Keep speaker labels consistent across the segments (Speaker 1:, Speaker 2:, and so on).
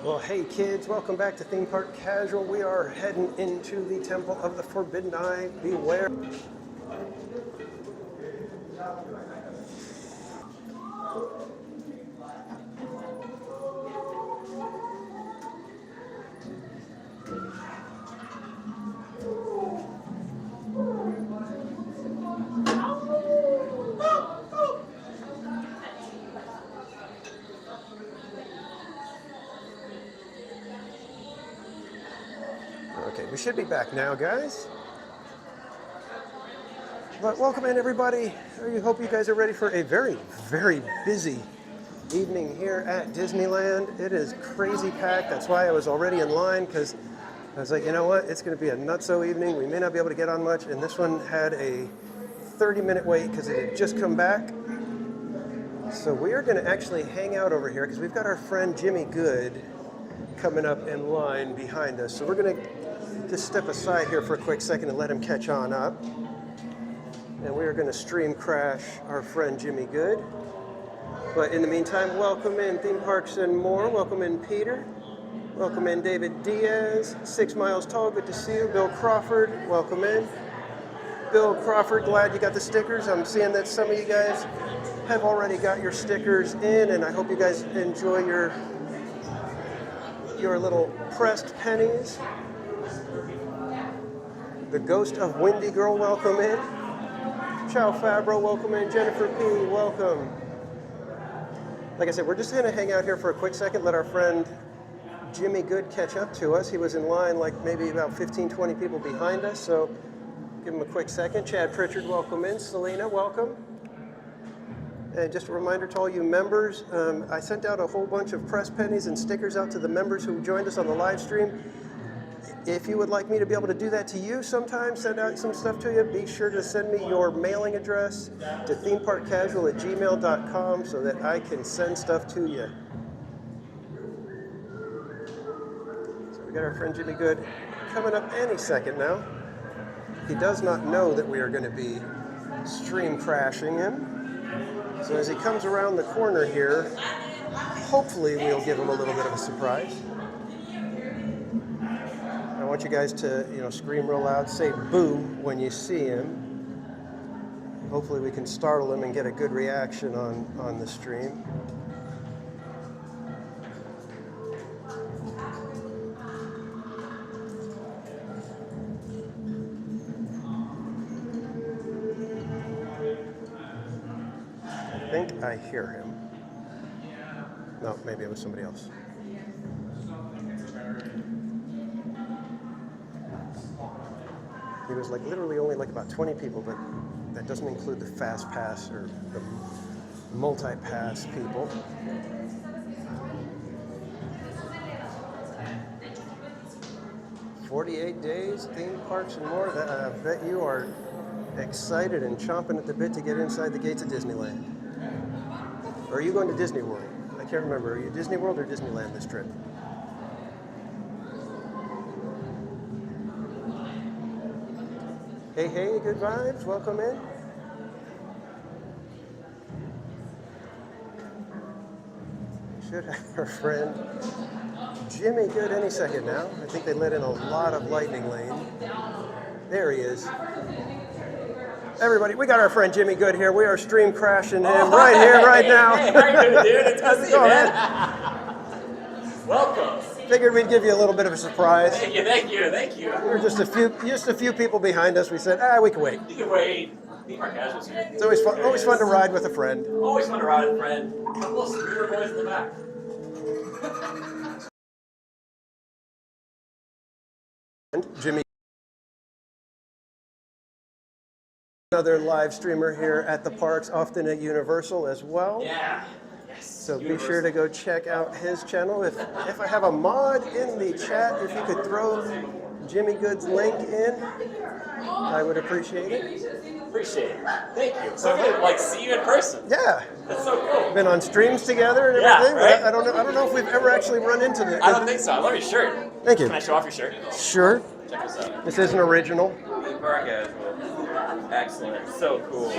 Speaker 1: Well, hey kids, welcome back to Theme Park Casual. We are heading into the Temple of the Forbidden Eye. Beware. Okay, we should be back now, guys. But welcome in, everybody. I hope you guys are ready for a very, very busy evening here at Disneyland. It is crazy packed. That's why I was already in line, because I was like, you know what? It's going to be a nutso evening. We may not be able to get on much. And this one had a 30-minute wait because it had just come back. So we are going to actually hang out over here because we've got our friend Jimmy Good coming up in line behind us. So we're going to just step aside here for a quick second and let him catch on up. And we are going to stream crash our friend Jimmy Good. But in the meantime, welcome in Theme Parks and More. Welcome in Peter. Welcome in David Diaz. 6 Miles Tall, good to see you. Bill Crawford, welcome in. Bill Crawford, glad you got the stickers. I'm seeing that some of you guys have already got your stickers in, and I hope you guys enjoy your little pressed pennies. The Ghost of Windy Girl, welcome in. Ciao Fabro, welcome in. Jennifer P, welcome. Like I said, we're just going to hang out here for a quick second, let our friend Jimmy Good catch up to us. He was in line like maybe about 15, 20 people behind us, so give him a quick second. Chad Pritchard, welcome in. Selena, welcome. And just a reminder to all you members, I sent out a whole bunch of press pennies and stickers out to the members who joined us on the live stream. If you would like me to be able to do that to you sometime, send out some stuff to you, be sure to send me your mailing address to themeparkcasual@gmail.com so that I can send stuff to you. So we got our friend Jimmy Good coming up any second now. He does not know that we are going to be stream crashing him. So as he comes around the corner here, hopefully we'll give him a little bit of a surprise. I want you guys to, scream real loud, say boo when you see him. Hopefully we can startle him and get a good reaction on the stream. I think I hear him. No, maybe it was somebody else. He was literally only about 20 people, but that doesn't include the fast pass or the multi-pass people. "48 days, theme parks and more." I bet you are excited and chomping at the bit to get inside the gates of Disneyland. Or are you going to Disney World? I can't remember. Are you Disney World or Disneyland this trip? Hey, hey, good vibes. Welcome in. Should have our friend Jimmy Good any second now. I think they let in a lot of lightning lane. There he is. Everybody, we got our friend Jimmy Good here. We are stream crashing him right here, right now.
Speaker 2: Hey, how you doing, dude? It's good to see you, man. Welcome.
Speaker 1: Figured we'd give you a little bit of a surprise.
Speaker 2: Thank you.
Speaker 1: We're just a few people behind us. We said, we can wait.
Speaker 2: You can wait. Theme Park Casual's here.
Speaker 1: It's always fun to ride with a friend.
Speaker 2: Always fun to ride with a friend. A couple of scooter boys in the back.
Speaker 1: And Jimmy, another live streamer here at the parks, often at Universal as well.
Speaker 2: Yeah. Yes.
Speaker 1: So be sure to go check out his channel. If I have a mod in the chat, if you could throw Jimmy Good's link in, I would appreciate it.
Speaker 2: Appreciate it. Thank you. So good to see you in person.
Speaker 1: Yeah.
Speaker 2: That's so cool.
Speaker 1: Been on streams together and everything.
Speaker 2: Yeah, right?
Speaker 1: But I don't know if we've ever actually run into this.
Speaker 2: I don't think so. I love your shirt.
Speaker 1: Thank you.
Speaker 2: Can I show off your shirt?
Speaker 1: Sure.
Speaker 2: Check this out.
Speaker 1: This is an original.
Speaker 2: Theme Park Casual. Excellent. So cool.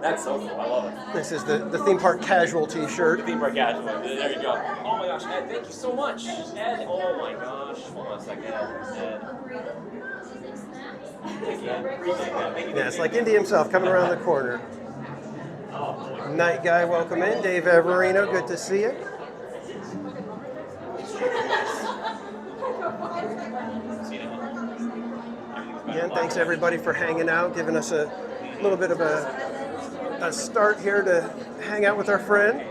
Speaker 2: That's so cool. I love it.
Speaker 1: This is the theme park casual T-shirt.
Speaker 2: Theme park casual. There you go. Oh my gosh, Ed, thank you so much. Ed, oh my gosh. Hold on a second. Ed. Thank you, Ed. Appreciate that. Thank you.
Speaker 1: Yeah, it's like Indy himself coming around the corner. Night Guy, welcome in. Dave Everino, good to see you. Again, thanks everybody for hanging out, giving us a little bit of a start here to hang out with our friend.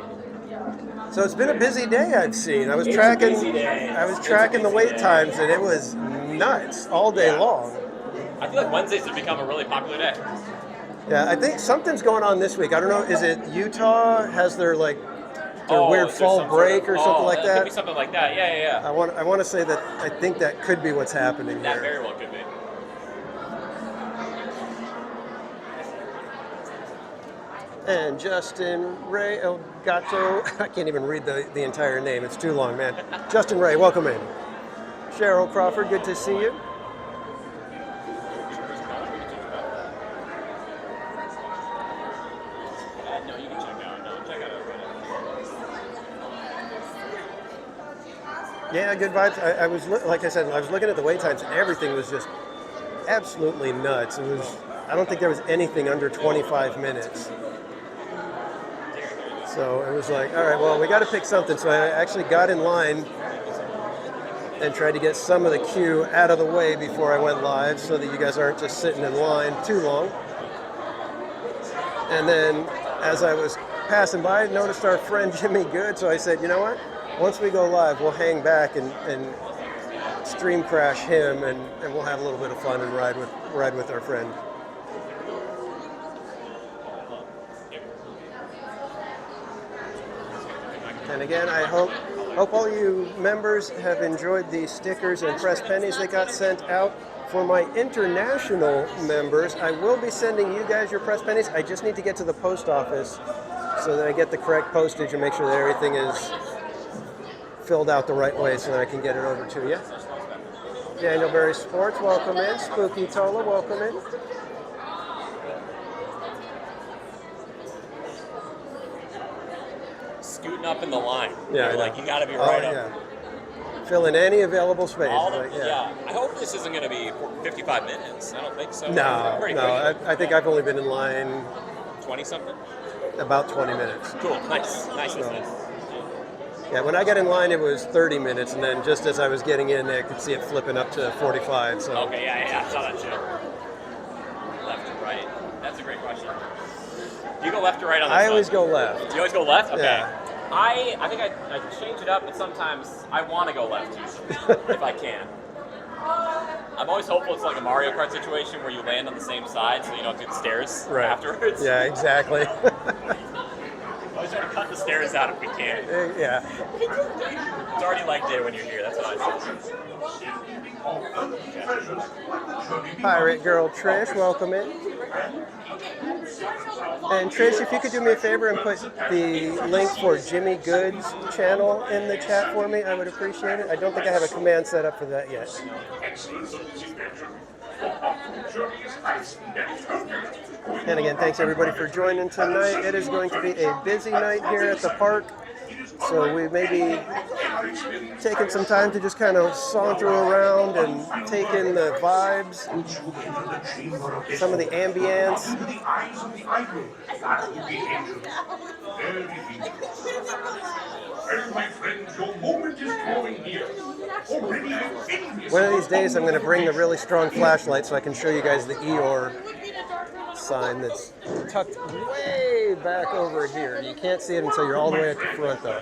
Speaker 1: So it's been a busy day, I've seen. I was tracking the wait times, and it was nuts all day long.
Speaker 2: I feel like Wednesdays have become a really popular day.
Speaker 1: Yeah, I think something's going on this week. I don't know. Is it Utah has their weird fall break or something like that?
Speaker 2: Could be something like that. Yeah.
Speaker 1: I want to say that I think that could be what's happening
Speaker 2: That
Speaker 1: there.
Speaker 2: very well could be.
Speaker 1: And Justin Ray El Gato, I can't even read the entire name. It's too long, man. Justin Ray, welcome in. Cheryl Crawford, good to see you. Yeah, good vibes. I was like I said, I was looking at the wait times, and everything was just absolutely nuts. It was. I don't think there was anything under 25 minutes. So it was like, all right, well, we got to pick something. So I actually got in line and tried to get some of the queue out of the way before I went live, so that you guys aren't just sitting in line too long. And then, as I was passing by, I noticed our friend Jimmy Good. So I said, you know what? Once we go live, we'll hang back and stream crash him, and we'll have a little bit of fun and ride with our friend. And again, I hope all you members have enjoyed the stickers and press pennies that got sent out. For my international members, I will be sending you guys your press pennies. I just need to get to the post office so that I get the correct postage and make sure that everything is filled out the right way so that I can get it over to you. Daniel Berry Sports, welcome in. Spooky Tola, welcome in.
Speaker 2: Scooting up in the line.
Speaker 1: Yeah,
Speaker 2: you got to be right up.
Speaker 1: Yeah. Fill in any available space.
Speaker 2: I hope this isn't going to be 55 minutes. I don't think so.
Speaker 1: No. I think I've only been in line
Speaker 2: 20 something.
Speaker 1: About 20 minutes.
Speaker 2: Cool. Nice.
Speaker 1: Yeah, when I got in line, it was 30 minutes, and then just as I was getting in, I could see it flipping up to 45. So.
Speaker 2: Okay, yeah, I saw that shit. Left or right? That's a great question. Do you go left or right on this?
Speaker 1: I always go left.
Speaker 2: You always go left? Okay.
Speaker 1: Yeah.
Speaker 2: I think I change it up, but sometimes I want to go left usually, if I can. I'm always hopeful it's like a Mario Kart situation where you land on the same side so you don't do the stairs afterwards.
Speaker 1: Yeah, exactly.
Speaker 2: Always try to cut the stairs out if we can.
Speaker 1: Yeah.
Speaker 2: It's already like day when you're here, that's what I say.
Speaker 1: Pirate Girl Trish, welcome in. And Trish, if you could do me a favor and put the link for Jimmy Good's channel in the chat for me, I would appreciate it. I don't think I have a command set up for that yet. And again, thanks everybody for joining tonight. It is going to be a busy night here at the park. So we may be taking some time to just kind of saunter around and take in the vibes, some of the ambience. One of these days I'm going to bring the really strong flashlight so I can show you guys the Eeyore sign that's tucked way back over here. You can't see it until you're all the way at the front, though.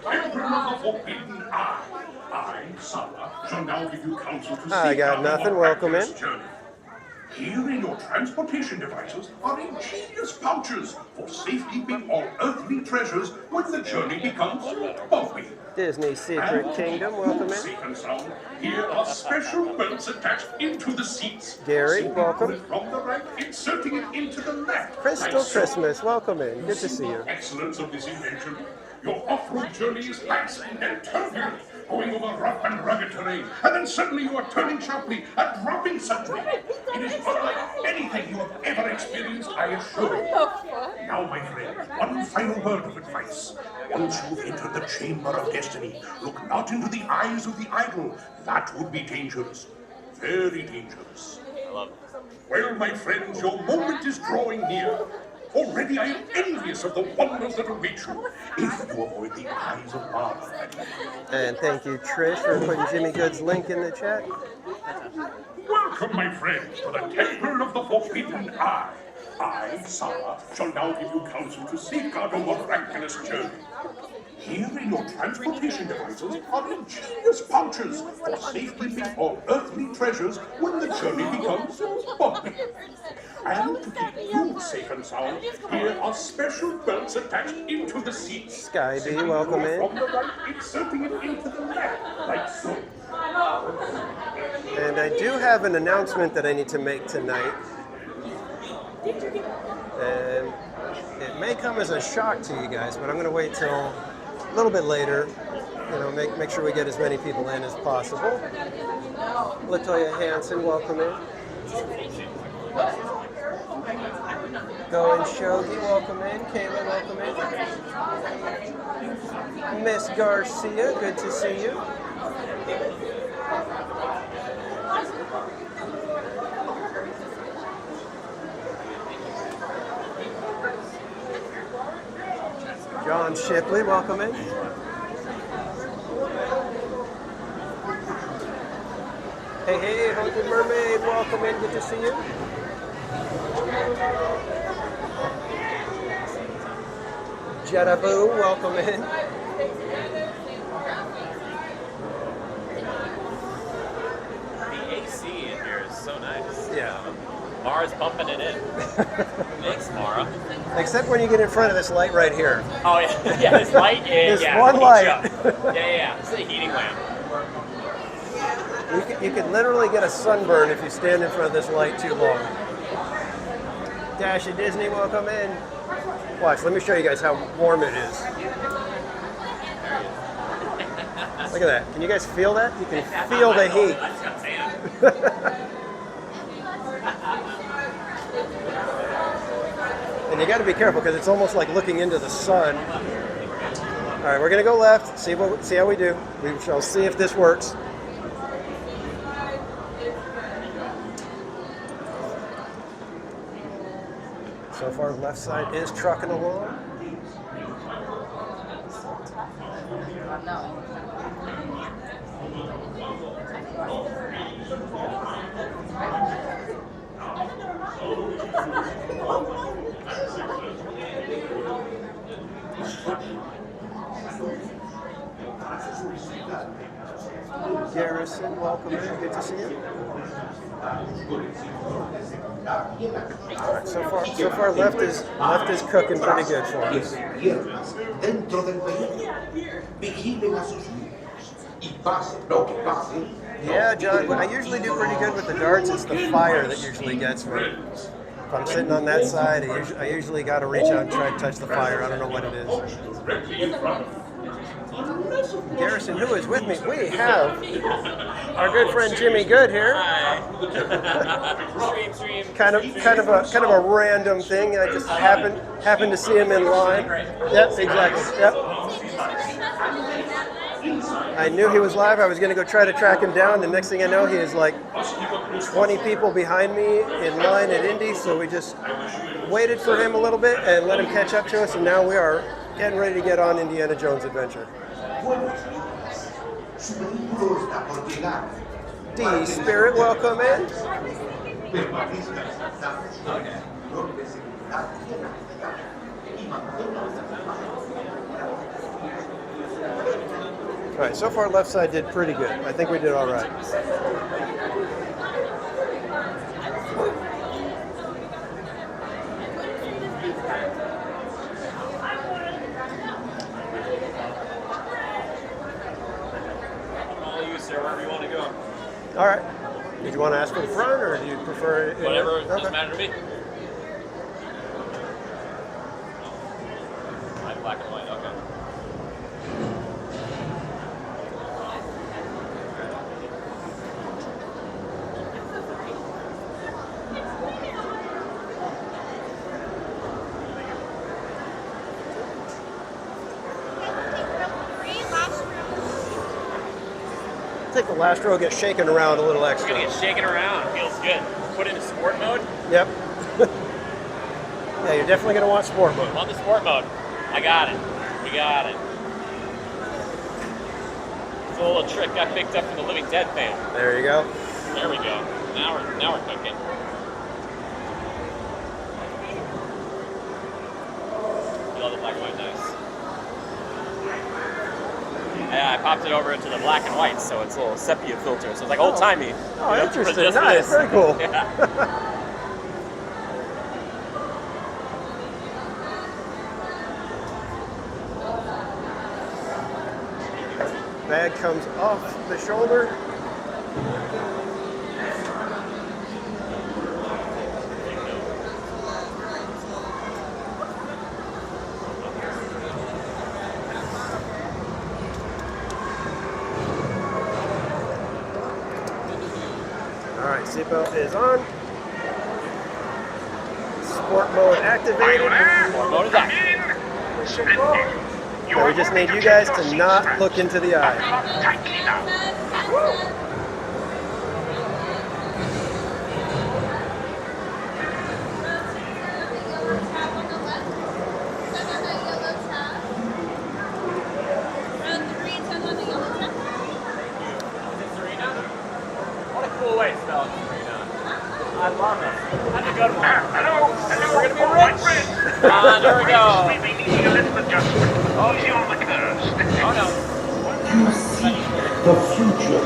Speaker 1: I got nothing. Welcome in.
Speaker 3: Here in your transportation devices are ingenious pouches for safekeeping all earthly treasures when the journey becomes bumpy.
Speaker 1: Disney Secret Kingdom, welcome in.
Speaker 3: Safe and sound, here are special belts attached into the seats.
Speaker 1: Gary,
Speaker 3: Simply
Speaker 1: welcome.
Speaker 3: pull it from the right, inserting it into the left.
Speaker 1: Crystal Christmas, welcome in. Good to see you.
Speaker 3: Excellence of this invention. Your off-road journey is fast and turbulent, going over rough and rugged terrain, and then suddenly you are turning sharply and dropping suddenly. It is unlike anything you have ever experienced, I assure you. Now, my friend, one final word of advice. Once you've entered the chamber of destiny, look not into the eyes of the idol. That would be dangerous. Very dangerous.
Speaker 2: I love it.
Speaker 3: Well, my friends, your moment is drawing near. Already I am envious of the wonders that await you, if you avoid the eyes of Mara.
Speaker 1: And thank you, Trish, for putting Jimmy Good's link in the chat.
Speaker 3: Welcome, my friends, to the Temple of the Forbidden Eye. I, Sarah, shall now give you counsel to safeguard your miraculous journey. Here in your transportation devices are ingenious pouches for safekeeping all earthly treasures when the journey becomes bumpy. And to keep you safe and sound, here are special belts attached into the seats.
Speaker 1: Skyby, welcome in.
Speaker 3: From the right, inserting it into the left, like so.
Speaker 1: And I do have an announcement that I need to make tonight. And it may come as a shock to you guys, but I'm going to wait till a little bit later. You know, make sure we get as many people in as possible. Latoya Hansen, welcome in. Going Shogi, welcome in. Kayla, welcome in. Miss Garcia, good to see you. John Shipley, welcome in. Hey, Haunted Mermaid, welcome in, good to see you. Jedaboo, welcome in.
Speaker 2: The AC in here is so nice.
Speaker 1: Yeah.
Speaker 2: Mara's pumping it in. Thanks, Mara.
Speaker 1: Except when you get in front of this light right here.
Speaker 2: Oh, yeah. Yeah, this light is.
Speaker 1: This one light.
Speaker 2: Yeah. This is a heating lamp.
Speaker 1: You can literally get a sunburn if you stand in front of this light too long. Dash of Disney, welcome in. Watch, let me show you guys how warm it is. Look at that. Can you guys feel that? You can feel the heat.
Speaker 2: I just got tan.
Speaker 1: And you got to be careful because it's almost like looking into the sun. All right, we're going to go left, see how we do. We shall see if this works. So far, left side is trucking along. Garrison, welcome in. Good to see you. All right, so far left is cooking pretty good for us.
Speaker 4: Dentro del vehículo, vigilen a sus líderes y pase lo que pase.
Speaker 1: Yeah, John, I usually do pretty good with the darts. It's the fire that usually gets me. If I'm sitting on that side, I usually got to reach out and try to touch the fire. I don't know what it is. Garrison, who is with me? We have our good friend Jimmy Good here.
Speaker 2: Hi. Stream.
Speaker 1: Kind of a random thing. I just happened to see him in line. Yep, exactly. Yep. I knew he was live. I was going to go try to track him down. The next thing I know, he is like 20 people behind me in line at Indy. So we just waited for him a little bit and let him catch up to us. And now we are getting ready to get on Indiana Jones Adventure.
Speaker 4: Su vehículo está por llegar.
Speaker 1: D Spirit, welcome in.
Speaker 4: Permanezca sentado en el cinturón de seguridad y manténgase
Speaker 1: All right, so far left side did pretty good. I think we did all right.
Speaker 2: All you, sir, wherever you want to go.
Speaker 1: All right. Did you want to ask for the front, or do you prefer?
Speaker 2: Whatever,
Speaker 1: Okay.
Speaker 2: doesn't matter to me. Black and white, okay.
Speaker 1: I think the last row gets shaken around a little
Speaker 2: We're
Speaker 1: extra.
Speaker 2: gonna get shaken around. Feels good. Put it into sport mode.
Speaker 1: Yep. Yeah, you're definitely going to want sport mode.
Speaker 2: I'm on the sport mode. I got it. We got it. It's a little trick I picked up from the Living Dead fan.
Speaker 1: There you go.
Speaker 2: There we go. Now we're cooking. You love the black and white, nice. Yeah, I popped it over into the black and white, so it's a little sepia filter. So it's like old timey.
Speaker 1: Oh, interesting. Nice. Very cool.
Speaker 2: Yeah.
Speaker 1: Bag comes off the shoulder. All right, seatbelt is on. Sport mode activated.
Speaker 2: Sport mode is active.
Speaker 1: So we just need you guys to not look into the eye.
Speaker 3: Tightly now.
Speaker 2: What a cool way to spell it, Serena. I love it. That's a good one.
Speaker 3: Hello,
Speaker 2: We're gonna be
Speaker 3: my
Speaker 2: rich.
Speaker 3: friend.
Speaker 2: There we go.
Speaker 3: We may need a little adjustment. Easy on the curves.
Speaker 2: Oh no.
Speaker 4: You see the future.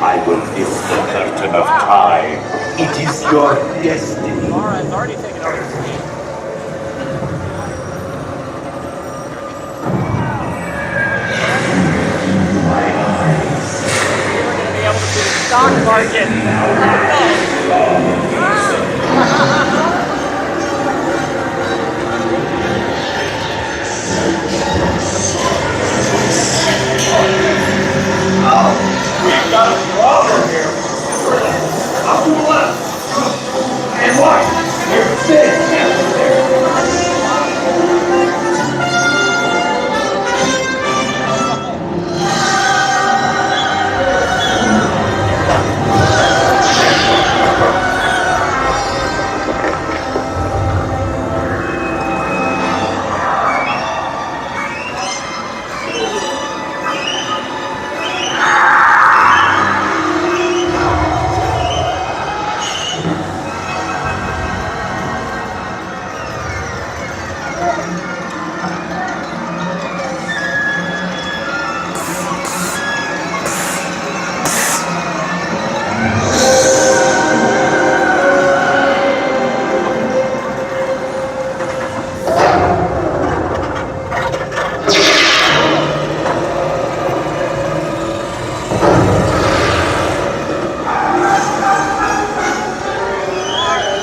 Speaker 4: I will give the curtain of time. It is your destiny.
Speaker 2: Alright, it's already taken over the screen.
Speaker 4: My eyes.
Speaker 2: We're gonna be able to see the stock market.
Speaker 4: We've got a problem here. Up to the left. And right. Here's this.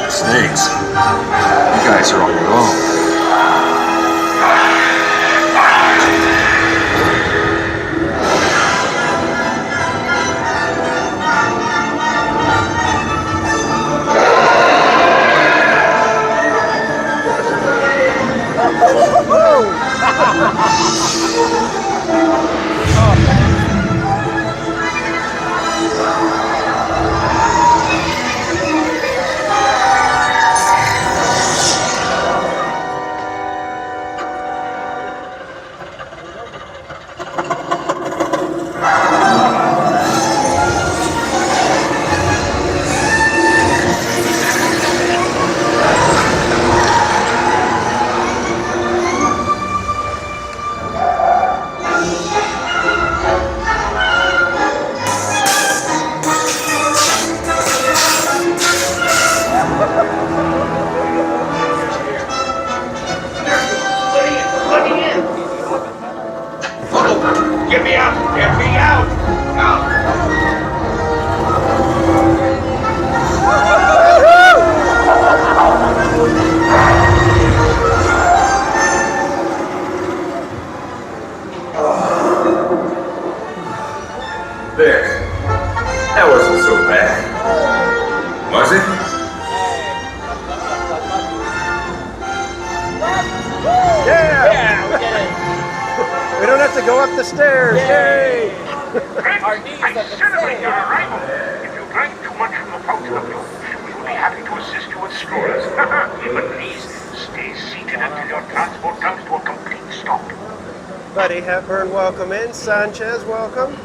Speaker 5: Snakes. You guys are on your own.
Speaker 3: Get me out! Get me out! Out!
Speaker 5: There. That wasn't so bad. Was it?
Speaker 1: Yeah!
Speaker 2: Yeah, we did it.
Speaker 1: We don't have to go up the stairs. Yay!
Speaker 2: Our knees have been saved.
Speaker 1: Buddy Hepburn, welcome in. Sanchez, welcome.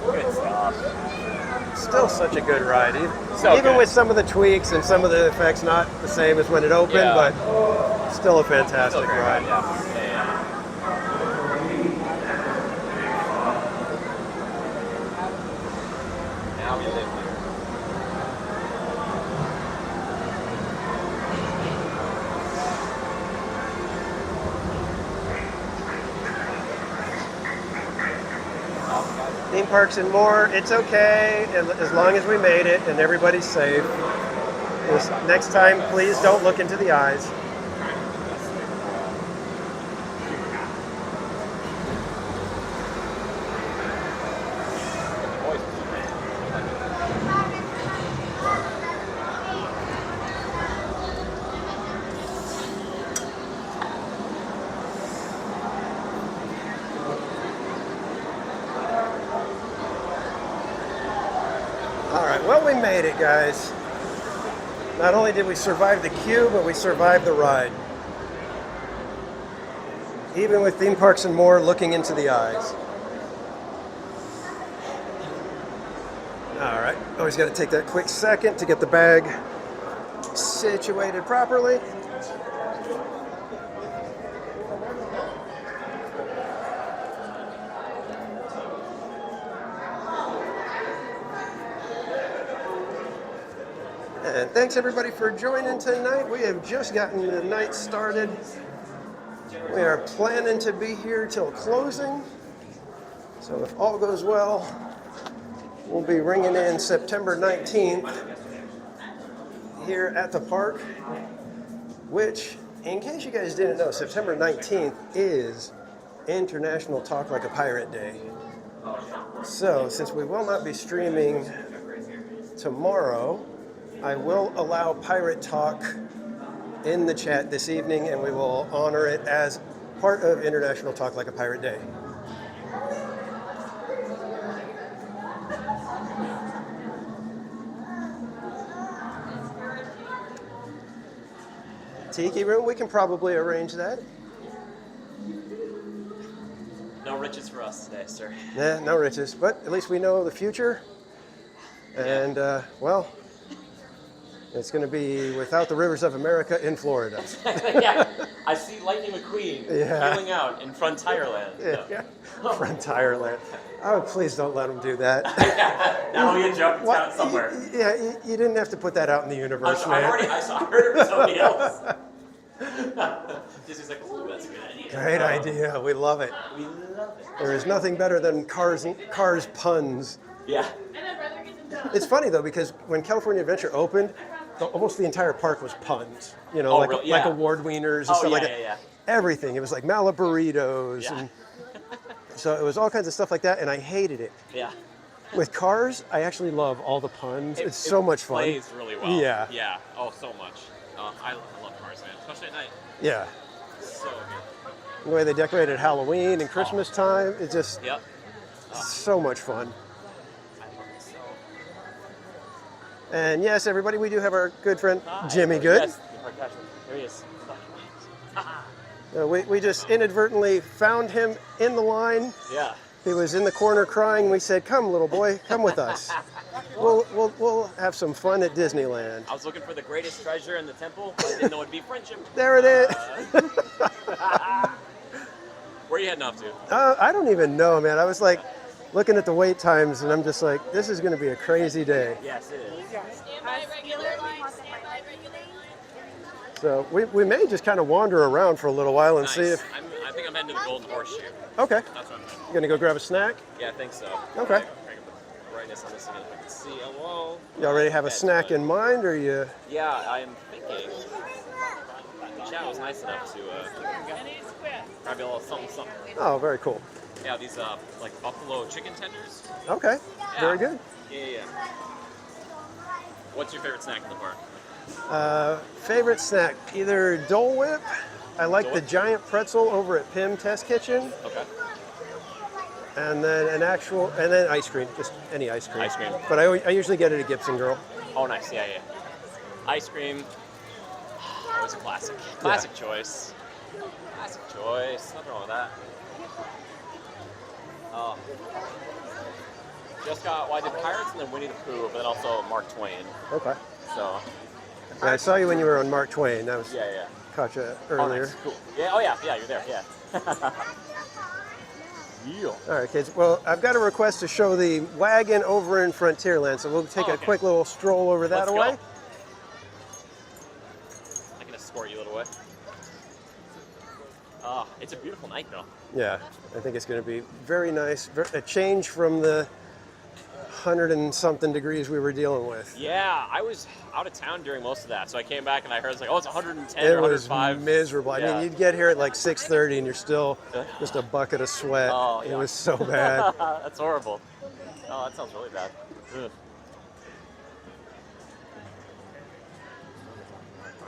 Speaker 2: Good stuff.
Speaker 1: Still such a good ride.
Speaker 2: So
Speaker 1: Even
Speaker 2: good.
Speaker 1: with some of the tweaks and some of the effects not the same as when it opened,
Speaker 2: Yeah.
Speaker 1: but still a fantastic
Speaker 2: Still a great
Speaker 1: ride.
Speaker 2: Yeah. Now we live here.
Speaker 1: Theme parks and more, it's okay as long as we made it and everybody's safe. Just next time, please don't look into the eyes. All right, well, we made it, guys. Not only did we survive the queue, but we survived the ride. Even with theme parks and more, looking into the eyes. All right, always got to take that quick second to get the bag situated properly. And thanks everybody for joining tonight. We have just gotten the night started. We are planning to be here till closing. So if all goes well, we'll be ringing in September 19th here at the park, which, in case you guys didn't know, September 19th is International Talk Like a Pirate Day. So since we will not be streaming tomorrow, I will allow Pirate Talk in the chat this evening, and we will honor it as part of International Talk Like a Pirate Day. Tiki room, we can probably arrange that.
Speaker 2: No riches for us today, sir.
Speaker 1: Nah, no riches, but at least we know the future. And, well, it's going to be without the rivers of America in Florida.
Speaker 2: Yeah, I see Lightning McQueen
Speaker 1: Yeah.
Speaker 2: healing out in Frontierland.
Speaker 1: Yeah. Frontierland. Oh, please don't let them do that.
Speaker 2: Now we get jumped
Speaker 1: What?
Speaker 2: out somewhere.
Speaker 1: Yeah, you didn't have to put that out in the universe, man.
Speaker 2: I heard it from somebody else. Disney's like, ooh, that's a good idea.
Speaker 1: Great idea. We love it.
Speaker 2: We love it.
Speaker 1: There is nothing better than cars puns.
Speaker 2: Yeah.
Speaker 1: It's funny though, because when California Adventure opened, almost the entire park was puns. You know,
Speaker 2: Oh,
Speaker 1: like
Speaker 2: really?
Speaker 1: like
Speaker 2: Yeah.
Speaker 1: award wieners and
Speaker 2: Oh,
Speaker 1: stuff
Speaker 2: yeah,
Speaker 1: like
Speaker 2: yeah,
Speaker 1: that.
Speaker 2: yeah.
Speaker 1: Everything. It was like Malaburritos
Speaker 2: Yeah.
Speaker 1: and so it was all kinds of stuff like that, and I hated it.
Speaker 2: Yeah.
Speaker 1: With Cars, I actually love all the puns. It's so
Speaker 2: It
Speaker 1: much fun.
Speaker 2: plays really well.
Speaker 1: Yeah.
Speaker 2: Yeah. Oh, so much. I love Cars, man. Especially at night.
Speaker 1: Yeah.
Speaker 2: So good.
Speaker 1: The way they decorated Halloween and Christmas time, it's just
Speaker 2: Yep.
Speaker 1: so much fun.
Speaker 2: I love it so.
Speaker 1: And yes, everybody, we do have our good friend Jimmy Good.
Speaker 2: Yes, the park casual. There he is.
Speaker 1: We just inadvertently found him in the line.
Speaker 2: Yeah.
Speaker 1: He was in the corner crying. We said, "Come, little boy, come with us. We'll have some fun at Disneyland."
Speaker 2: I was looking for the greatest treasure in the temple, but I didn't know it'd be friendship.
Speaker 1: There it is.
Speaker 2: Where are you heading off to?
Speaker 1: I don't even know, man. I was like looking at the wait times, and I'm just like, this is going to be a crazy day.
Speaker 2: Yes, it is.
Speaker 6: Standby regularly. Standby regularly.
Speaker 1: So we may just kind of wander around for a little while and
Speaker 2: Nice.
Speaker 1: see if.
Speaker 2: I think I'm heading to the Golden Horseshoe.
Speaker 1: Okay.
Speaker 2: That's what I'm heading.
Speaker 1: You gonna go grab a snack?
Speaker 2: Yeah, I think so.
Speaker 1: Okay.
Speaker 2: Crank up the brightness on this again if I can see. Hello.
Speaker 1: You already have a snack in mind, or you?
Speaker 2: Yeah, I'm thinking. The chat was nice enough to grab you a little something, something.
Speaker 1: Oh, very cool.
Speaker 2: Yeah, these like buffalo chicken tenders.
Speaker 1: Okay.
Speaker 2: Yeah.
Speaker 1: Very good.
Speaker 2: Yeah. What's your favorite snack in the park?
Speaker 1: Favorite snack? Either Dole Whip. I like
Speaker 2: Dole
Speaker 1: the
Speaker 2: Whip?
Speaker 1: giant pretzel over at Pim Test Kitchen.
Speaker 2: Okay.
Speaker 1: and then and then ice cream, just any ice cream.
Speaker 2: Ice cream.
Speaker 1: But I usually get it at Gibson Girl.
Speaker 2: Oh, nice. Yeah, yeah. Ice cream. Always a classic. Classic choice. Classic choice. Nothing wrong with that. Oh. Just got, well, I did Pirates and then Winnie the Pooh, but then also Mark Twain.
Speaker 1: Okay.
Speaker 2: So.
Speaker 1: Yeah, I saw you when you were on Mark Twain. That was
Speaker 2: Yeah.
Speaker 1: caught you
Speaker 2: Oh,
Speaker 1: earlier.
Speaker 2: nice. Cool. Yeah. Oh, yeah. Yeah, you're there. Yeah. Yeah.
Speaker 1: All right, kids. Well, I've got a request to show the wagon over in Frontierland, so we'll take a
Speaker 2: okay.
Speaker 1: quick little stroll over that
Speaker 2: Let's
Speaker 1: away.
Speaker 2: go. I can escort you a little way. It's a beautiful night, though.
Speaker 1: Yeah, I think it's going to be very nice. A change from the 100 and something degrees we were dealing with.
Speaker 2: Yeah, I was out of town during most of that, so I came back and I heard it's like, oh, it's 110
Speaker 1: It
Speaker 2: or
Speaker 1: was
Speaker 2: 105.
Speaker 1: miserable. I
Speaker 2: Yeah.
Speaker 1: mean, you'd get here at like 6:30 and you're still just a bucket of sweat.
Speaker 2: Oh, yeah.
Speaker 1: It was so bad.
Speaker 2: That's horrible. Oh, that sounds really bad. Ugh.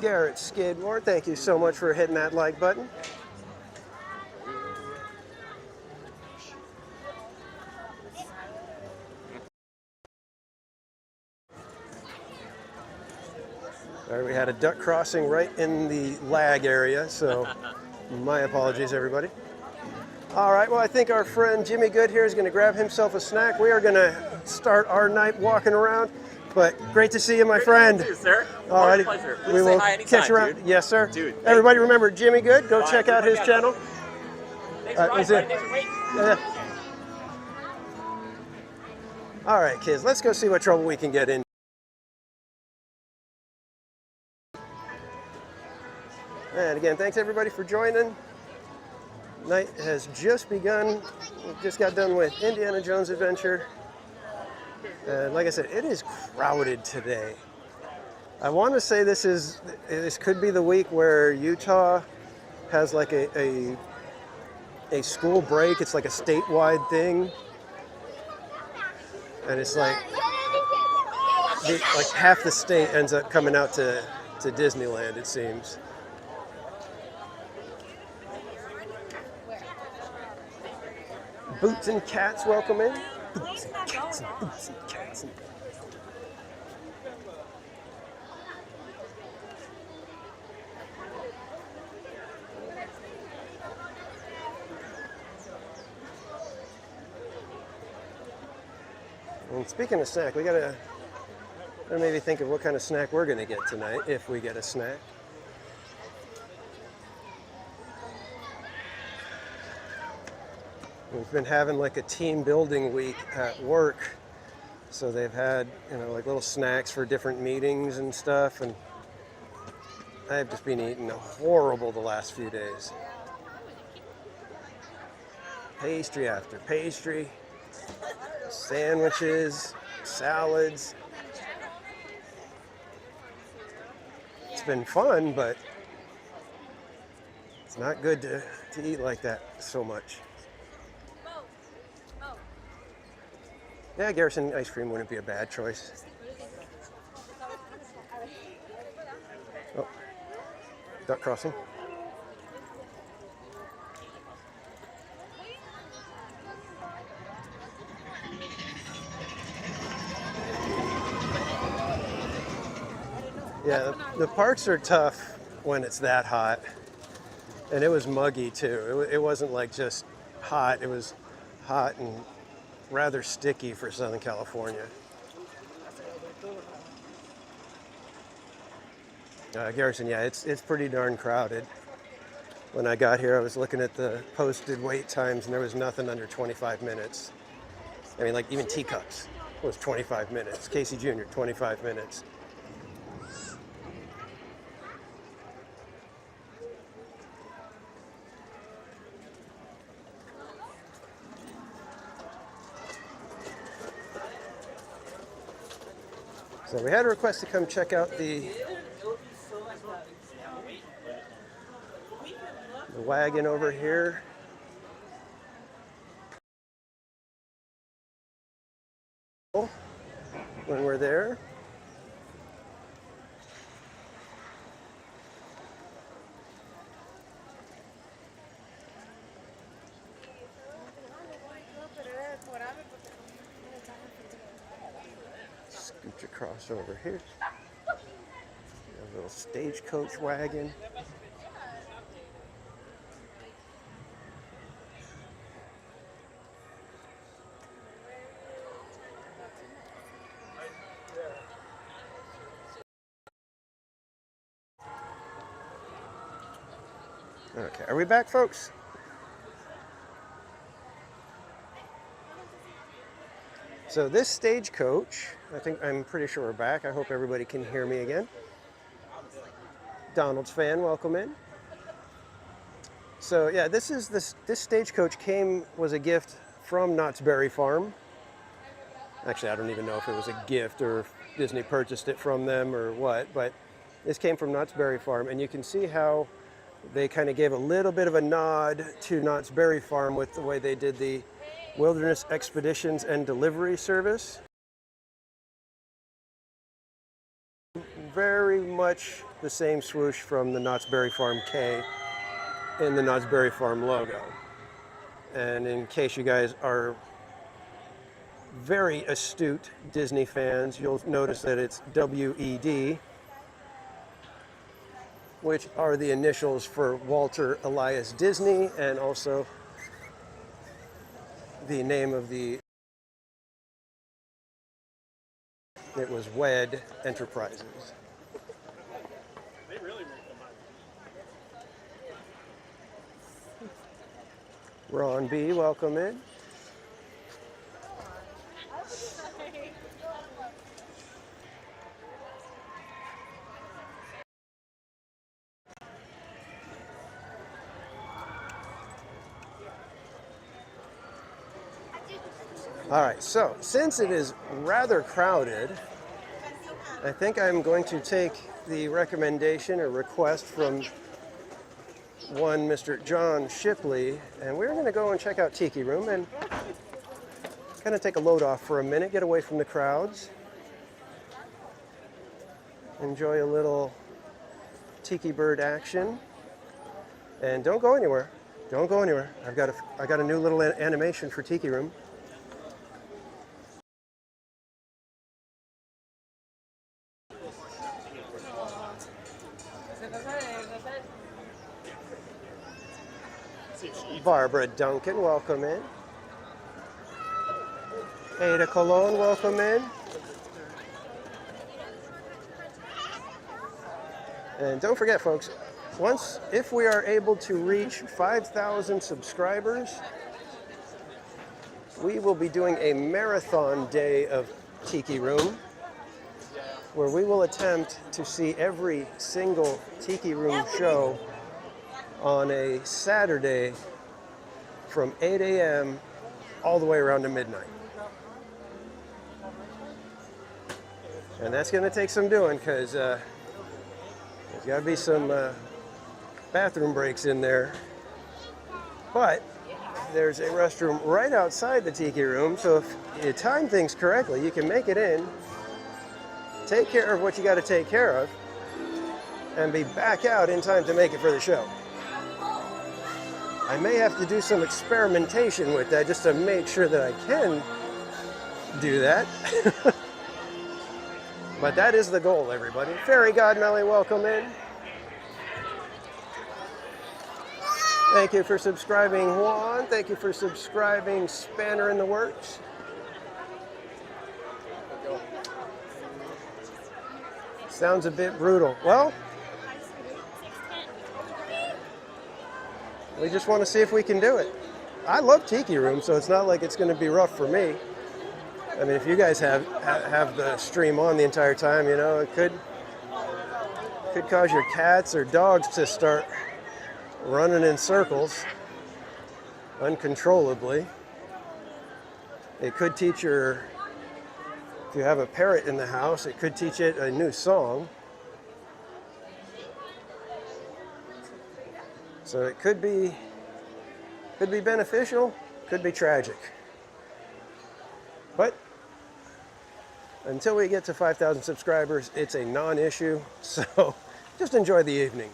Speaker 1: Garrett Skidmore, thank you so much for hitting that like button. All right, we had a duck crossing right in the lag area, so my apologies, everybody. All right, well, I think our friend Jimmy Good here is going to grab himself a snack. We are going to start our night walking around, but great to see you, my friend.
Speaker 2: Thank you, sir.
Speaker 1: All right,
Speaker 2: Pleasure.
Speaker 1: we
Speaker 2: Please say
Speaker 1: will
Speaker 2: hi anytime,
Speaker 1: catch you around.
Speaker 2: dude.
Speaker 1: Yes, sir.
Speaker 2: Dude, thank
Speaker 1: Everybody remember Jimmy Good? Go
Speaker 2: Bye.
Speaker 1: check out his channel.
Speaker 2: Thanks for
Speaker 1: is
Speaker 2: riding,
Speaker 1: it-
Speaker 2: buddy. Thanks for waiting.
Speaker 1: Yeah. All right, kids, let's go see what trouble we can get in. And again, thanks everybody for joining. Night has just begun. We just got done with Indiana Jones Adventure. And like I said, it is crowded today. I want to say this could be the week where Utah has like a school break. It's like a statewide thing. And it's like half the state ends up coming out to Disneyland, it seems. Boots and cats, welcome in. Boots and cats and boots and cats. And... And speaking of snack, we gotta maybe think of what kind of snack we're gonna get tonight, if we get a snack. We've been having like a team building week at work, so they've had like little snacks for different meetings and stuff, and I've just been eating horrible the last few days. Pastry after pastry, sandwiches, salads. It's been fun, but it's not good to eat like that so much. Yeah, Garrison ice cream wouldn't be a bad choice. Oh, duck crossing. Yeah, the parks are tough when it's that hot. And it was muggy too. It wasn't like just hot, it was hot and rather sticky for Southern California. Garrison, yeah, it's pretty darn crowded. When I got here, I was looking at the posted wait times, and there was nothing under 25 minutes. I mean, like even teacups was 25 minutes. Casey Jr., 25 minutes. So we had a request to come check out the wagon over here. When we're there. cross over here. A little stagecoach wagon. Okay, are we back, folks? So this stagecoach, I'm pretty sure we're back. I hope everybody can hear me again. Donald's fan, welcome in. So yeah, this stagecoach was a gift from Knott's Berry Farm. Actually, I don't even know if it was a gift or if Disney purchased it from them or what, but this came from Knott's Berry Farm, and you can see how they kind of gave a little bit of a nod to Knott's Berry Farm with the way they did the Wilderness Expeditions and Delivery Service. Very much the same swoosh from the Knott's Berry Farm K in the Knott's Berry Farm logo. And in case you guys are very astute Disney fans, you'll notice that it's WED, which are the initials for Walter Elias Disney, and also the name of it was WED Enterprises. Ron B, welcome in. All right, so since it is rather crowded, I think I'm going to take the recommendation or request from one Mr. John Shipley, and we're going to go and check out Tiki Room and kind of take a load off for a minute, get away from the crowds, enjoy a little Tiki Bird action, and don't go anywhere. Don't go anywhere. I got a new little animation for Tiki Room. Barbara Duncan, welcome in. Ada Colon, welcome in. And don't forget, folks, if we are able to reach 5,000 subscribers, we will be doing a marathon day of Tiki Room, where we will attempt to see every single Tiki Room show on a Saturday from 8 a.m. all the way around to midnight. And that's going to take some doing, because there's got to be some bathroom breaks in there. But there's a restroom right outside the Tiki Room, so if you time things correctly, you can make it in, take care of what you got to take care of, and be back out in time to make it for the show. I may have to do some experimentation with that just to make sure that I can do that. But that is the goal, everybody. Fairy God Melly, welcome in. Thank you for subscribing, Juan. Thank you for subscribing, Spanner in the Works. Sounds a bit brutal. Well, we just want to see if we can do it. I love Tiki Room, so it's not like it's going to be rough for me. I mean, if you guys have the stream on the entire time, you know, it could cause your cats or dogs to start running in circles uncontrollably. It could teach if you have a parrot in the house, it could teach it a new song. So it could be beneficial, could be tragic. But until we get to 5,000 subscribers, it's a non-issue. So just enjoy the evening.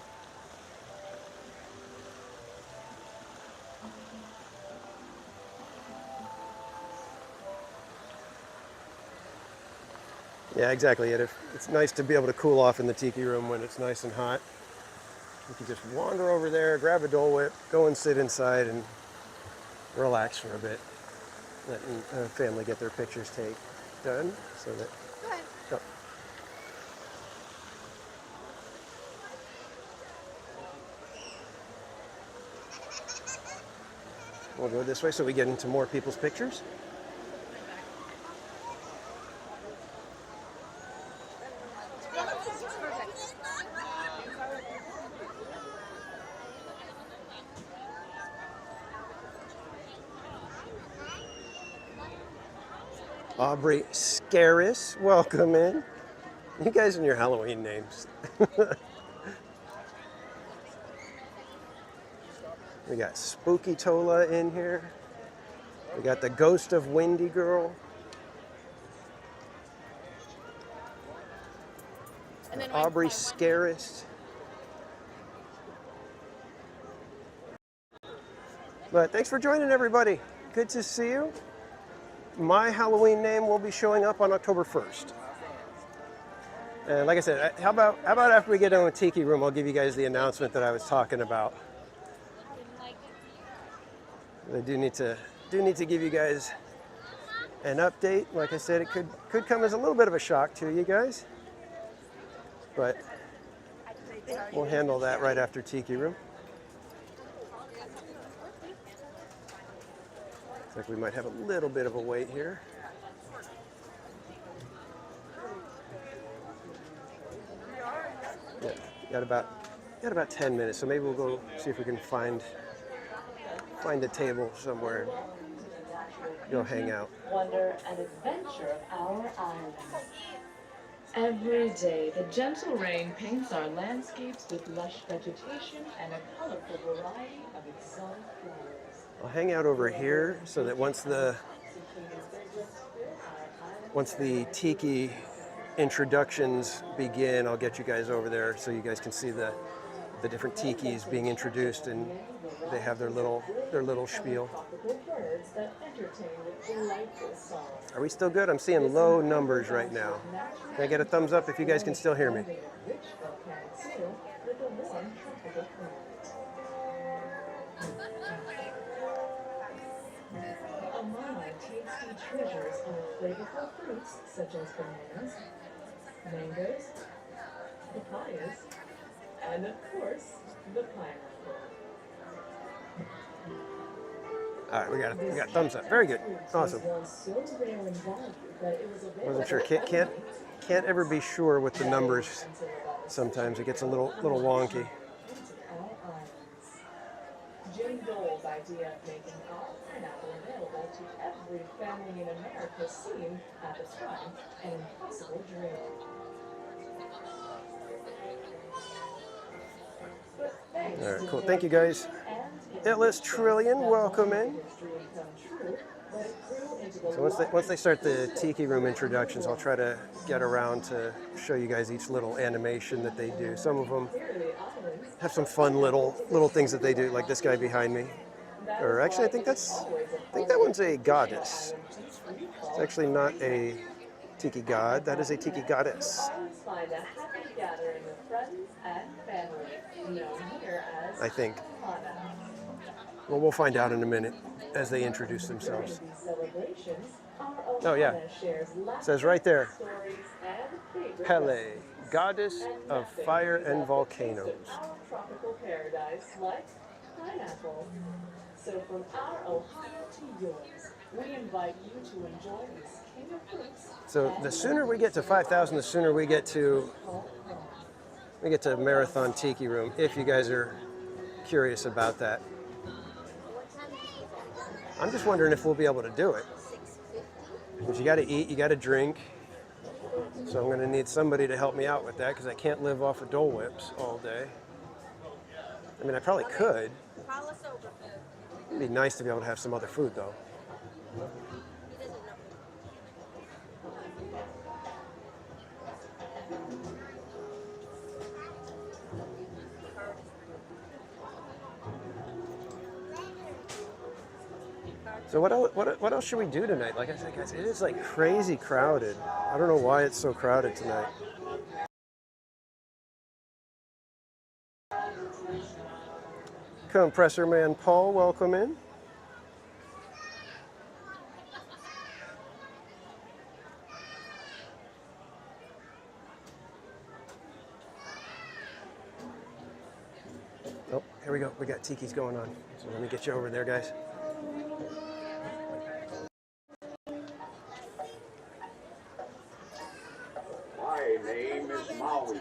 Speaker 1: Yeah, exactly. It's nice to be able to cool off in the tiki room when it's nice and hot. You can just wander over there, grab a Dole Whip, go and sit inside and relax for a bit. Letting family get their pictures done so that.
Speaker 6: Go ahead.
Speaker 1: Oh. We'll go this way so we get into more people's pictures. Aubrey Scaris, welcome in. You guys and your Halloween names. We got Spooky Tola in here. We got the Ghost of Windy Girl.
Speaker 6: And then
Speaker 1: Aubrey Scaris. But thanks for joining, everybody. Good to see you. My Halloween name will be showing up on October 1st. And like I said, how about after we get done with Tiki Room, I'll give you guys the announcement that I was talking about. I do need to give you guys an update. Like I said, it could come as a little bit of a shock to you guys, but we'll handle that right after Tiki Room. Looks like we might have a little bit of a wait here. Yeah, got about 10 minutes, so maybe we'll go see if we can find a table somewhere and go hang out.
Speaker 7: Wonder and adventure of our island. Every day, the gentle rain paints our landscapes with lush vegetation and a colorful variety of exotic flowers.
Speaker 1: I'll hang out over here so that once the tiki introductions begin, I'll get you guys over there so you guys can see the different tikis being introduced, and they have their little spiel. Are we still good? I'm seeing low numbers right now. Can I get a thumbs up if you guys can still hear me?
Speaker 7: Among our tasty treasures are flavorful fruits such as bananas, mangoes, papayas, and of course, the pineapple.
Speaker 1: All right, we got thumbs up. Very good. Awesome. Wasn't sure. Can't ever be sure with the numbers. Sometimes it gets a little wonky.
Speaker 7: Jim Dole's idea of making our pineapple available to every family in America seemed, at the time, an impossible dream.
Speaker 1: All right, cool. Thank you, guys. Illis Trillion, welcome in. So once they start the Tiki Room introductions, I'll try to get around to show you guys each little animation that they do. Some of them have some fun little things that they do, like this guy behind me. Or actually, I think that one's a goddess. It's actually not a Tiki god. That is a Tiki goddess. I think. Well, we'll find out in a minute as they introduce themselves. Oh yeah, it says right there, Pele, goddess of fire and volcanoes.
Speaker 7: Tropical paradise like pineapple. So from our Ohio to yours, we invite you to enjoy this king of fruits.
Speaker 1: So the sooner we get to 5,000, the sooner we get to Marathon Tiki Room, if you guys are curious about that. I'm just wondering if we'll be able to do it. Because you got to eat, you got to drink. So I'm going to need somebody to help me out with that because I can't live off of Dole Whips all day. I mean, I probably could. It'd be nice to be able to have some other food, though. So what else should we do tonight? Like I said, guys, it is like crazy crowded. I don't know why it's so crowded tonight. Compressor Man Paul, welcome in. Oh, here we go. We got tiki's going on. So let me get you over there, guys.
Speaker 4: My name is Maui.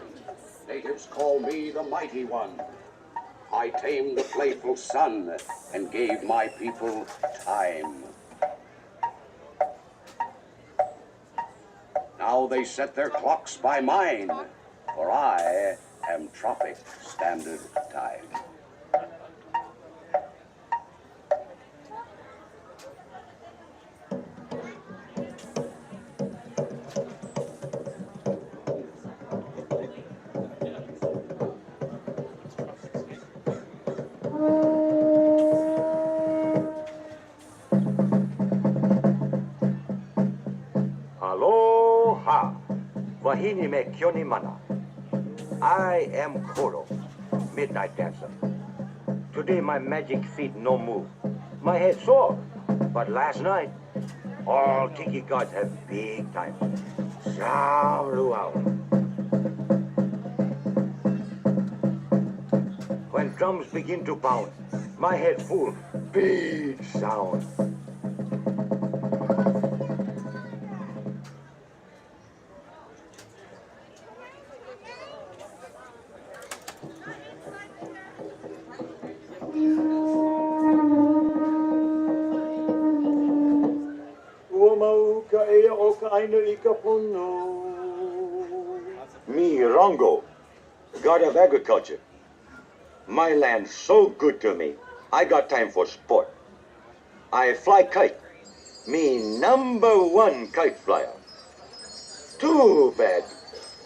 Speaker 4: Natives call me the Mighty One. I tamed the playful sun and gave my people time. Now they set their clocks by mine, for I am Tropic Standard Time. Aloha! Wahine me kioni mana. I am Koro, Midnight Dancer. Today my magic feet no move. My head sore, but last night all tiki gods have big time. Sao luau. When drums begin to pound, my head full, big sound. Me, Rongo, god of agriculture. My land so good to me, I got time for sport. I fly kite, me #1 kite flyer. Too bad,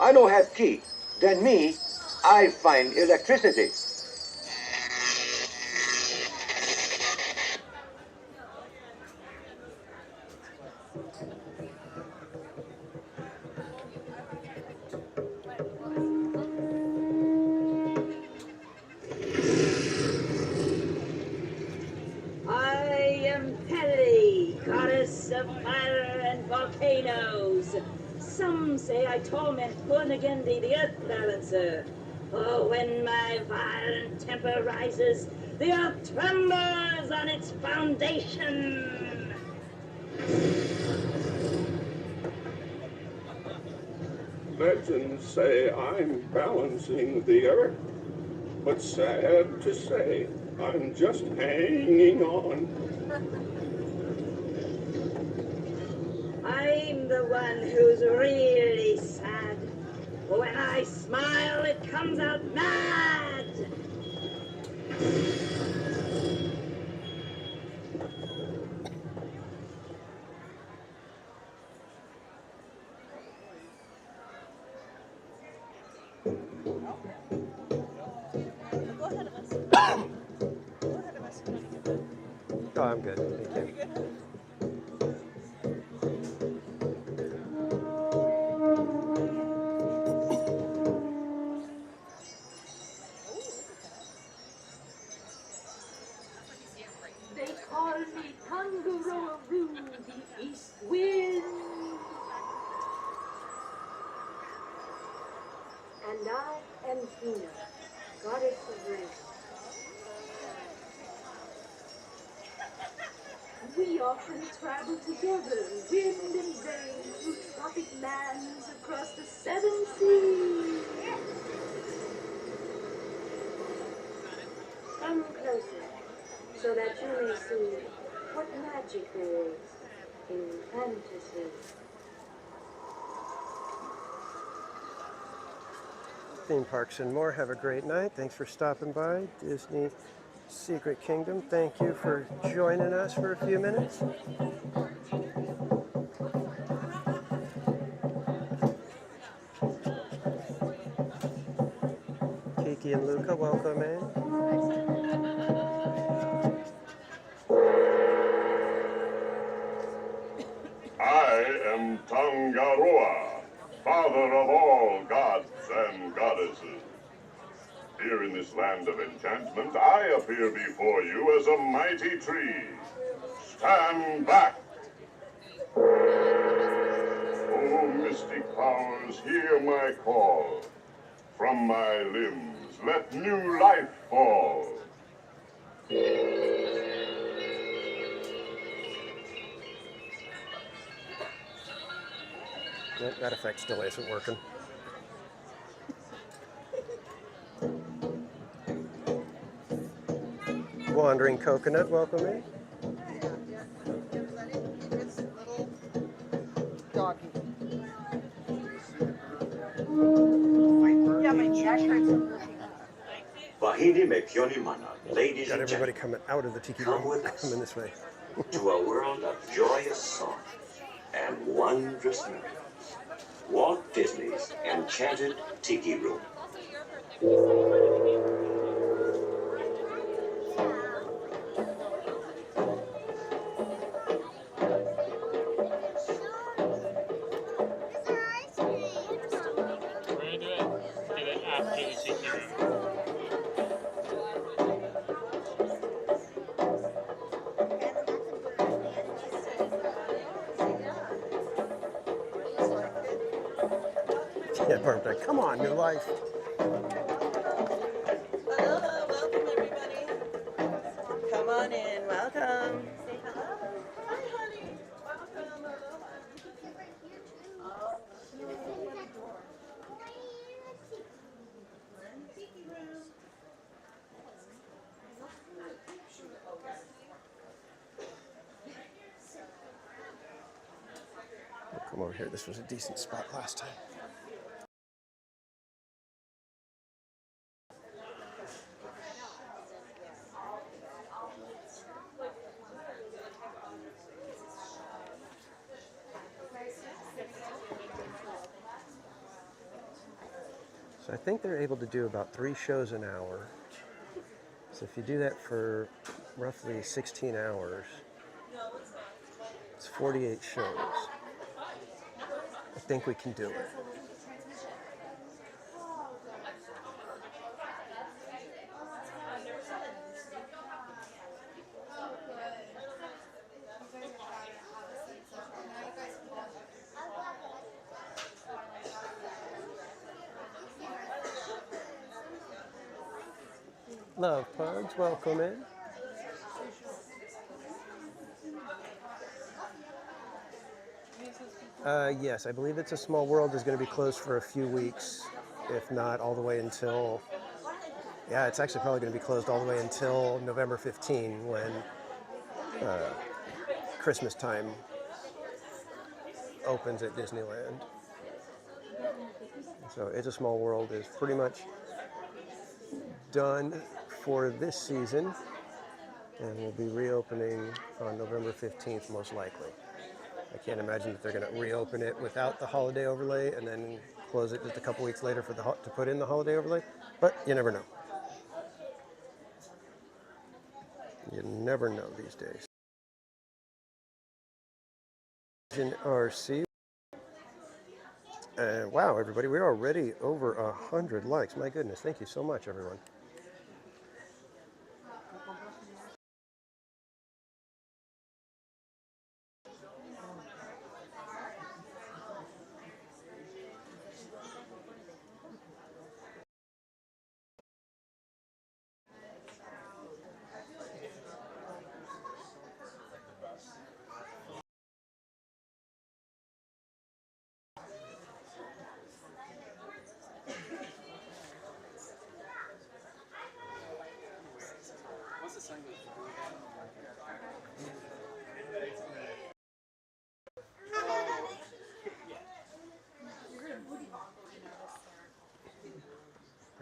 Speaker 4: I don't have key. Then me, I find electricity.
Speaker 8: Of fire and volcanoes. Some say I torment Purnagendi, the earth balancer. For when my violent temper rises, the earth trembles on its foundation.
Speaker 3: Legends say I'm balancing the earth, but sad to say, I'm just hanging on.
Speaker 8: I'm the one who's really sad. When I smile, it comes out mad.
Speaker 6: Go ahead of us. Go ahead of us.
Speaker 1: Oh, I'm good. Thank you.
Speaker 7: They call me Kangaroo, the east wind.
Speaker 9: And I am Hina, goddess of rain.
Speaker 7: We often travel together, wind and rain, through tropic lands across the 7 seas.
Speaker 9: Come closer, so that you may see what magic there is in fantasy.
Speaker 1: Theme parks and more. Have a great night. Thanks for stopping by. Disney Secret Kingdom. Thank you for joining us for a few minutes. Kiki and Luca, welcome in.
Speaker 3: Tangaroa, father of all gods and goddesses. Here in this land of enchantment, I appear before you as a mighty tree. Stand back! O mystic powers, hear my call. From my limbs, let new life fall.
Speaker 1: Nope, that effect still isn't working. Wandering Coconut, welcome in.
Speaker 4: Vahini me pioni mana, ladies
Speaker 1: Got
Speaker 4: and
Speaker 1: everybody
Speaker 4: gentlemen,
Speaker 1: coming out of the tiki
Speaker 4: come
Speaker 1: room,
Speaker 4: with us
Speaker 1: coming this way.
Speaker 4: to a world of joyous song and wondrous memories. Walt Disney's Enchanted Tiki Room.
Speaker 1: Yeah, perfect. Come on, new life.
Speaker 6: Aloha, welcome everybody. Come on in, welcome. Say hello. Hi, honey. Welcome, aloha.
Speaker 1: We'll come over here. This was a decent spot last time. So I think they're able to do about 3 shows an hour. So if you do that for roughly 16 hours, it's 48 shows. I think we can do it. Love Pugs, welcome in. Yes, I believe It's a Small World is going to be closed for a few weeks, if not all the way until, yeah, it's actually probably going to be closed all the way until November 15 when Christmas time opens at Disneyland. So It's a Small World is pretty much done for this season and will be reopening on November 15th most likely. I can't imagine that they're going to reopen it without the holiday overlay and then close it just a couple weeks later for to put in the holiday overlay, but you never know. You never know these days. RC. Wow, everybody, we're already over 100 likes. My goodness, thank you so much, everyone.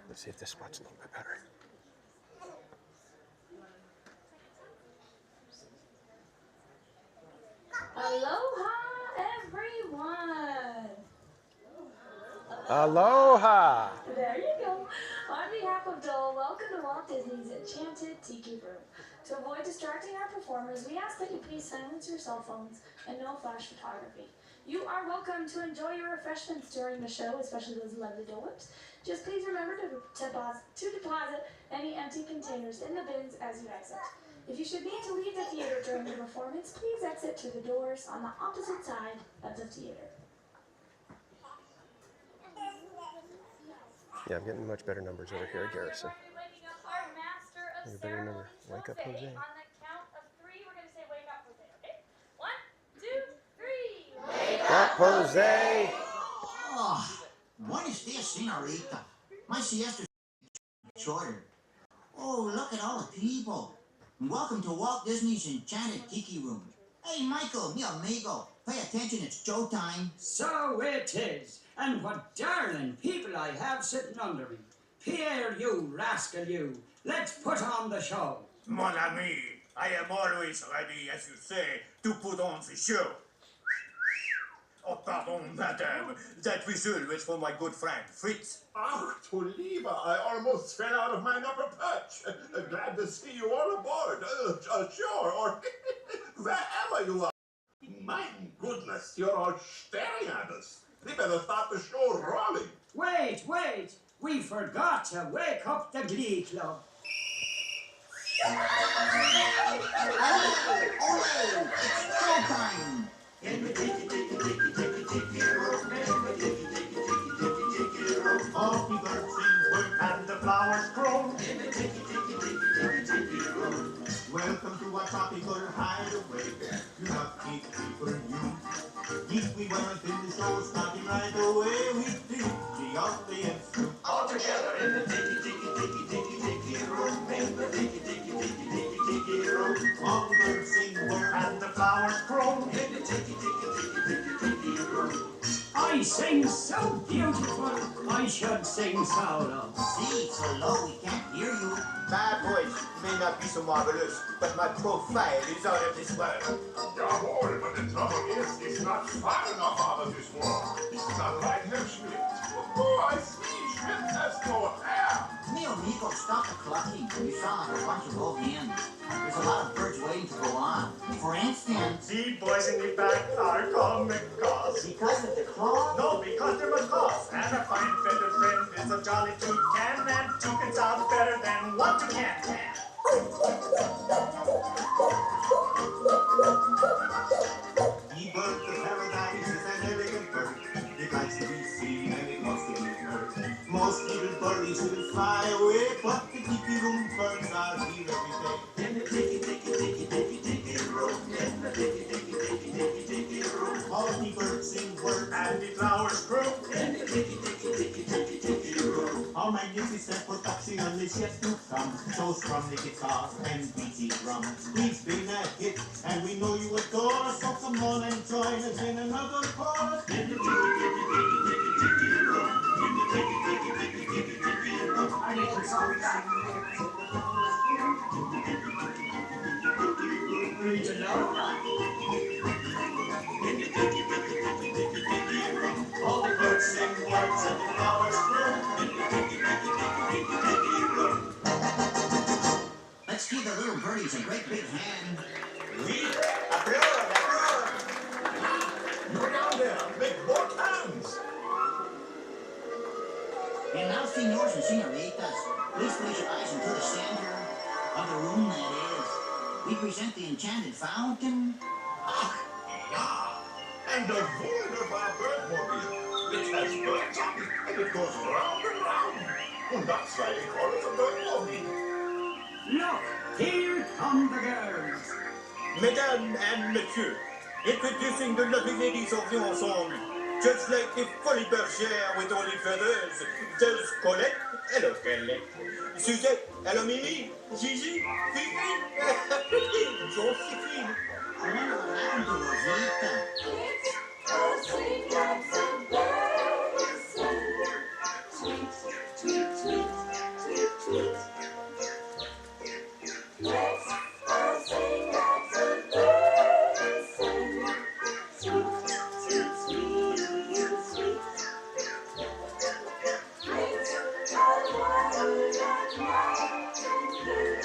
Speaker 1: Let's see if this spot's a little bit better.
Speaker 10: Aloha, everyone!
Speaker 1: Aloha!
Speaker 10: There you go. On behalf of Dole, welcome to Walt Disney's Enchanted Tiki Room. To avoid distracting our performers, we ask that you please silence your cell phones and no flash photography. You are welcome to enjoy your refreshments during the show, especially those lovely Dole Whips. Just please remember to deposit any empty containers in the bins as you exit. If you should need to leave the theater during the performance, please exit to the doors on the opposite side of the theater.
Speaker 1: Yeah, I'm getting much better numbers over here at Garrison. You better remember, wake up, Jose.
Speaker 10: On the count of 3, we're going to say wake up, Jose, okay? 1, 2, 3. Wake
Speaker 1: up, Jose!
Speaker 11: Oh, buenos dias, senorita. My siesta's shorter. Oh, look at all the people. Welcome to Walt Disney's Enchanted Tiki Room. Hey, Michael, mi amigo. Pay attention, it's showtime.
Speaker 12: So it is. And what darling people I have sitting under me. Pierre, you rascal, you. Let's put on the show.
Speaker 3: Mon ami, I am always ready, as you say, to put on the show. Oh, pardon, madame. That whistle was for my good friend, Fritz.
Speaker 13: Ach, du Lieber, I almost fell out of my upper perch. Glad to see you all aboard. Sure, or wherever you are. My goodness, you're all staring at us. We better start the show rolling.
Speaker 12: Wait. We forgot to wake up the Glee Club.
Speaker 11: Oh, it's showtime.
Speaker 3: In the tiki room, all the birds sing work and the flowers grow. In the tiki room. Welcome to our tropical hideaway. You have people new. If we weren't in the show, starting right away with the audience group. All together in the tiki room. In the tiki room. All the birds sing work and the flowers grow. In the tiki room.
Speaker 12: I sing so beautiful, I should sing solo.
Speaker 11: See, it's so low we can't hear you.
Speaker 3: My voice may not be so marvelous, but my profile is out of this world.
Speaker 13: Jawohl, but the trouble is, it's not far enough out of this world. It's not like him, Schmidt. Oh, I see, Schmidt has no hair.
Speaker 11: Mi amigo, stop the clucking. You saw a bunch of old hens. There's a lot of birds waiting to go on. For instance,
Speaker 3: The boys in the back are comic-cause.
Speaker 11: because of the claw.
Speaker 3: No, because they're macaws. And a fine feathered friend is a jolly toucan, and two can sound better than one toucan can. The bird of paradise is an elegant bird. It likes to be seen and it loves to be heard. Most little birdies will fly away, but the tiki room birds are here every day. In the tiki room, in the tiki room, all the birds sing work and the flowers grow. In the tiki room, our magnificent production is yet to come. Shows from the guitars and beaty drums. We've been a hit, and we know you adore us. So come on and join us in another chorus. In the tiki room, in the tiki room. I need to song that.
Speaker 12: Read aloud.
Speaker 3: In the tiki room, all the birds sing words and the flowers grow. In the tiki room.
Speaker 11: Let's give the little birdies a great big hand.
Speaker 3: Oui, applaud. Go down there, make both hands.
Speaker 11: And now, senors and senoritas, please place your eyes into the center of the room, that is. We present the enchanted fountain.
Speaker 3: Ach, yeah. And the wunderbar Birdmobile. It has birds on it, and it goes round and round. And that's why they call it a Birdmobile.
Speaker 12: Look, here come the girls.
Speaker 3: Mesdames and messieurs, introducing the lovely ladies of the ensemble. Just like the Folie Bergère with only feathers, there's Colette, hello Colette. Suzette, hello Mimi, Gigi, Fifi, John Fifi.
Speaker 11: Remember what happened to Rosita?
Speaker 9: Oh, sweet lots of birds sing. Tweet, tweet, tweet, tweet, tweet. Let's all sing lots of birds sing. Sweet, sweet, sweet, sweet. Let's all water that night and day.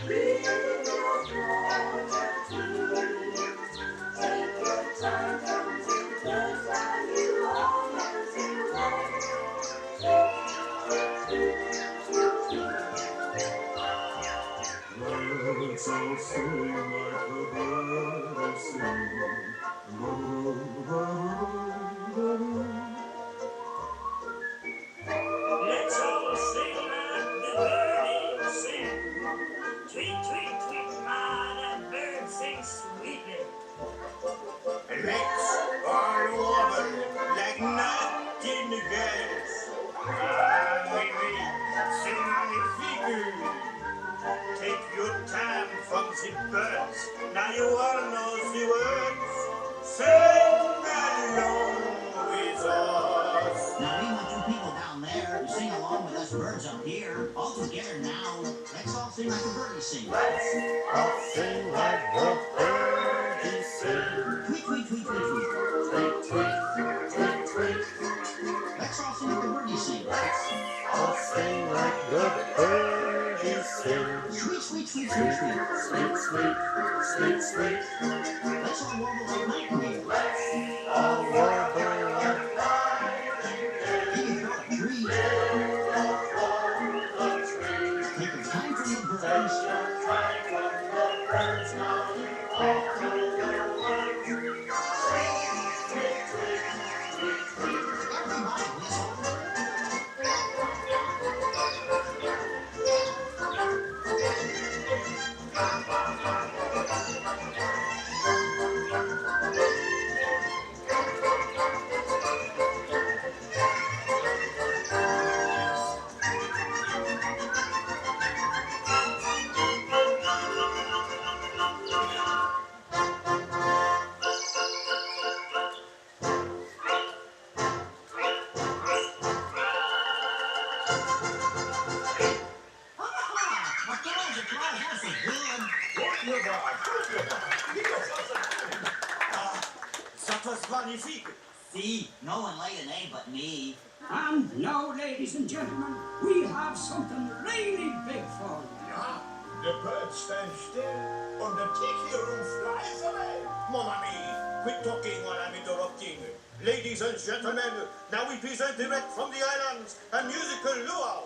Speaker 9: Read your gratitude. Take your time, come to
Speaker 5: Let's all sing like the birds sing.
Speaker 14: Let's all sing like the birds sing. Tweet, tweet, tweet, my that bird sings sweetly.
Speaker 3: Let's all wobble like nightingales.
Speaker 14: Oui, c'est magnifique.
Speaker 3: Take your time from the birds. Now you all know the words. Sing along with us.
Speaker 11: Now we want you people down there to sing along with us birds up here. All together now. Let's all sing like the birdies sing.
Speaker 5: Let's all sing like the birdies sing.
Speaker 11: Tweet, tweet, tweet, tweet, tweet.
Speaker 5: Tweet, tweet, tweet, tweet.
Speaker 11: Let's all sing like the birdies sing.
Speaker 5: Let's all sing like the birdies sing.
Speaker 11: Sweet, sweet, sweet, sweet,
Speaker 5: Sweet,
Speaker 11: sweet.
Speaker 5: sweet, sweet, sweet, sweet.
Speaker 11: Let's all warble like nightingales.
Speaker 5: Let's all warble like
Speaker 11: He can throw a tree. Take your time from the birds. Everybody whistle.
Speaker 3: That was magnifique.
Speaker 11: See, no one laid an egg but me.
Speaker 12: And now, ladies and gentlemen, we have something really big for you.
Speaker 13: Yeah, the bird stands still, and the tiki room flies away.
Speaker 3: Mon ami, quit talking while I'm interrupting. Ladies and gentlemen, now we present direct from the islands a musical luau.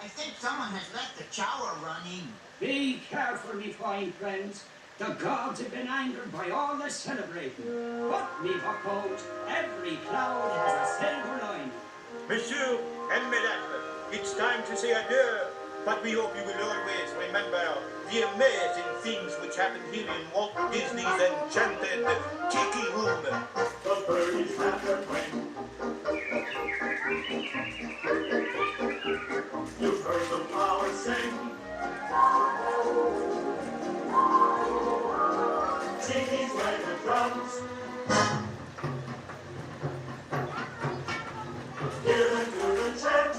Speaker 11: I think someone has left the shower running.
Speaker 12: Be careful, me fine friends. The gods have been angered by all the celebrating. But, me buckout, every cloud has a silver lining.
Speaker 15: Monsieur and Madame, it's time to say adieu. But we hope you will always remember the amazing things which happened here in Walt Disney's enchanted Tiki Room.
Speaker 14: The birdies have their twin. You've heard the flowers sing. Tiki's play the drums. Hear them do the chant.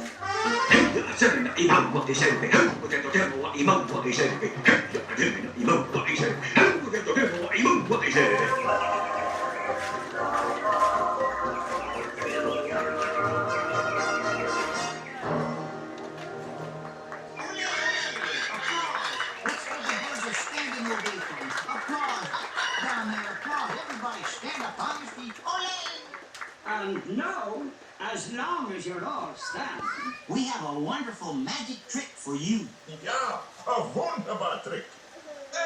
Speaker 12: And now, as long as you're all standing,
Speaker 11: we have a wonderful magic trick for you.
Speaker 13: Yeah, a wunderbar trick.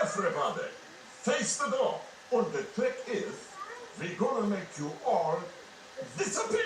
Speaker 13: Everybody, face the door. And the trick is, we're gonna make you all disappear.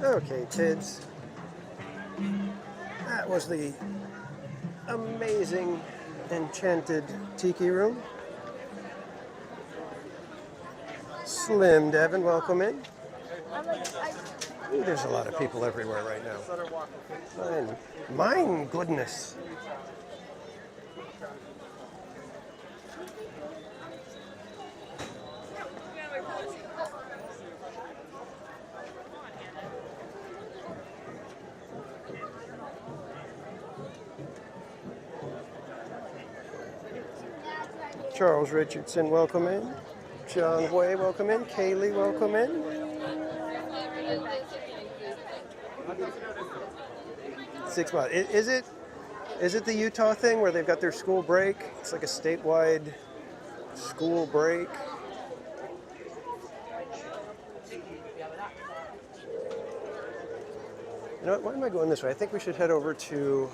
Speaker 1: Okay, kids. That was the amazing enchanted tiki room. Slim Devin, welcome in. Ooh, there's a lot of people everywhere right now. My goodness. Charles Richardson, welcome in. John Way, welcome in. Kaylee, welcome in. 6 months. Is it the Utah thing where they've got their school break? It's like a statewide school break. You know what? Why am I going this way? I think we should head over to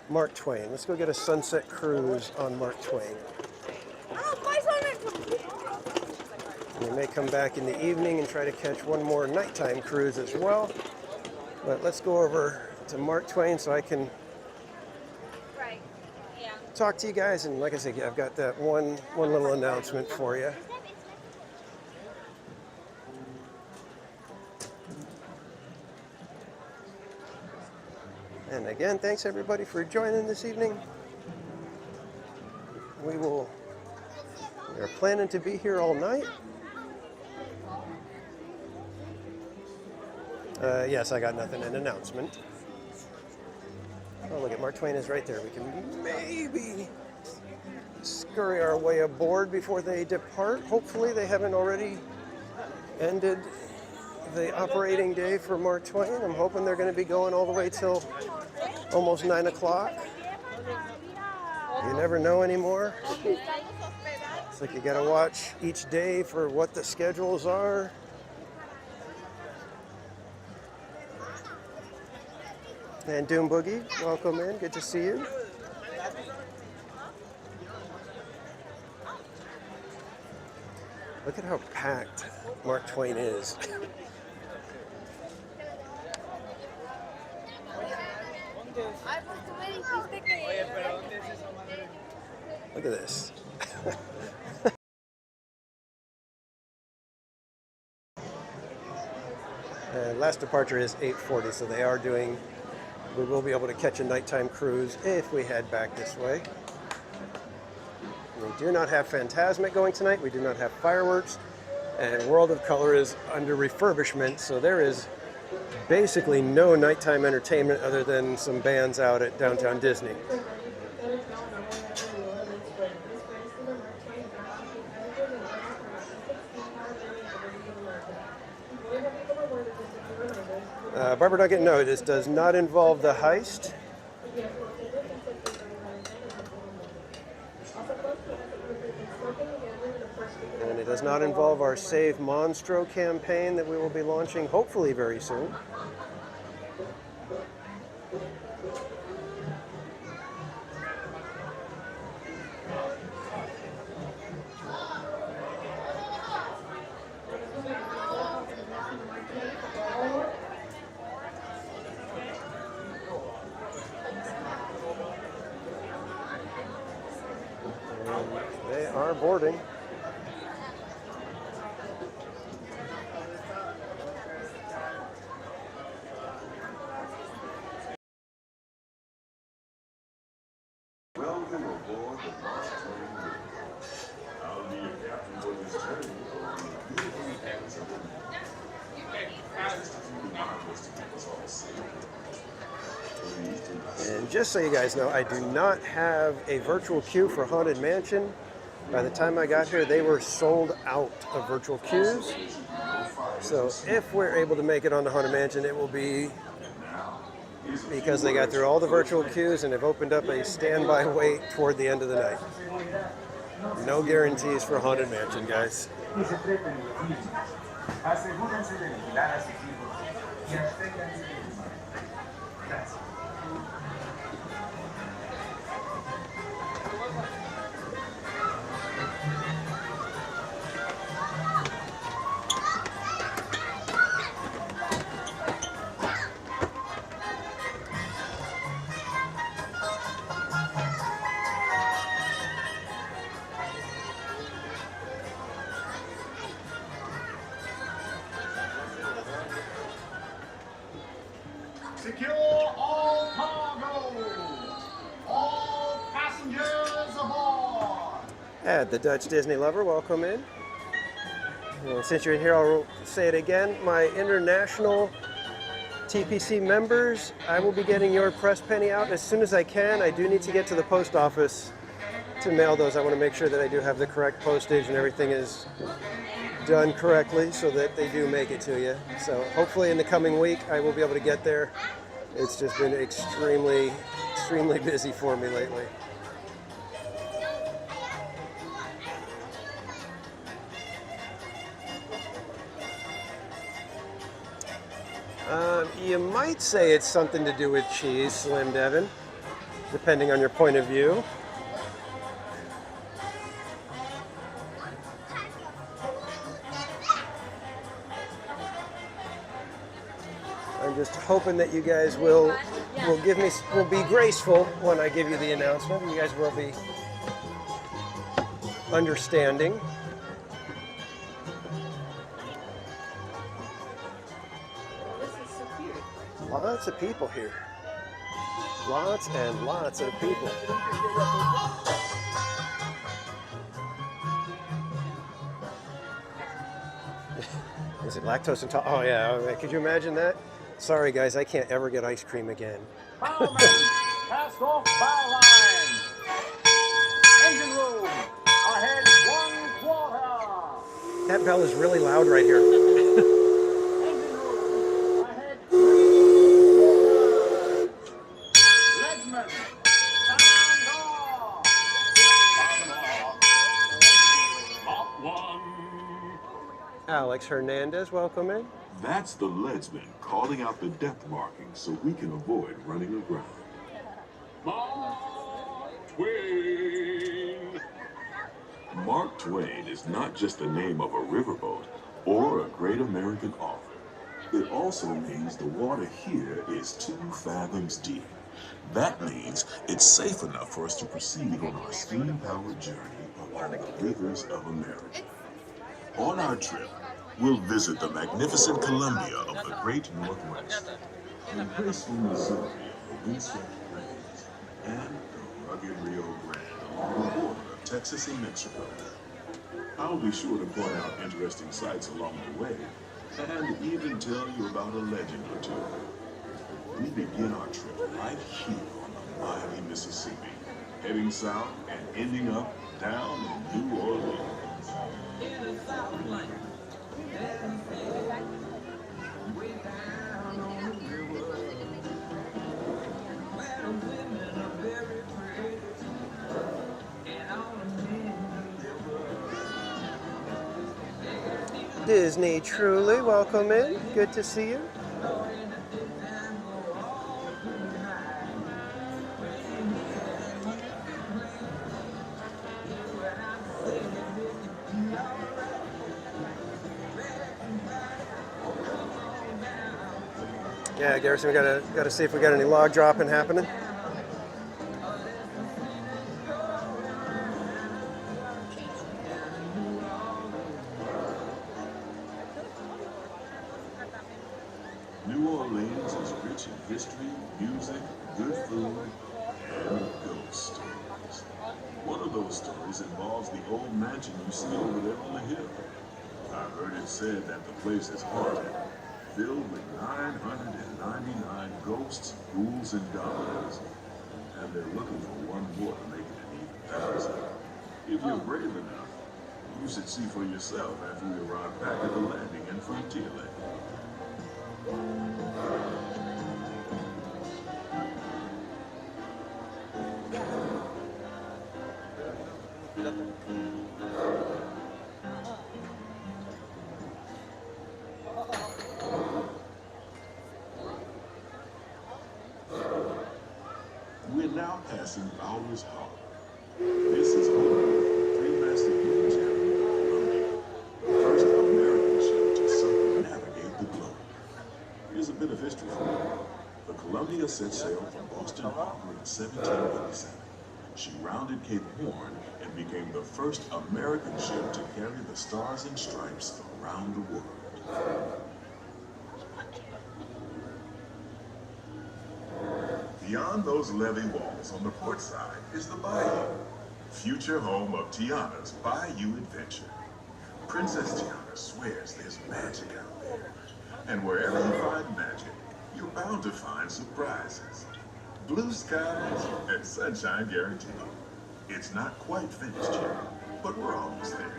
Speaker 1: Mark Twain. Let's go get a sunset cruise on Mark Twain. We may come back in the evening and try to catch one more nighttime cruise as well. But let's go over to Mark Twain so I can talk to you guys. And like I said, I've got that one little announcement for you. And again, thanks everybody for joining this evening. We are planning to be here all night. Yes, I got nothing, an announcement. Oh, look at Mark Twain is right there. We can maybe scurry our way aboard before they depart. Hopefully they haven't already ended the operating day for Mark Twain. I'm hoping they're going to be going all the way till almost 9 o'clock. You never know anymore. It's like you got to watch each day for what the schedules are. And Doom Boogie, welcome in. Good to see you. Look at how packed Mark Twain is. Look at this. Last departure is 8:40, so they are doing. We will be able to catch a nighttime cruise if we head back this way. We do not have Phantasmic going tonight. We do not have fireworks. And World of Color is under refurbishment, so there is basically no nighttime entertainment other than some bands out at Downtown Disney. Barbara Nugget, no, this does not involve the heist. And it does not involve our Save Monstro campaign that we will be launching hopefully very soon. They are boarding.
Speaker 16: Welcome aboard the Mark Twain River. I'll be your captain for this journey over the beautiful hands of the night. Just a few miles to keep us all safe.
Speaker 1: And just so you guys know, I do not have a virtual queue for Haunted Mansion. By the time I got here, they were sold out of virtual queues. So if we're able to make it onto Haunted Mansion, it will be because they got through all the virtual queues and have opened up a standby wait toward the end of the night. No guarantees for Haunted Mansion, guys.
Speaker 17: Secure all cargo! All passengers aboard!
Speaker 1: At the Dutch Disney Lover, welcome in. And since you're in here, I'll say it again. My international TPC members, I will be getting your press penny out as soon as I can. I do need to get to the post office to mail those. I want to make sure that I do have the correct postage and everything is done correctly so that they do make it to you. So hopefully in the coming week I will be able to get there. It's just been extremely busy for me lately. You might say it's something to do with cheese, Slim Devin, depending on your point of view. I'm just hoping that you guys will be graceful when I give you the announcement. You guys will be understanding. Lots of people here. Lots and lots of people. Is it lactose intolerant? Oh yeah, could you imagine that? Sorry guys, I can't ever get ice cream again.
Speaker 17: Bowman, cast off bow line. Engine room, ahead 1/4.
Speaker 1: That bell is really loud right here.
Speaker 17: Legsman,
Speaker 1: Alex Hernandez, welcome in.
Speaker 16: That's the leadsman calling out the depth markings so we can avoid running aground.
Speaker 17: Mark Twain.
Speaker 16: Mark Twain is not just the name of a riverboat or a great American author. It also means the water here is 2 fathoms deep. That means it's safe enough for us to proceed on our steam-powered journey along the rivers of America. On our trip, we'll visit the magnificent Columbia of the Great Northwest, the graceful Missouri of the windswept plains, and the rugged Rio Grande along the border of Texas and Mexico. I'll be sure to point out interesting sights along the way, and even tell you about a legend or two. We begin our trip right here on the mighty Mississippi, heading south and ending up down in New Orleans.
Speaker 1: Disney truly, welcome in. Good to see you. Yeah, Garrison, we gotta see if we got any log dropping happening.
Speaker 16: New Orleans is rich in history, music, good food, and ghost stories. One of those stories involves the old mansion you see over there on the hill. I've heard it said that the place is haunted, filled with 999 ghosts, ghouls, and goblins. And they're looking for one more to make it an even 1,000. If you're brave enough, you should see for yourself after we arrive back at the landing in Frontierland. We're now passing Bowers Harbor. This is home to the three-masted Ningxia Nitro, the first American ship to circumnavigate the globe. Here's a bit of history for you. The Columbia set sail from Boston Harbor in 1787. She rounded Cape Horn and became the first American ship to carry the Stars and Stripes around the world. Beyond those levee walls on the port side is the bayou, future home of Tiana's Bayou Adventure. Princess Tiana swears there's magic out there. And wherever you find magic, you're bound to find surprises. Blue skies and sunshine guaranteed. It's not quite finished yet, but we're almost there.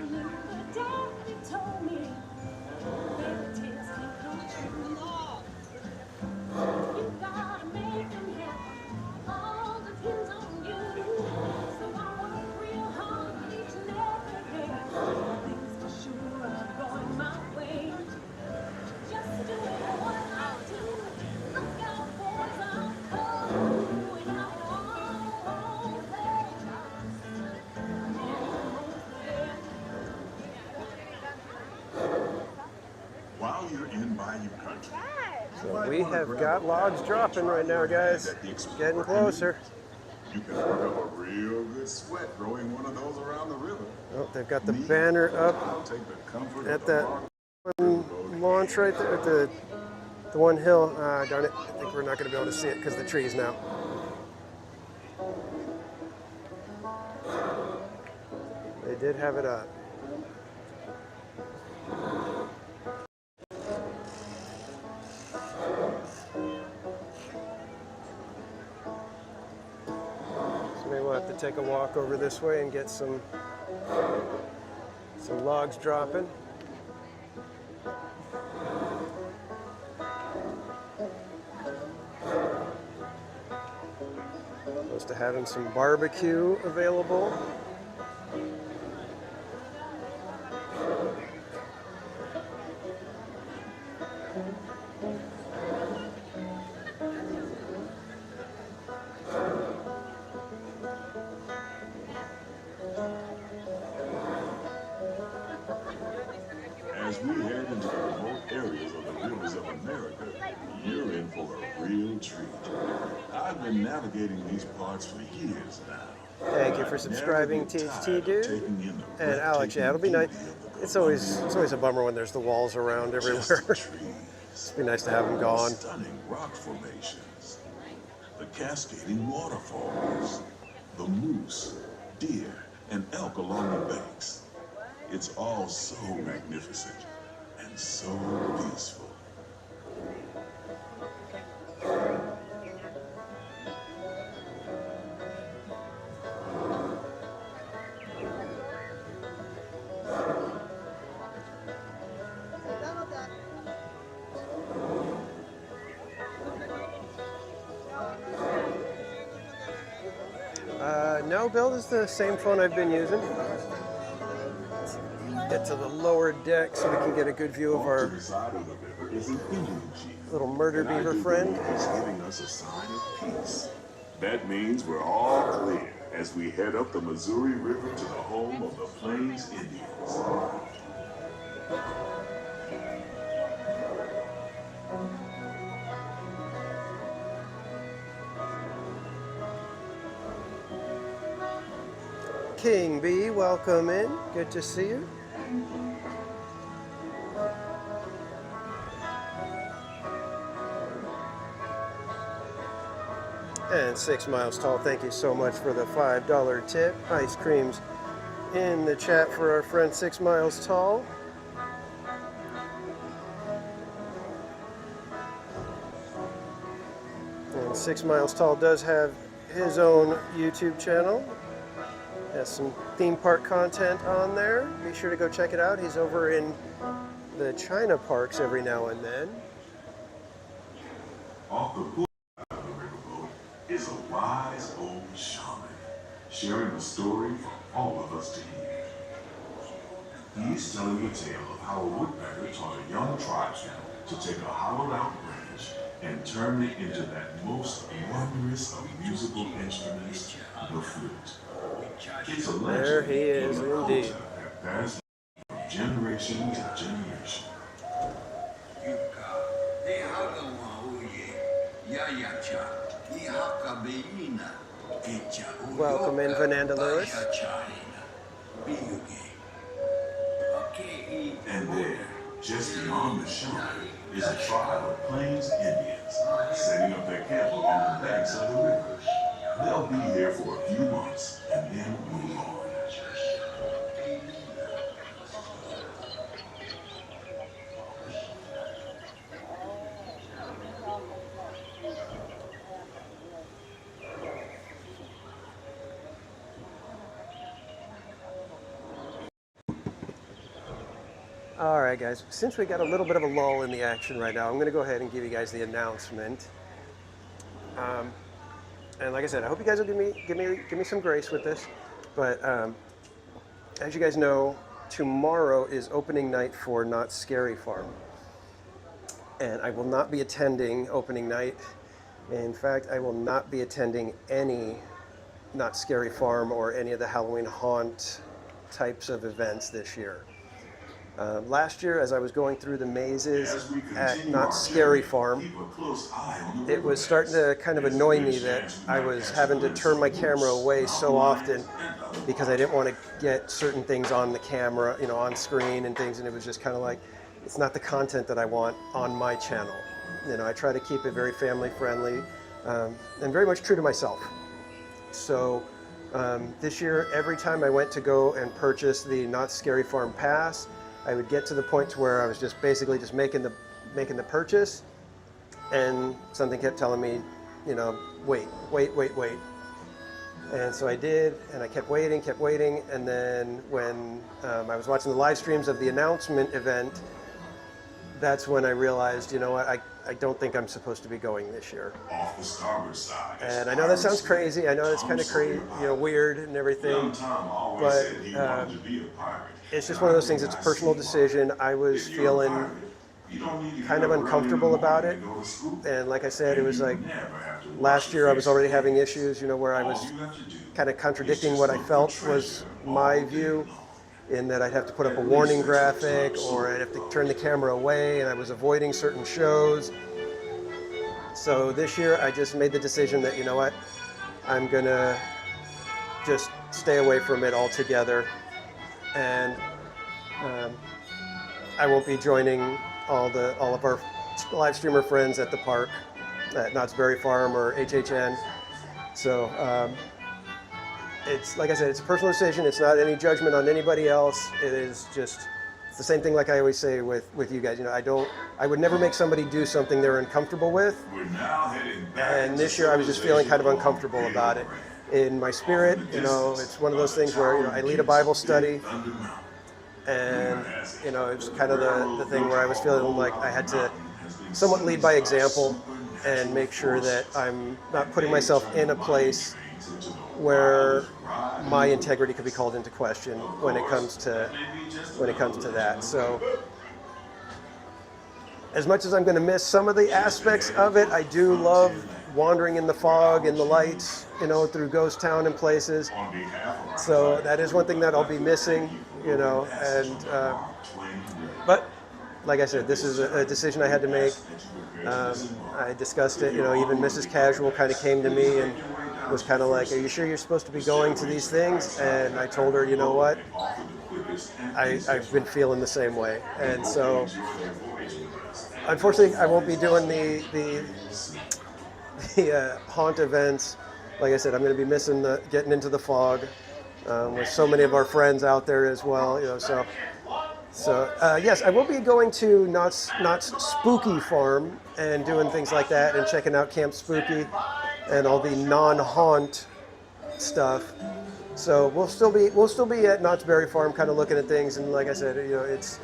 Speaker 14: Daddy told me fairy tales can come true. You gotta make them happen. All depends on you. So I work real hard each and every day. Things for sure are going my way. Just doing what I do. Look out, boys, I'm coming. And I won't let
Speaker 16: While you're in Bayou Country,
Speaker 1: So we have got logs dropping right now, guys. Getting closer.
Speaker 16: you can work up a real good sweat rowing one of those around the river.
Speaker 1: Oh, they've got the banner up
Speaker 16: I'll take the comfort
Speaker 1: at
Speaker 16: of the
Speaker 1: that
Speaker 16: long
Speaker 1: launch right there at the one hill. Darn it, I think we're not going to be able to see it because of the trees now. They did have it up. So maybe we'll have to take a walk over this way and get some logs dropping. Close to having some barbecue available.
Speaker 16: As we head into the remote areas of the rivers of America, you're in for a real treat. I've been navigating these parts for years now.
Speaker 1: Thank you for subscribing, THT Dude. And Alex, yeah, it'll be nice. It's always a bummer when there's the walls around everywhere. It'd be nice to have them gone.
Speaker 16: Stunning rock formations, the cascading waterfalls, the moose, deer, and elk along the banks. It's all so magnificent and so peaceful.
Speaker 1: No, Bill, this is the same phone I've been using. Get to the lower deck so we can get a good view of our little murder beaver friend.
Speaker 16: Is giving us a sign of peace. That means we're all clear as we head up the Missouri River to the home of the Plains Indians.
Speaker 1: King B, welcome in. Good to see you. And 6 Miles Tall, thank you so much for the $5 tip. Ice creams in the chat for our friend 6 Miles Tall. And 6 Miles Tall does have his own YouTube channel. Has some theme park content on there. Be sure to go check it out. He's over in the China parks every now and then.
Speaker 16: Off the pool side of the riverboat is a wise old shaman sharing a story for all of us to hear. He's telling a tale of how a woodpecker taught a young tribesman to take a hollowed out branch and turn it into that most wondrous of musical instruments, the flute. It's a legend
Speaker 1: There he is,
Speaker 16: of a
Speaker 1: indeed.
Speaker 16: culture that passed from generation to generation.
Speaker 1: Welcome in, Vananda Lewis.
Speaker 16: And there, just beyond the shore, is a tribe of Plains Indians setting up their camp along the banks of the river. They'll be here for a few months and then move on.
Speaker 1: All right, guys, since we got a little bit of a lull in the action right now, I'm going to go ahead and give you guys the announcement. And like I said, I hope you guys will give me some grace with this. But as you guys know, tomorrow is opening night for Not Scary Farm. And I will not be attending opening night. In fact, I will not be attending any Not Scary Farm or any of the Halloween Haunt types of events this year. Last year, as I was going through the mazes at Not Scary Farm, it was starting to kind of annoy me that I was having to turn my camera away so often because I didn't want to get certain things on the camera, you know, on screen and things, and it was just kind of like, it's not the content that I want on my channel. You know, I try to keep it very family friendly and very much true to myself. So this year, every time I went to go and purchase the Not Scary Farm pass, I would get to the point to where I was just basically just making the purchase, and something kept telling me, you know, wait. And so I did, and I kept waiting, and then when I was watching the live streams of the announcement event, that's when I realized, you know what, I don't think I'm supposed to be going this year.
Speaker 16: Off the starboard side.
Speaker 1: And I know that sounds crazy. I know it's kind of crazy, you know, weird and everything. But it's just one of those things. It's a personal decision. I was feeling kind of uncomfortable about it. And like I said, it was like last year I was already having issues, you know, where I was kind of contradicting what I felt was my view, in that I'd have to put up a warning graphic or I'd have to turn the camera away, and I was avoiding certain shows. So this year I just made the decision that, you know what, I'm gonna just stay away from it altogether, and I won't be joining all of our live streamer friends at the park at Knott's Berry Farm or HHN. So it's like I said, it's a personal decision. It's not any judgment on anybody else. It is just it's the same thing like I always say with you guys. You know, I would never make somebody do something they're uncomfortable with. And this year I was just feeling kind of uncomfortable about it. In my spirit, you know, it's one of those things where, you know, I lead a Bible study, and, you know, it's kind of the thing where I was feeling like I had to somewhat lead by example and make sure that I'm not putting myself in a place where my integrity could be called into question when it comes to that. So as much as I'm going to miss some of the aspects of it, I do love wandering in the fog and the lights, you know, through Ghost Town and places. So that is one thing that I'll be missing, you know, and but like I said, this is a decision I had to make. I discussed it, you know, even Mrs. Casual kind of came to me and was kind of like, are you sure you're supposed to be going to these things? And I told her, you know what, I've been feeling the same way. And so unfortunately I won't be doing the haunt events. Like I said, I'm going to be missing getting into the fog with so many of our friends out there as well, you know, so yes, I will be going to Knott's Spooky Farm and doing things like that and checking out Camp Spooky and all the non-haunt stuff. So we'll still be at Knott's Berry Farm, kind of looking at things. And like I said, you know, it's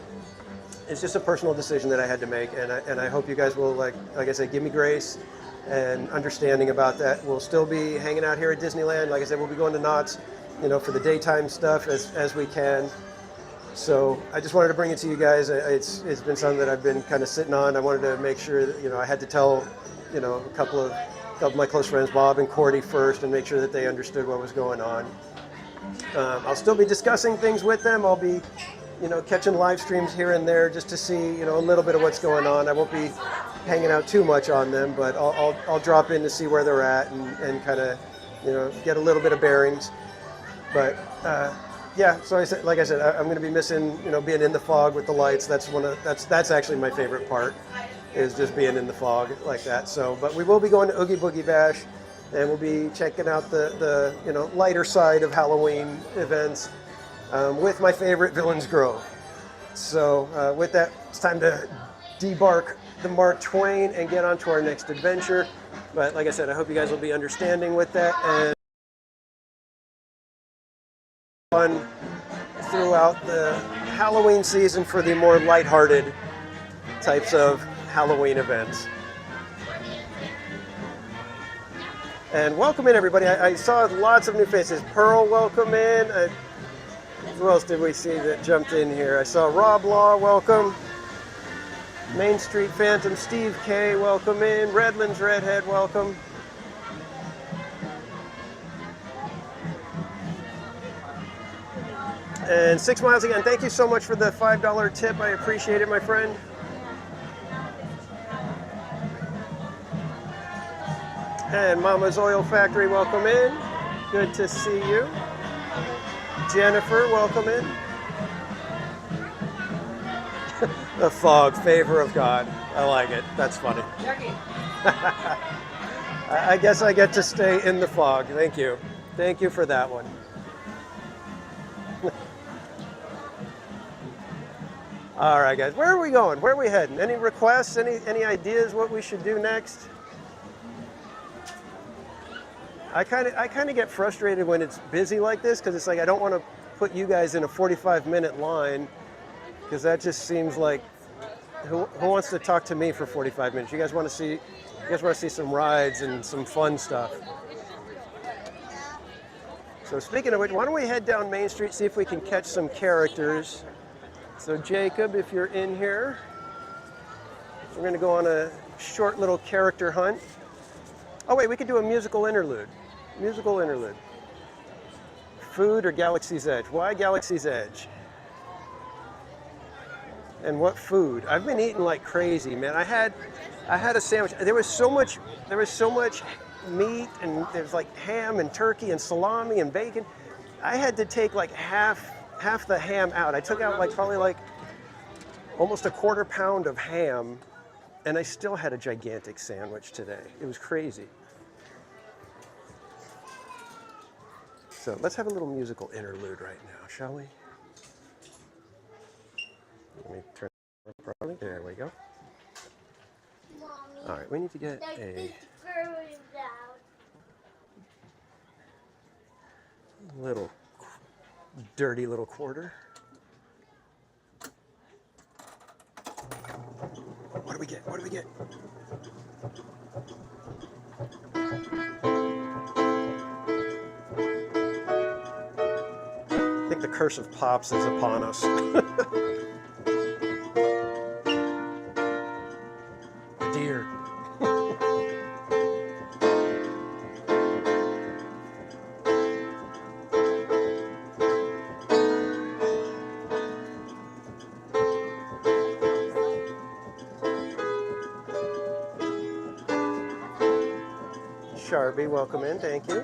Speaker 1: just a personal decision that I had to make, and I hope you guys will like I said, give me grace and understanding about that. We'll still be hanging out here at Disneyland. Like I said, we'll be going to Knott's, you know, for the daytime stuff as we can. So I just wanted to bring it to you guys. It's been something that I've been kind of sitting on. I wanted to make sure that, you know, I had to tell, you know, a couple of my close friends, Bob and Cordy, first, and make sure that they understood what was going on. I'll still be discussing things with them. I'll be, you know, catching live streams here and there just to see, you know, a little bit of what's going on. I won't be hanging out too much on them, but I'll drop in to see where they're at and kind of, you know, get a little bit of bearings. But yeah, so like I said, I'm going to be missing, you know, being in the fog with the lights. That's actually my favorite part, is just being in the fog like that. So, but we will be going to Oogie Boogie Bash, and we'll be checking out the you know, lighter side of Halloween events with my favorite, Villains Grove. So with that, it's time to debark the Mark Twain and get on to our next adventure. But like I said, I hope you guys will be understanding with that and fun throughout the Halloween season for the more lighthearted types of Halloween events. And welcome in, everybody. I saw lots of new faces. Pearl, welcome in. Who else did we see that jumped in here? I saw Rob Law, welcome. Main Street Phantom, Steve K, welcome in. Redlands Redhead, welcome. And 6 Miles again, thank you so much for the $5 tip. I appreciate it, my friend. And Mama's Oil Factory, welcome in. Good to see you. Jennifer, welcome in. The fog, favor of God. I like it. That's funny. I guess I get to stay in the fog. Thank you. Thank you for that one. All right, guys. Where are we going? Where are we heading? Any requests? Any ideas what we should do next? I kind of get frustrated when it's busy like this, because it's like I don't want to put you guys in a 45-minute line, because that just seems like who wants to talk to me for 45 minutes? You guys want to see some rides and some fun stuff. So speaking of which, why don't we head down Main Street, see if we can catch some characters. So Jacob, if you're in here, we're going to go on a short little character hunt. Oh wait, we could do a musical interlude. Musical interlude. Food or Galaxy's Edge? Why Galaxy's Edge? And what food? I've been eating like crazy, man. I had a sandwich. There was so much meat, and there's like ham and turkey and salami and bacon. I had to take like half the ham out. I took out probably almost a quarter pound of ham, and I still had a gigantic sandwich today. It was crazy. So let's have a little musical interlude right now, shall we? Let me turn it properly. There we go. All right, we need to get a little dirty little quarter. What do we get? What do we get? I think the curse of Pops is upon us. Dear. Sharpie, welcome in. Thank you.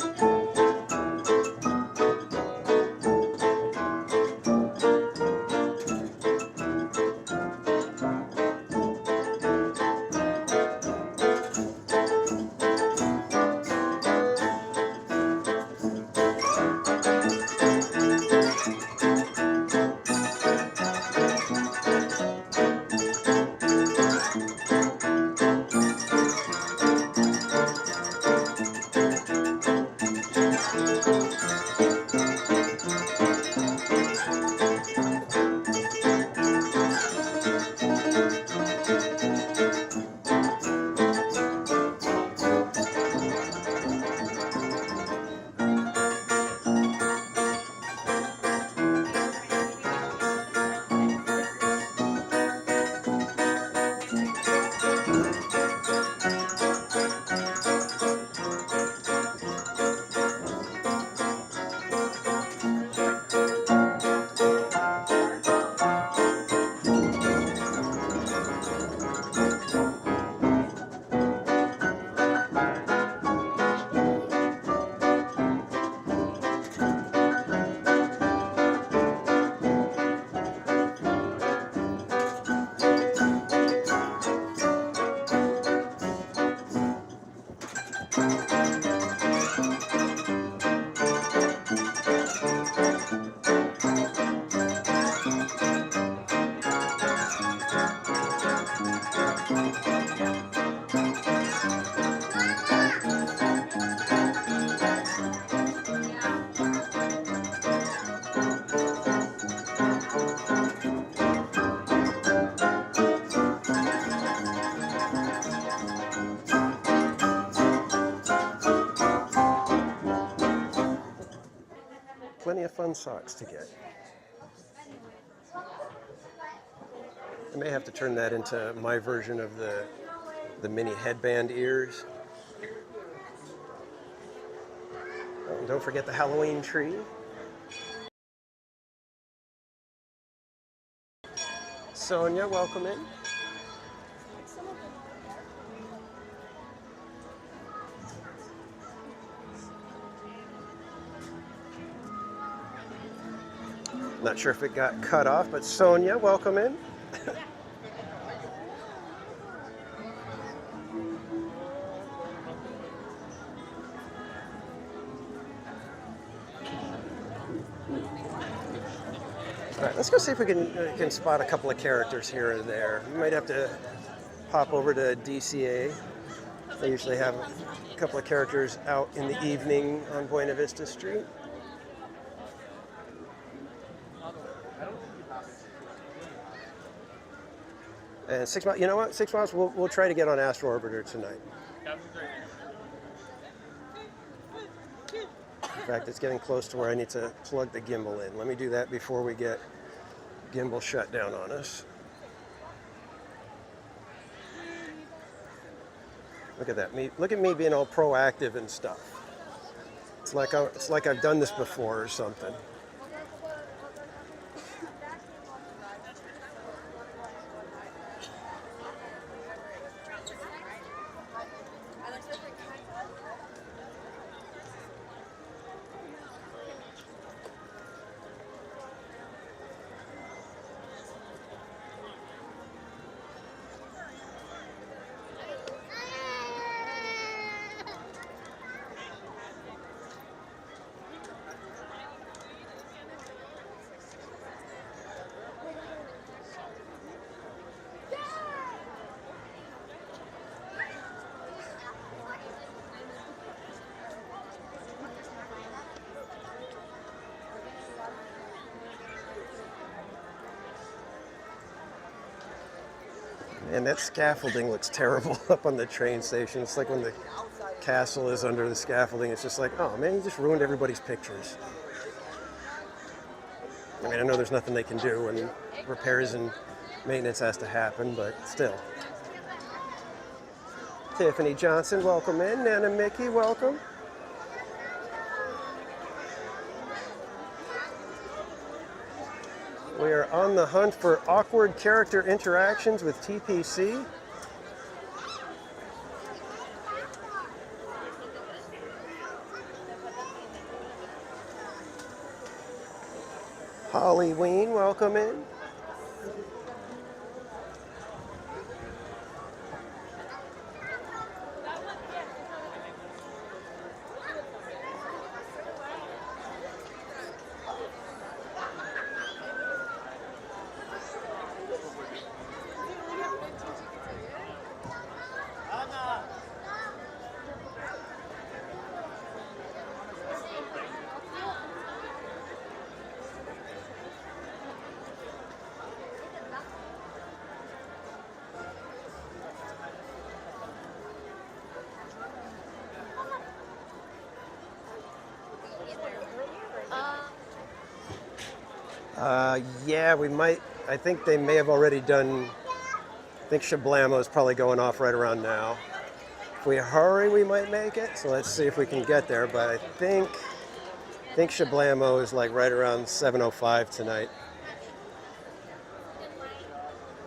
Speaker 1: Plenty of fun socks to get. I may have to turn that into my version of the mini headband ears. Oh, and don't forget the Halloween tree. Sonia, welcome in. Not sure if it got cut off, but Sonia, welcome in. All right, let's go see if we can spot a couple of characters here and there. We might have to pop over to DCA. They usually have a couple of characters out in the evening on Buena Vista Street. And 6 miles, you know what? 6 miles, we'll try to get on Astro Orbiter tonight. In fact, it's getting close to where I need to plug the gimbal in. Let me do that before we get gimbal shut down on us. Look at that. Look at me being all proactive and stuff. It's like I've done this before or something. And that scaffolding looks terrible up on the train station. It's like when the castle is under the scaffolding. It's just like, oh man, you just ruined everybody's pictures. I mean, I know there's nothing they can do and repairs and maintenance has to happen, but still. Tiffany Johnson, welcome in. Nana Mickey, welcome. We are on the hunt for awkward character interactions with TPC. Holly Ween, welcome in. Yeah, we might. I think they may have already done. I think Shablamo is probably going off right around now. If we hurry, we might make it. So let's see if we can get there. But I think Shablamo is like right around 7:05 tonight.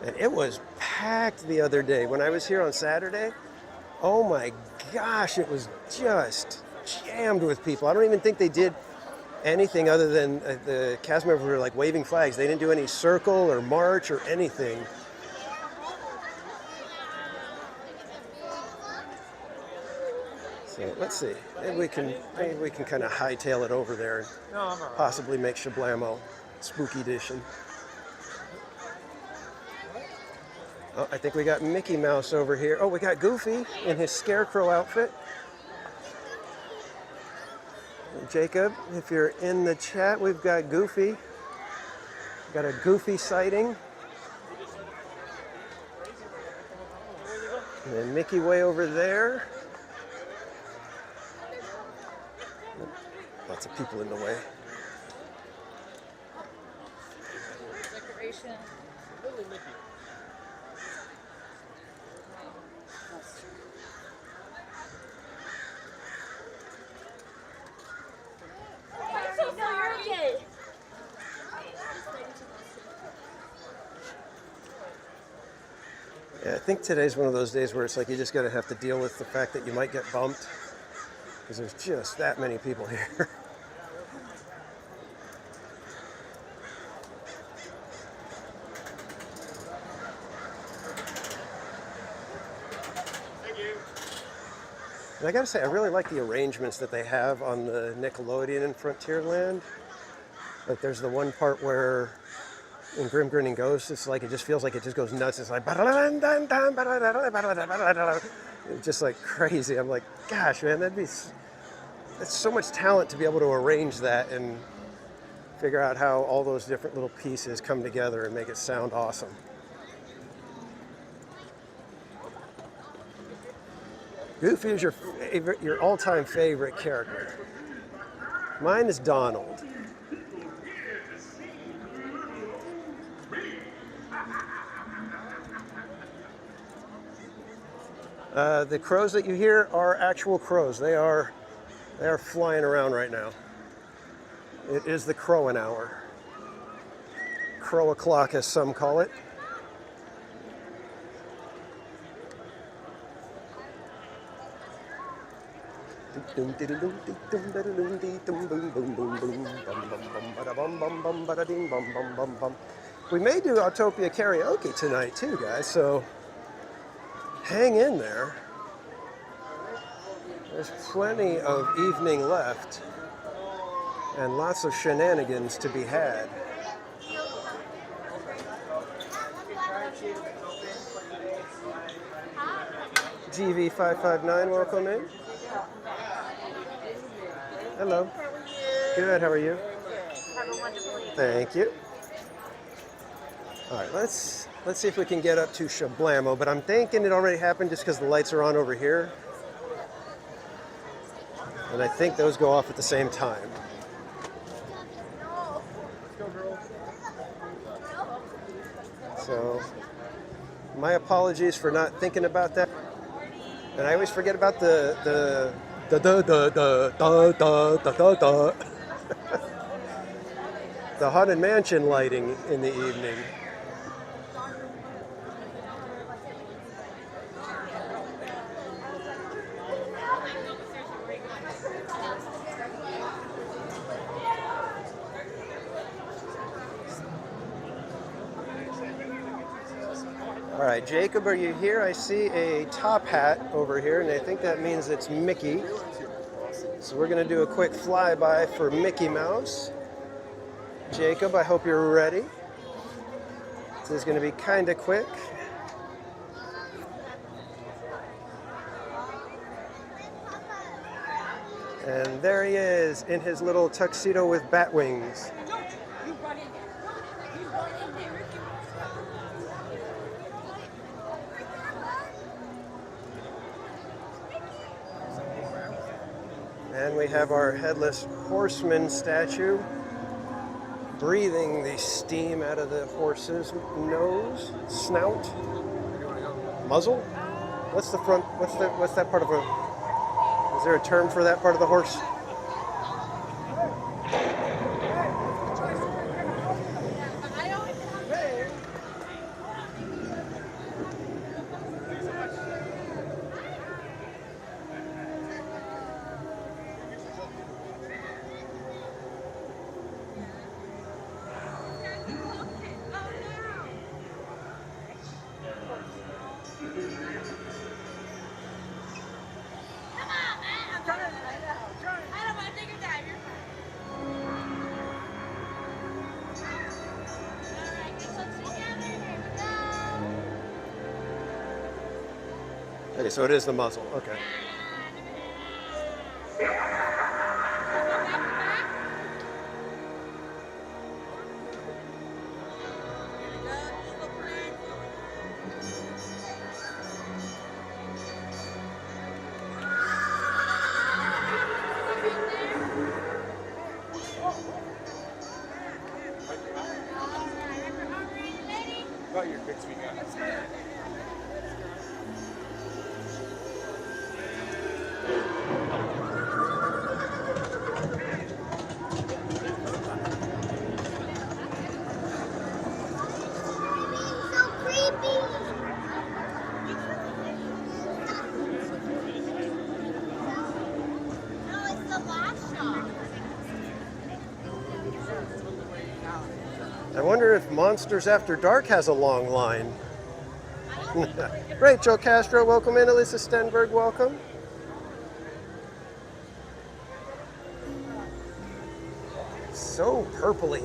Speaker 1: And it was packed the other day when I was here on Saturday. Oh my gosh, it was just jammed with people. I don't even think they did anything other than the cast members were like waving flags. They didn't do any circle or march or anything. So let's see. Maybe we can kind of hightail it over there and possibly make Shablamo Spooky Edition. Oh, I think we got Mickey Mouse over here. Oh, we got Goofy in his Scarecrow outfit. Jacob, if you're in the chat, we've got Goofy. Got a Goofy sighting. And then Mickey way over there. Lots of people in the way.
Speaker 14: Decoration.
Speaker 1: Yeah, I think today's one of those days where it's like you just gotta have to deal with the fact that you might get bumped because there's just that many people here. And I gotta say, I really like the arrangements that they have on the Nickelodeon and Frontierland. Like there's the one part where in Grim Grinning Ghosts, it's like it just feels like it just goes nuts. It's like it's just like crazy. I'm like, gosh, man, that's so much talent to be able to arrange that and figure out how all those different little pieces come together and make it sound awesome. Goofy is your all-time favorite character. Mine is Donald. The crows that you hear are actual crows. They are flying around right now. It is the crowing hour. Crow o'clock, as some call it. We may do Autopia karaoke tonight too, guys, so hang in there. There's plenty of evening left and lots of shenanigans to be had. GV559, welcome in. Hello. Good, how are you?
Speaker 14: Have a wonderful evening.
Speaker 1: Thank you. All right, let's Let's see if we can get up to Shablamo, but I'm thinking it already happened just because the lights are on over here. And I think those go off at the same time. So, my apologies for not thinking about that. And I always forget about the Haunted Mansion lighting in the evening. All right, Jacob, are you here? I see a top hat over here, and I think that means it's Mickey. So we're going to do a quick flyby for Mickey Mouse. Jacob, I hope you're ready. This is going to be kind of quick. And there he is in his little tuxedo with bat wings. And we have our headless horseman statue breathing the steam out of the horse's nose, snout, muzzle. What's the front? What's that part of a? Is there a term for that part of the horse? Okay, so it is the muzzle. Okay.
Speaker 17: Got your fix me, guys.
Speaker 1: I wonder if Monsters After Dark has a long line. Rachel Castro, welcome in. Alyssa Stenberg, welcome. So purpley.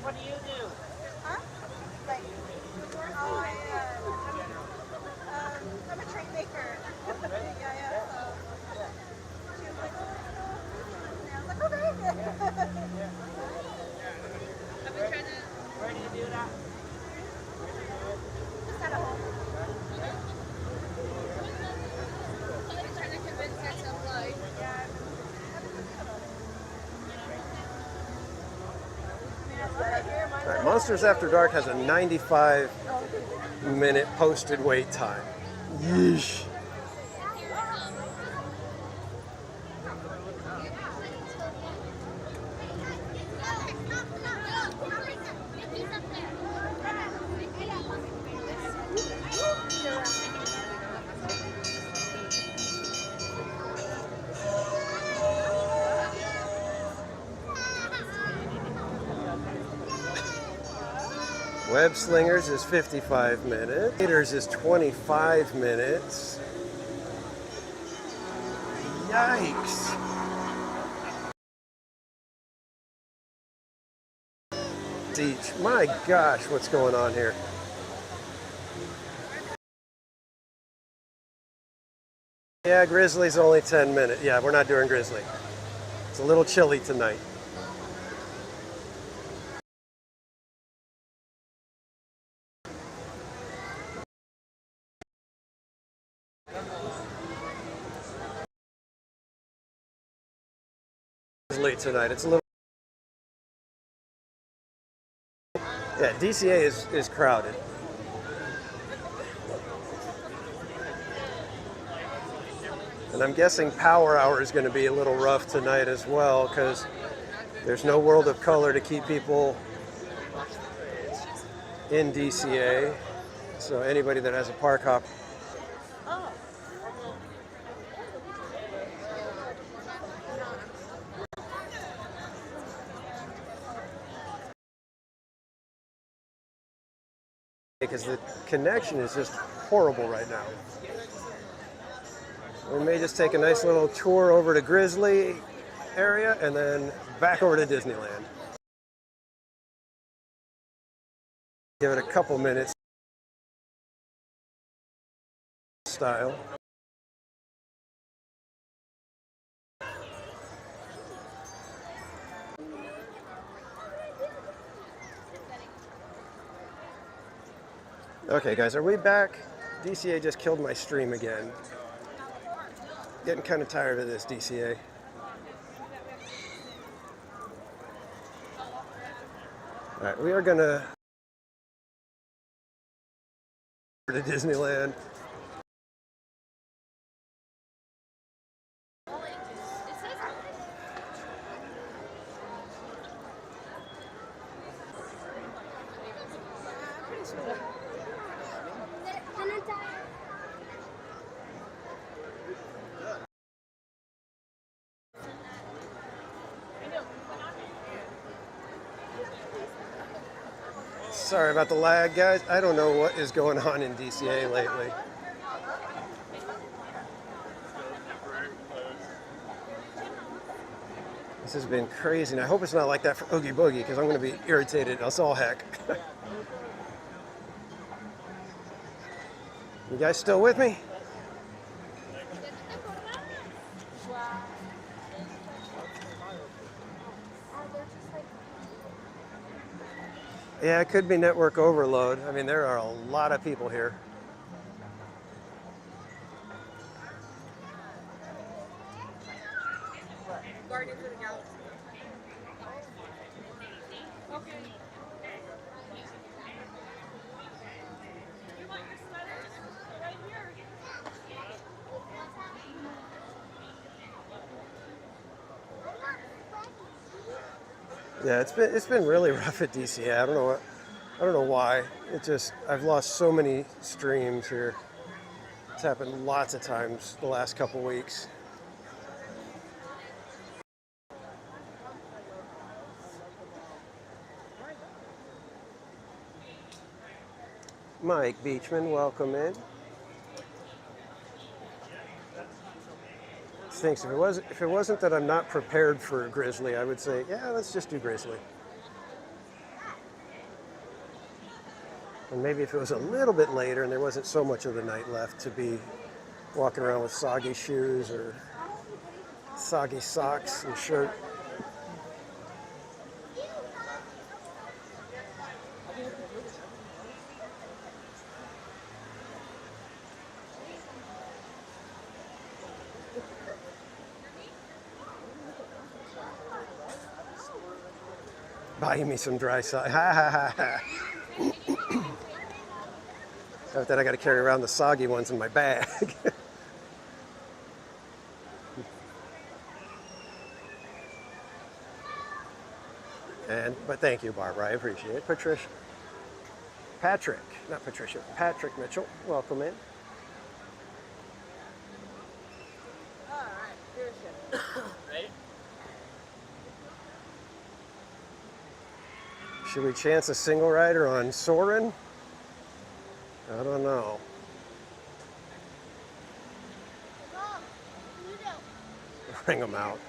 Speaker 6: What do you do? Huh? Like, I'm a train maker. yeah, so. She was like, oh, I was like, okay. I've been trying to. Where do you do that? Just at home. I've been trying to convince myself, like,
Speaker 1: All right, Monsters After Dark has a 95-minute posted wait time. Yeesh. Web Slingers is 55 minutes. Gators is 25 minutes. Yikes. Each. My gosh, what's going on here? Yeah, Grizzly's only 10 minutes. Yeah, we're not doing Grizzly. It's a little chilly tonight. Grizzly tonight. It's a little. Yeah, DCA is crowded. And I'm guessing Power Hour is going to be a little rough tonight as well because there's no World of Color to keep people in DCA. So anybody that has a park hop. Because the connection is just horrible right now. We may just take a nice little tour over to Grizzly area and then back over to Disneyland. Give it a couple minutes. Style. Okay, guys, are we back? DCA just killed my stream again. Getting kind of tired of this, DCA. All right, we are gonna to Disneyland. Sorry about the lag, guys. I don't know what is going on in DCA lately. This has been crazy, and I hope it's not like that for Oogie Boogie, because I'm going to be irritated as all heck. You guys still with me? Yeah, it could be network overload. I mean, there are a lot of people here.
Speaker 6: Guardians of the Galaxy. Okay. You want your sweater? Right here.
Speaker 1: Yeah, it's been really rough at DCA. I don't know why. I've lost so many streams here. It's happened lots of times the last couple weeks. Mike Beachman, welcome in. Thanks. If it wasn't that I'm not prepared for Grizzly, I would say, yeah, let's just do Grizzly. And maybe if it was a little bit later and there wasn't so much of the night left to be walking around with soggy shoes or soggy socks and shirt. Buying me some dry socks. Ha ha ha ha. Then I got to carry around the soggy ones in my bag. But thank you, Barbara. I appreciate it. Patrick Mitchell, welcome in.
Speaker 6: All right, here's it. Ready?
Speaker 1: Should we chance a single rider on Soren? I don't know. Bring them out.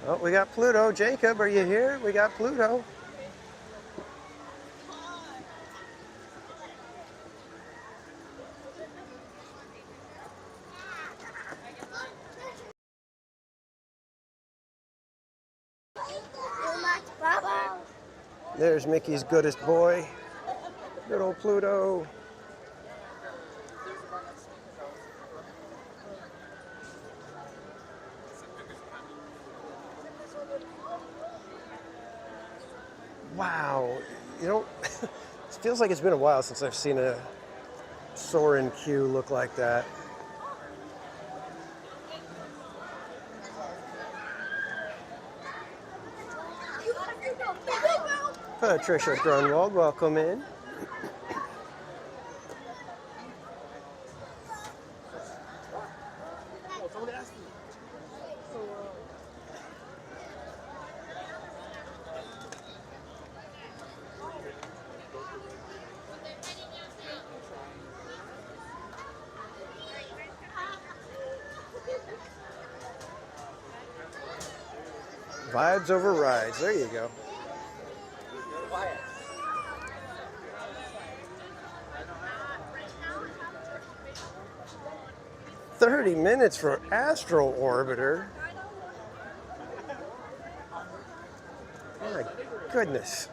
Speaker 1: Oh, we got Pluto. Jacob, are you here? We got Pluto. There's Mickey's goodest boy. Good old Pluto. Wow. You know, it feels like it's been a while since I've seen a Soren Q look like that. Patricia Grunwald, welcome in. Vibes over rides. There you go. $30 minutes for Astro Orbiter. My goodness.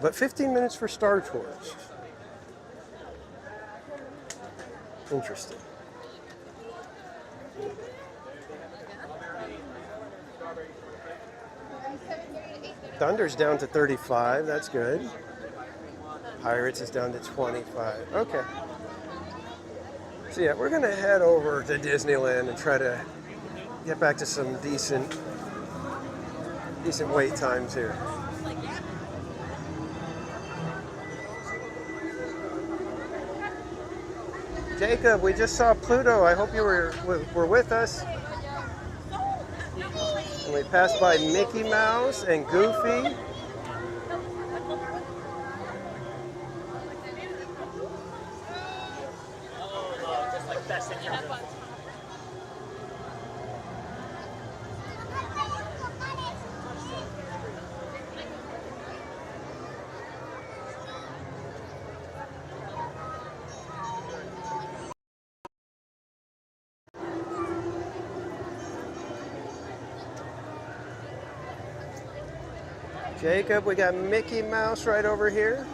Speaker 1: But 15 minutes for Star Tours. Interesting. Thunder's down to 35. That's good. Pirates is down to 25. Okay. So yeah, we're gonna head over to Disneyland and try to get back to some decent wait times here. Jacob, we just saw Pluto. I hope you were with us. And we passed by Mickey Mouse and Goofy. Jacob, we got Mickey Mouse right over here.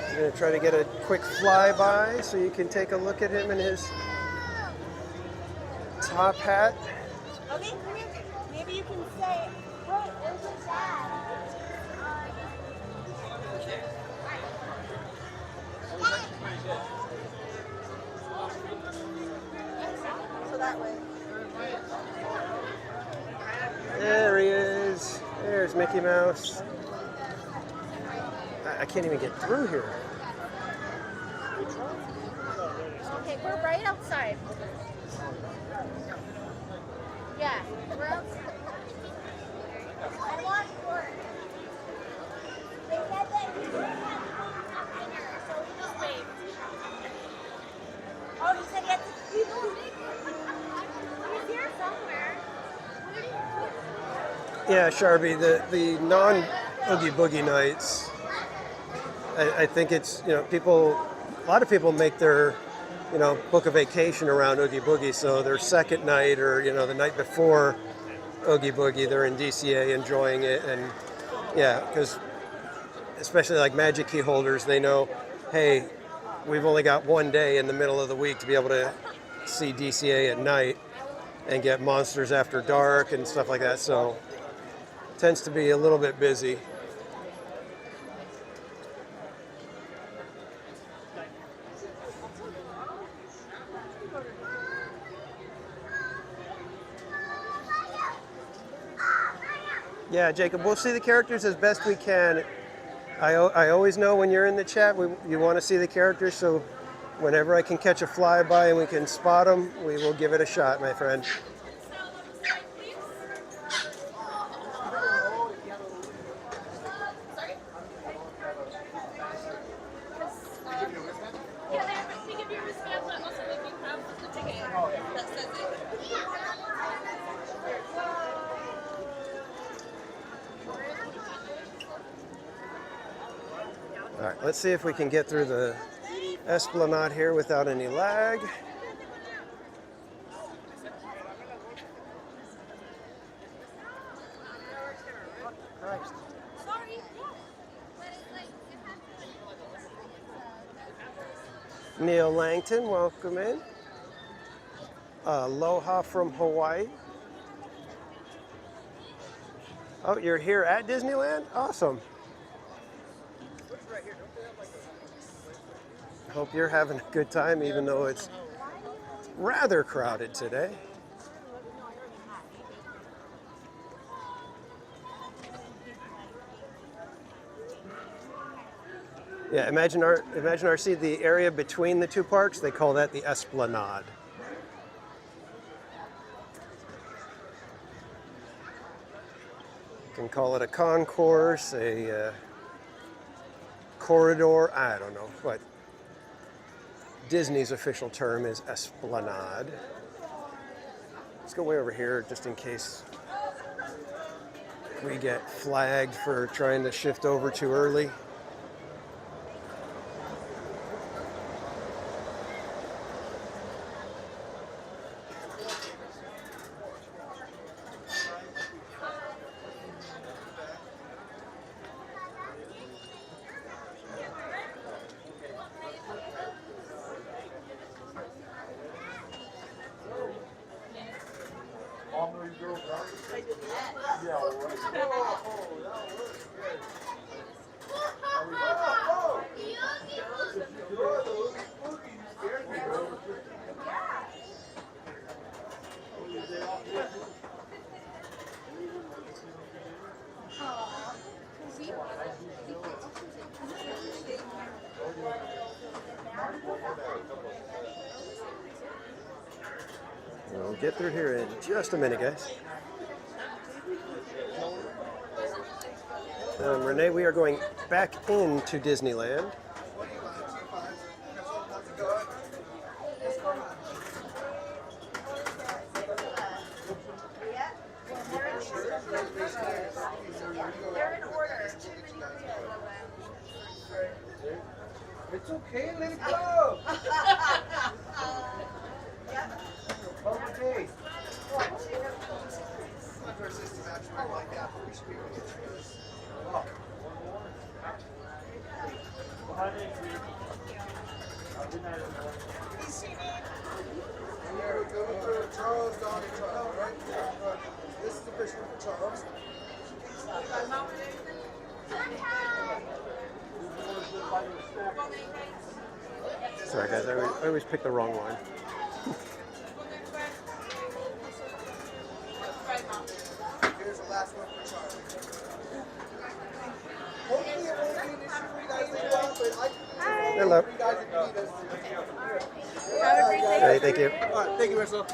Speaker 1: I'm going to try to get a quick flyby so you can take a look at him in his top hat.
Speaker 18: Okay, come here. Maybe you can say, wait, there's a dad. So that way.
Speaker 1: There he is. There's Mickey Mouse. I can't even get through here.
Speaker 18: Okay, we're right outside. Yeah, we're outside. I want work. They said that he didn't have dinner, so he just waved. Oh, he said he had to people. He's here somewhere.
Speaker 1: Yeah, Sharby, the non-Oogie Boogie nights, I think it's, you know, a lot of people make their, you know, book a vacation around Oogie Boogie, so their second night or, you know, the night before Oogie Boogie, they're in DCA enjoying it. And yeah, because especially like Magic Key holders, they know, hey, we've only got one day in the middle of the week to be able to see DCA at night and get Monsters After Dark and stuff like that, so it tends to be a little bit busy. Yeah, Jacob, we'll see the characters as best we can. I always know when you're in the chat, you want to see the characters, so whenever I can catch a flyby and we can spot them, we will give it a shot, my friend. All right, let's see if we can get through the Esplanade here without any lag. Neil Langton, welcome in. Aloha from Hawaii. Oh, you're here at Disneyland? Awesome. Hope you're having a good time, even though it's rather crowded today. Yeah, imagine our seat, the area between the two parks, they call that the Esplanade. You can call it a concourse, a corridor, I don't know, but Disney's official term is Esplanade. Let's go way over here just in case we get flagged for trying to shift over too early. We'll get through here in just a minute, guys. Renee, we are going back into Disneyland.
Speaker 17: It's okay, let it go. Okay.
Speaker 5: Charles, Donnie, Charles, right? This is the official for Charles.
Speaker 1: Sorry, guys, I always pick the wrong one.
Speaker 5: Here's the last one for Charles. Hopefully it won't be an issue for you guys later on, but I can
Speaker 1: Hello.
Speaker 5: for you guys if you need us.
Speaker 1: Have a great day. Hey, thank you.
Speaker 5: All right, thank you, Marcel.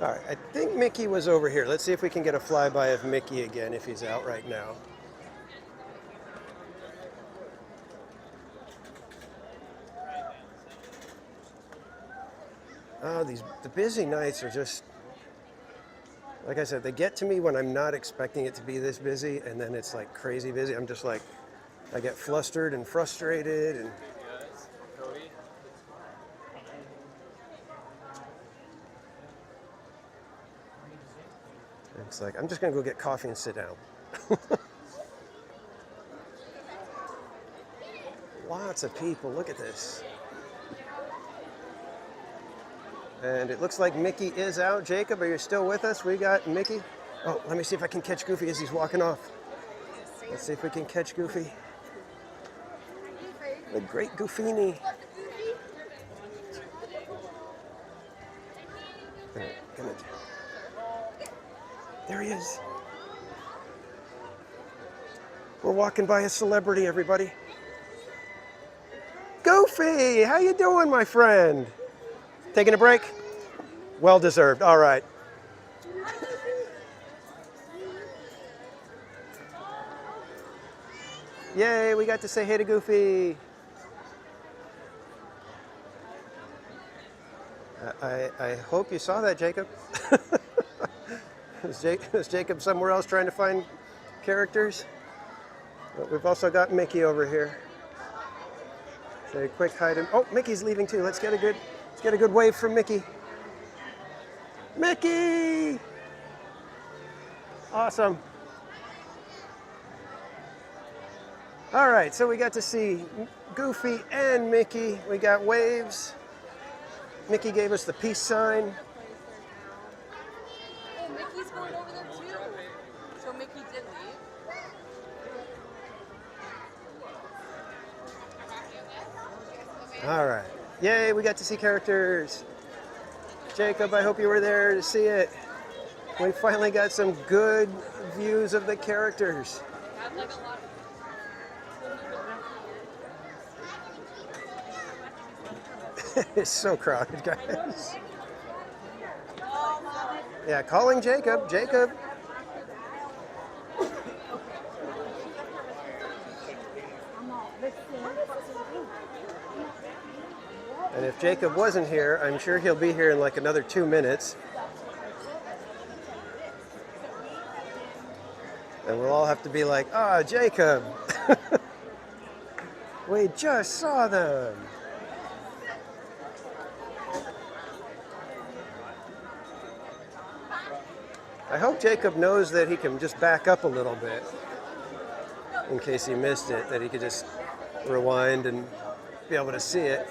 Speaker 1: All right, I think Mickey was over here. Let's see if we can get a flyby of Mickey again if he's out right now. Oh, the busy nights are just, like I said, they get to me when I'm not expecting it to be this busy, and then it's like crazy busy. I'm just like, I get flustered and frustrated, and it's like, I'm just gonna go get coffee and sit down. Lots of people, look at this. And it looks like Mickey is out. Jacob, are you still with us? We got Mickey. Oh, let me see if I can catch Goofy as he's walking off. Let's see if we can catch Goofy. The great Goofini. There he is. We're walking by a celebrity, everybody. Goofy, how you doing, my friend? Taking a break? Well deserved. All right. Yay, we got to say hey to Goofy. I hope you saw that, Jacob. Is Jacob somewhere else trying to find characters. But we've also got Mickey over here. Say a quick hi to. Oh, Mickey's leaving too. Let's get a good wave from Mickey. Mickey! Awesome. All right, so we got to see Goofy and Mickey. We got waves. Mickey gave us the peace sign.
Speaker 19: Oh, Mickey's going over there too. So Mickey did leave.
Speaker 1: All right. Yay, we got to see characters. Jacob, I hope you were there to see it. We finally got some good views of the characters. It's so crowded, guys. Yeah, calling Jacob. Jacob. And if Jacob wasn't here, I'm sure he'll be here in like another 2 minutes. And we'll all have to be like, "Ah, Jacob, we just saw them." I hope Jacob knows that he can just back up a little bit in case he missed it, that he could just rewind and be able to see it.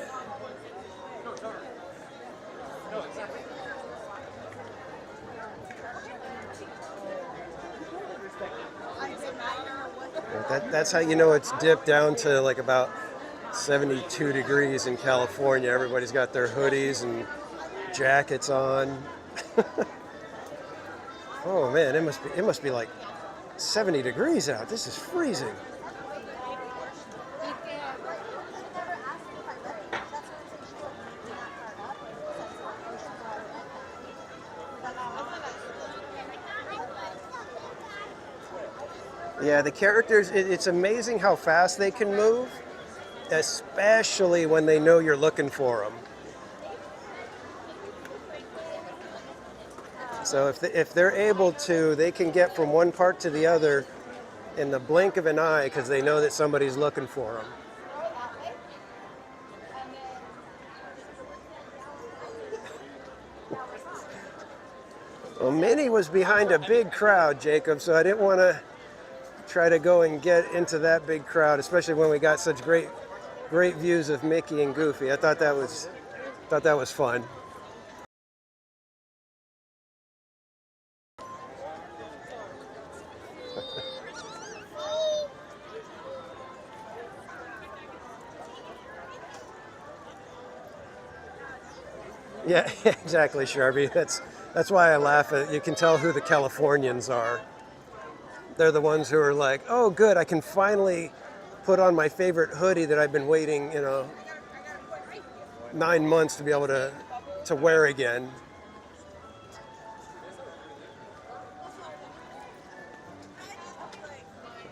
Speaker 1: That's how you know it's dipped down to like about 72 degrees in California. Everybody's got their hoodies and jackets on. Oh man, it must be like 70 degrees out. This is freezing. Yeah, the characters, it's amazing how fast they can move, especially when they know you're looking for them. So if they're able to, they can get from one part to the other in the blink of an eye because they know that somebody's looking for them. Well, Minnie was behind a big crowd, Jacob, so I didn't want to try to go and get into that big crowd, especially when we got such great views of Mickey and Goofy. I thought that was fun. Yeah, exactly, Sharpie. That's why I laugh at. You can tell who the Californians are. They're the ones who are like, "Oh, good, I can finally put on my favorite hoodie that I've been waiting, 9 months to be able to wear again."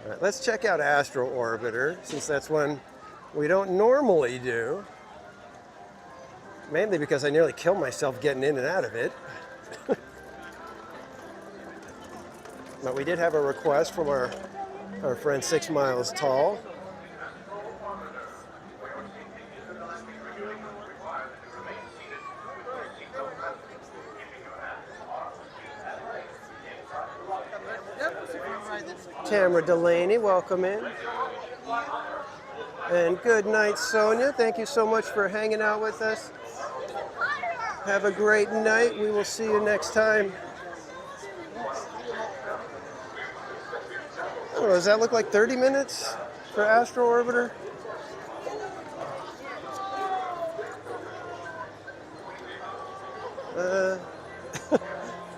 Speaker 1: All right, let's check out Astro Orbiter, since that's one we don't normally do. Mainly because I nearly killed myself getting in and out of it. But we did have a request from our friend 6 Miles Tall. Tamara Delaney, welcome in. And good night, Sonia. Thank you so much for hanging out with us. Have a great night. We will see you next time. Oh, does that look like 30 minutes for Astro Orbiter?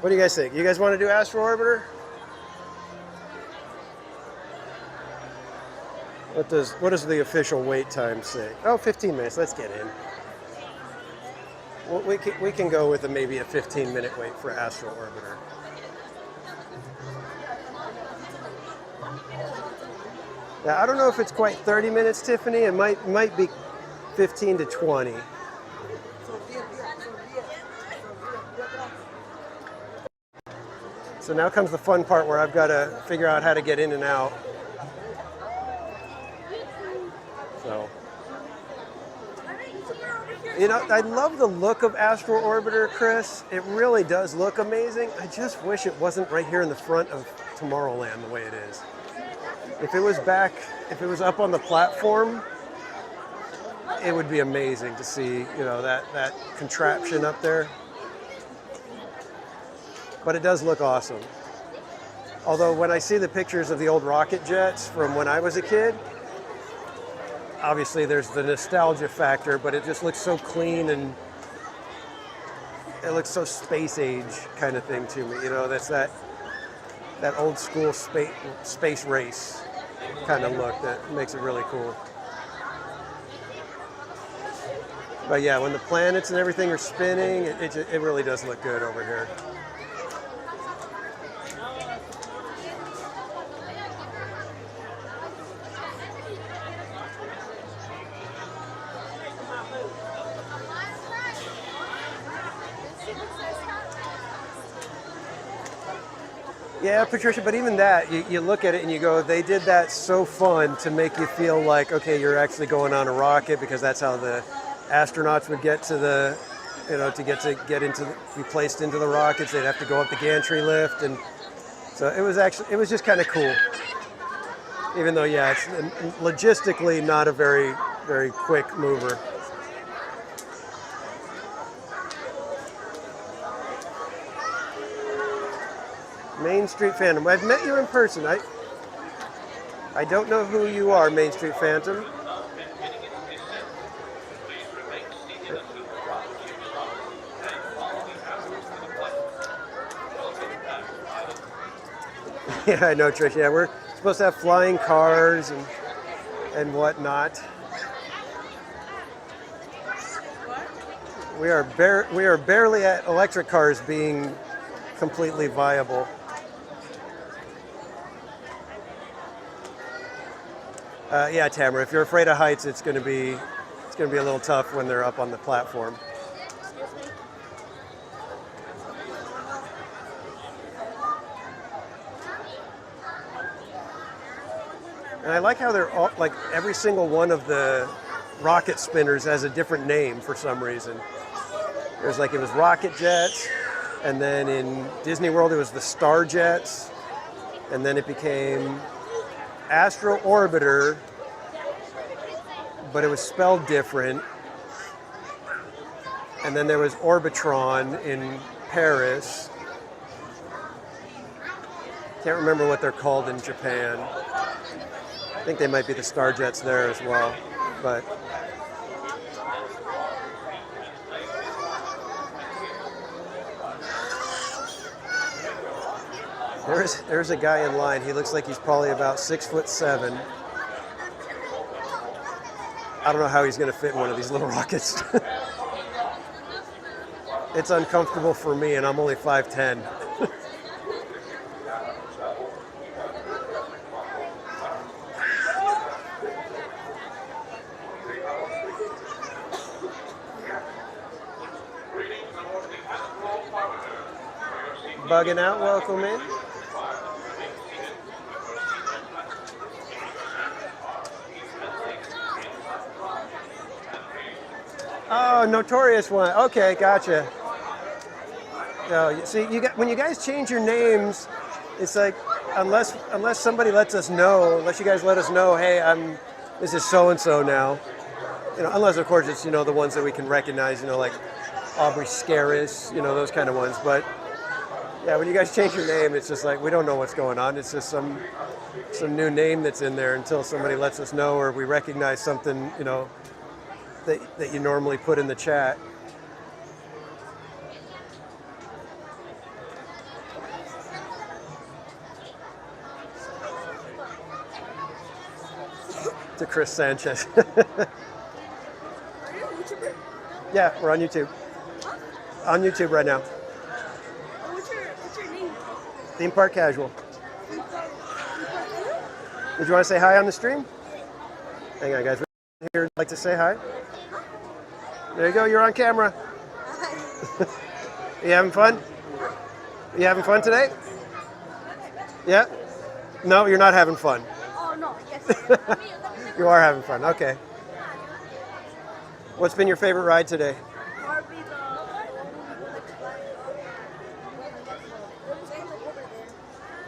Speaker 1: What do you guys think? You guys want to do Astro Orbiter? What does the official wait time say? Oh, 15 minutes. Let's get in. Well, we can go with maybe a 15-minute wait for Astro Orbiter. Yeah, I don't know if it's quite 30 minutes, Tiffany. It might be 15 to 20. So now comes the fun part where I've got to figure out how to get in and out. So, you know, I love the look of Astro Orbiter, Chris. It really does look amazing. I just wish it wasn't right here in the front of Tomorrowland the way it is. If it was up on the platform, it would be amazing to see, you know, that contraption up there. But it does look awesome. Although when I see the pictures of the old rocket jets from when I was a kid, obviously there's the nostalgia factor, but it just looks so clean and it looks so space age kind of thing to me. You know, that's that old school space race kind of look that makes it really cool. But yeah, when the planets and everything are spinning, it really does look good over here. Yeah, Patricia, but even that, you look at it and you go, they did that so fun to make you feel like, okay, you're actually going on a rocket, because that's how the astronauts would get to the, you know, be placed into the rockets. They'd have to go up the gantry lift, and so it was just kind of cool. Even though, yeah, it's logistically not a very, very quick mover. Main Street Phantom. I've met you in person. I don't know who you are, Main Street Phantom. Yeah, I know, Trish. Yeah, we're supposed to have flying cars and whatnot. We are barely at electric cars being completely viable. Yeah, Tamara, if you're afraid of heights, it's going to be a little tough when they're up on the platform. And I like how they're all, like, every single one of the rocket spinners has a different name for some reason. There's like, it was Rocket Jets, and then in Disney World it was the Star Jets, and then it became Astro Orbiter, but it was spelled different. And then there was Orbitron in Paris. Can't remember what they're called in Japan. I think they might be the Star Jets there as well, but there's a guy in line. He looks like he's probably about 6'7". I don't know how he's going to fit in one of these little rockets. It's uncomfortable for me, and I'm only 5'10". Bugging out, welcome in. Oh, Notorious one. Okay, gotcha. No, see, when you guys change your names, it's like, unless somebody lets us know, unless you guys let us know, hey, this is so and so now. You know, unless of course it's, the ones that we can recognize, like Aubrey Scaris, those kind of ones. But yeah, when you guys change your name, it's just like, we don't know what's going on. It's just some new name that's in there until somebody lets us know, or we recognize something, that you normally put in the chat. To Chris Sanchez. Yeah, we're on YouTube. Huh? On YouTube right now.
Speaker 14: What's your name?
Speaker 1: Theme Park Casual. Did you want to say hi on the stream? Hang on, guys. Here, like to say hi? There you go. You're on camera. You having fun? You having fun today? Yeah? No, you're not having fun.
Speaker 18: Oh no, yes.
Speaker 1: You are having fun. Okay. What's been your favorite ride today?
Speaker 18: Barbie,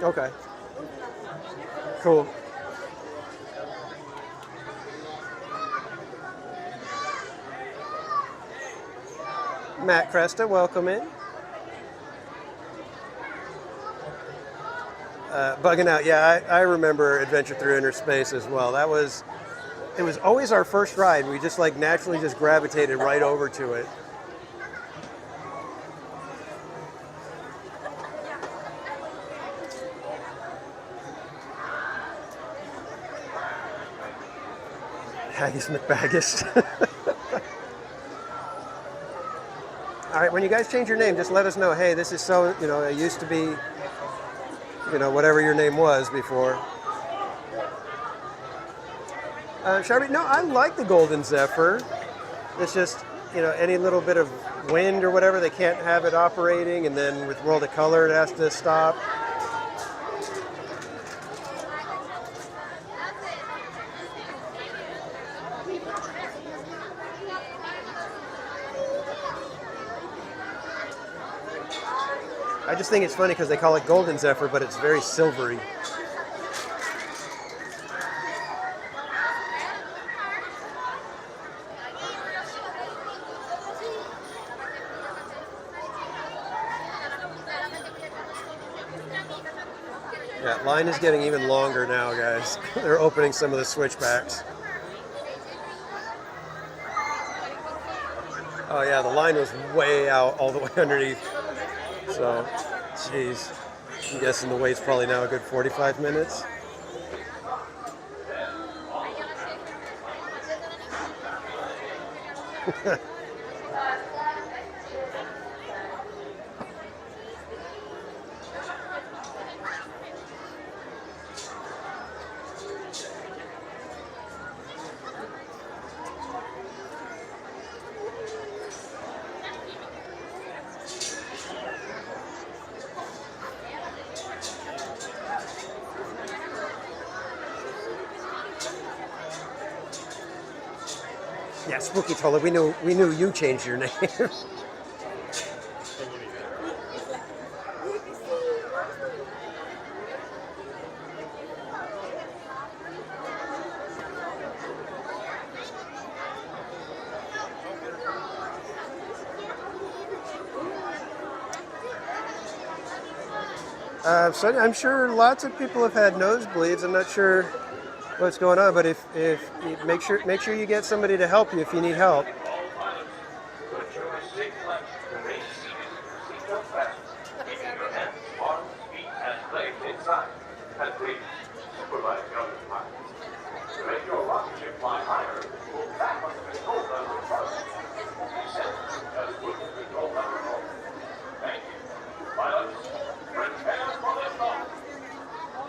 Speaker 18: the
Speaker 1: Okay. Cool. Matt Cresta, welcome in. Bugging out. Yeah, I remember Adventure Through Inner Space as well. It was always our first ride. We just like naturally just gravitated right over to it. Haggis McBaggis. All right, when you guys change your name, just let us know. Hey, this is so, it used to be, whatever your name was before. Sharpie, no, I like the Golden Zephyr. It's just, any little bit of wind or whatever, they can't have it operating, and then with World of Color, it has to stop. I just think it's funny because they call it Golden Zephyr, but it's very silvery. Yeah, line is getting even longer now, guys. They're opening some of the switchbacks. Oh yeah, the line was way out all the way underneath. So, geez, I'm guessing the wait's probably now a good 45 minutes. Yeah, Spooky told her we knew you changed your name. So I'm sure lots of people have had nosebleeds. I'm not sure what's going on, but if make sure you get somebody to help you if you need help.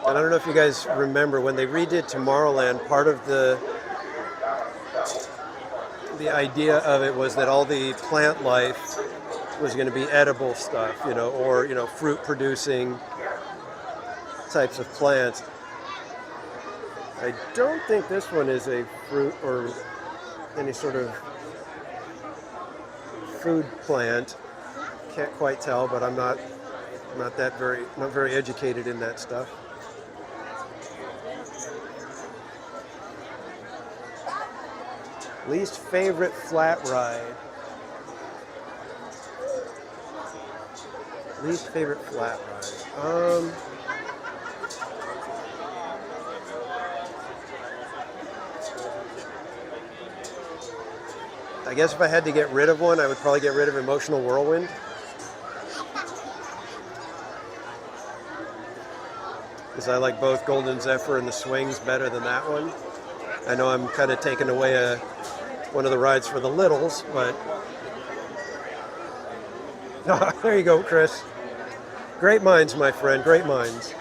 Speaker 1: And I don't know if you guys remember when they redid Tomorrowland, part of the idea of it was that all the plant life was going to be edible stuff, or fruit producing types of plants. I don't think this one is a fruit or any sort of food plant. Can't quite tell, but I'm not very educated in that stuff. Least favorite flat ride. Least favorite flat ride. I guess if I had to get rid of one, I would probably get rid of Emotional Whirlwind. Because I like both Golden Zephyr and the swings better than that one. I know I'm kind of taking away one of the rides for the littles, but there you go, Chris. Great minds, my friend, great minds.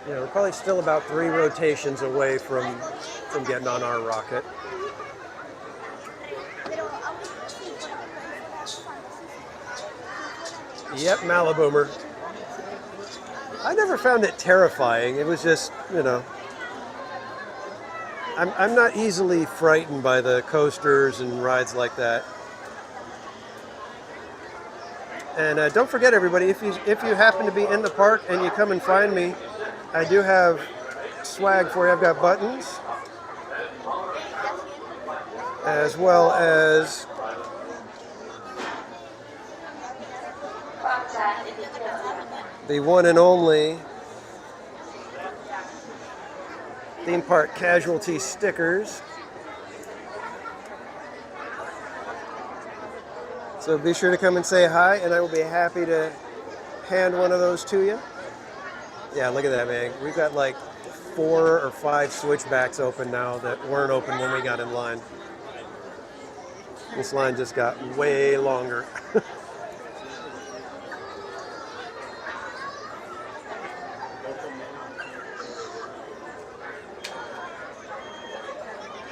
Speaker 1: You know, we're probably still about 3 rotations away from getting on our rocket. Yep, Maliboomer. I never found it terrifying. It was just, you know, I'm not easily frightened by the coasters and rides like that. And don't forget, everybody, if you happen to be in the park and you come and find me, I do have swag for you. I've got buttons, as well as the one and only theme park casualty stickers. So be sure to come and say hi, and I will be happy to hand one of those to you. Yeah, look at that, man. We've got like 4 or 5 switchbacks open now that weren't open when we got in line. This line just got way longer.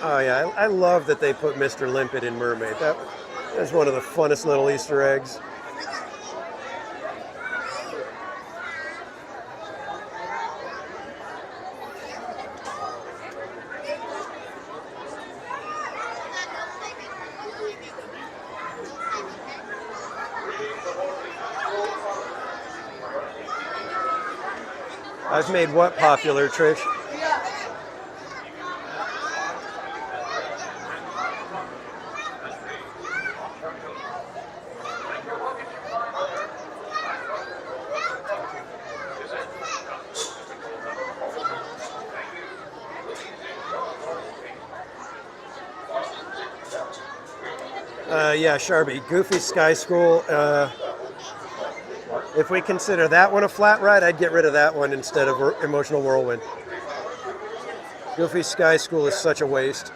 Speaker 1: Oh yeah, I love that they put Mr. Limpet in Mermaid. That's one of the funnest little Easter eggs. I've made what popular, Trish? Yeah, Sharby, Goofy Sky School. If we consider that one a flat ride, I'd get rid of that one instead of Emotional Whirlwind. Goofy Sky School is such a waste.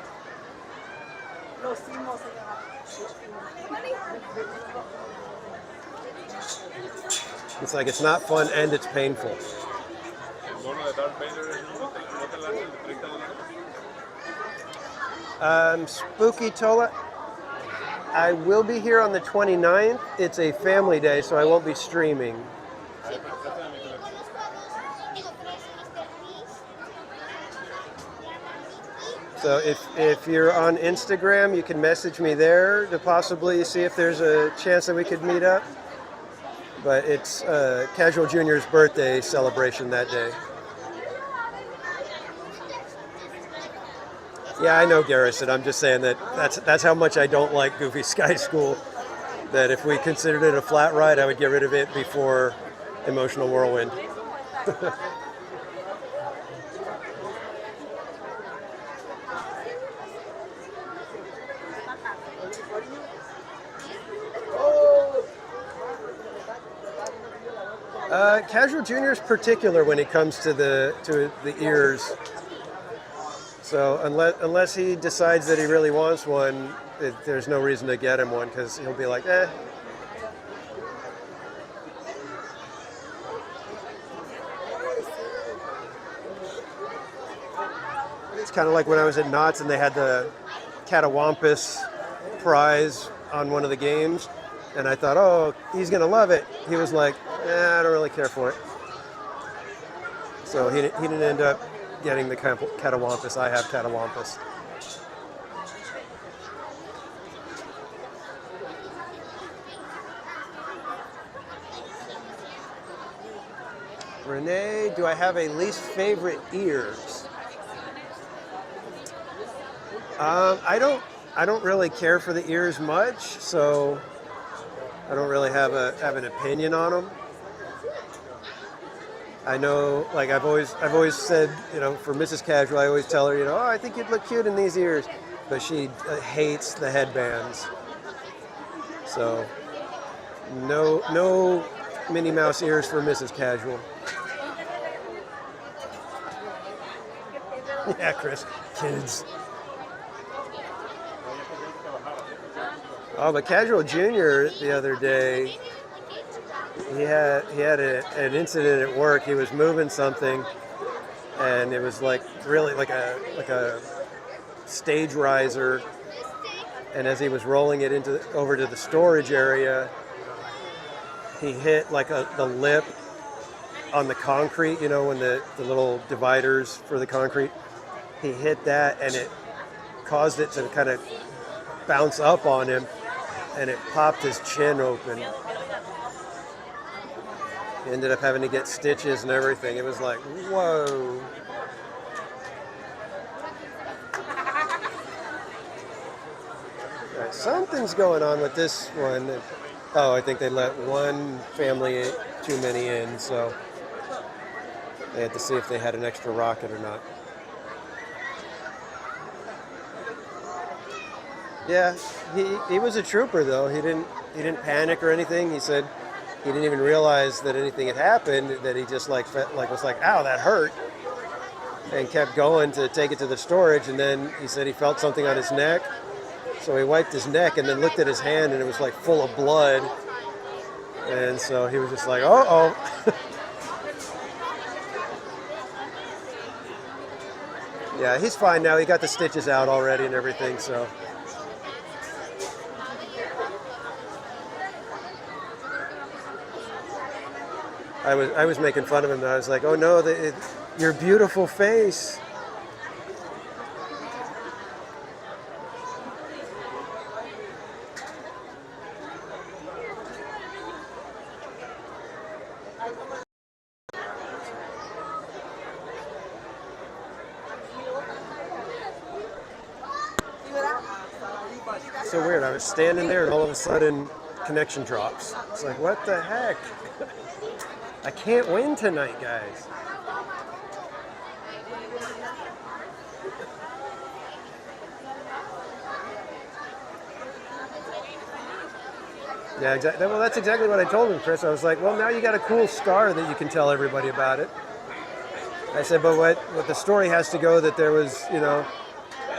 Speaker 1: It's like it's not fun and it's painful. Spooky Tola. I will be here on the 29th. It's a family day, so I won't be streaming. So if you're on Instagram, you can message me there to possibly see if there's a chance that we could meet up. But it's Casual Junior's birthday celebration that day. Yeah, I know, Garrison. I'm just saying that's how much I don't like Goofy Sky School. That if we considered it a flat ride, I would get rid of it before Emotional Whirlwind. Casual Junior's particular when it comes to the ears. So unless he decides that he really wants one, there's no reason to get him one because he'll be like, eh. It's kind of like when I was at Knott's and they had the Catawampus prize on one of the games. And I thought, oh, he's going to love it. He was like, I don't really care for it. So he didn't end up getting the Catawampus. I have Catawampus. Renee, do I have a least favorite ears? I don't really care for the ears much, so I don't really have an opinion on them. I know, like I've always said, you know, for Mrs. Casual, I always tell her, you know, oh, I think you'd look cute in these ears, but she hates the headbands. So no Minnie Mouse ears for Mrs. Casual. Yeah, Chris, kids. Oh, but Casual Junior the other day, he had an incident at work. He was moving something, and it was like really like a stage riser. And as he was rolling it over to the storage area, he hit like the lip on the concrete, you know, when the little dividers for the concrete, he hit that and it caused it to kind of bounce up on him, and it popped his chin open. He ended up having to get stitches and everything. It was like, whoa. All right, something's going on with this one. Oh, I think they let one family too many in, so they had to see if they had an extra rocket or not. Yeah, he was a trooper though. He didn't panic or anything. He said he didn't even realize that anything had happened. That he just was like, ow, that hurt, and kept going to take it to the storage. And then he said he felt something on his neck, so he wiped his neck and then looked at his hand, and it was like full of blood. And so he was just like, oh. Yeah, he's fine now. He got the stitches out already and everything, so. I was making fun of him. I was like, oh no, your beautiful face. So weird. I was standing there and all of a sudden connection drops. It's like, what the heck? I can't win tonight, guys. Yeah, exactly. Well, that's exactly what I told him, Chris. I was like, well, now you got a cool scar that you can tell everybody about it. I said, but what the story has to go that there was, you know,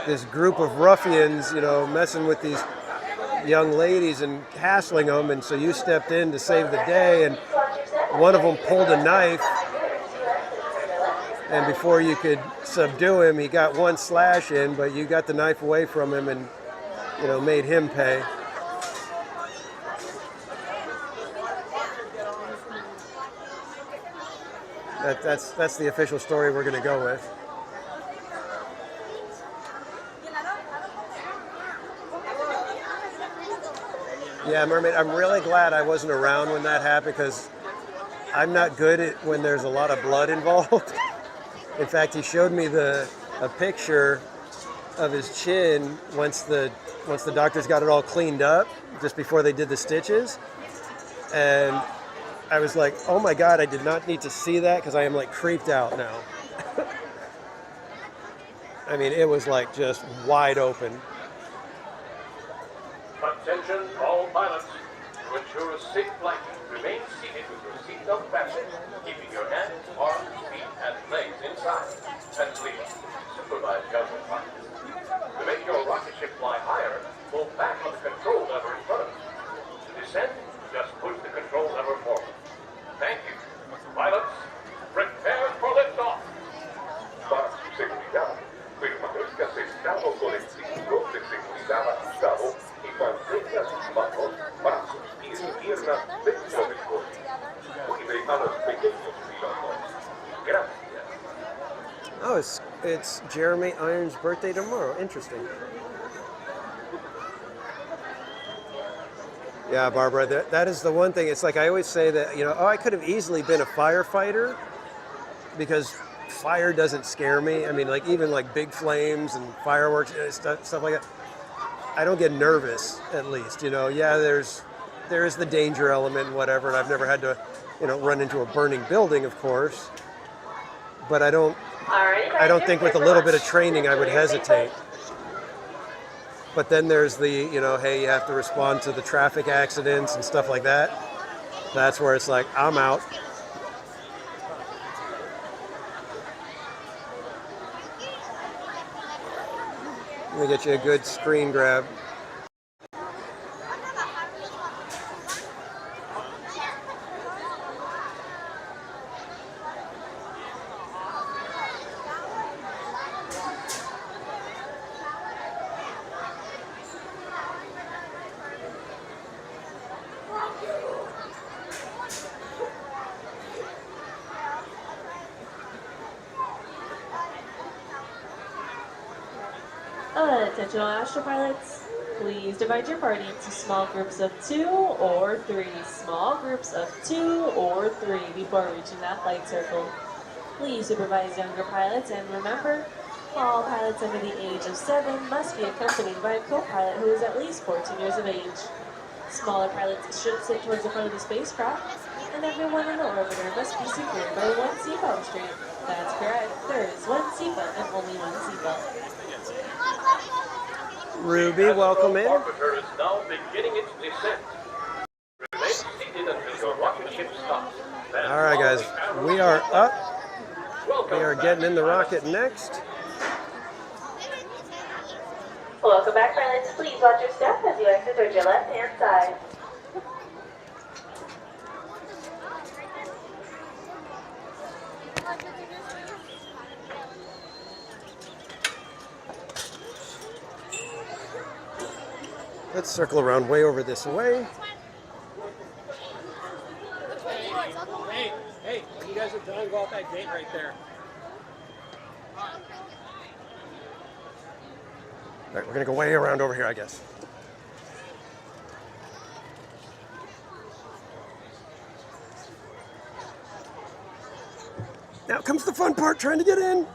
Speaker 1: this group of ruffians, you know, messing with these young ladies and hassling them, and so you stepped in to save the day, and one of them pulled a knife, and before you could subdue him, he got one slash in, but you got the knife away from him and, you know, made him pay. That's the official story we're going to go with. Yeah, Mermaid, I'm really glad I wasn't around when that happened, because I'm not good at when there's a lot of blood involved. In fact, he showed me a picture of his chin once the doctors got it all cleaned up, just before they did the stitches. And I was like, oh my God, I did not need to see that, because I am like creeped out now. I mean, it was like just wide open.
Speaker 20: Attention all pilots. To ensure a safe flight, remain seated with your seatbelt fastened, keeping your hands, arms, feet, and legs inside. And please, supervise judgment flight. To make your rocket ship fly higher, pull back on the control lever in front of you. To descend, just push the control lever forward. Thank you. Pilots, prepare for liftoff.
Speaker 16: Para su seguridad, permanezca sentado con el cinturón de seguridad ajustado y mantenga sus manos, brazos, pies y piernas dentro del coche. Cuide a los pequeños pilotos. Gracias.
Speaker 1: Oh, it's Jeremy Irons' birthday tomorrow. Interesting. Yeah, Barbara, that is the one thing. It's like I always say that, you know, I could have easily been a firefighter, because fire doesn't scare me. I mean, like even like big flames and fireworks, stuff like that. I don't get nervous, at least, you know. Yeah, there is the danger element and whatever, and I've never had to, you know, run into a burning building, of course. But I don't think with a little bit of training I would hesitate. But then there's the, you know, hey, you have to respond to the traffic accidents and stuff like that. That's where it's like, I'm out. Let me get you a good screen grab.
Speaker 21: Attention all astropilots, please divide your party into small groups of 2 or 3. Small groups of 2 or 3 before reaching that flight circle. Please supervise younger pilots, and remember, all pilots under the age of 7 must be accompanied by a co-pilot who is at least 14 years of age. Smaller pilots should sit towards the front of the spacecraft, and everyone in the orbiter must be secured by one seatbelt string. That's correct, there is one seatbelt and only one seatbelt.
Speaker 1: Ruby, welcome in.
Speaker 20: Orbiter is now beginning its descent. Remain seated until your rocket ship stops. Then
Speaker 1: All right, guys,
Speaker 20: follow the
Speaker 1: we
Speaker 20: arrows
Speaker 1: are
Speaker 20: to
Speaker 1: up.
Speaker 20: Welcome
Speaker 1: We are
Speaker 20: back,
Speaker 1: getting in the
Speaker 20: pilots.
Speaker 1: rocket next.
Speaker 21: Welcome back, pilots. Please watch your step as you exit towards your left-hand side.
Speaker 1: Let's circle around way over this way.
Speaker 17: Hey, when you guys are done, go out that gate right there.
Speaker 1: All right, we're gonna go way around over here, I guess. Now comes the fun part, trying to get in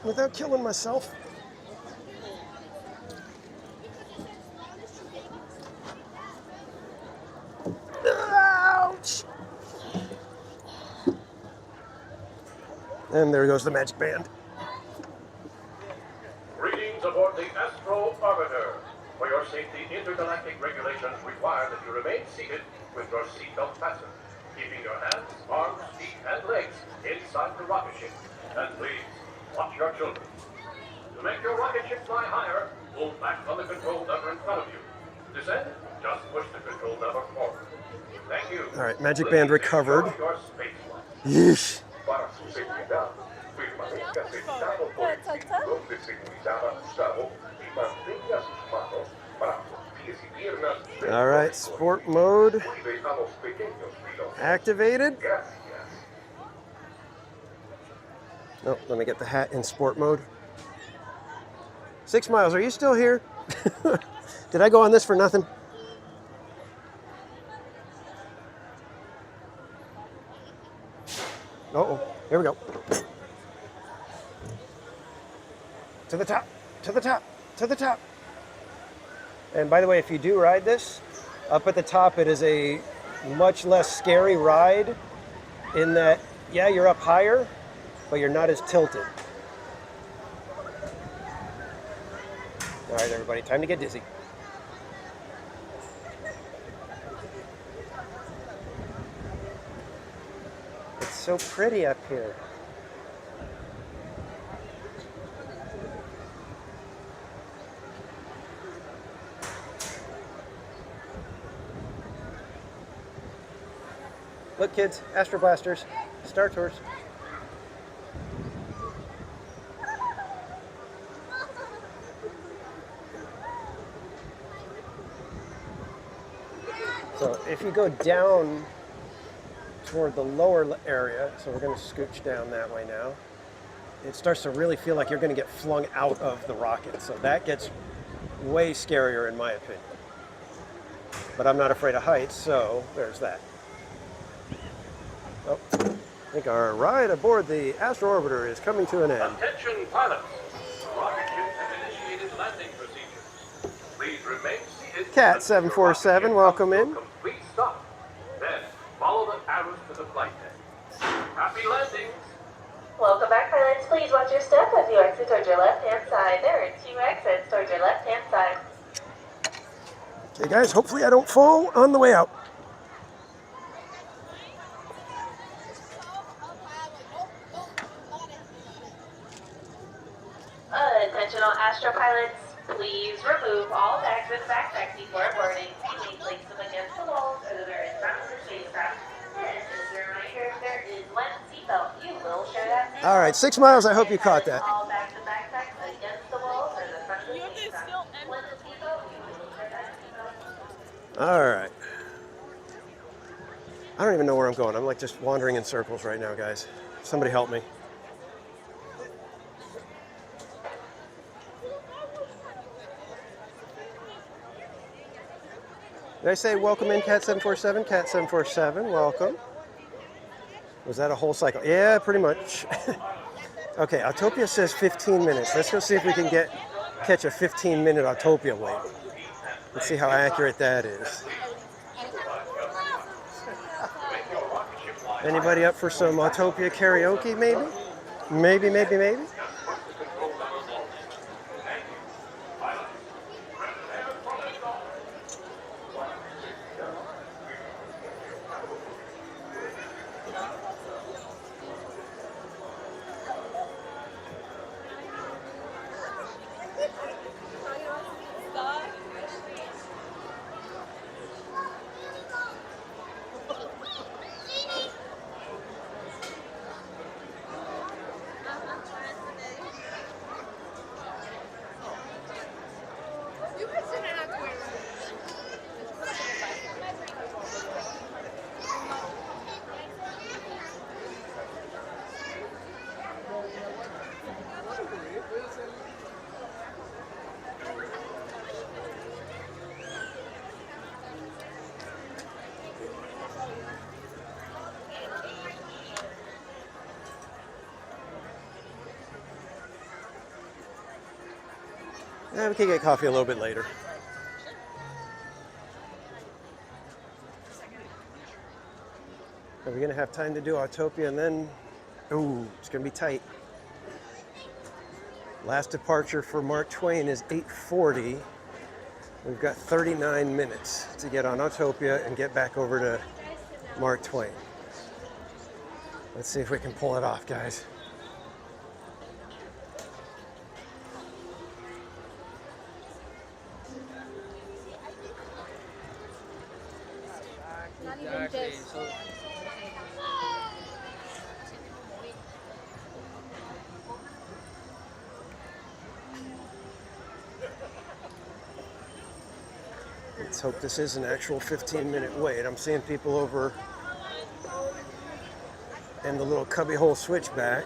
Speaker 1: without killing myself. Ouch! And there goes the magic band.
Speaker 20: Greetings aboard the Astro Orbiter. For your safety, intergalactic regulations require that you remain seated with your seatbelt fastened, keeping your hands, arms, feet, and legs inside the rocket ship. And please, watch your children. To make your rocket ship fly higher, pull back on the control lever in front of you. Descend, just push the control lever forward. Thank you.
Speaker 1: All right, magic band recovered.
Speaker 20: Enjoy your space flight.
Speaker 1: Yeesh.
Speaker 20: Para su seguridad, permanezca sentado por el cinturón de seguridad ajustado y mantenga sus manos, brazos, pies y piernas dentro
Speaker 1: All right,
Speaker 20: del
Speaker 1: sport mode
Speaker 20: Cuide a los pequeños pilotos.
Speaker 1: activated.
Speaker 20: Gracias.
Speaker 1: Oh, let me get the hat in sport mode. 6 miles, are you still here? Did I go on this for nothing? Uh-oh, here we go. To the top, to the top, to the top. And by the way, if you do ride this, up at the top it is a much less scary ride in that, yeah, you're up higher, but you're not as tilted. All right, everybody, time to get dizzy. It's so pretty up here. Look, kids, Astro Blasters, Star Tours. So if you go down toward the lower area, so we're going to scooch down that way now, it starts to really feel like you're going to get flung out of the rocket. So that gets way scarier in my opinion. But I'm not afraid of heights, so there's that. Oh, I think our ride aboard the Astro Orbiter is coming to an end.
Speaker 20: Attention pilots. Rocket ships have initiated landing procedures. Please remain seated.
Speaker 1: Cat
Speaker 20: until your
Speaker 1: 747,
Speaker 20: rocket
Speaker 1: welcome
Speaker 20: ship
Speaker 1: in.
Speaker 20: comes to a complete stop. Then follow the arrows to the flight deck. Happy landings.
Speaker 21: Welcome back, pilots. Please watch your step as you exit towards your left-hand side. There are 2 exits towards your left-hand side.
Speaker 1: Okay, guys, hopefully I don't fall on the way out.
Speaker 21: Attention all astropilots, please remove all bags and backpacks before boarding. You may place them against the walls or the very front of the spacecraft. And as a reminder, there is one seatbelt. You will share that seatbelt.
Speaker 1: All right, 6 miles, I hope you caught that.
Speaker 21: All bags and backpacks against the walls or the front of the spacecraft. When the seatbelt, you will share that seatbelt.
Speaker 1: All right. I don't even know where I'm going. I'm like just wandering in circles right now, guys. Somebody help me. Did I say welcome in Cat 747? Cat 747, welcome. Was that a whole cycle? Yeah, pretty much. Okay, Autopia says 15 minutes. Let's go see if we can catch a 15-minute Autopia wait. Let's see how accurate that is. Anybody up for some Autopia karaoke, maybe? Maybe. Yeah, we can get coffee a little bit later. Are we gonna have time to do Autopia and then, ooh, it's gonna be tight. Last departure for Mark Twain is 8:40. We've got 39 minutes to get on Autopia and get back over to Mark Twain. Let's see if we can pull it off, guys.
Speaker 18: Not even just.
Speaker 1: Let's hope this is an actual 15-minute wait. I'm seeing people over in the little cubbyhole switchback.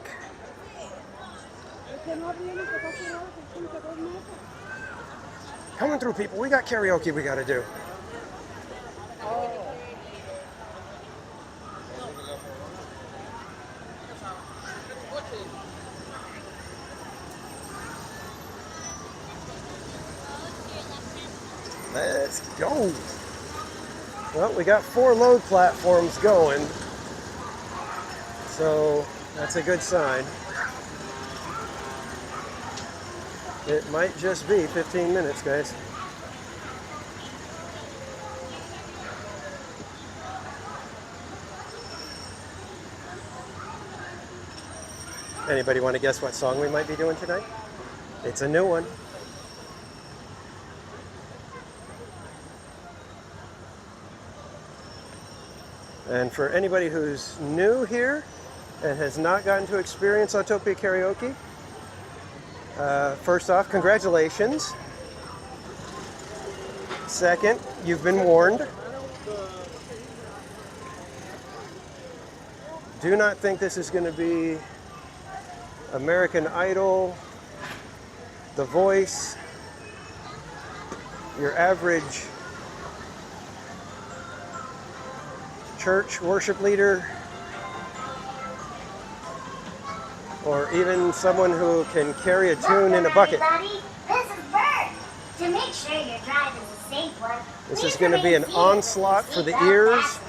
Speaker 1: Coming through, people. We got karaoke we got to do. Let's go. Well, we got 4 load platforms going, so that's a good sign. It might just be 15 minutes, guys. Anybody want to guess what song we might be doing tonight? It's a new one. And for anybody who's new here and has not gotten to experience Autopia Karaoke, first off, congratulations. Second, you've been warned. Do not think this is going to be American Idol, The Voice, your average church worship leader, or even someone who can carry a tune in a bucket.
Speaker 2: Everybody, this is Bert. To make sure your drive is a safe one,
Speaker 1: This is going to be an onslaught for the ears.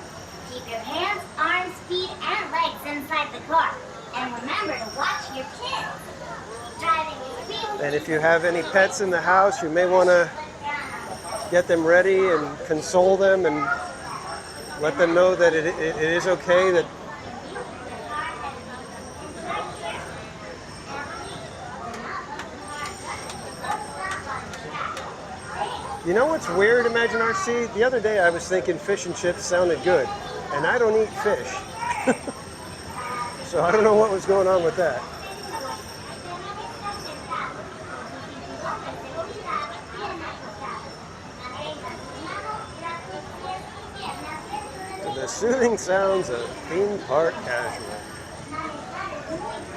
Speaker 2: keep your hands, arms, feet, and legs inside the car. And remember to watch your kids. Driving is really
Speaker 1: And if you have any pets in the house, you may want to get them ready and console them and let them know that it is okay, that you know what's weird, Imagine RC? The other day I was thinking fish and chips sounded good, and I don't eat fish. So I don't know what was going on with that. To the soothing sounds of theme park casual.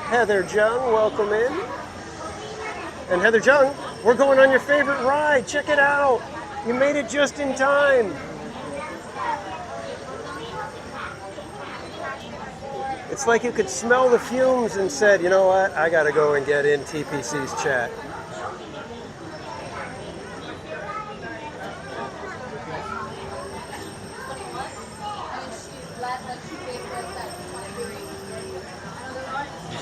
Speaker 1: Heather Jung, welcome in. And Heather Jung, we're going on your favorite ride. Check it out. You made it just in time. It's like you could smell the fumes and said, you know what, I gotta go and get in TPC's chat.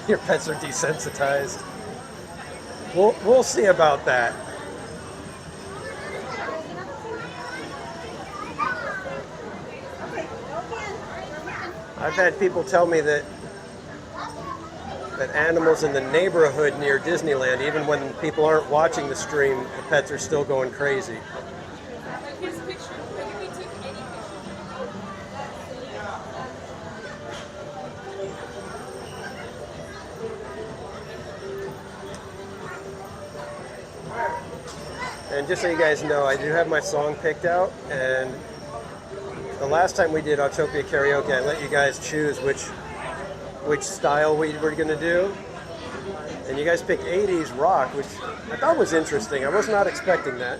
Speaker 1: Your pets are desensitized. We'll see about that. I've had people tell me that animals in the neighborhood near Disneyland, even when people aren't watching the stream, the pets are still going crazy. And just so you guys know, I do have my song picked out, and the last time we did Autopia Karaoke, I let you guys choose which style we were going to do. And you guys picked 80s rock, which I thought was interesting. I was not expecting that.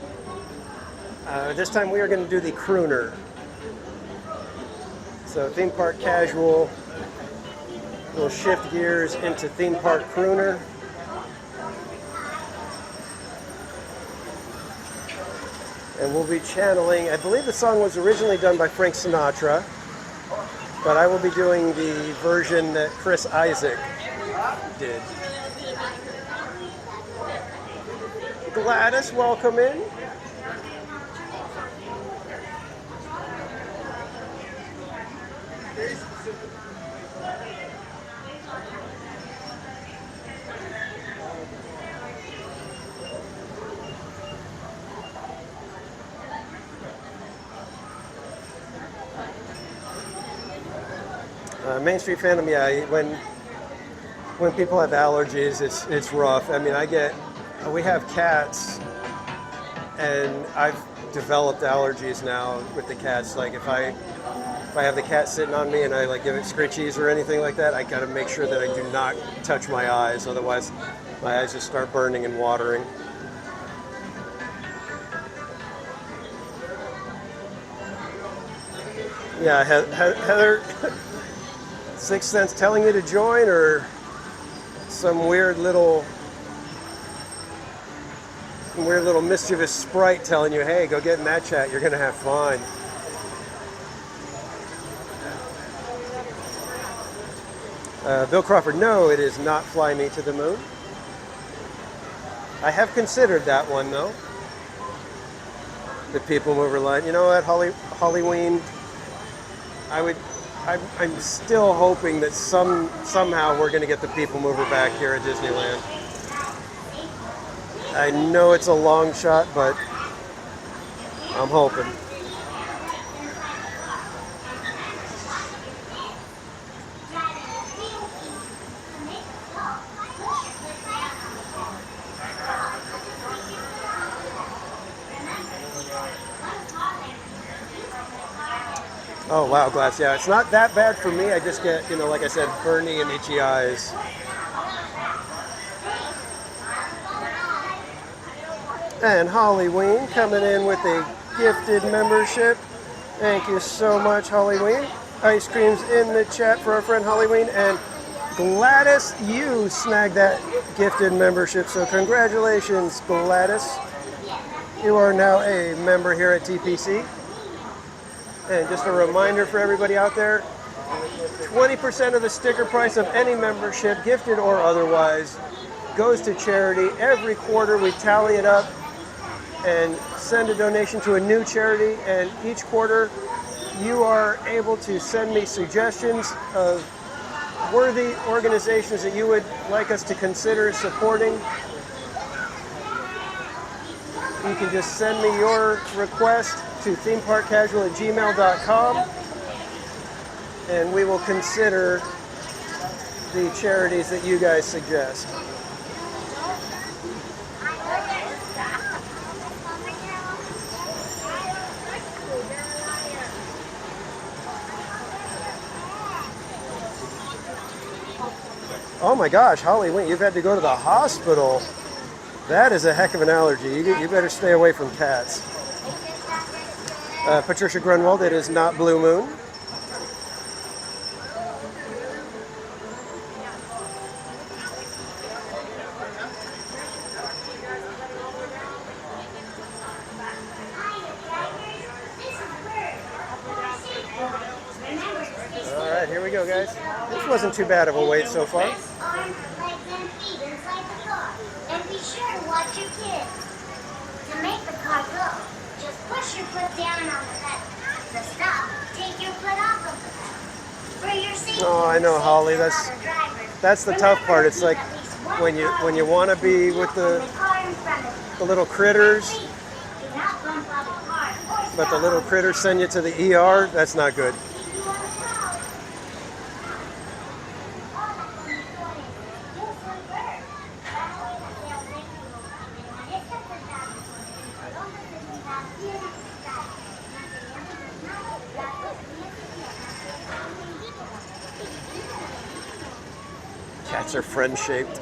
Speaker 1: This time we are going to do the crooner. So theme park casual, we'll shift gears into theme park crooner. And we'll be channeling, I believe the song was originally done by Frank Sinatra, but I will be doing the version that Chris Isaac did. Gladys, welcome in. Main Street Phantom, yeah, when people have allergies, it's rough. I mean, we have cats, and I've developed allergies now with the cats. Like if I have the cat sitting on me and I like give it scritchies or anything like that, I gotta make sure that I do not touch my eyes, otherwise my eyes just start burning and watering. Yeah, Heather, Sixth Sense telling you to join, or some weird little mischievous sprite telling you, hey, go get in that chat, you're gonna have fun. Bill Crawford, no, it is not Fly Me to the Moon. I have considered that one though. The People Mover line. You know what, Halloween, I'm still hoping that somehow we're going to get the People Mover back here at Disneyland. I know it's a long shot, but I'm hoping. Oh wow, Glass, yeah, it's not that bad for me. I just get, like I said, burny and itchy eyes. And Halloween coming in with a gifted membership. Thank you so much, Halloween. Ice creams in the chat for our friend Halloween. And Gladys, you snagged that gifted membership, so congratulations, Gladys. You are now a member here at TPC. And just a reminder for everybody out there, 20% of the sticker price of any membership, gifted or otherwise, goes to charity. Every quarter we tally it up and send a donation to a new charity. And each quarter you are able to send me suggestions of worthy organizations that you would like us to consider supporting. You can just send me your request to themeparkcasual@gmail.com, and we will consider the charities that you guys suggest. Oh my gosh, Holly, you've had to go to the hospital. That is a heck of an allergy. You better stay away from cats. Patricia Grunwald, it is not Blue Moon. we go, guys. This wasn't too bad of a wait so far.
Speaker 2: Arms, legs, and feet inside the car. And be sure to watch your kids. To make the car go, just push your foot down on the pedal. To stop, take your foot off of the pedal. For your safety,
Speaker 1: Oh, I know, Holly. That's the tough part. It's like when you want to be with the little critters, but the little critters send you to the ER. That's not good. Cats are friend-shaped.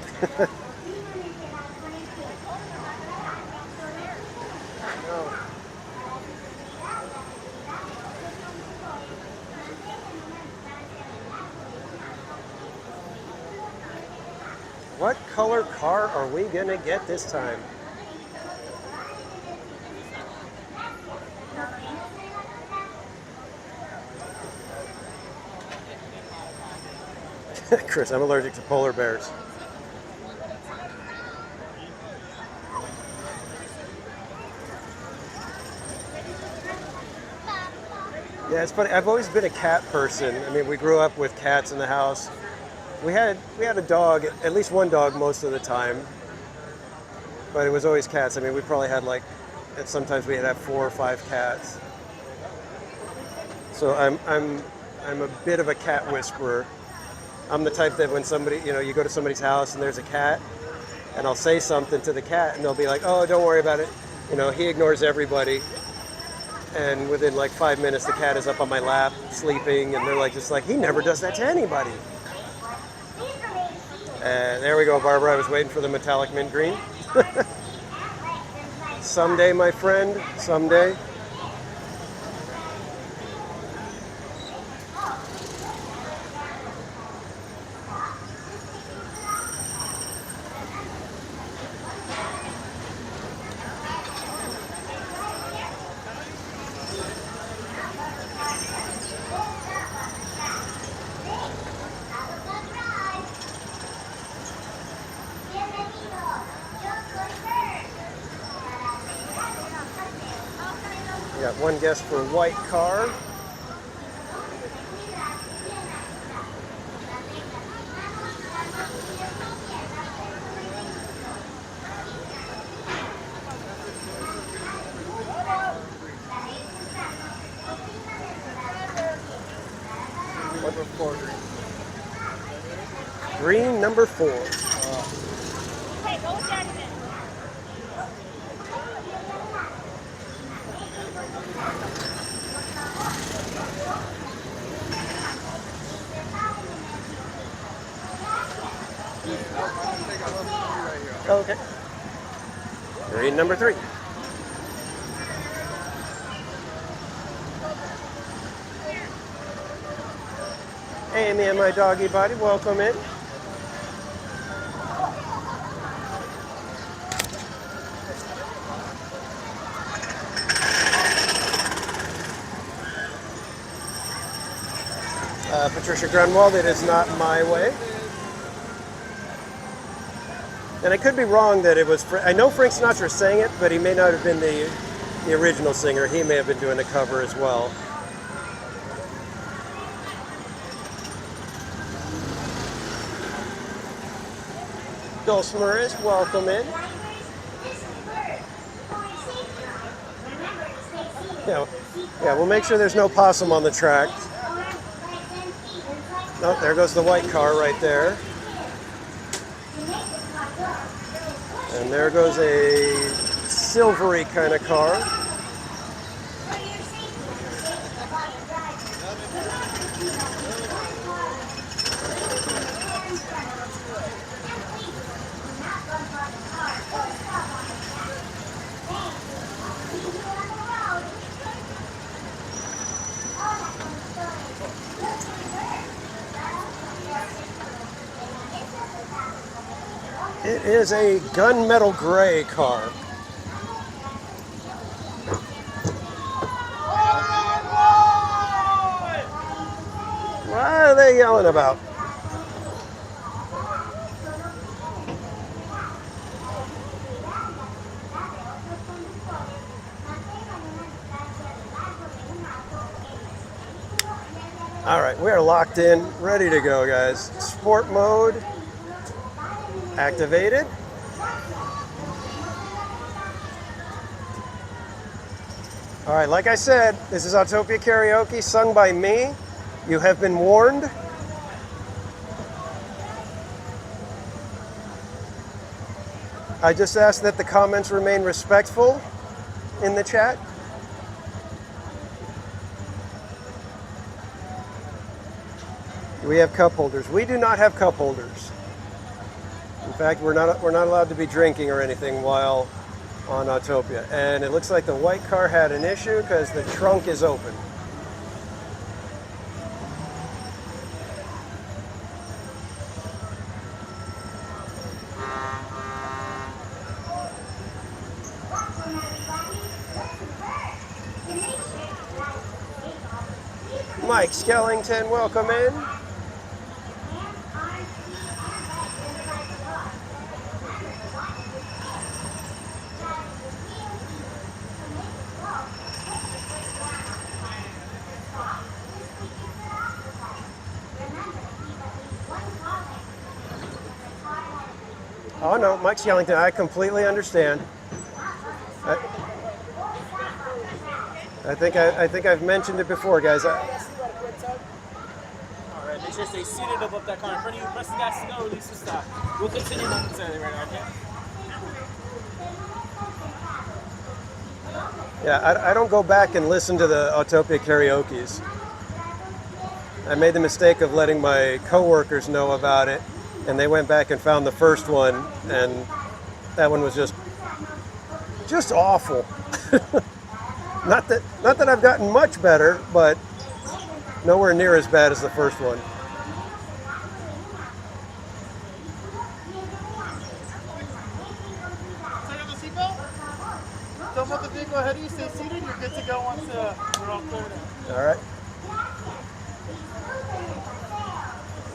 Speaker 1: What color car are we gonna get this time? Chris, I'm allergic to polar bears. Yeah, it's funny. I've always been a cat person. I mean, we grew up with cats in the house. We had a dog, at least one dog most of the time, but it was always cats. I mean, we probably had sometimes we'd have 4 or 5 cats. So I'm a bit of a cat whisperer. I'm the type that when somebody, you go to somebody's house and there's a cat, and I'll say something to the cat, and they'll be like, "Oh, don't worry about it." He ignores everybody. And within 5 minutes, the cat is up on my lap, sleeping, and they're just like, "He never does that to anybody." And there we go, Barbara. I was waiting for the metallic mint green. Someday, my friend, someday. We got one guest for white car. Green number 4.
Speaker 18: Hey, go Jackson.
Speaker 1: Okay. Green number 3. Amy and my doggy buddy, welcome in. Patricia Grunwald, it is not my way. And I could be wrong that it was, I know Frank Sinatra sang it, but he may not have been the original singer. He may have been doing a cover as well. Dulcimer is welcome in. Yeah, we'll make sure there's no possum on the track. Oh, there goes the white car right there. And there goes a silvery kind of car. It is a gunmetal gray car. Well, yelling about? All right, we are locked in, ready to go, guys. Sport mode activated. All right, like I said, this is Autopia Karaoke, sung by me. You have been warned. I just ask that the comments remain respectful in the chat. Do we have cup holders? We do not have cup holders. In fact, we're not allowed to be drinking or anything while on Autopia. And it looks like the white car had an issue because the trunk is open. Mike Skellington, welcome in. Oh no, Mike Skellington, I completely understand. I think I've mentioned it before, guys.
Speaker 8: Alright, make sure to stay seated above that car in front of you. Press the gas to go, release the stop. We'll continue momentarily right now, okay?
Speaker 1: Yeah, I don't go back and listen to the Autopia karaoke's. I made the mistake of letting my coworkers know about it, and they went back and found the first one, and that one was just awful. Not that I've gotten much better, but nowhere near as bad as the first one.
Speaker 17: Take off the seatbelt. Don't move the vehicle ahead of you. Stay seated. You're good to go once we're all cleared out.
Speaker 1: All right.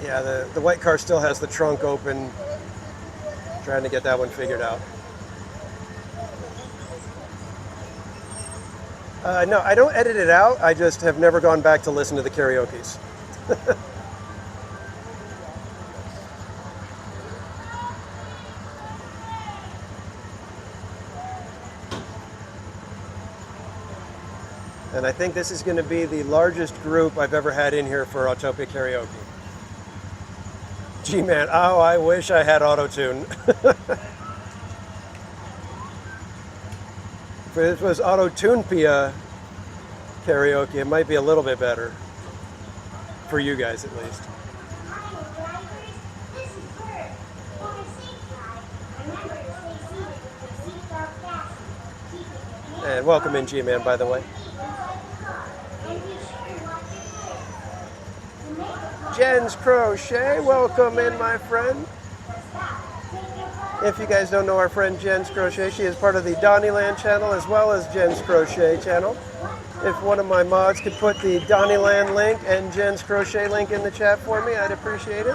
Speaker 1: Yeah, the white car still has the trunk open. Trying to get that one figured out. No, I don't edit it out. I just have never gone back to listen to the karaoke's. And I think this is going to be the largest group I've ever had in here for Autopia Karaoke. G-Man, oh, I wish I had auto-tune. If it was Auto-Tunepia karaoke, it might be a little bit better. For you guys, at least. And welcome in, G-Man, by the way. Jen's Crochet, welcome in, my friend. If you guys don't know our friend Jen's Crochet, she is part of the Disneyland channel as well as Jen's Crochet channel. If one of my mods could put the Disneyland link and Jen's Crochet link in the chat for me, I'd appreciate it.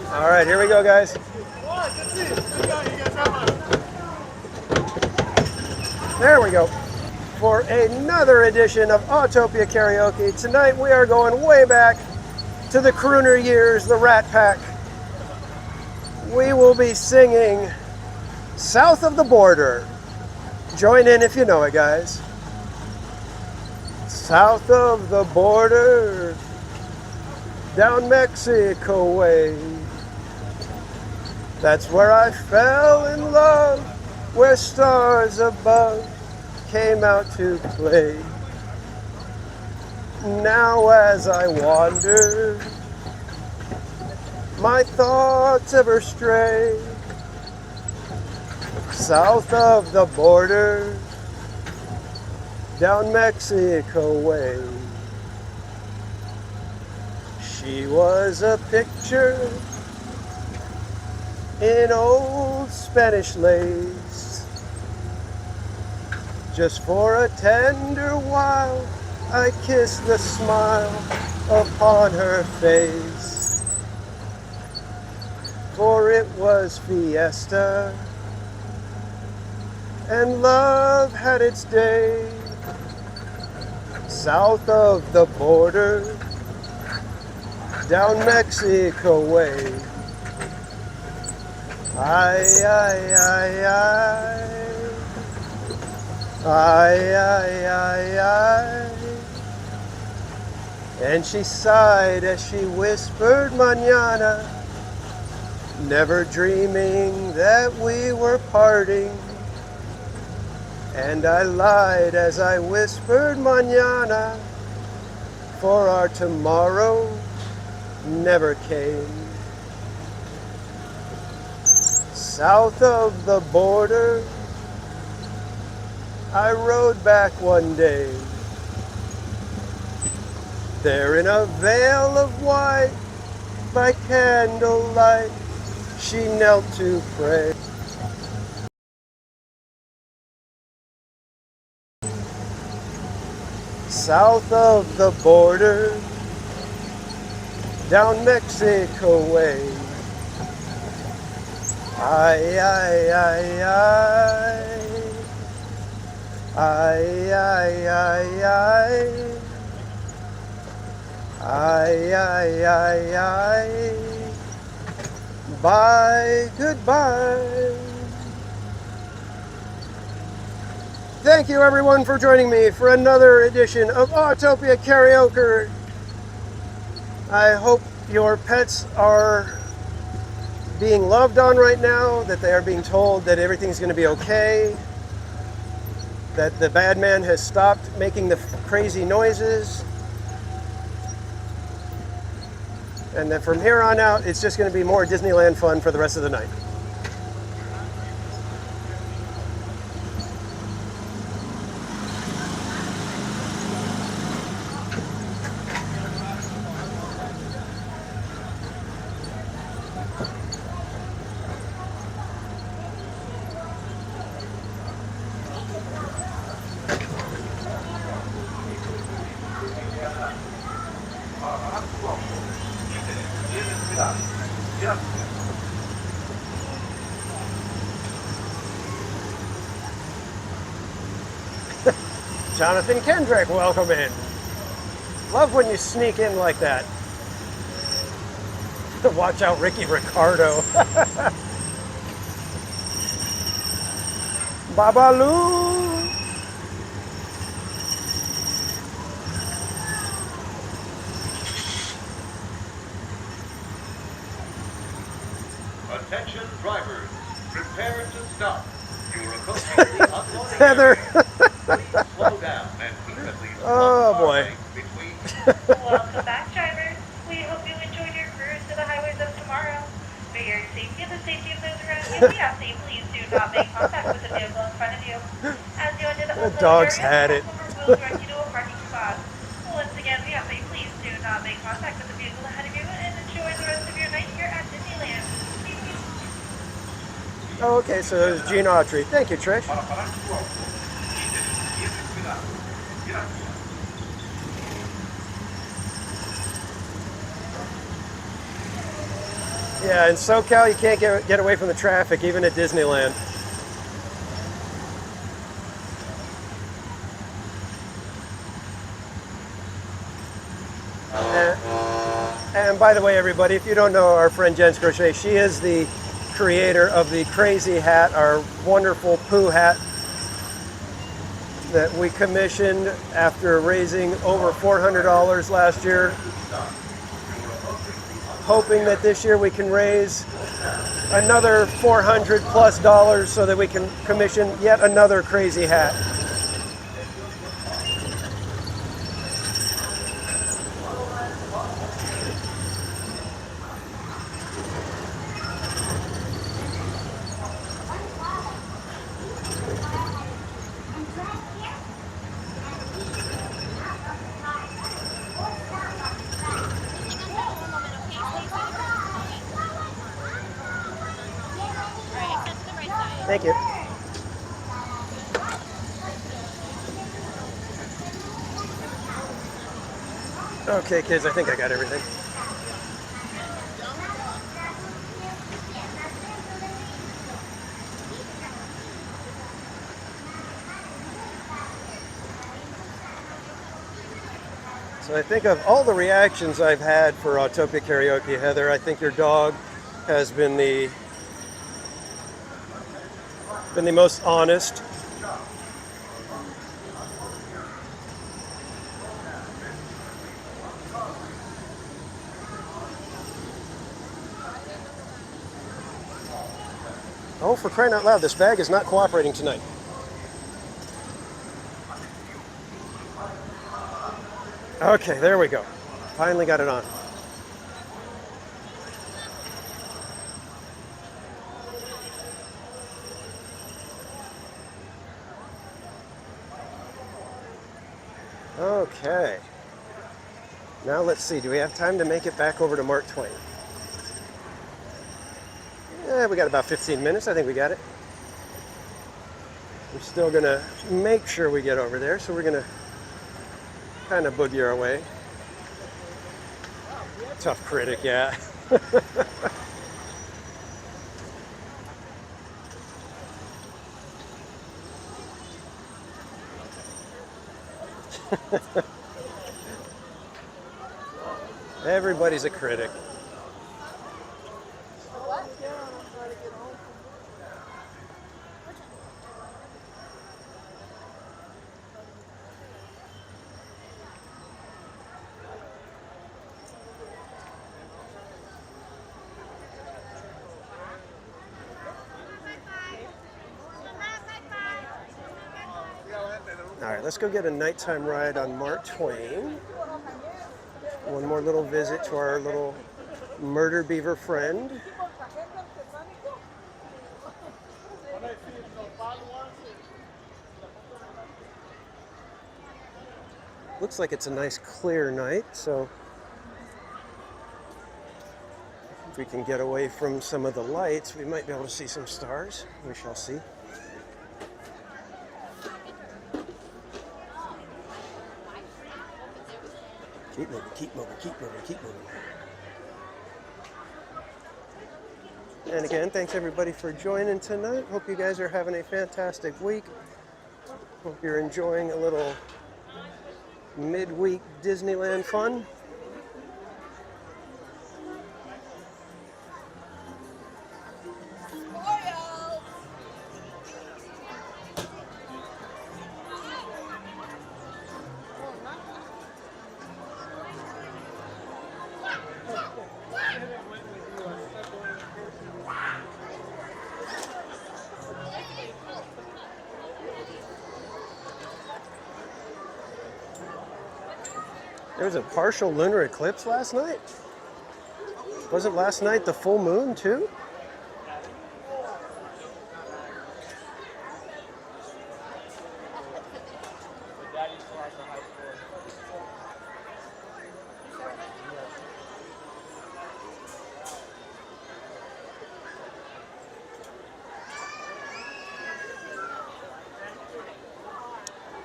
Speaker 1: All right, here we go, guys. There we go. For another edition of Autopia Karaoke. Tonight we are going way back to the crooner years, the Rat Pack. We will be singing South of the Border. Join in if you know it, guys. South of the border, down Mexico way. That's where I fell in love, where stars above came out to play. Now as I wander, my thoughts ever stray. South of the border, down Mexico way. She was a picture in old Spanish lace, just for a tender while I kissed the smile upon her face, for it was fiesta, and love had its day. South of the border, down Mexico way. Ay, ay, ay, ay. Ay, ay, ay, ay. And she sighed as she whispered mañana, never dreaming that we were parting. And I lied as I whispered mañana, for our tomorrow never came. South of the border, I rode back one day. There in a veil of white, by candlelight, she knelt to pray. South of the border, down Mexico way. Ay, ay, ay, ay. Ay, ay, ay, ay. Ay, ay, ay, ay. Bye, goodbye. Thank you everyone for joining me for another edition of Autopia Karaoke. I hope your pets are being loved on right now, that they are being told that everything's going to be okay, that the bad man has stopped making the crazy noises, and that from here on out it's just going to be more Disneyland fun for the rest of the night. Jonathan Kendrick, welcome in. Love when you sneak in like that. Watch out, Ricky Ricardo. Babaloo.
Speaker 20: Attention drivers, prepare to stop. You are approaching the unloading
Speaker 1: Heather.
Speaker 20: Please slow down and keep at least
Speaker 1: Oh boy.
Speaker 20: between.
Speaker 7: Welcome back, drivers. We hope you enjoyed your cruise to the highways of tomorrow. For your safety and the safety of those around you, we ask that you please do not make contact with the vehicle in front of you. As you enter the
Speaker 1: The
Speaker 7: unload
Speaker 1: dog's
Speaker 7: area,
Speaker 1: had it.
Speaker 7: we will direct you to a parking spot. Once again, we ask that you please do not make contact with the vehicle ahead of you and enjoy the rest of your night here at Disneyland.
Speaker 1: Oh, okay, so there's Gene Autry. Thank you, Trish. Yeah, in SoCal, you can't get away from the traffic, even at Disneyland. And by the way, everybody, if you don't know our friend Jen's Crochet, she is the creator of the crazy hat, our wonderful Pooh hat that we commissioned after raising over $400 last year. Hoping that this year we can raise another $400+ so that we can commission yet another crazy hat. Thank you. Okay, kids, I think I got everything. So I think of all the reactions I've had for Autopia Karaoke, Heather, I think your dog has been the most honest. Oh, for crying out loud, this bag is not cooperating tonight. Okay, there we go. Finally got it on. Okay. Now let's see, do we have time to make it back over to Mark Twain? Yeah, we got about 15 minutes. I think we got it. We're still going to make sure we get over there, so we're going to kind of boogie our way. Tough critic, yeah. Everybody's a critic. All right, let's go get a nighttime ride on Mark Twain. One more little visit to our little murder beaver friend. Looks like it's a nice clear night, so if we can get away from some of the lights, we might be able to see some stars. We shall see. Keep moving, keep moving, keep moving, keep moving. And again, thanks everybody for joining tonight. Hope you guys are having a fantastic week. Hope you're enjoying a little midweek Disneyland fun. There was a partial lunar eclipse last night? Wasn't last night the full moon too?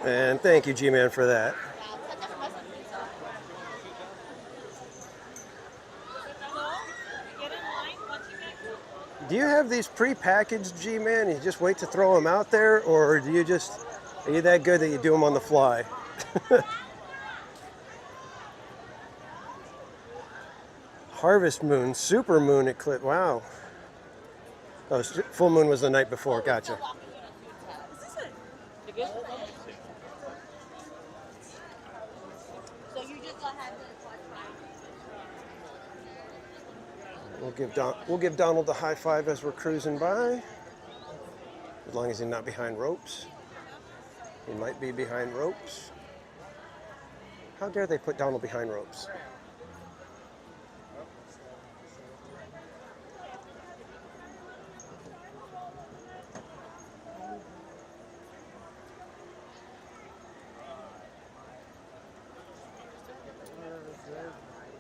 Speaker 1: And thank you, G-Man, for that. Do you have these pre-packaged, G-Man? You just wait to throw them out there, or do you just, are you that good that you do them on the fly? Harvest moon, super moon eclipse, wow. Oh, full moon was the night before, gotcha. We'll give Donald the high five as we're cruising by. As long as he's not behind ropes. He might be behind ropes. How dare they put Donald behind ropes?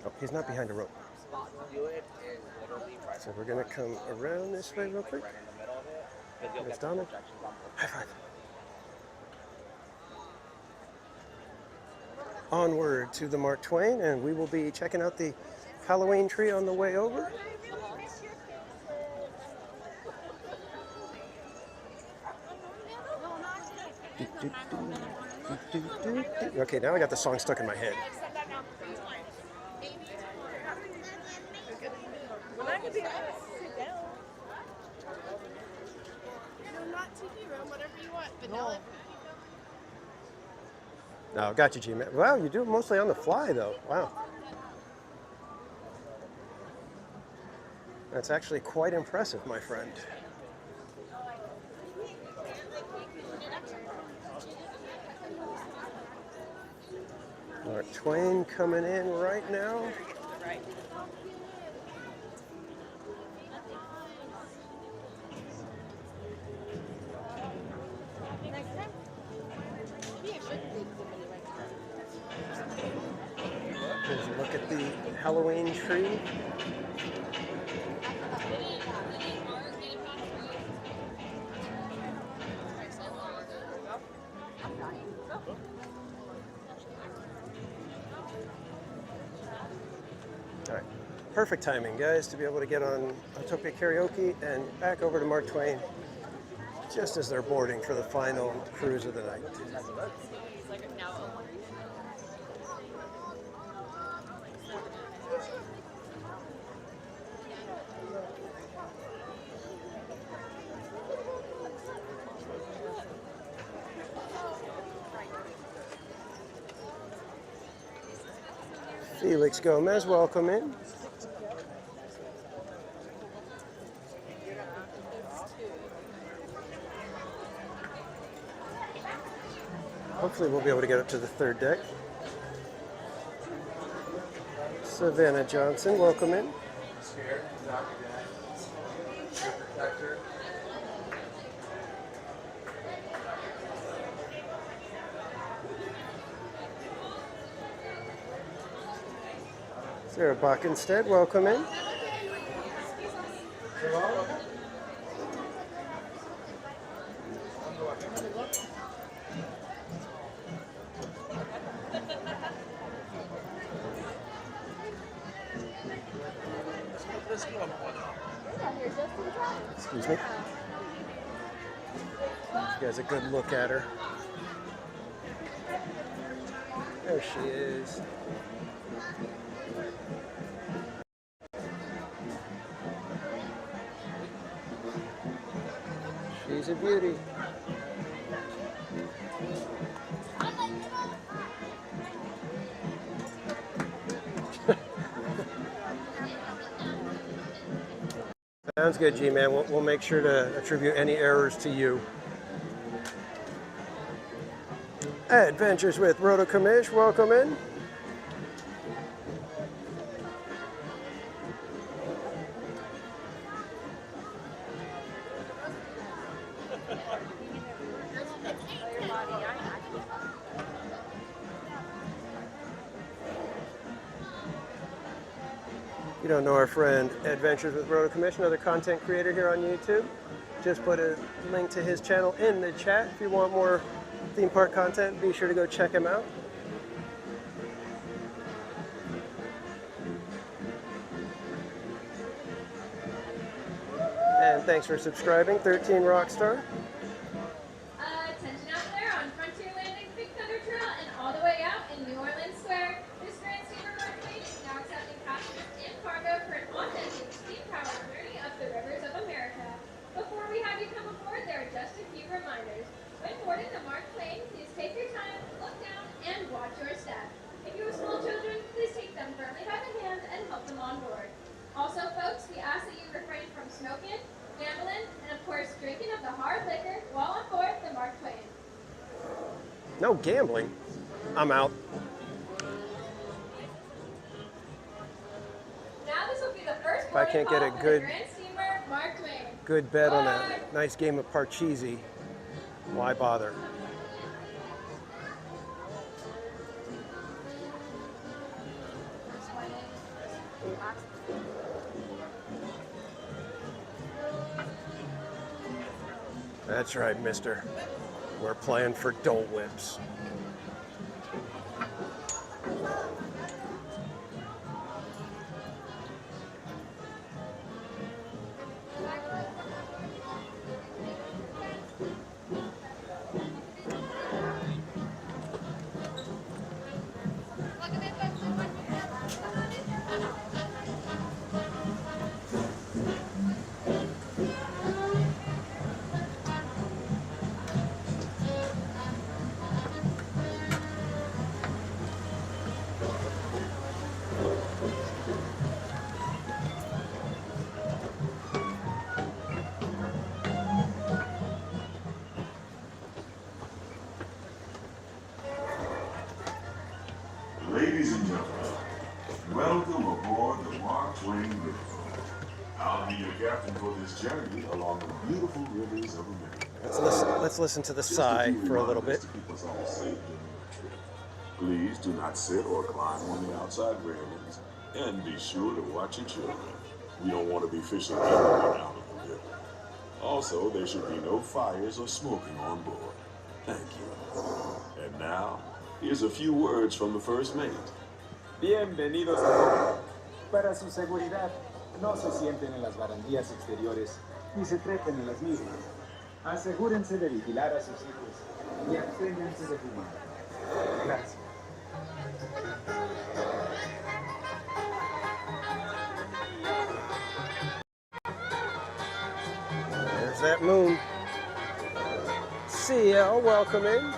Speaker 1: Oh, he's not behind a rope. So we're going to come around this way real quick. There's Donald. High five. onward to the Mark Twain, and we will be checking out the Halloween tree on the way over. Okay, now I got the song stuck in my head.
Speaker 19: Well, I could be able to sit down. No, not tiki room, whatever you want. Vanilla.
Speaker 1: No, got you, G-Man. Wow, you do it mostly on the fly, though. Wow. That's actually quite impressive, my friend. Mark Twain coming in right now. Here's a look at the Halloween tree. All right, perfect timing, guys, to be able to get on Autopia Karaoke and back over to Mark Twain just as they're boarding for the final cruise of the night. Felix Gomez, welcome in. Hopefully we'll be able to get up to the third deck. Savannah Johnson, welcome in. Sarah Bockenstead, welcome in. Excuse me. You guys a good look at her. There she is. She's a beauty. Sounds good, G-Man. We'll make sure to attribute any errors to you. Adventures with Rhoda Kamish, welcome in. You don't know our friend Adventures with Rhoda Kamish, another content creator here on YouTube. Just put a link to his channel in the chat. If you want more theme park content, be sure to go check him out. And thanks for subscribing, 13 Rockstar.
Speaker 4: Attention out there on Frontier Landing, Big Thunder Trail, and all the way out in New Orleans Square. This Grand Steamer Mark Twain is now accepting passengers and cargo for an authentic steam-powered journey up the rivers of America. Before we have you come aboard, there are just a few reminders. When boarding the Mark Twain, please take your time, look down, and watch your step. If you have small children, please take them firmly by the hand and help them on board. Also, folks, we ask that you refrain from smoking, gambling, and of course, drinking of the hard liquor while on board the Mark Twain.
Speaker 1: No gambling. I'm out.
Speaker 4: Now this will be the first
Speaker 1: If I can't get a
Speaker 4: call for
Speaker 1: good,
Speaker 4: the Grand Steamer Mark Twain.
Speaker 1: good bet on a nice game of Parcheesi, why bother? That's right, mister. We're playing for Dole Whips.
Speaker 16: Ladies and gentlemen, welcome aboard the Mark Twain Riverboat. I'll be your captain for this journey along the beautiful rivers of America.
Speaker 1: Let's listen to the sigh for a little bit.
Speaker 16: To keep us all safe during the trip. Please do not sit or climb on the outside railings, and be sure to watch your children. We don't want to be fishing anyone out of the river. Also, there should be no fires or smoking on board. Thank you. And now, here's a few words from the first mate.
Speaker 10: Bienvenidos a bordo. Para su seguridad, no se sienten en las barandillas exteriores ni se trepen en las mismas. Asegúrense de vigilar a sus hijos y absténganse de fumar. Gracias.
Speaker 1: There's that moon. CL, welcome in.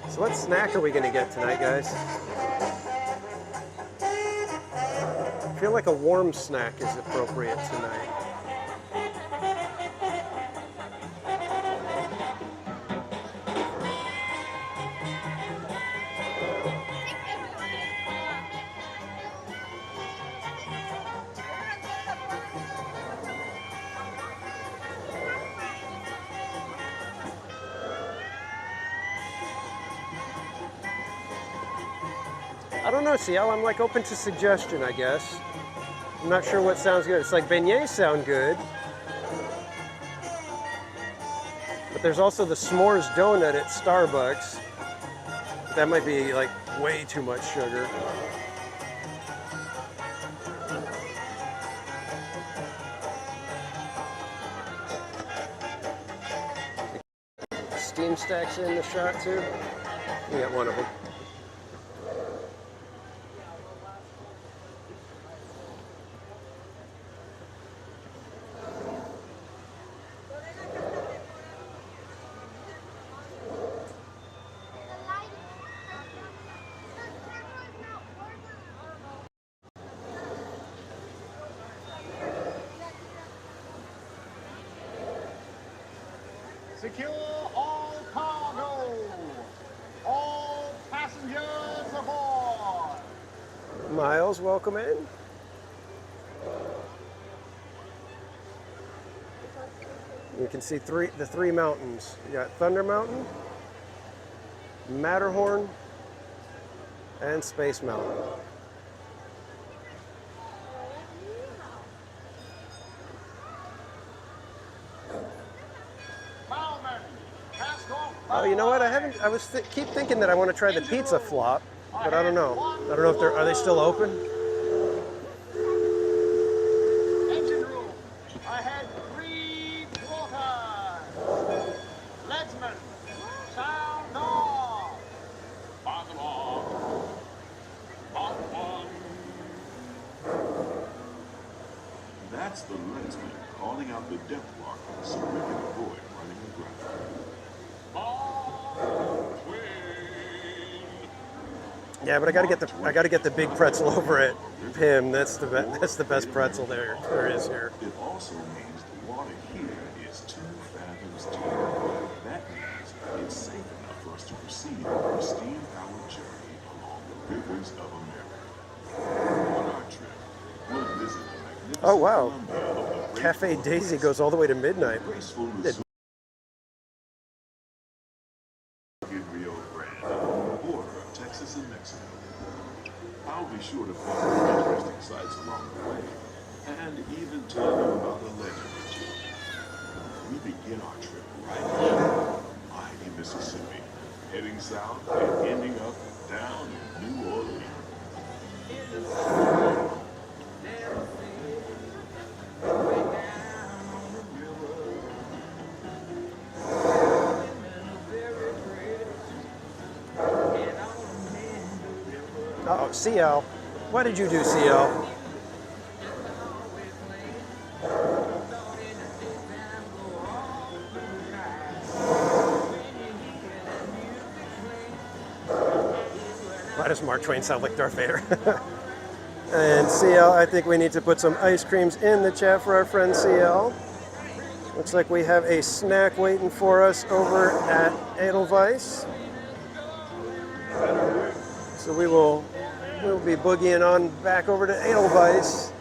Speaker 1: So what snack are we going to get tonight, guys? I feel like a warm snack is appropriate tonight. I don't know, CL, I'm like open to suggestion, I guess. I'm not sure what sounds good. It's like beignets sound good. But there's also the s'mores donut at Starbucks. That might be like way too much sugar. Steam stacks in the shot too. We got one of them.
Speaker 17: Secure all cargo. All passengers aboard.
Speaker 1: Miles, welcome in. You can see the three mountains. You got Thunder Mountain, Matterhorn, and Space Mountain. Oh, you know what? I was keep thinking that I want to try the pizza flop, but I don't know. I don't know if are they still open?
Speaker 17: Engine room. Ahead 3 quarters. Leadsman. Sound off. Bottom off. Bottom on.
Speaker 16: That's the leadsman calling out the depth marker so we can avoid running aground.
Speaker 1: Yeah, but I gotta get the big pretzel over at Pim. That's the best pretzel there is here.
Speaker 16: It also means the water here is 2 fathoms deep. That means it's safe enough for us to proceed on our steam-powered journey along the rivers of America. On our trip, we'll visit the magnificent
Speaker 1: Oh, wow.
Speaker 16: Columbia of the Great
Speaker 1: Cafe
Speaker 16: Falls,
Speaker 1: Daisy goes all the way to midnight.
Speaker 16: graceful
Speaker 1: Did-
Speaker 16: in Rio Grande, on the border of Texas and Mexico. I'll be sure to point out interesting sights along the way, and even tell you about a legend or two. We begin our trip right here, mighty Mississippi, heading south and ending up down in New Orleans.
Speaker 1: Uh-oh, CL. What did you do, CL? Why does Mark Twain sound like Darth Vader? And CL, I think we need to put some ice creams in the chat for our friend CL. Looks like we have a snack waiting for us over at Edelweiss. So we'll be boogieing on back over to Edelweiss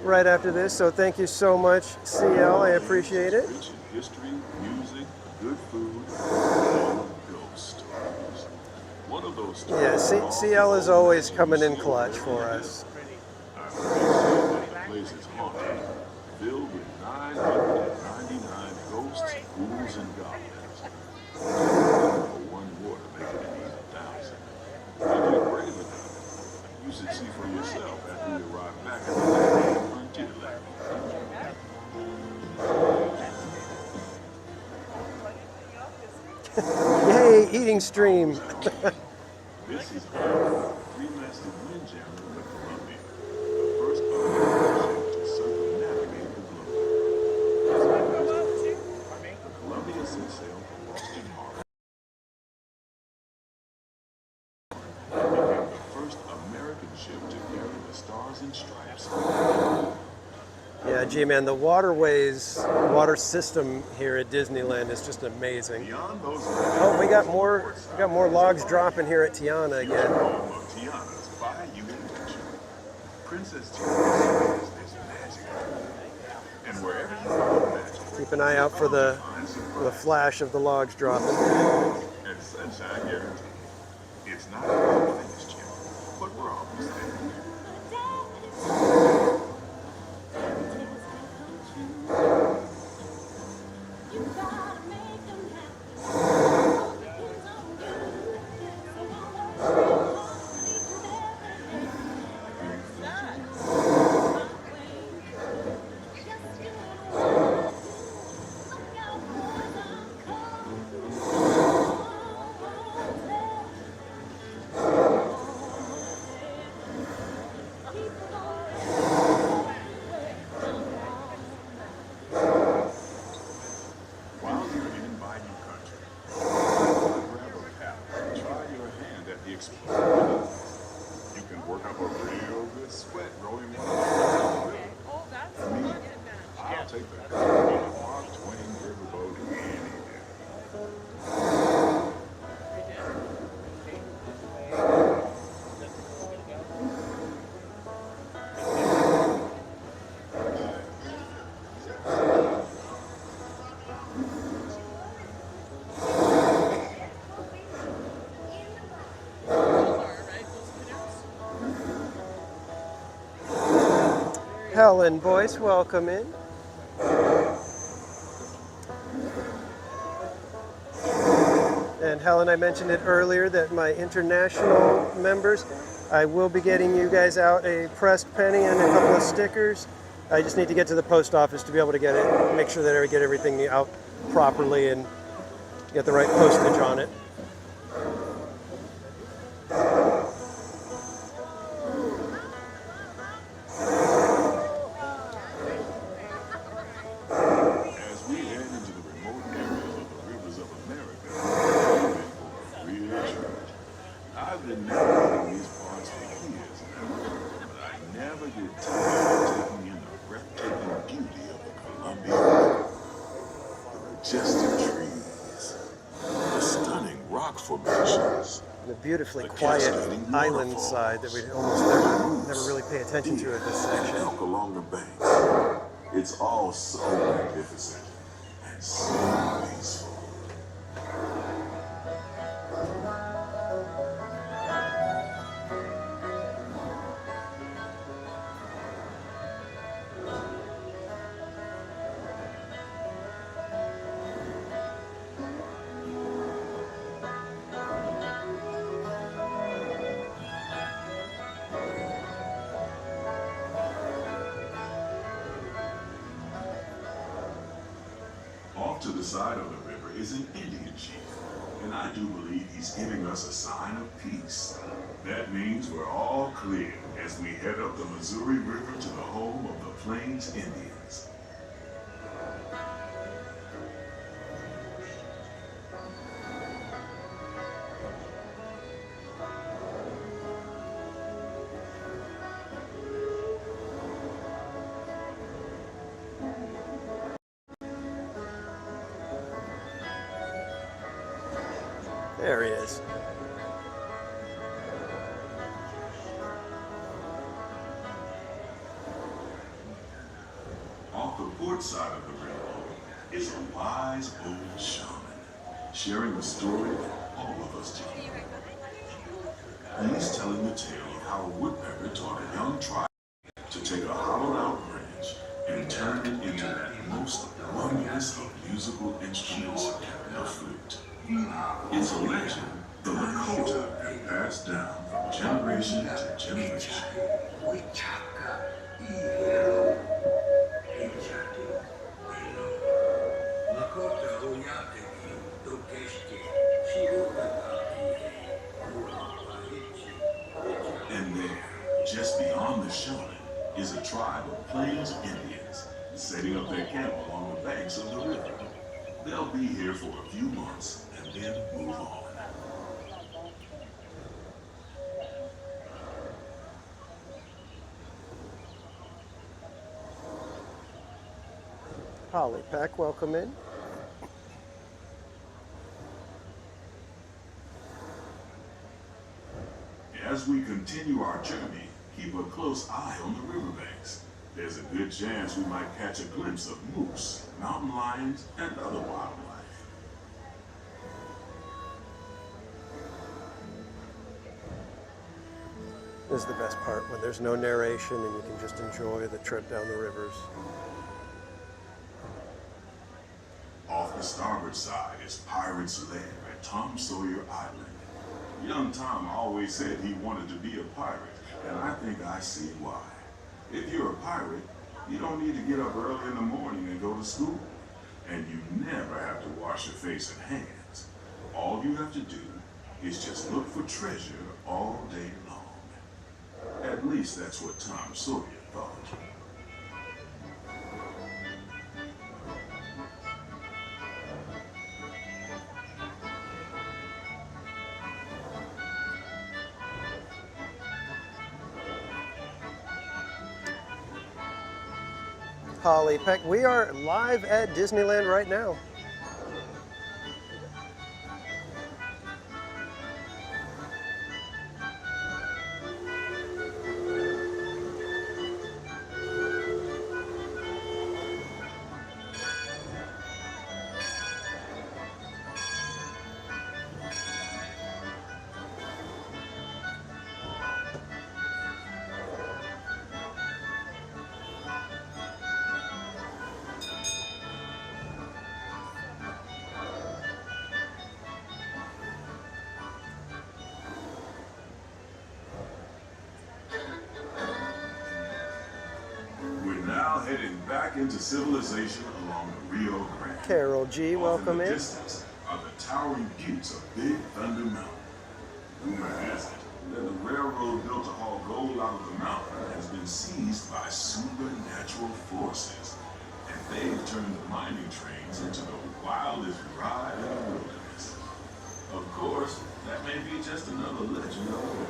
Speaker 1: right after this. So thank you so much, CL. I appreciate it.
Speaker 16: Rich in history, music, good food, and ghost stories. One of those stories.
Speaker 1: Yeah, CL is always coming in clutch for us.
Speaker 16: The place is haunted, filled with 999 ghosts, ghouls, and goblins. One water making it even 1,000. If you're brave enough, you should see for yourself after we arrive back at the Frontierland.
Speaker 1: Yay, eating stream.
Speaker 16: This is our three-masted windjammer of the Columbia, the first ship to circumnavigate the globe. The Columbia set sail from Boston Harbor and became the first American ship to carry the Stars and Stripes.
Speaker 1: Yeah, gee, man, the water system here at Disneyland is just amazing.
Speaker 16: Beyond those
Speaker 1: Oh, we got more logs dropping here at Tiana again.
Speaker 16: home of Tiana's Bayou Adventure. Princess Tiana is this magic. And wherever you find magic,
Speaker 1: Keep an eye out for the flash of the logs dropping.
Speaker 16: and sunshine guarantee. It's not quite finished yet, but we're almost there. While you're in Bayou Country, grab a paddle and try your hand at the exploring. You can work up a real good sweat rowing one. For me, I'll take the Mark Twain riverboat any day.
Speaker 1: Helen Boyce, welcome in. And Helen, I mentioned it earlier that my international members, I will be getting you guys out a pressed penny and a couple of stickers. I just need to get to the post office to be able to get it, make sure that I get everything out properly and get the right postage on it.
Speaker 16: As we head into the remote areas of the rivers of America, we're for a real treat. I've been navigating these parts for years now, but I never get tired of taking in the breathtaking beauty of the Columbia River. The majestic trees, the stunning
Speaker 1: beautifully quiet island side that we almost never really pay attention to at this section.
Speaker 16: Elk along the banks. It's all so magnificent and so peaceful. Off to the side of the river is an Indian chief, and I do believe he's giving us a sign of peace. That means we're all clear as we head up the Missouri River to the home of the Plains Indians.
Speaker 1: There he is.
Speaker 16: Off the port side of the river is a wise old shaman, sharing a story that all of us do. He's telling the tale of how a woodpecker taught a young tribe to take a hollowed out branch and turn it into that most wondrous of musical instruments, the flute. It's a legend the Lakota have passed down from generation to generation. And there, just beyond the shaman, is a tribe of Plains Indians setting up their camp along the banks of the river. They'll be here for a few months and then move on.
Speaker 1: Holly Pack, welcome in.
Speaker 16: As we continue our journey, keep a close eye on the riverbanks. There's a good chance we might catch a glimpse of moose, mountain lions, and other wildlife.
Speaker 1: This is the best part, when there's no narration and you can just enjoy the trip down the rivers.
Speaker 16: Off the starboard side is Pirate's Lair at Tom Sawyer Island. Young Tom always said he wanted to be a pirate, and I think I see why. If you're a pirate, you don't need to get up early in the morning and go to school. And you never have to wash your face and hands. All you have to do is just look for treasure all day long. At least that's what Tom Sawyer thought.
Speaker 1: Holly Peck, we are live at Disneyland right now.
Speaker 16: Heading back into civilization along the Rio Grande.
Speaker 1: Carol G, welcome in.
Speaker 16: In the distance are the towering buttes of Big Thunder Mountain. Rumor has it that the railroad built to haul gold out of the mountain has been seized by supernatural forces, and they've turned the mining trains into the wildest ride in the wilderness. Of course, that may be just another legend of old.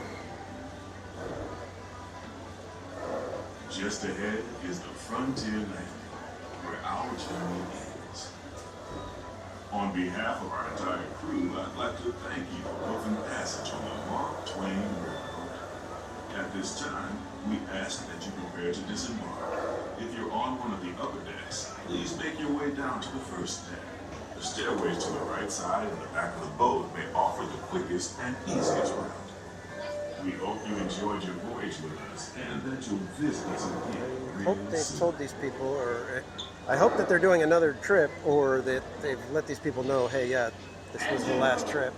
Speaker 16: Just ahead is the frontier landing, where our journey ends. On behalf of our entire crew, I'd like to thank you for taking passage on the Mark Twain Riverboat. At this time, we ask that you prepare to disembark. If you're on one of the upper decks, please make your way down to the first deck. The stairways to the right side and the back of the boat may offer the quickest and easiest route. We hope you enjoyed your voyage with us and that you'll visit us again.
Speaker 1: I hope they've told these people, or I hope that they're doing another trip, or that they've let these people know, hey, yeah, this was the last trip.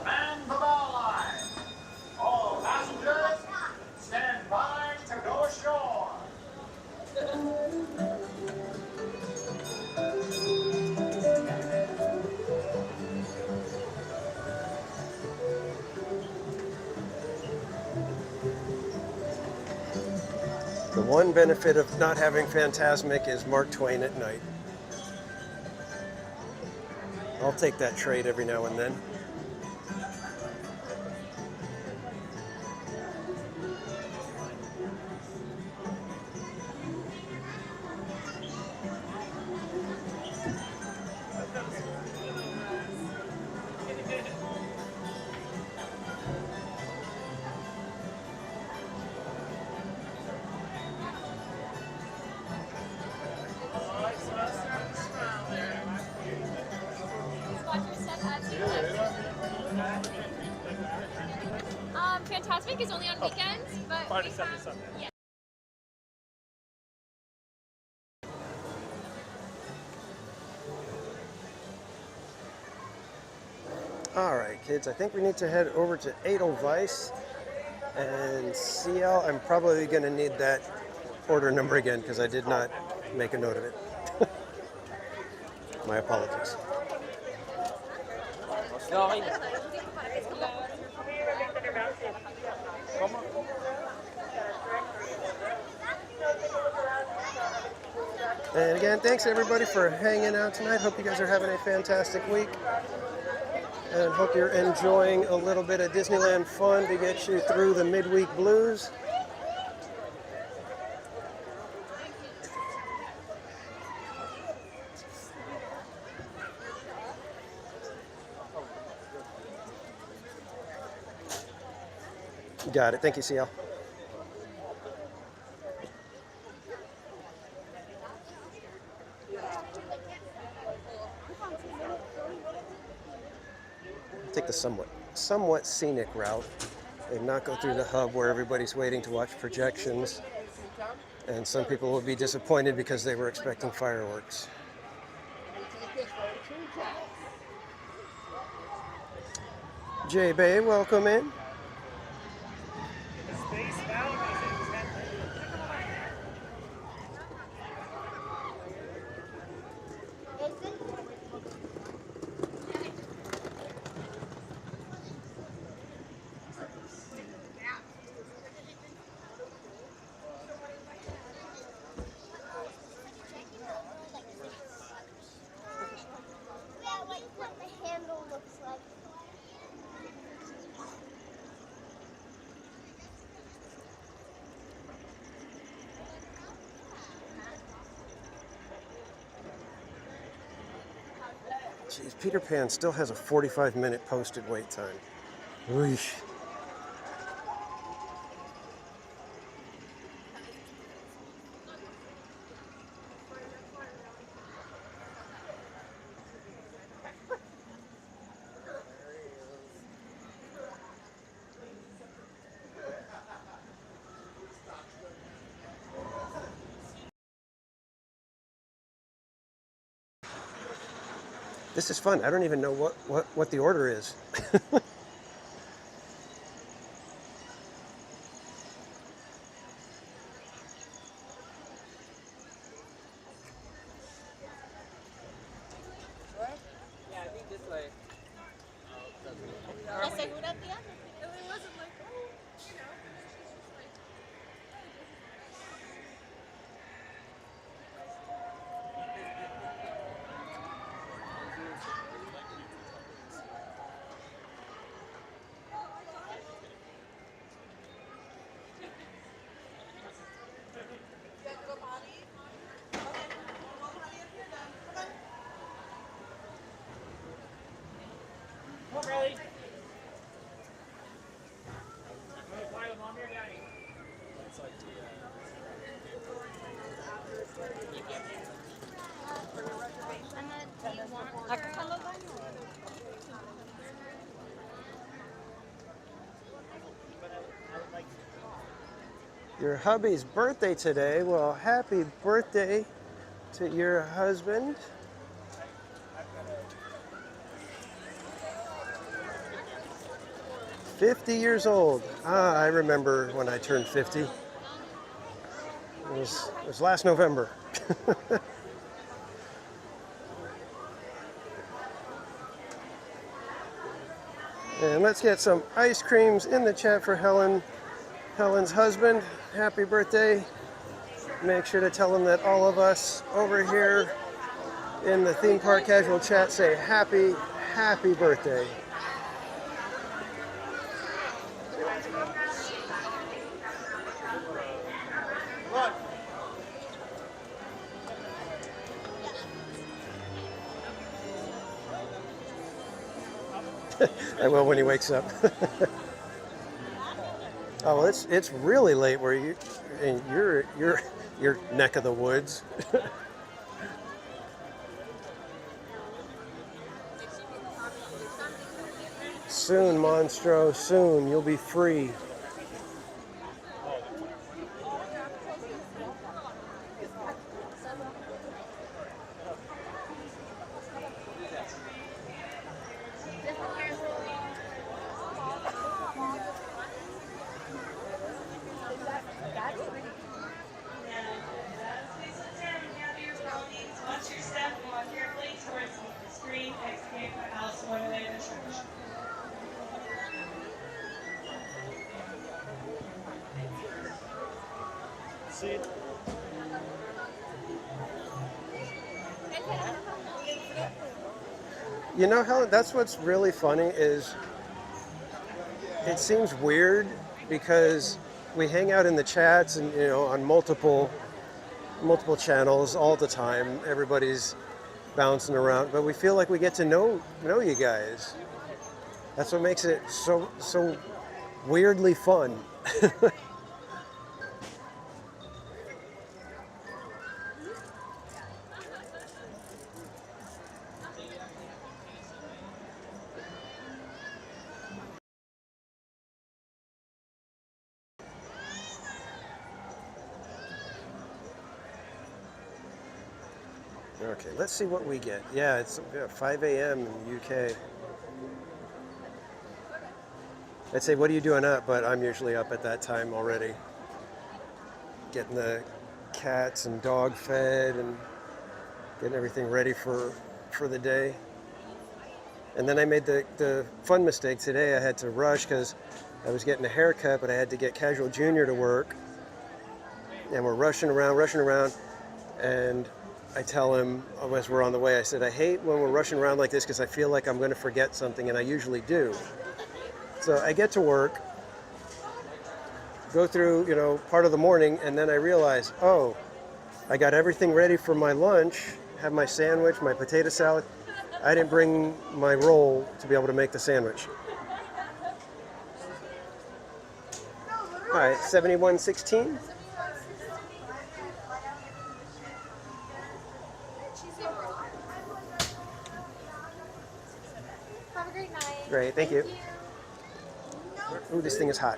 Speaker 9: Man the ball line. All passengers, stand by to go ashore.
Speaker 1: The one benefit of not having Fantasmic is Mark Twain at night. I'll take that trade every now and then.
Speaker 4: Fantastic is only on weekends, but
Speaker 8: Friday, Saturday, Sunday.
Speaker 4: Yeah.
Speaker 1: All right, kids, I think we need to head over to Edelweiss and CL. I'm probably going to need that order number again because I did not make a note of it. My apologies. And again, thanks everybody for hanging out tonight. Hope you guys are having a fantastic week. And hope you're enjoying a little bit of Disneyland fun to get you through the midweek blues. Got it. Thank you, CL. Take the somewhat scenic route and not go through the hub where everybody's waiting to watch projections. And some people will be disappointed because they were expecting fireworks. J Bay, welcome in. Jeez, Peter Pan still has a 45-minute posted wait time. Oosh. This is fun. I don't even know what the order is.
Speaker 19: Yeah, I think this way. It wasn't like, you know.
Speaker 1: Your hubby's birthday today. Well, happy birthday to your husband. "50 years old." Ah, I remember when I turned 50. It was last November. And let's get some ice creams in the chat for Helen. Helen's husband, happy birthday. Make sure to tell him that all of us over here in the theme park casual chat say happy birthday. I will when he wakes up. Oh, well, it's really late where you in your neck of the woods. Soon, Monstro, soon you'll be free.
Speaker 3: Once your step, walk carefully towards the screen next to the house one way to church.
Speaker 1: See? You know, Helen, that's what's really funny is it seems weird because we hang out in the chats and, you know, on multiple channels all the time. Everybody's bouncing around, but we feel like we get to know you guys. That's what makes it so weirdly fun. Okay, let's see what we get. Yeah, it's 5 a.m. in the UK. I'd say, what are you doing up? But I'm usually up at that time already. Getting the cats and dog fed and getting everything ready for the day. And then I made the fun mistake today. I had to rush because I was getting a haircut, but I had to get Casual Junior to work. And we're rushing around. And I tell him as we're on the way, I said, I hate when we're rushing around like this because I feel like I'm going to forget something, and I usually do. So I get to work, go through, you know, part of the morning, and then I realize, oh, I got everything ready for my lunch, have my sandwich, my potato salad. I didn't bring my roll to be able to make the sandwich. All right, 7116.
Speaker 18: Have a great night.
Speaker 1: Great, thank you. Ooh, this thing is hot.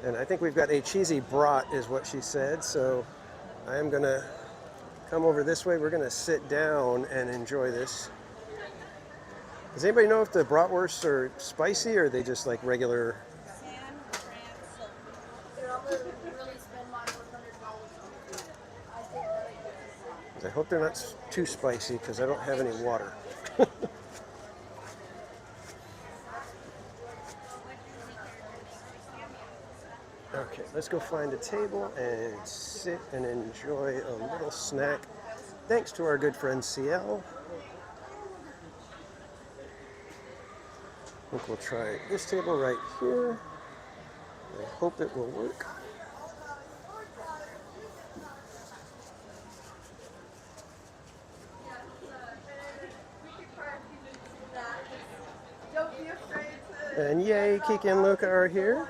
Speaker 1: And I think we've got a cheesy brat, is what she said. So I am gonna come over this way. We're gonna sit down and enjoy this. Does anybody know if the bratwursts are spicy or are they just like regular? I hope they're not too spicy because I don't have any water. Okay, let's go find a table and sit and enjoy a little snack. Thanks to our good friend CL. I think we'll try this table right here. I hope it will work. And yay, Kiki and Luca are here.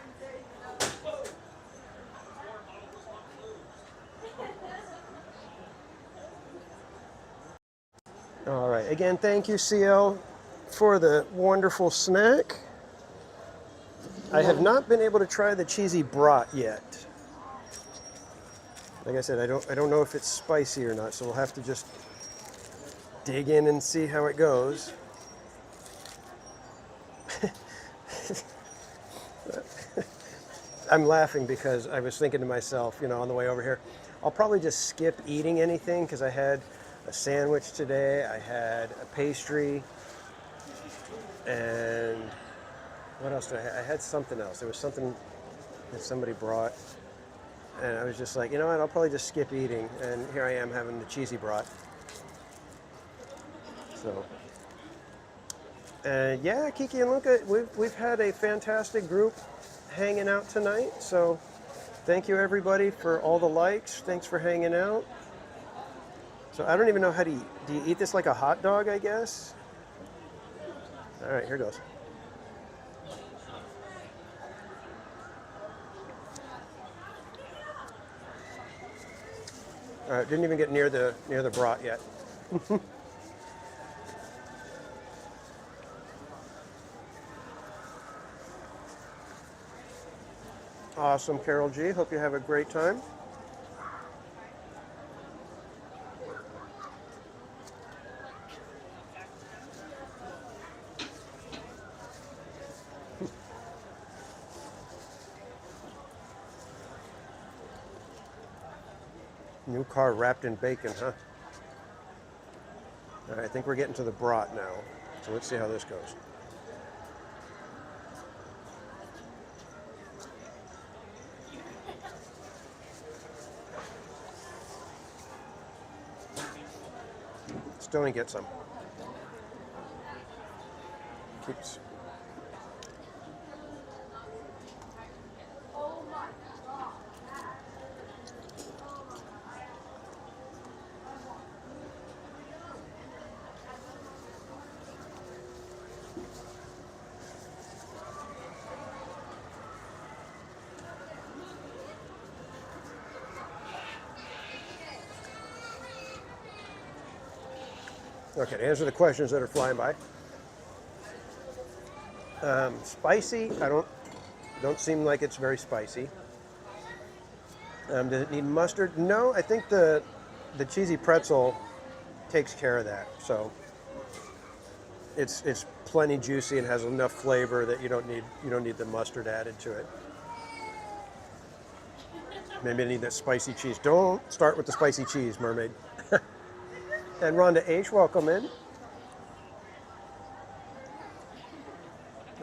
Speaker 1: All right, again, thank you, CL, for the wonderful snack. I have not been able to try the cheesy brat yet. Like I said, I don't know if it's spicy or not, so we'll have to just dig in and see how it goes. I'm laughing because I was thinking to myself, you know, on the way over here, I'll probably just skip eating anything because I had a sandwich today, I had a pastry, and what else did I have? I had something else. There was something that somebody brought, and I was just like, you know what, I'll probably just skip eating, and here I am having the cheesy brat. So, yeah, Kiki and Luca, we've had a fantastic group hanging out tonight, so thank you everybody for all the likes. Thanks for hanging out. So I don't even know how to eat. Do you eat this like a hot dog, I guess? All right, here goes. All right, didn't even get near the brat yet. Awesome, Carol G. Hope you have a great time. New car wrapped in bacon, huh? All right, I think we're getting to the brat now. So let's see how this goes. Still didn't get some. Keeps. Okay, to answer the questions that are flying by. Spicy, don't seem like it's very spicy. Does it need mustard? No, I think the cheesy pretzel takes care of that. So it's plenty juicy and has enough flavor that you don't need the mustard added to it. Maybe I need that spicy cheese. Don't start with the spicy cheese, mermaid. And Rhonda H, welcome in.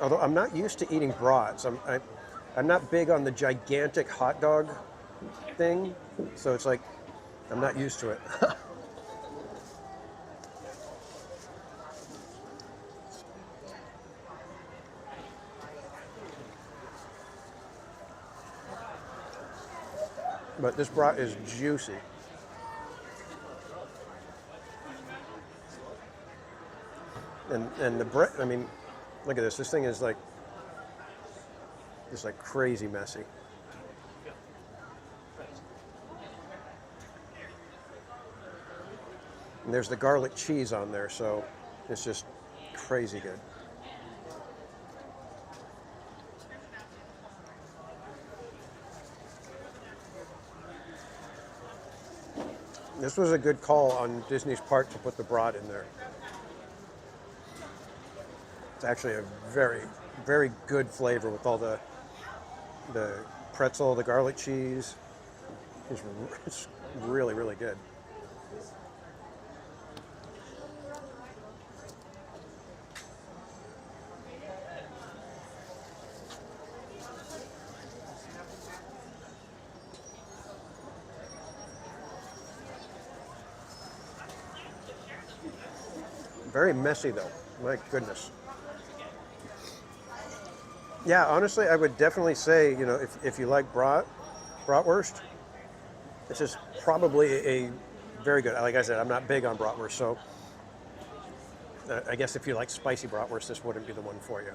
Speaker 1: Although I'm not used to eating brats. I'm not big on the gigantic hot dog thing, so it's like I'm not used to it. But this brat is juicy. And the bread, I mean, look at this. This thing is like, just like crazy messy. And there's the garlic cheese on there, so it's just crazy good. This was a good call on Disney's part to put the brat in there. It's actually a very, very good flavor with all the pretzel, the garlic cheese. It's really, really good. Very messy though, my goodness. Yeah, honestly, I would definitely say, you know, if you like bratwurst, this is probably a very good, like I said, I'm not big on bratwurst, so I guess if you like spicy bratwurst, this wouldn't be the one for you.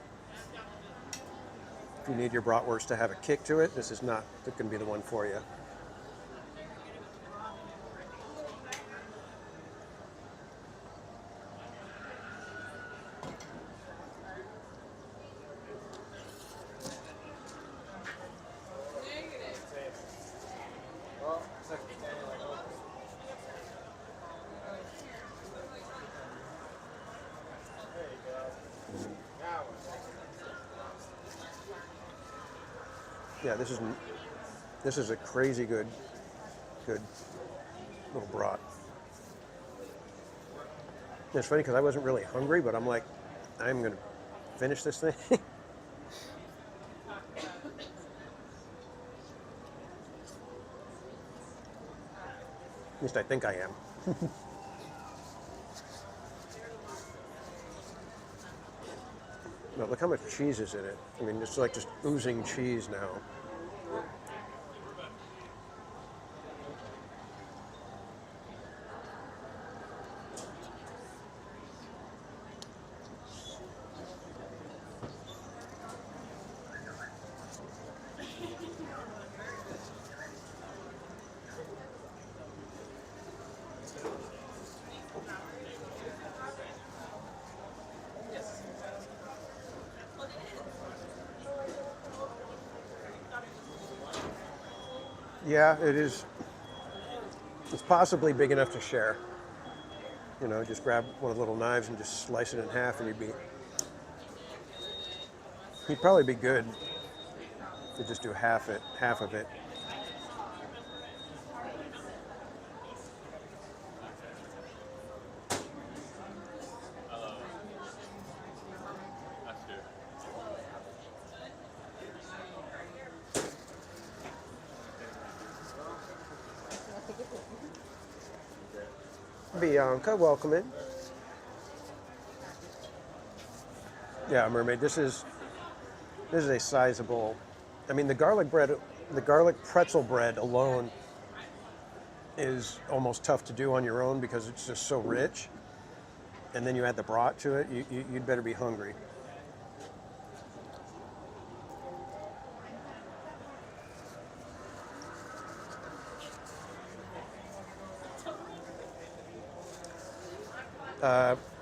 Speaker 1: If you need your bratwurst to have a kick to it, this is not going to be the one for you. Yeah, this is a crazy good little brat. It's funny because I wasn't really hungry, but I'm like, I'm gonna finish this thing. At least I think I am. But look how much cheese is in it. I mean, it's like just oozing cheese now. Yeah, it is. It's possibly big enough to share. You know, just grab one of the little knives and just slice it in half, and you'd probably be good to just do half of it. Bianca, welcome in. Yeah, Mermaid, this is a sizable. I mean, the garlic pretzel bread alone is almost tough to do on your own because it's just so rich. And then you add the brat to it, you'd better be hungry.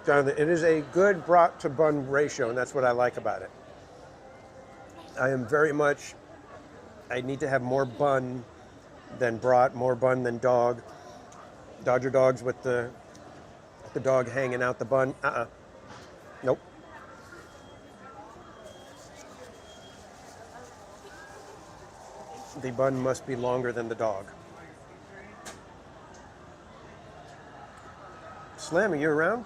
Speaker 1: Jonathan, it is a good brat to bun ratio, and that's what I like about it. I am very much, I need to have more bun than brat, more bun than dog. Dodger dogs with the dog hanging out the bun. Nope. The bun must be longer than the dog. Slam, are you around?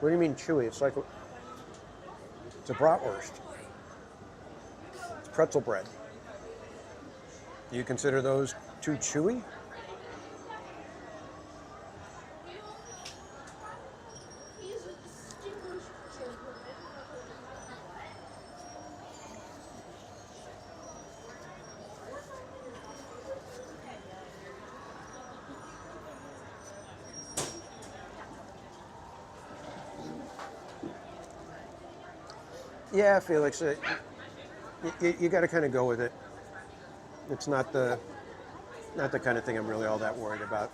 Speaker 1: What do you mean chewy? It's like it's a bratwurst. It's pretzel bread. Do you consider those too chewy? Yeah, Felix, you got to kind of go with it. It's not the kind of thing I'm really all that worried about.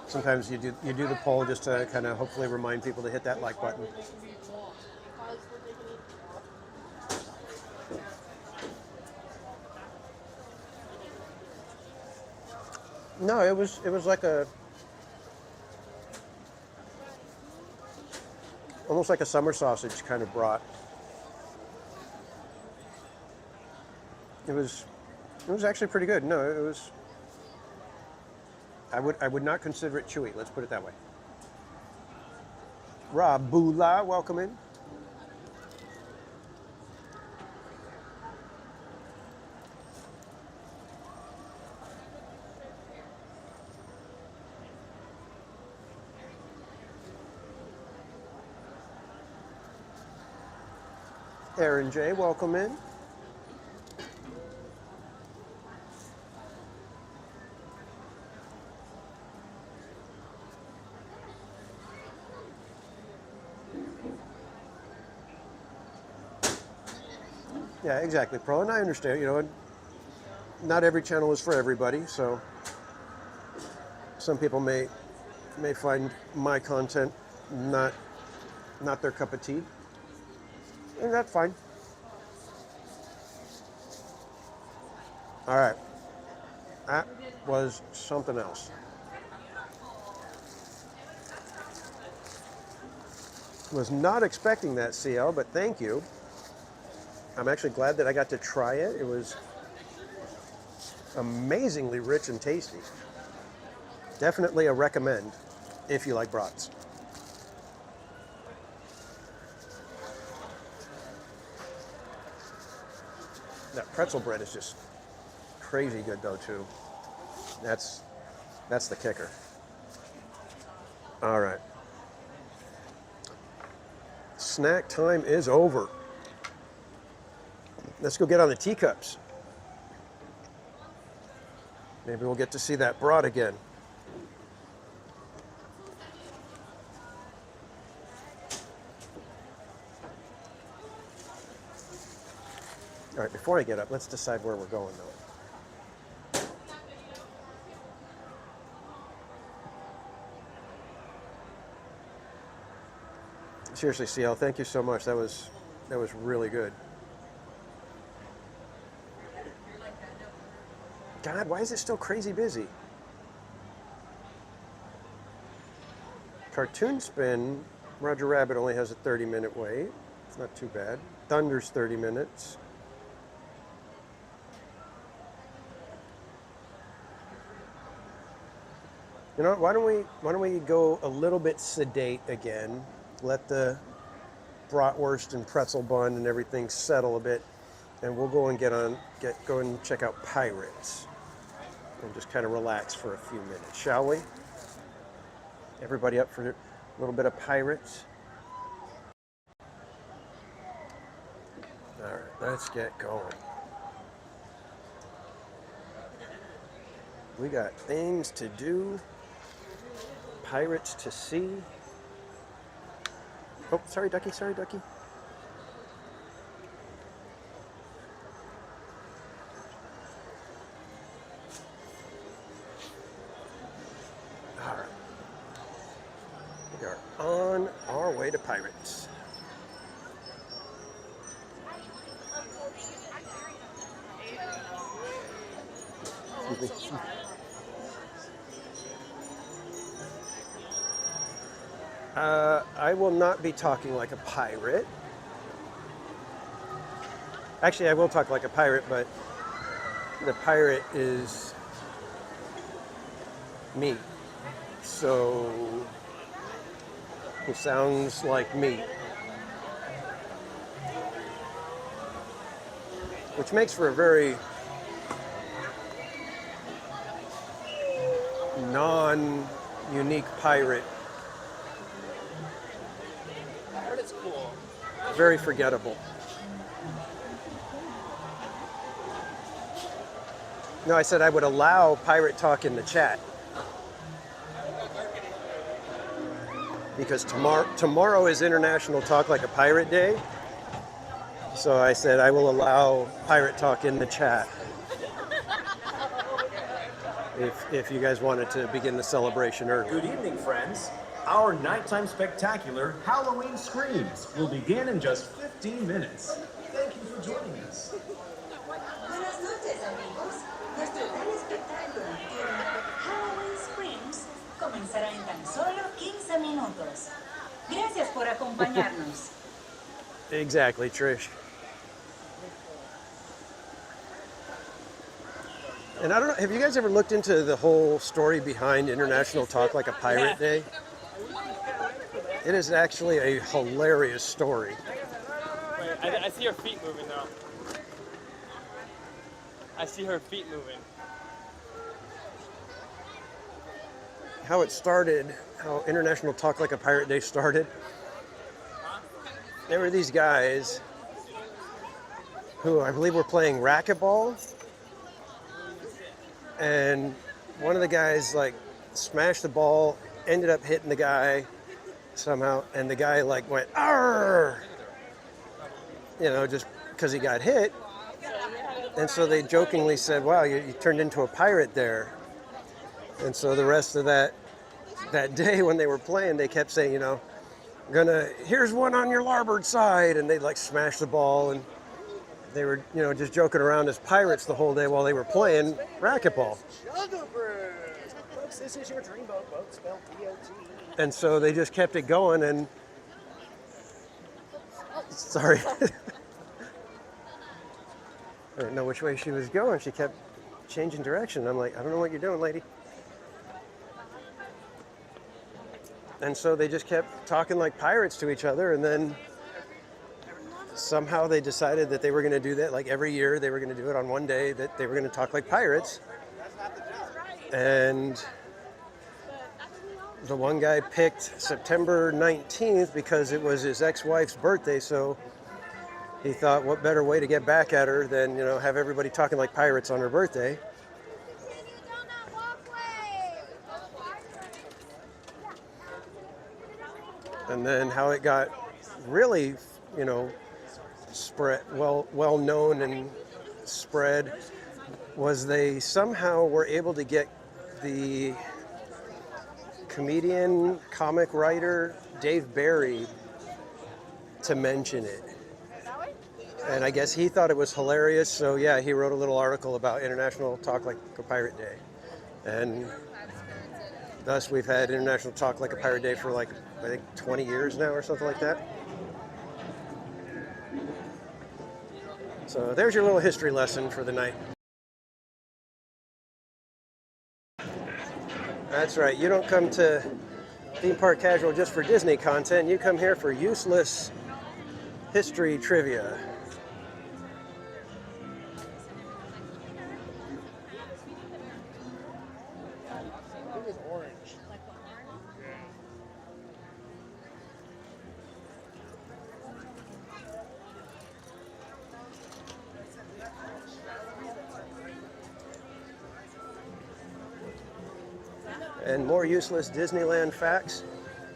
Speaker 1: Sometimes you do the poll just to kind of hopefully remind people to hit that like button. No, it was like almost like a summer sausage kind of brat. It was actually pretty good. No, it was. I would not consider it chewy. Let's put it that way. Rabula, welcome in. Aaron J, welcome in. Yeah, exactly, Pro, and I understand, you know, not every channel is for everybody, so some people may find my content not their cup of tea, and that's fine. All right, that was something else. Was not expecting that, CL, but thank you. I'm actually glad that I got to try it. It was amazingly rich and tasty. Definitely a recommend if you like brats. That pretzel bread is just crazy good though too. That's the kicker. All right. Snack time is over. Let's go get on the teacups. Maybe we'll get to see that brat again. All right, before I get up, let's decide where we're going though. Seriously, CL, thank you so much. That was really good. God, why is it still crazy busy? Cartoon Spin, Roger Rabbit only has a 30-minute wait. It's not too bad. Thunder's 30 minutes. You know what, why don't we go a little bit sedate again? Let the bratwurst and pretzel bun and everything settle a bit, and we'll go and go and check out Pirates and just kind of relax for a few minutes, shall we? Everybody up for a little bit of Pirates? All right, let's get going. We got things to do, Pirates to see. Oh, sorry, Ducky, sorry, Ducky. All right. We are on our way to Pirates. Excuse me. I will not be talking like a pirate. Actually, I will talk like a pirate, but the pirate is me. So it sounds like me. Which makes for a very non-unique pirate.
Speaker 8: It's cool.
Speaker 1: Very forgettable. No, I said I would allow pirate talk in the chat. Because tomorrow is International Talk Like a Pirate Day. So I said I will allow pirate talk in the chat. If you guys wanted to begin the celebration early.
Speaker 15: Good evening, friends. Our nighttime spectacular Halloween Screams will begin in just 15 minutes. Thank you for joining us.
Speaker 22: Buenas noches, amigos. Nuestro gran espectáculo nocturno Halloween Screams comenzará en tan solo 15 minutos. Gracias por acompañarnos.
Speaker 1: Exactly, Trish. And I don't know, have you guys ever looked into the whole story behind International Talk Like a Pirate Day? It is actually a hilarious story.
Speaker 8: Wait, I see her feet moving though. I see her feet moving.
Speaker 1: How it started, how International Talk Like a Pirate Day started. There were these guys who I believe were playing racquetball. And one of the guys like smashed the ball, ended up hitting the guy somehow, and the guy like went, "Arr!" You know, just because he got hit. And so they jokingly said, wow, you turned into a pirate there. And so the rest of that day when they were playing, they kept saying, here's one on your larboard side. And they'd like smash the ball. And they were, just joking around as pirates the whole day while they were playing racquetball.
Speaker 8: Folks, this is your dreamboat, boat spelled B-O-T.
Speaker 1: And so they just kept it going and, sorry. I didn't know which way she was going. She kept changing direction. I'm like, I don't know what you're doing, lady. And so they just kept talking like pirates to each other, and then somehow they decided that they were going to do that. Like every year, they were going to do it on one day, that they were going to talk like pirates. And the one guy picked September 19th because it was his ex-wife's birthday, so he thought, what better way to get back at her than, have everybody talking like pirates on her birthday. And then how it got really, spread, well known and spread, was they somehow were able to get the comedian, comic writer Dave Barry to mention it. And I guess he thought it was hilarious, so yeah, he wrote a little article about International Talk Like a Pirate Day. And thus we've had International Talk Like a Pirate Day for I think 20 years now or something like that. So there's your little history lesson for the night. That's right, you don't come to Theme Park Casual just for Disney content, you come here for useless history trivia. And more useless Disneyland facts.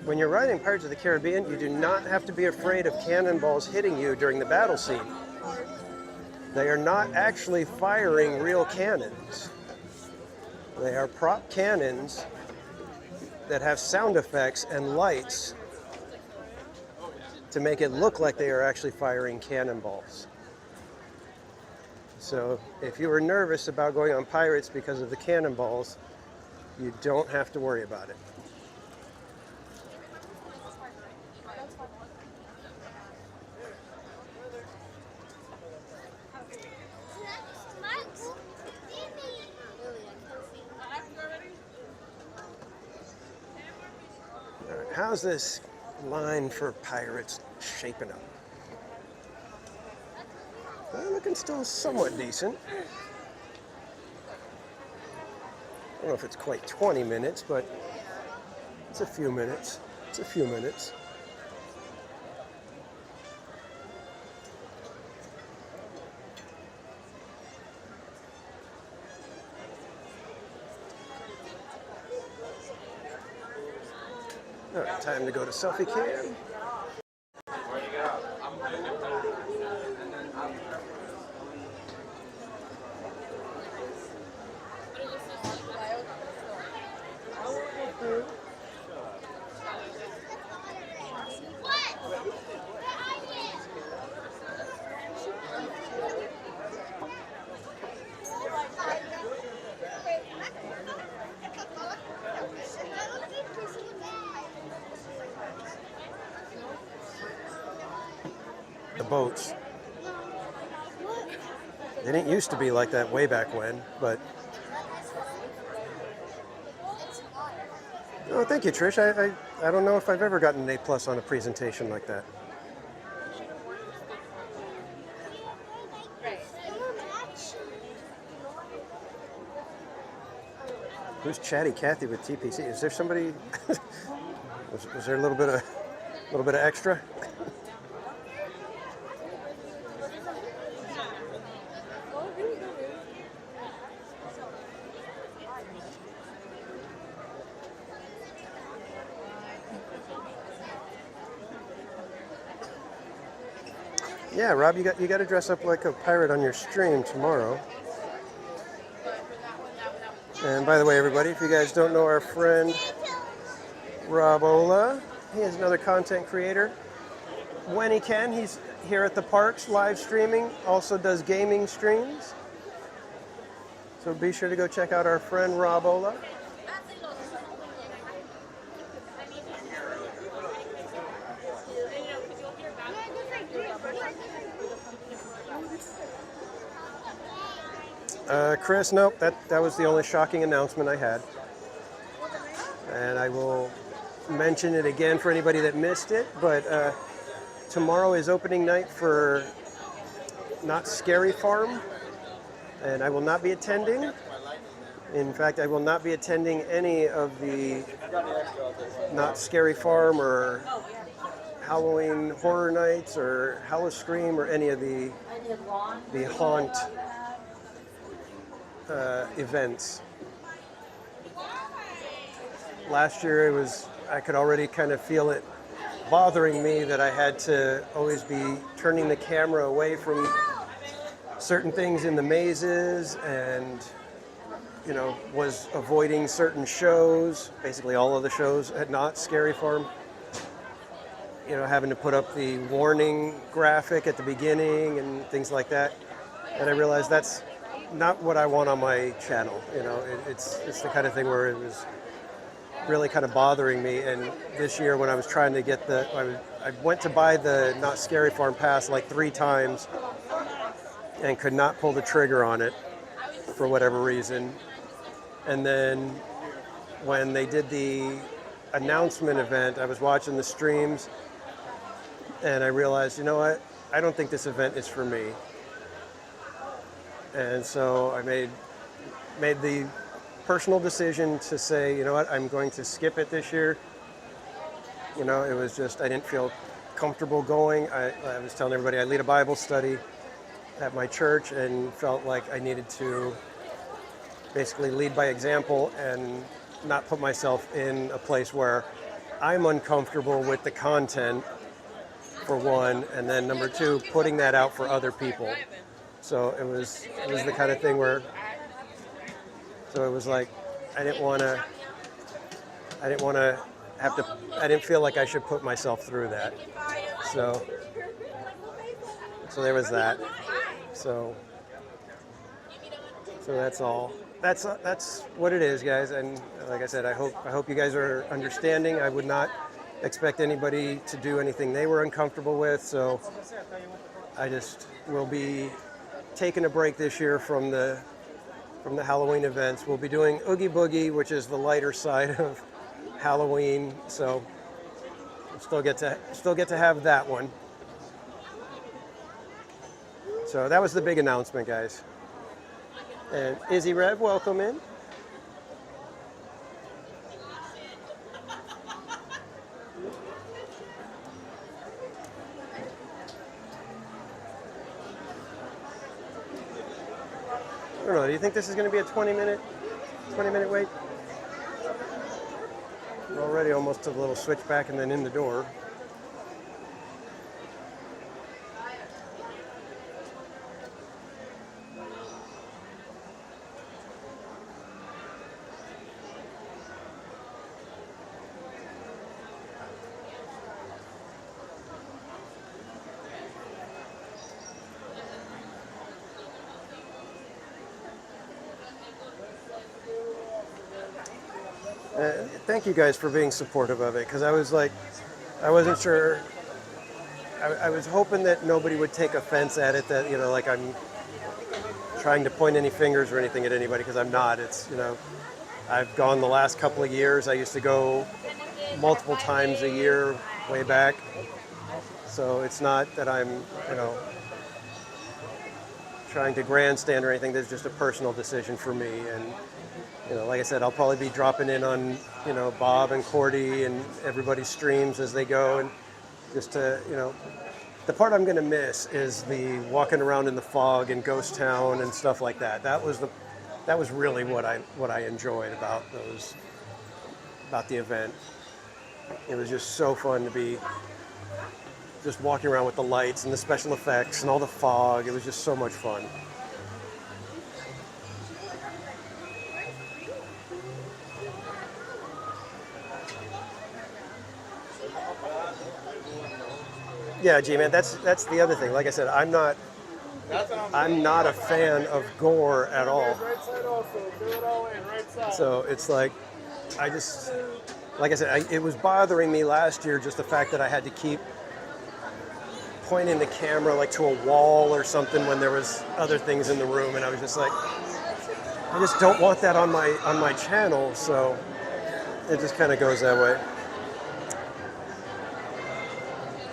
Speaker 1: When you're riding Pirates of the Caribbean, you do not have to be afraid of cannonballs hitting you during the battle scene. They are not actually firing real cannons. They are prop cannons that have sound effects and lights to make it look like they are actually firing cannonballs. So if you were nervous about going on Pirates because of the cannonballs, you don't have to worry about it. All right, how's this line for Pirates shaping up? Well, looking still somewhat decent. I don't know if it's quite 20 minutes, but it's a few minutes. It's a few minutes. All right, time to go to selfie cam. The boats. They didn't used to be like that way back when, but... Oh, thank you, Trish. I don't know if I've ever gotten an A+ on a presentation like that. Who's Chatty Cathy with TPC? Is there somebody? was there a little bit of extra? Yeah, Rob, you got to dress up like a pirate on your stream tomorrow. And by the way, everybody, if you guys don't know our friend Rob Ola, he is another content creator. When he can, he's here at the parks live streaming, also does gaming streams. So be sure to go check out our friend Rob Ola. Chris, nope, that was the only shocking announcement I had. And I will mention it again for anybody that missed it, but tomorrow is opening night for Not Scary Farm, and I will not be attending. In fact, I will not be attending any of the Not Scary Farm or Halloween Horror Nights or Halloween or any of the haunt events. Last year I could already kind of feel it bothering me that I had to always be turning the camera away from certain things in the mazes and, you know, was avoiding certain shows, basically all of the shows at Not Scary Farm. You know, having to put up the warning graphic at the beginning and things like that. And I realized that's not what I want on my channel. You know, it's the kind of thing where it was really kind of bothering me. And this year when I was trying to get I went to buy the Not Scary Farm pass like 3 times and could not pull the trigger on it for whatever reason. And then when they did the announcement event, I was watching the streams and I realized, you know what, I don't think this event is for me. And so I made the personal decision to say, you know what, I'm going to skip it this year. You know, it was just, I didn't feel comfortable going. I was telling everybody I lead a Bible study at my church and felt like I needed to basically lead by example and not put myself in a place where I'm uncomfortable with the content, for one, and then number 2, putting that out for other people. So it was the kind of thing where, so it was like, I didn't want to I didn't feel like I should put myself through that. So there was that. So that's all. That's what it is, guys. And like I said, I hope you guys are understanding. I would not expect anybody to do anything they were uncomfortable with. So I just will be taking a break this year from the Halloween events. We'll be doing Oogie Boogie, which is the lighter side of Halloween. So we'll still get to have that one. So that was the big announcement, guys. And Izzy Rev, welcome in. I don't know, do you think this is going to be a 20-minute wait? We're already almost to the little switchback and then in the door. Thank you guys for being supportive of it, because I was like, I wasn't sure. I was hoping that nobody would take offense at it, that, you know, like I'm trying to point any fingers or anything at anybody, because I'm not. It's, you know, I've gone the last couple of years. I used to go multiple times a year way back. So it's not that I'm, you know, trying to grandstand or anything. There's just a personal decision for me. And, you know, like I said, I'll probably be dropping in on, you know, Bob and Cordy and everybody's streams as they go, and just to, you know, the part I'm going to miss is the walking around in the fog and Ghost Town and stuff like that. That was really what I enjoyed about the event. It was just so fun to just walking around with the lights and the special effects and all the fog. It was just so much fun. Yeah, G-Man, that's the other thing. Like I said, I'm not a fan of gore at all.
Speaker 17: Right side also. Do it all in, right side.
Speaker 1: So it's like, like I said, it was bothering me last year, just the fact that I had to keep pointing the camera like to a wall or something when there was other things in the room, and I was just like, I just don't want that on my channel, so it just kind of goes that way.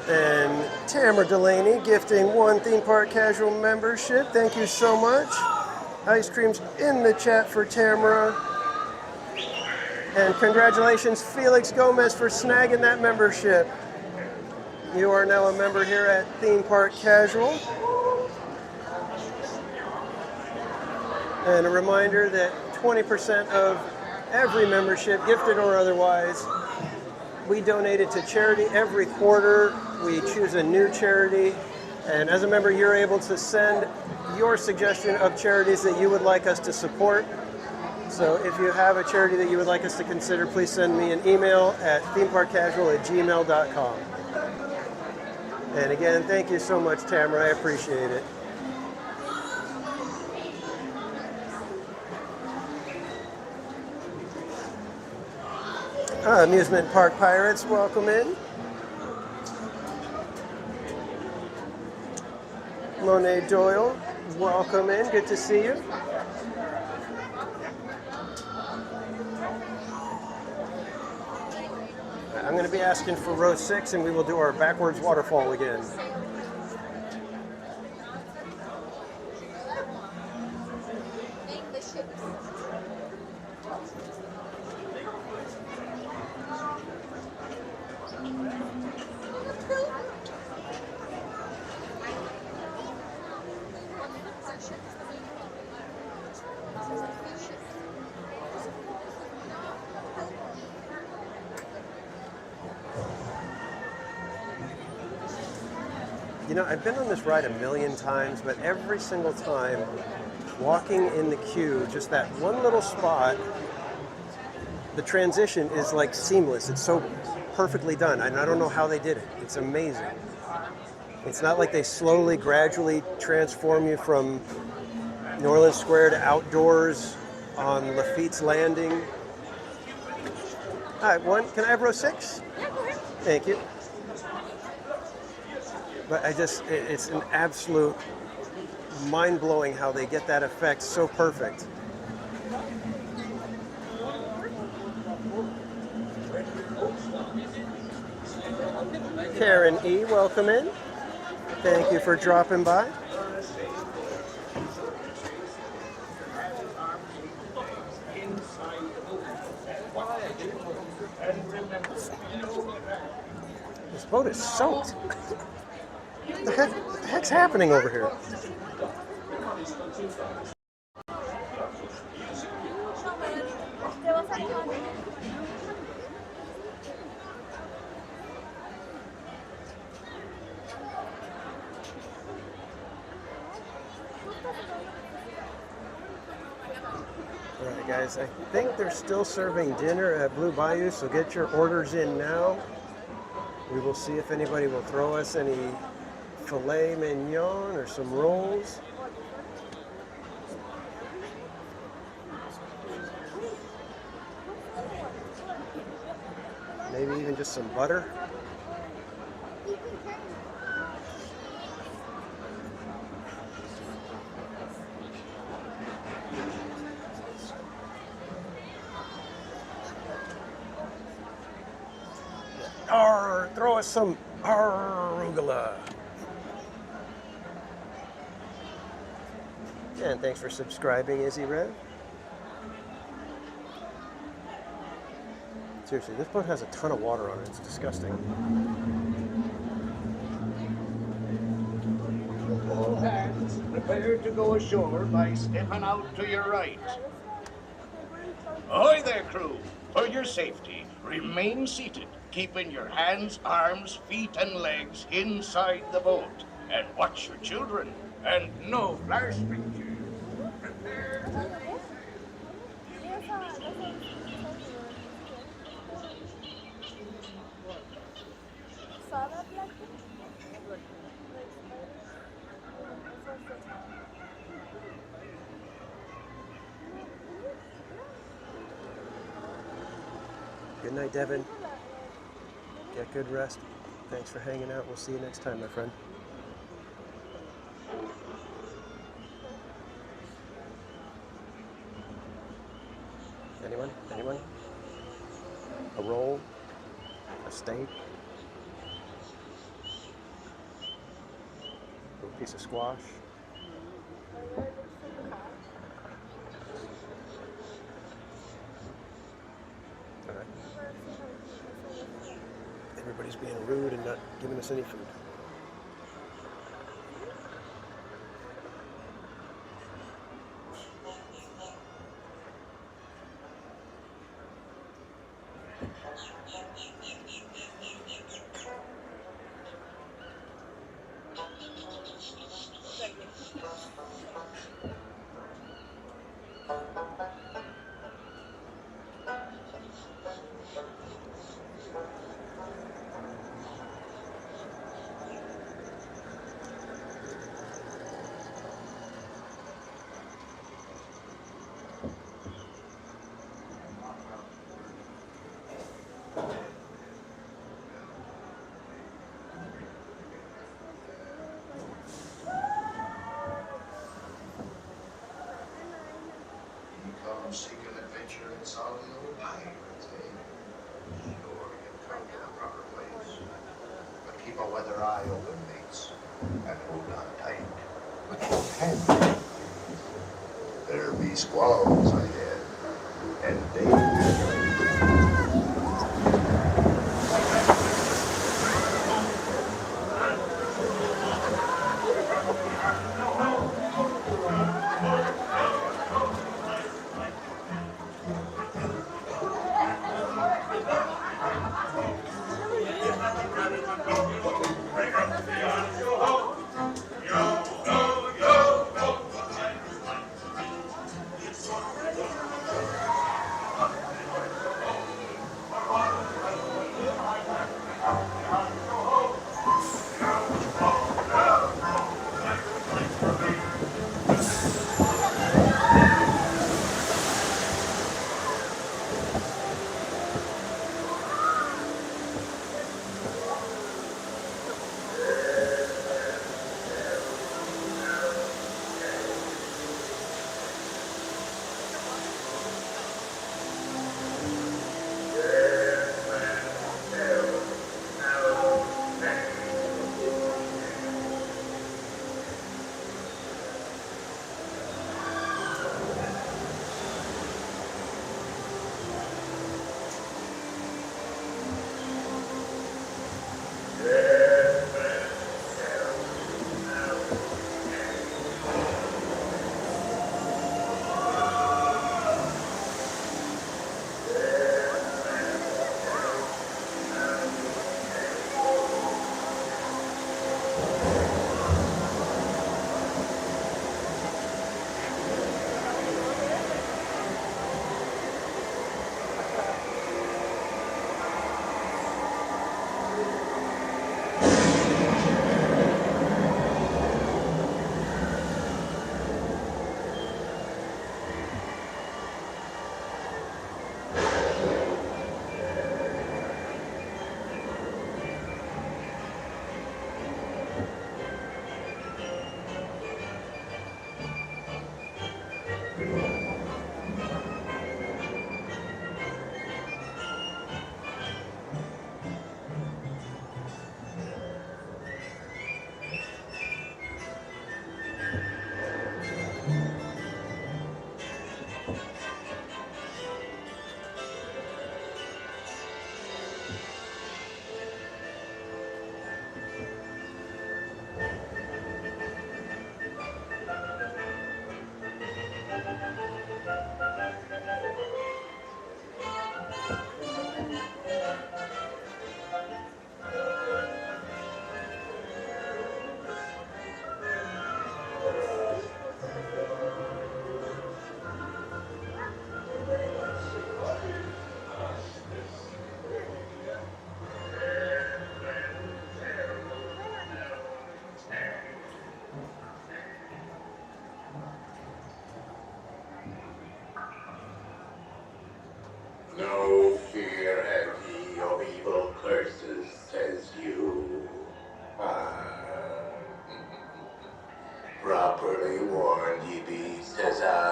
Speaker 1: And Tamara Delaney gifting 1 theme park casual membership. Thank you so much. Ice cream's in the chat for Tamara. And congratulations, Felix Gomez, for snagging that membership. You are now a member here at Theme Park Casual. And a reminder that 20% of every membership, gifted or otherwise, we donate it to charity every quarter. We choose a new charity, and as a member, you're able to send your suggestion of charities that you would like us to support. So if you have a charity that you would like us to consider, please send me an email at themeparkcasual@gmail.com. And again, thank you so much, Tamara. I appreciate it. Amusement Park Pirates, welcome in. Monet Doyle, welcome in. Good to see you. I'm going to be asking for row 6, and we will do our backwards waterfall again. You know, I've been on this ride a million times, but every single time, walking in the queue, just that one little spot, the transition is like seamless. It's so perfectly done, and I don't know how they did it. It's amazing. It's not like they slowly, gradually transform you from New Orleans Square to outdoors on Lafitte's Landing. All right, can I have row 6?
Speaker 18: Yeah, go ahead.
Speaker 1: Thank you. But it's an absolute mind-blowing how they get that effect so perfect. Karen E., welcome in. Thank you for dropping by. This boat is soaked. What the heck's happening over here? Alright guys, I think they're still serving dinner at Blue Bayou, so get your orders in now. We will see if anybody will throw us any filet mignon or some rolls. Maybe even just some butter. Throw us some arugula. And thanks for subscribing, Izzy Red. Seriously, this boat has a ton of water on it. It's disgusting.
Speaker 9: All hands prepare to go ashore by stepping out to your right. Ahoy there, crew! For your safety, remain seated, keeping your hands, arms, feet, and legs inside the boat. And watch your children, and no flash pictures. Prepare to release.
Speaker 14: Saw that black thing? Like spiders? That's what I said.
Speaker 1: Good night, Devin. Get good rest. Thanks for hanging out. We'll see you next time, my friend. Anyone? Anyone? A roll? A steak? A piece of squash? All right. Everybody's being rude and not giving us any food.
Speaker 11: Seek an adventure and solve the old pirates, eh? Sure, you've come to the proper place. But keep a weather eye open, mates, and hold on tight. With both hands. There be squalls ahead, and danger.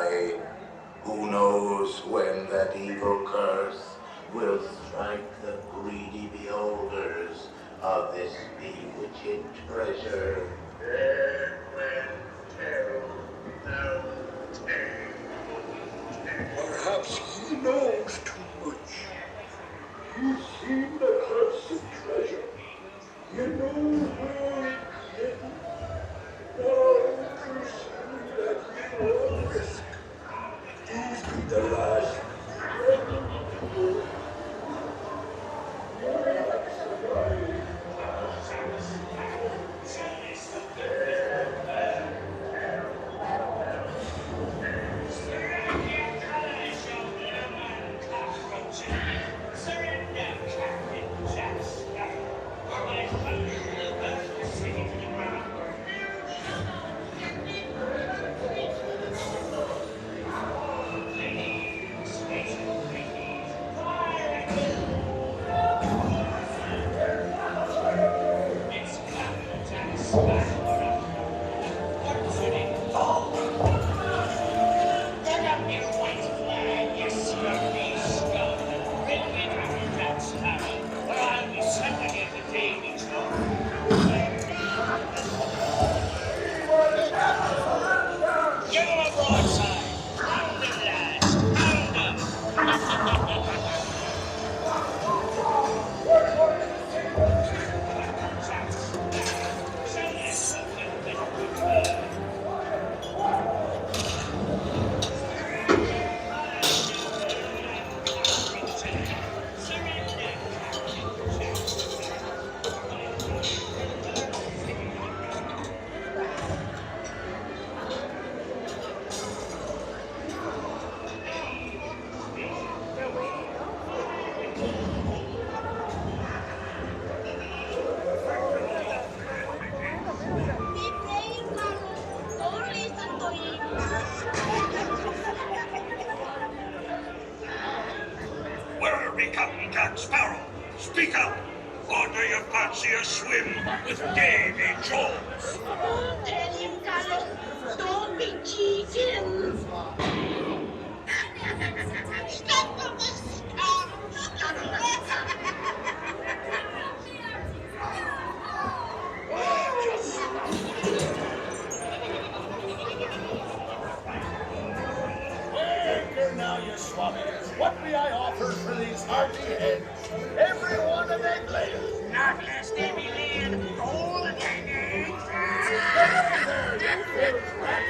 Speaker 11: tide. Who knows when that evil curse will strike the greedy beholders of this bewitching treasure. Dead men tell no tale. Perhaps he knows too much. He's seen the cursed treasure. You know where it's hidden. Now pursue that evil risk. These be the last
Speaker 9: Where are we, Captain Jack Sparrow? Speak up! Or do you fancy a swim with Davy Jones?
Speaker 14: Tell him, Carlos, don't be cheating. Stop this!
Speaker 9: Here now, you swabbies. What may I offer for these hearty heads? Every one of them layers. Not less than million gold and eggs. There, you fish rat.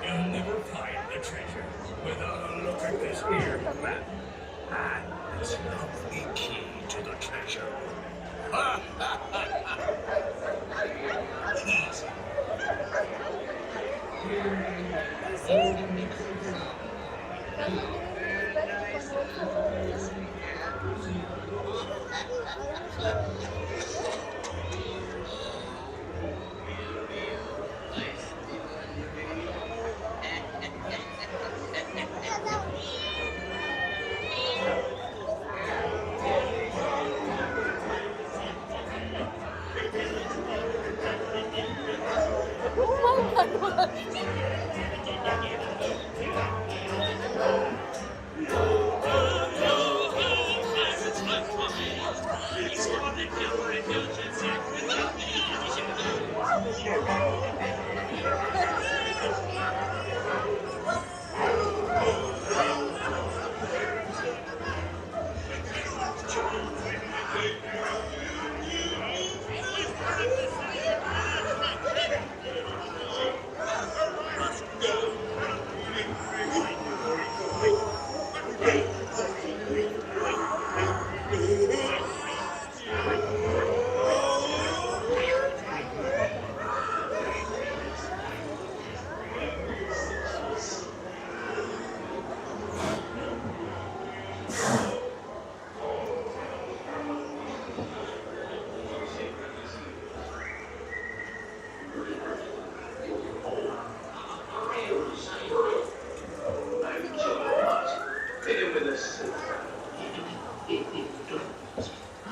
Speaker 9: You'll never find the treasure without a look at this here map. And this lovely key to the treasure.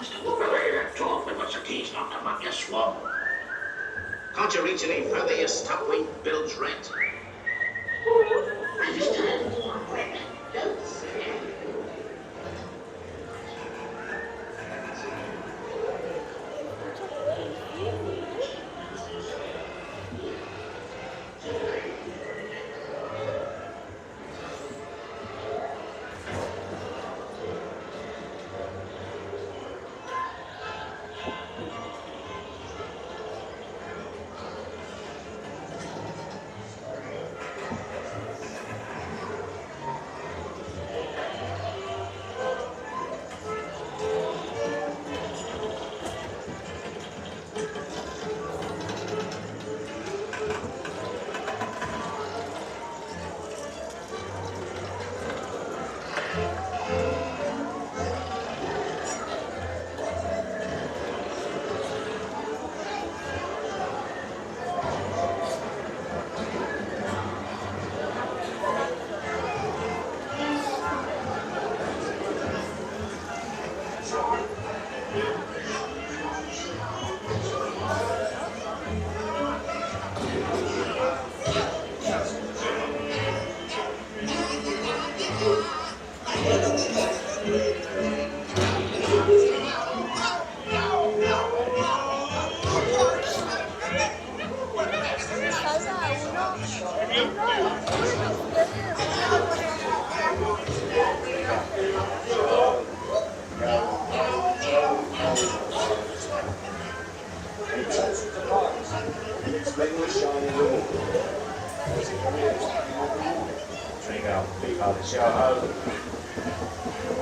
Speaker 9: Must move away that dog with the keys knocked him up your swamp. Can't you reach any further, you stopwing bilge rat? Understand? Don't say.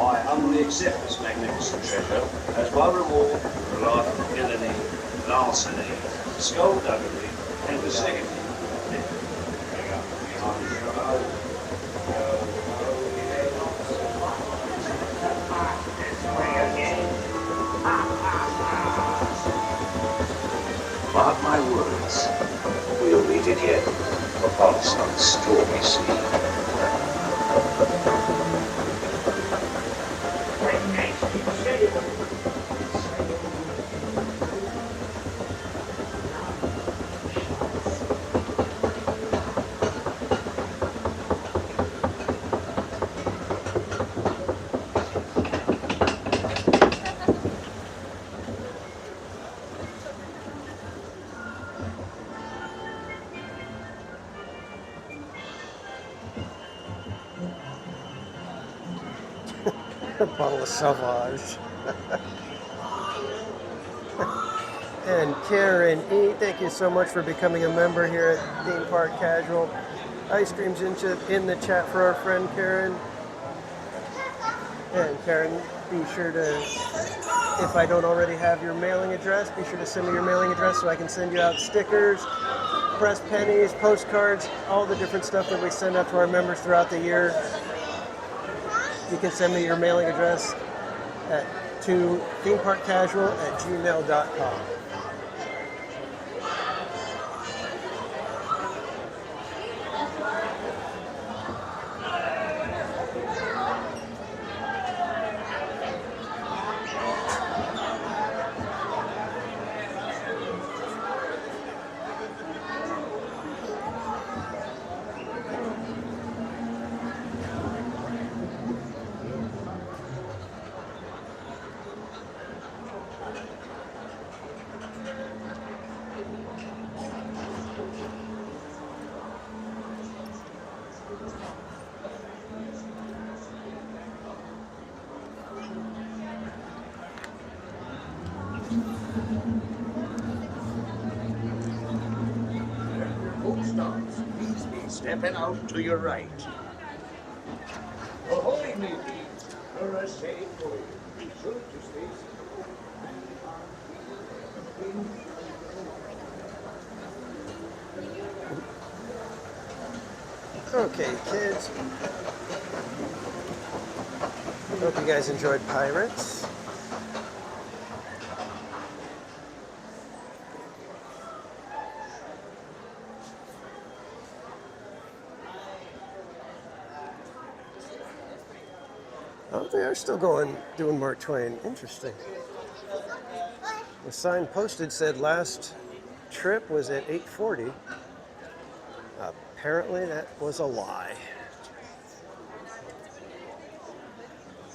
Speaker 12: I humbly accept this magnificent treasure as one reward for a life of villainy, larceny, skullduggery, and deceit. Mark my words, we'll meet again upon some stormy sea.
Speaker 1: A bottle of Sauvage. And Karen E, thank you so much for becoming a member here at Theme Park Casual. Ice cream's in the chat for our friend Karen. And Karen, be sure to, if I don't already have your mailing address, be sure to send me your mailing address so I can send you out stickers, pressed pennies, postcards, all the different stuff that we send out to our members throughout the year. You can send me your mailing address to themeparkcasual@gmail.com.
Speaker 9: Please be stepping out to your right. Ahoy, matey. You're a safe boy. Be sure to stay safe.
Speaker 1: Okay, kids. Hope you guys enjoyed Pirates. Oh, they are still doing Mark Twain. Interesting. The sign posted said last trip was at 8:40. Apparently that was a lie.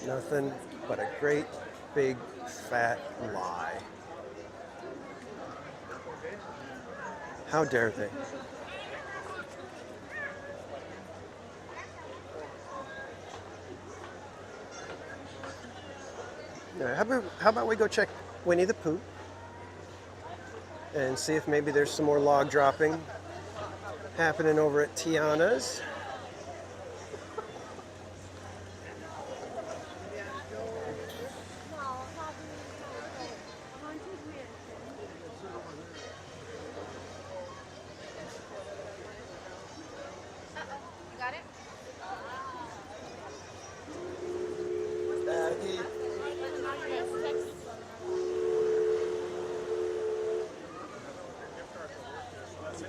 Speaker 1: Nothing but a great big fat lie. How dare they? Yeah, how about we go check Winnie the Pooh and see if maybe there's some more log dropping happening over at Tiana's.
Speaker 18: You got it?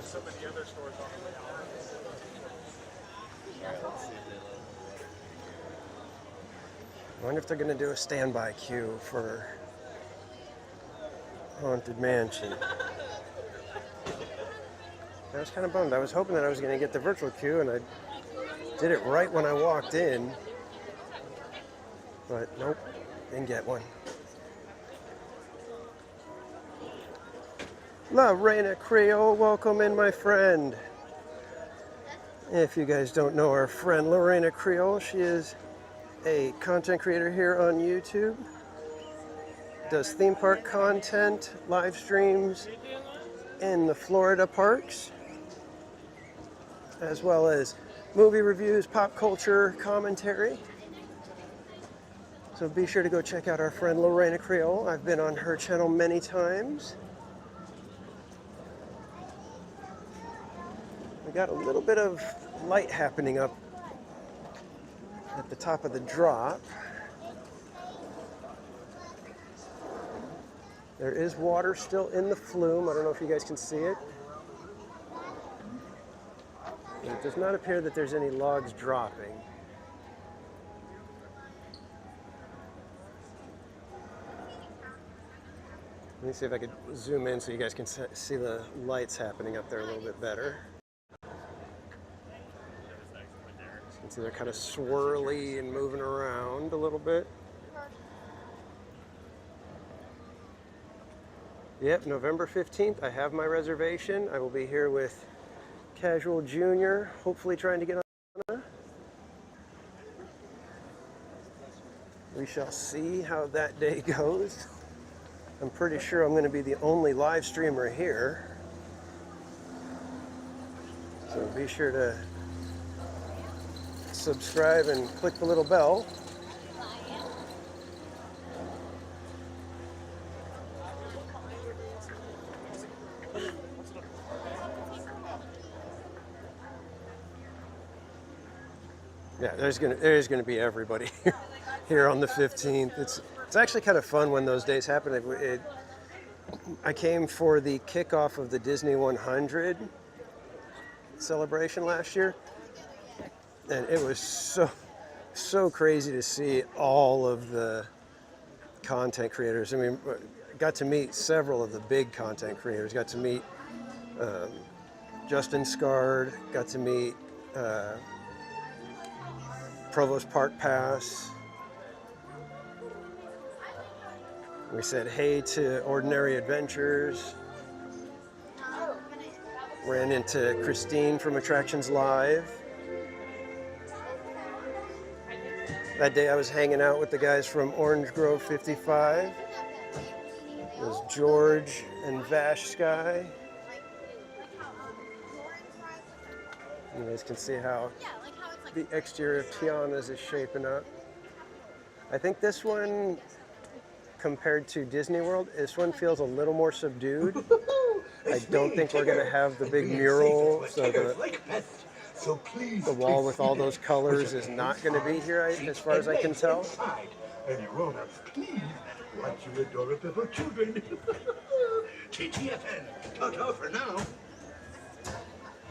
Speaker 8: So many other stores on the way out.
Speaker 1: I wonder if they're going to do a standby queue for Haunted Mansion. I was kind of bummed. I was hoping that I was going to get the virtual queue, and I did it right when I walked in. But nope, didn't get one. Lorena Creole, welcome in, my friend. If you guys don't know our friend Lorena Creole, she is a content creator here on YouTube. Does theme park content, live streams in the Florida parks, as well as movie reviews, pop culture commentary. So be sure to go check out our friend Lorena Creole. I've been on her channel many times. We got a little bit of light happening up at the top of the drop. There is water still in the flume. I don't know if you guys can see it. It does not appear that there's any logs dropping. Let me see if I could zoom in so you guys can see the lights happening up there a little bit better. You can see they're kind of swirly and moving around a little bit. Yep, November 15th, I have my reservation. I will be here with Casual Junior, hopefully trying to get on. We shall see how that day goes. I'm pretty sure I'm going to be the only live streamer here. So be sure to subscribe and click the little bell. Yeah, there's gonna be everybody here on the 15th. It's actually kind of fun when those days happen. I came for the kickoff of the Disney 100 celebration last year, and it was so crazy to see all of the content creators. I mean, got to meet several of the big content creators. Got to meet Justin Scard. Got to meet Provost Park Pass. We said hey to Ordinary Adventures. Ran into Christine from Attractions Live. That day I was hanging out with the guys from Orange Grove 55. It was George and Vash Sky. You guys can see how the exterior of Tiana's is shaping up. I think this one, compared to Disney World, this one feels a little more subdued. I don't think we're going to have the big mural, so the wall with all those colors is not going to be here, as far as I can tell.
Speaker 9: And grown-ups, please watch your adorable children. TTFN, ta-ta for now.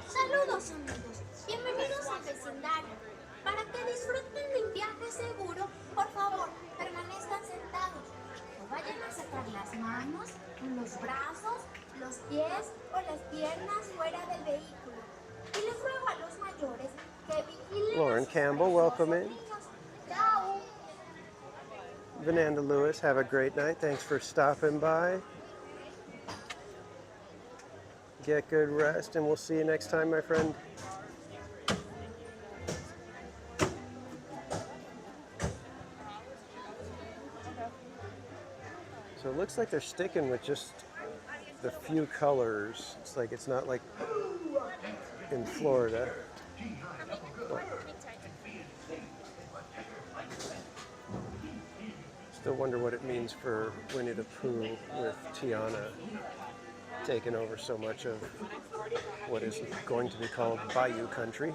Speaker 2: Saludos amigos, bienvenidos al vecindario. Para que disfruten de un viaje seguro, por favor, permanezcan sentados. No vayan a sacar las manos, los brazos, los pies o las piernas fuera del vehículo. Y les ruego a los mayores que vigilen.
Speaker 1: Lauren Campbell, welcome in.
Speaker 2: Chao.
Speaker 1: Vananda Lewis, have a great night. Thanks for stopping by. Get good rest, and we'll see you next time, my friend. So it looks like they're sticking with just the few colors. It's like it's not like in Florida. Still wonder what it means for Winnie the Pooh with Tiana taking over so much of what is going to be called Bayou Country.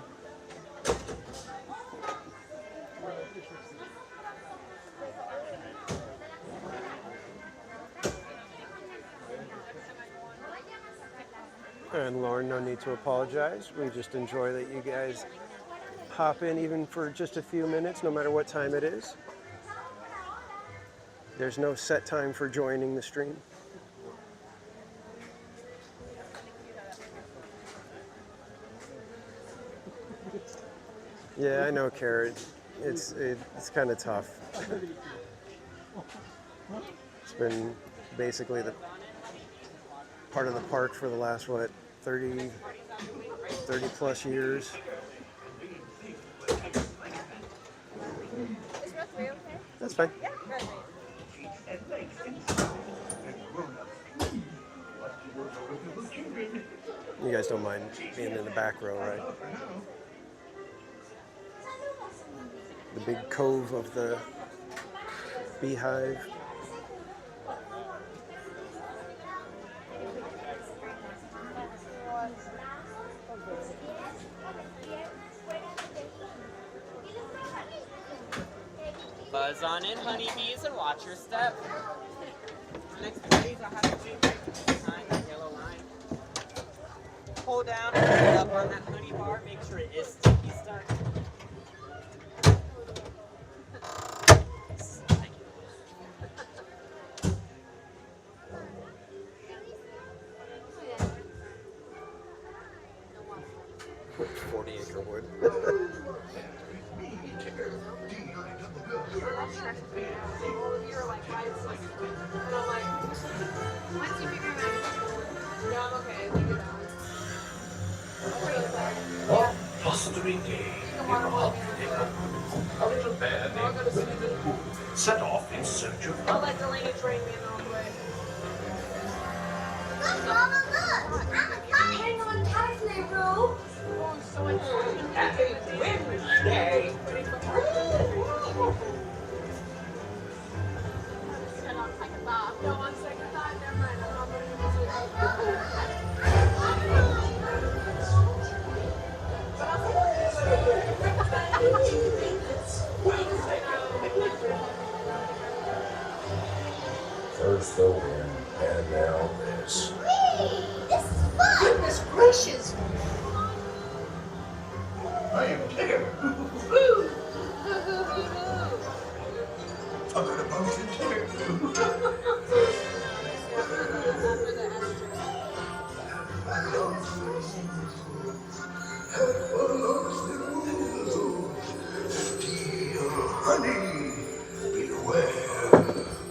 Speaker 1: And Lauren, no need to apologize. We just enjoy that you guys hop in even for just a few minutes, no matter what time it is. There's no set time for joining the stream. Yeah, I know, Carrot. It's kind of tough. It's been basically the part of the park for the last, what, 30 plus years.
Speaker 18: Is row 3 okay?
Speaker 1: That's fine.
Speaker 18: Yeah, row 3.
Speaker 1: You guys don't mind being in the back row, right? The big cove of the beehive.
Speaker 6: Buzz on in, honeybees, and watch your step. The next phase, I'll have to wait right behind that yellow line. Pull down and pull up on that honey bar. Make sure it is sticky start.
Speaker 1: With 40-acre wood.
Speaker 20: One flustery day, in the hot neighborhood, a little bear named Winnie the Pooh set off in search of
Speaker 19: I'll let Delaney train me in all the way.
Speaker 2: Look, Mama, look! I'm a kite. Hang on tightly, Roo.
Speaker 19: Oh, so much
Speaker 6: Happy Wednesday!
Speaker 19: No, on second thought, never mind. I'm not going to use
Speaker 11: First the wind, and now this.
Speaker 2: Whee! This is fun! Goodness gracious!
Speaker 11: I am Tigger.
Speaker 2: Woo!
Speaker 11: I'm gonna motion Tigger. Honey, beware,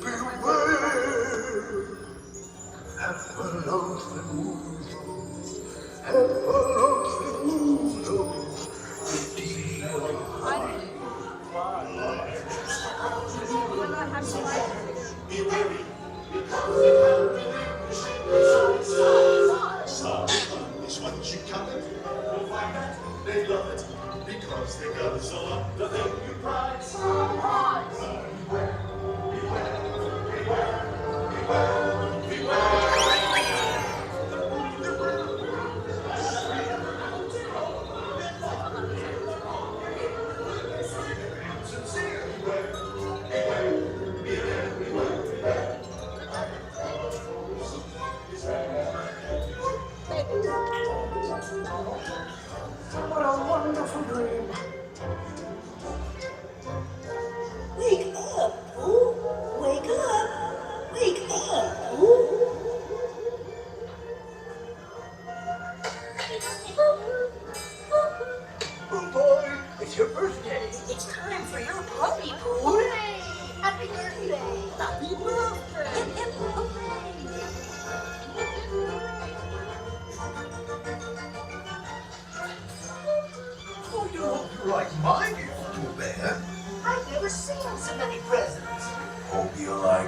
Speaker 11: beware. Have a lonesome woozle, have a lonesome woozle.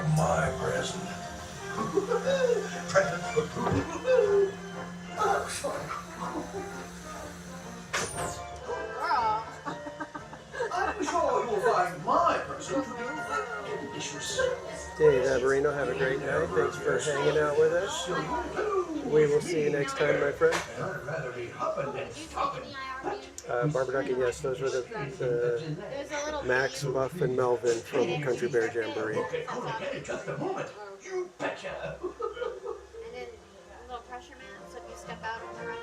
Speaker 11: like my present? Present for two. I'm sure you'll find my present to be quite delicious.
Speaker 1: Dave Averino, have a great night. Thanks for hanging out with us. We will see you next time, my friend.
Speaker 11: I'd rather be hopping than stopping.
Speaker 1: Barbara Duncan, yes, those were the Max, Muff, and Melvin from Country Bear Jamboree.
Speaker 11: Okay, go again in just a moment. You betcha.
Speaker 18: And then a little pressure mat, so if you step out on the right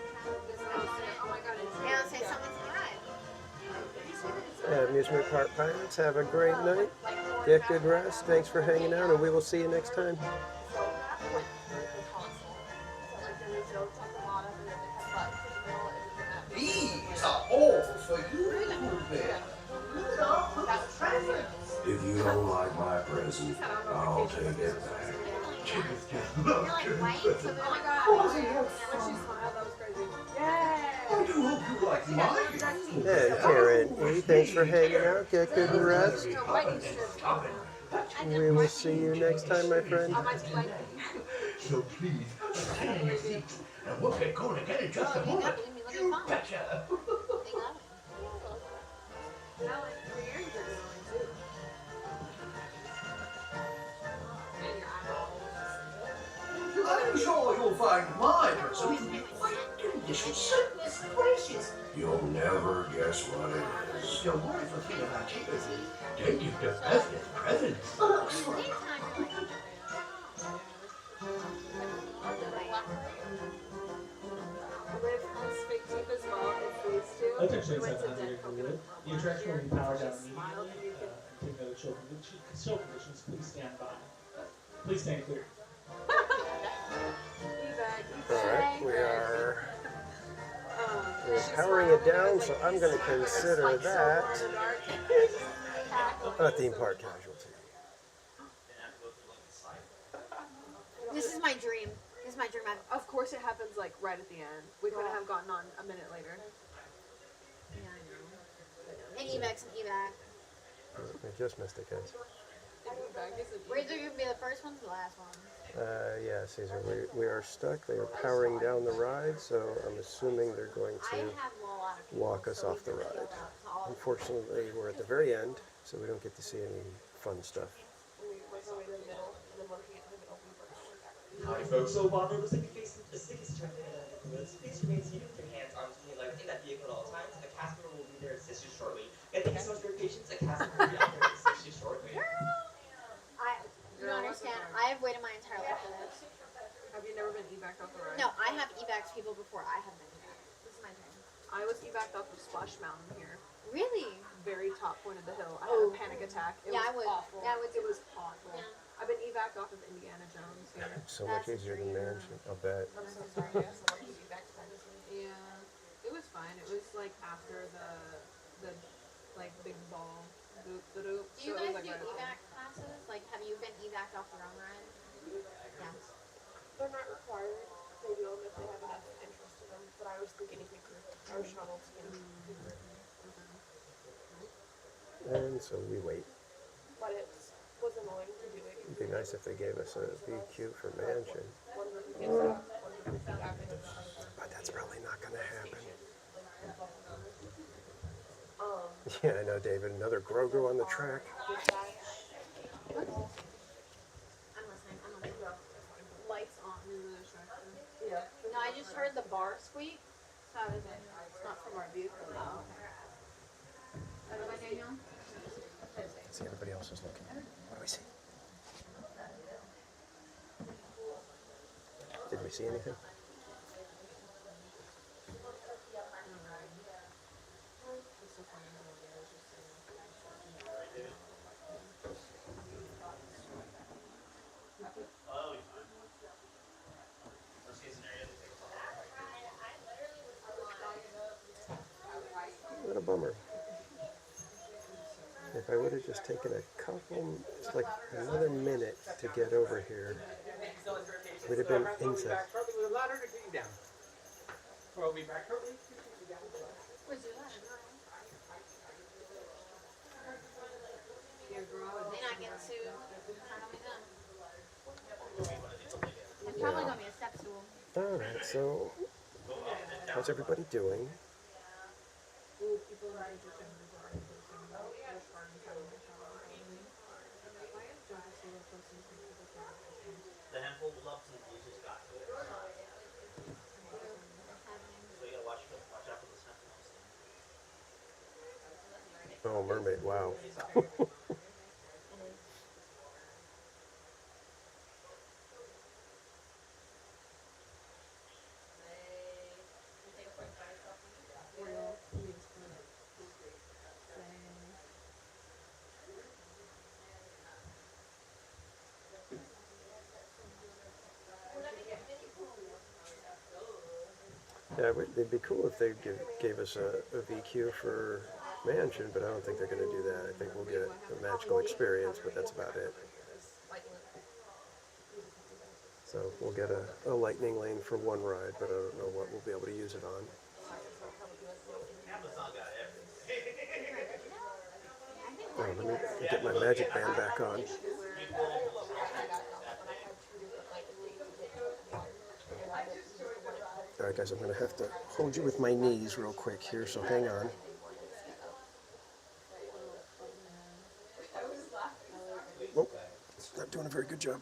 Speaker 18: track, oh my god, yeah, say something's alive.
Speaker 1: Amusement Park Pirates, have a great night. Get good rest. Thanks for hanging out, and we will see you next time.
Speaker 11: These are all for you, little bear. If you don't like my present, I'll take it back. Just love Karen.
Speaker 19: Oh my god. When she smiled, that was crazy. Yay!
Speaker 11: I do hope you like mine.
Speaker 1: And Karen E, thanks for hanging out. Get good rest. We will see you next time, my friend.
Speaker 11: So please, take your seats, and we'll get going again in just a moment. You betcha. I'm sure you'll find my present to be quite delicious. Goodness gracious. You'll never guess what it is. The wonderful thing about chickens is they give the best presents.
Speaker 19: With Speak Deep as well, it's these two.
Speaker 8: That's actually
Speaker 19: Rinse
Speaker 8: sounds
Speaker 19: and
Speaker 8: really
Speaker 19: then
Speaker 8: good. The attraction will be powered down
Speaker 19: smile and you can
Speaker 8: take note of show conditions. Please stand by. Please stand clear.
Speaker 1: Alright, we're powering it down, so I'm going to consider that a theme park casualty.
Speaker 18: This is my dream. This is my dream.
Speaker 19: Of course it happens like right at the end. We couldn't have gotten on a minute later.
Speaker 18: Yeah, I know. And evacs and evac.
Speaker 1: I just missed it, guys.
Speaker 18: Were either going to be the first ones or the last ones?
Speaker 1: Yeah, Caesar, we are stuck. They are powering down the ride, so I'm assuming they're going to walk us off the ride. Unfortunately, we're at the very end, so we don't get to see any fun stuff.
Speaker 5: Howdy folks, so while there looks like the stick is turned in please remain seated with your hands, arms, and legs in that vehicle at all times. A cast member will be there to assist you shortly. And thank you so much for your patience. A cast member will be out there to assist you shortly.
Speaker 18: You don't understand. I have waited my entire life for this.
Speaker 19: Have you never been evac off the ride?
Speaker 18: No, I have evacs people before I have been evac. This is my dream.
Speaker 19: I was evac off of Splash Mountain here.
Speaker 18: Really?
Speaker 19: Very top point of the hill. I had a panic attack. It was awful.
Speaker 18: Yeah,
Speaker 19: it was awful. Yeah. I've been evac off of Indiana Jones here.
Speaker 1: So much easier than Mansion, I'll bet.
Speaker 19: I'm so sorry. Yeah, it was fine. It was like after the like big ball boop.
Speaker 18: Do you guys do evac classes? Like, have you been evac off the wrong ride? Yeah.
Speaker 19: They're not required. They do them if they have enough interest in them. But I was thinking if we could, I was shuttled to get
Speaker 1: And so we wait.
Speaker 19: But it was annoying to do it.
Speaker 1: It'd be nice if they gave us a BQ for Mansion. But that's probably not going to happen. Yeah, I know, David. Another Grogu on the track.
Speaker 18: I'm listening.
Speaker 19: Lights on. Yeah.
Speaker 18: No, I just heard the bar squeak. So I was like, it's not from our vehicle. Oh, okay. What about Daniel?
Speaker 1: See, everybody else is looking. What do we see? Did we see anything? What a bummer. If I would have just taken a couple, just like another minute to get over here, would have been inside.
Speaker 8: We'll be back shortly.
Speaker 18: Where's your ladder? They're not getting sued. Not gonna be done. probably gonna be a step stool.
Speaker 1: All right, so how's everybody doing?
Speaker 19: Ooh, people are interested in the garden posting the garden time in the shower. Why is Johnny Stewart posting some of the shower?
Speaker 8: The handful of loves and views just got to it. So you gotta watch out for the sentinels.
Speaker 1: Oh, mermaid, wow. Yeah, it'd be cool if they gave us a VQ for Mansion, but I don't think they're going to do that. I think we'll get a magical experience, but that's about it. So we'll get a lightning lane for one ride, but I don't know what we'll be able to use it on. Oh, let me get my magic band back on. All right, guys, I'm going to have to hold you with my knees real quick here, so hang on. Oh, not doing a very good job.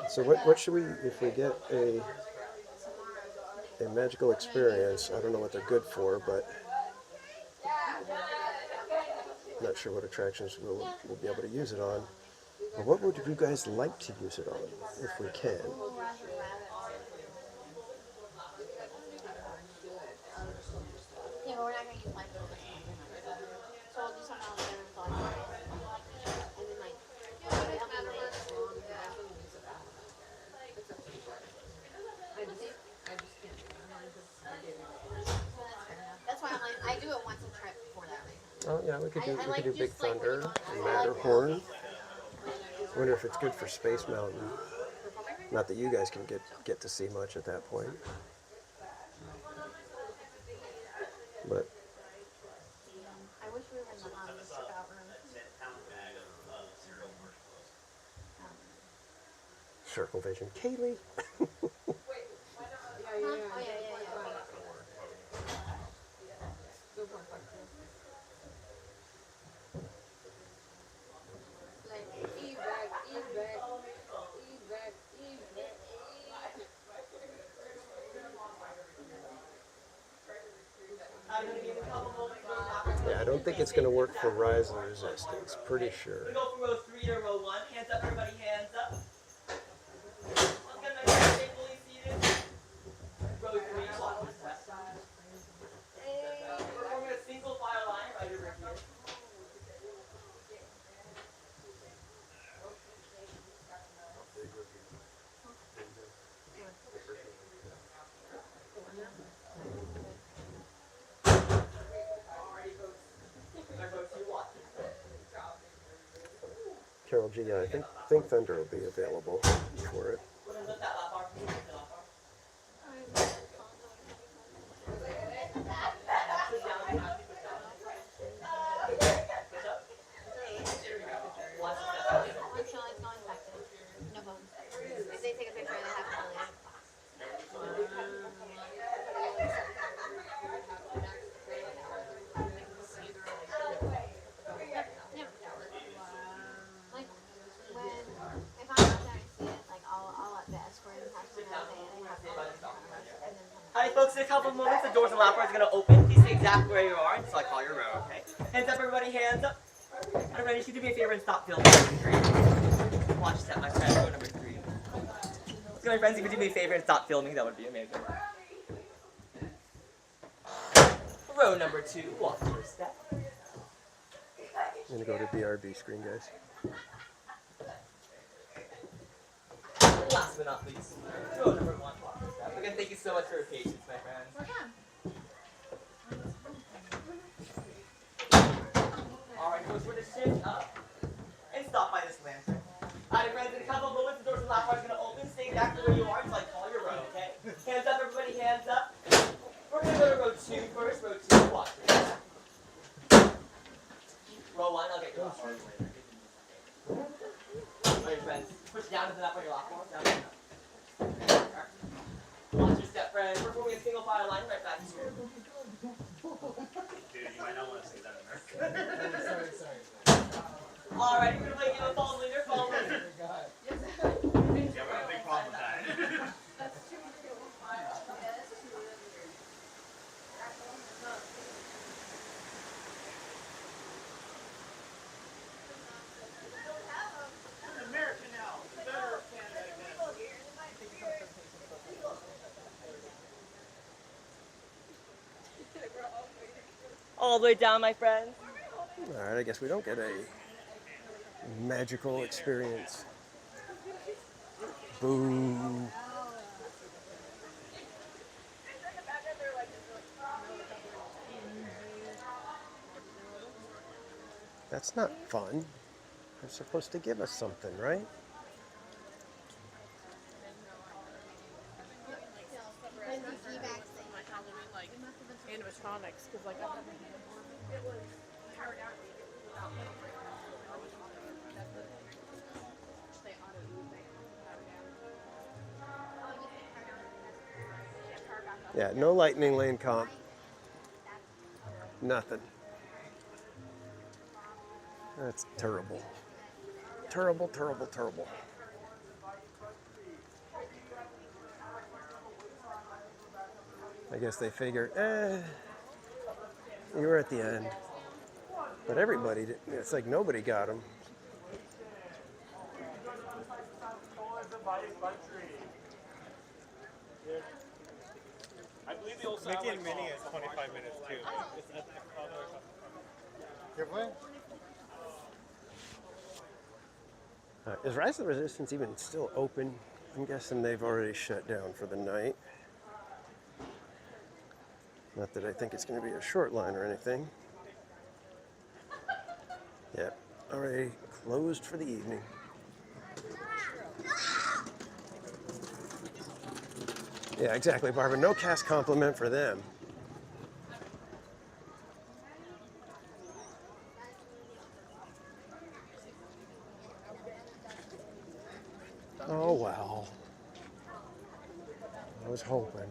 Speaker 1: So what should we, if we get a magical experience, I don't know what they're good for, but I'm not sure what attractions we'll be able to use it on. But what would you guys like to use it on, if we can?
Speaker 18: Yeah, but we're not gonna use light bulbs. So we'll do something else there with light bulbs. And then like, that's why I'm like, I do it once a trip for that reason.
Speaker 1: Oh yeah, we could do Big
Speaker 18: just, like,
Speaker 1: Thunder, and Matterhorn. I wonder if it's good for Space Mountain. Not that you guys can get to see much at that point. But
Speaker 18: I wish we were in the cookout room.
Speaker 1: Circle Vision, Kaylee. Yeah, I don't think it's going to work for Rise of the Resistance. Pretty sure.
Speaker 5: We go from row 3 to row 1. Hands up, everybody, hands up. Let's get nice and safely seated. Row 3, walk this way. We're forming a single file line right over here.
Speaker 1: Carol G, yeah, I think Thunder will be available for it.
Speaker 18: If they take a picture, they have to delete it.
Speaker 5: Alright folks, in a couple of moments the doors and lap bars are going to open. Please stay exactly where you are until I call your row, okay? Hands up everybody, hands up. Everybody, you do me a favor and stop filming. Watch that, my friend, row number 3. Let's go, my friends, if you could do me a favor and stop filming, that would be amazing. Row number 2, walk your step.
Speaker 1: I'm going to go to BRB screen, guys.
Speaker 5: Last but not least, row number 1, walk your step. Again, thank you so much for your patience, my friends. Alright, folks, we're going to shift up and stop by this lantern. Alright, friends, in a couple of moments, the doors and lap bars are going to open. Stay exactly where you are until I call your row, okay? Hands up, everybody, hands up. We're going to go to row 2 first. Alright, friends. Push down to the left on your lock wall. Down to the left. Watch your step, friends. We're forming a single file line right back here.
Speaker 8: Dude, you might not want to say that in there.
Speaker 5: Sorry. Alright, we're gonna make you a follow leader. Follow leader.
Speaker 8: Yeah, we have a big problem with that.
Speaker 17: American now. Better Canada again.
Speaker 5: All the way down, my friends.
Speaker 1: All right, I guess we don't get a magical experience. Boo. That's not fun. They're supposed to give us something, right?
Speaker 19: Animatronics, because like it was powered out without they auto use
Speaker 1: Yeah, no lightning lane comp. Nothing. That's terrible. Terrible, terrible, terrible. I guess they figured, you were at the end. But everybody did. It's like nobody got them.
Speaker 8: I believe the old
Speaker 17: Mickey and Minnie is 25 minutes too. It's at the other.
Speaker 1: Is Rise of the Resistance even still open? I'm guessing they've already shut down for the night. Not that I think it's going to be a short line or anything. Yeah, already closed for the evening. Yeah, exactly, Barbara. No cast compliment for them. Oh, well. I was hoping.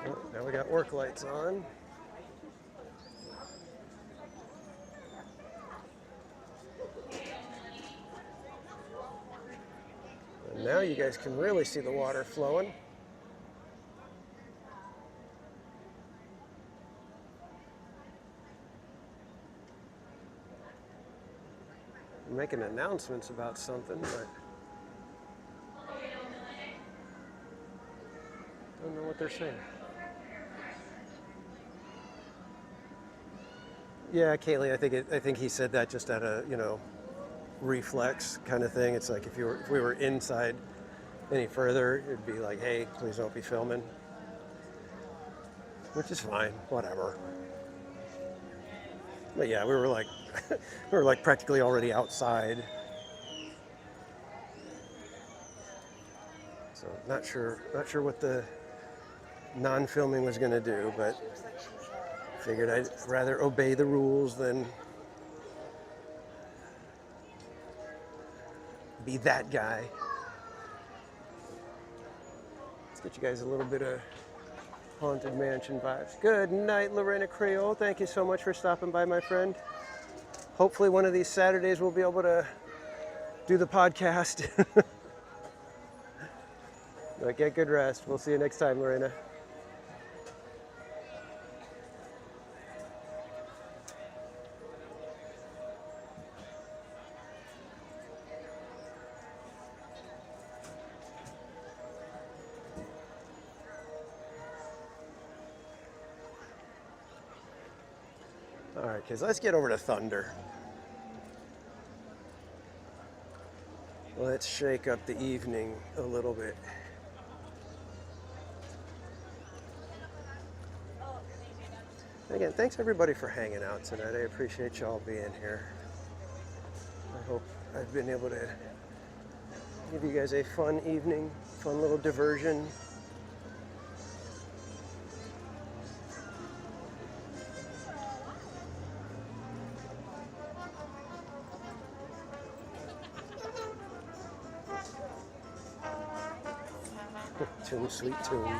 Speaker 1: Oh, now we got work lights on. And now you guys can really see the water flowing. We're making announcements about something, but don't know what they're saying. Yeah, Kaylee, I think he said that just at a, reflex kind of thing. It's like if we were inside any further, it'd be like, hey, please don't be filming. Which is fine, whatever. But yeah, we were like practically already outside. So not sure what the non-filming was gonna do, but figured I'd rather obey the rules than be that guy. Let's get you guys a little bit of Haunted Mansion vibes. Good night, Lorena Creole. Thank you so much for stopping by, my friend. Hopefully one of these Saturdays we'll be able to do the podcast. But get good rest. We'll see you next time, Lorena. All right, kids, let's get over to Thunder. Let's shake up the evening a little bit. Again, thanks everybody for hanging out tonight. I appreciate y'all being here. I hope I've been able to give you guys a fun evening, fun little diversion. Tune, sweet tune.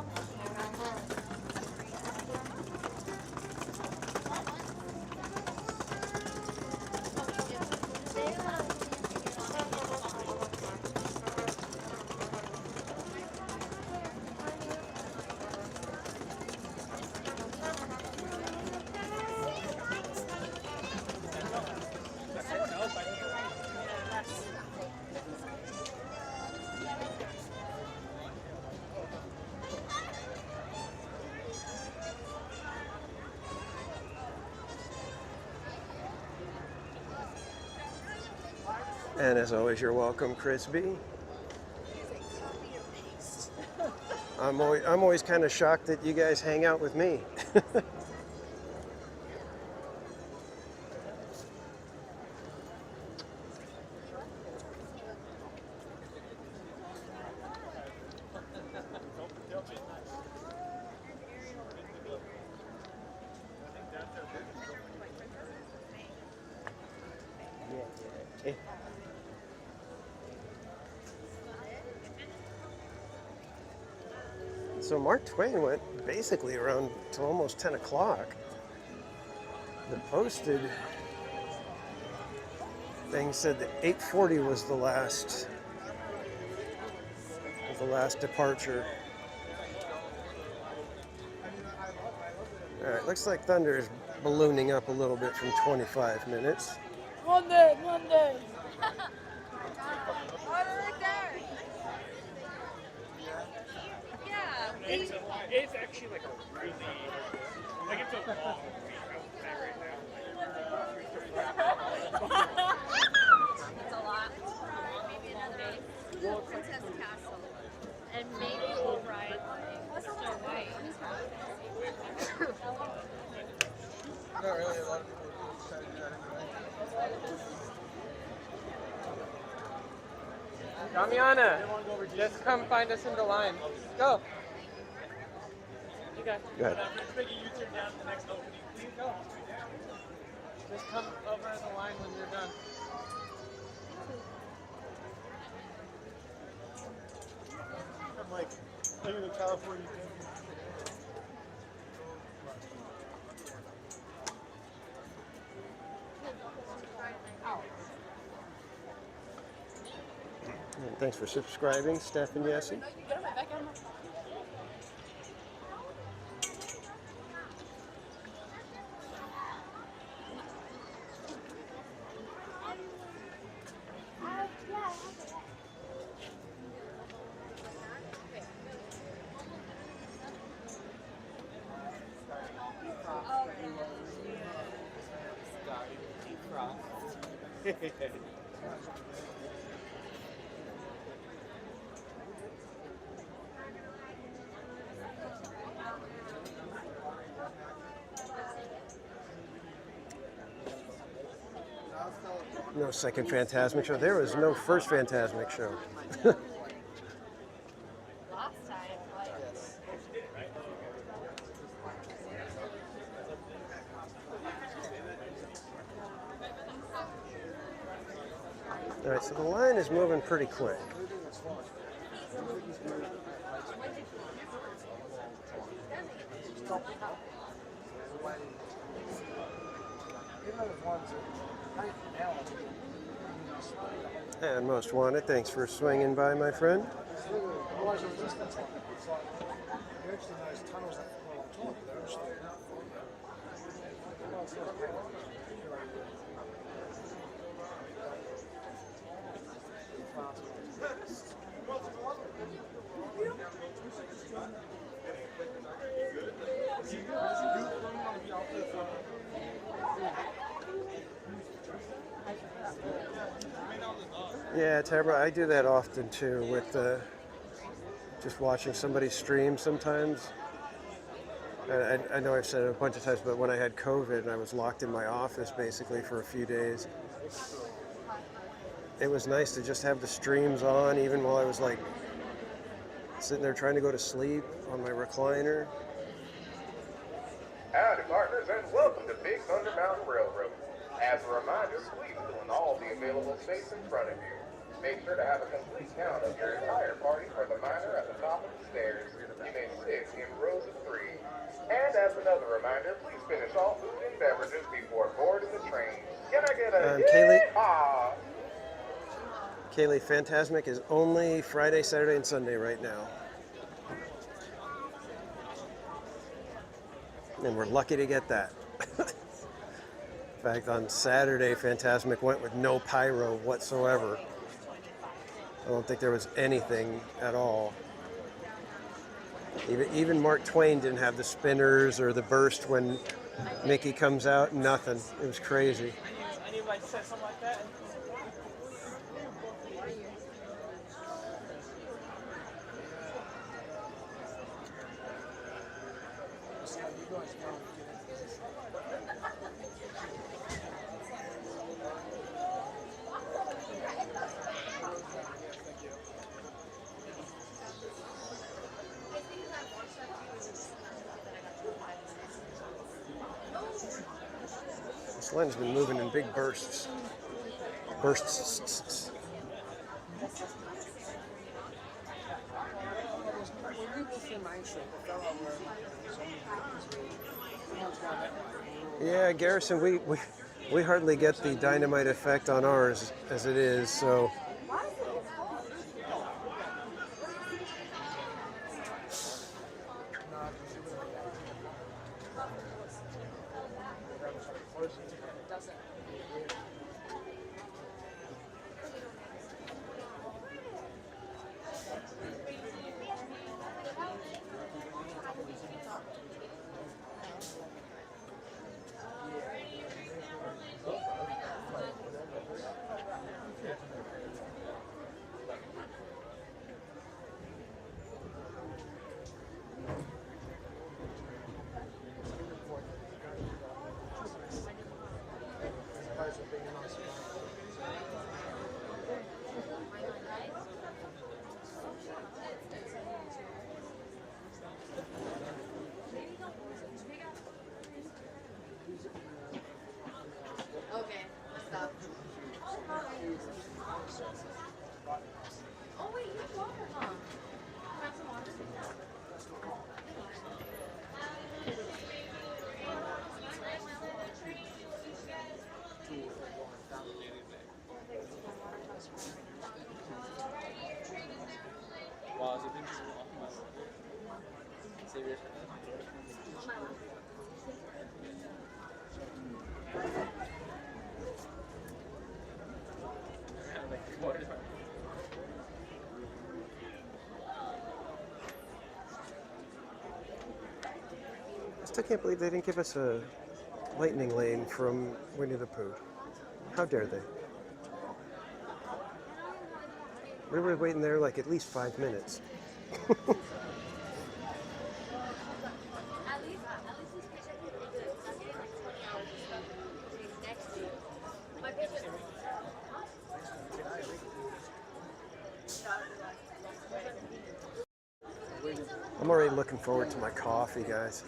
Speaker 1: And as always, you're welcome, Chris B. I'm always kind of shocked that you guys hang out with me. So Mark Twain went basically around to almost 10 o'clock. The posted thing said that 8:40 was the last departure. All right, looks like thunder is ballooning up a little bit from 25 minutes.
Speaker 17: Monday.
Speaker 13: It's actually like a really, like it's a long week outside right now.
Speaker 18: It's a lot. Maybe another day. Princess Castle. And maybe we'll ride like Snow White.
Speaker 17: Not really a lot of people try to do that anyway.
Speaker 21: Damiana, just come find us in the line. Go. You guys.
Speaker 1: Go ahead.
Speaker 21: Let's make a U-turn down to the next opening. Please go. Just come over in the line when you're done.
Speaker 17: I'm like, look at the California thing.
Speaker 1: And thanks for subscribing, Steph and Jesse. No second Phantasmic show. There was no first Phantasmic show. All right, so the line is moving pretty quick. And Most Wanted, thanks for swinging by, my friend. Yeah, Tabra, I do that often too with just watching somebody stream sometimes. I know I've said it a bunch of times, but when I had COVID and I was locked in my office basically for a few days, it was nice to just have the streams on even while I was like sitting there trying to go to sleep on my recliner.
Speaker 20: Howdy, partners, and welcome to Big Thunder Mountain Railroad. As a reminder, please fill in all the available space in front of you. Make sure to have a complete count of your entire party for the miner at the top of the
Speaker 1: Kaylee, Fantasmic is only Friday, Saturday, and Sunday right now. And we're lucky to get that. In fact, on Saturday, Fantasmic went with no pyro whatsoever. I don't think there was anything at all. Even Mark Twain didn't have the spinners or the burst when Mickey comes out. Nothing. It was crazy.
Speaker 21: Anybody said something like that?
Speaker 1: This line's been moving in big bursts. Bursts. Yeah, Garrison, we hardly get the dynamite effect on ours as it is, so.
Speaker 19: Okay, stop. Oh wait, you have water, huh? Have some water?
Speaker 21: Wow, has it been so long? Save yours for
Speaker 1: I still can't believe they didn't give us a lightning lane from Winnie the Pooh. How dare they? We were waiting there like at least 5 minutes. I'm already looking forward to my coffee, guys.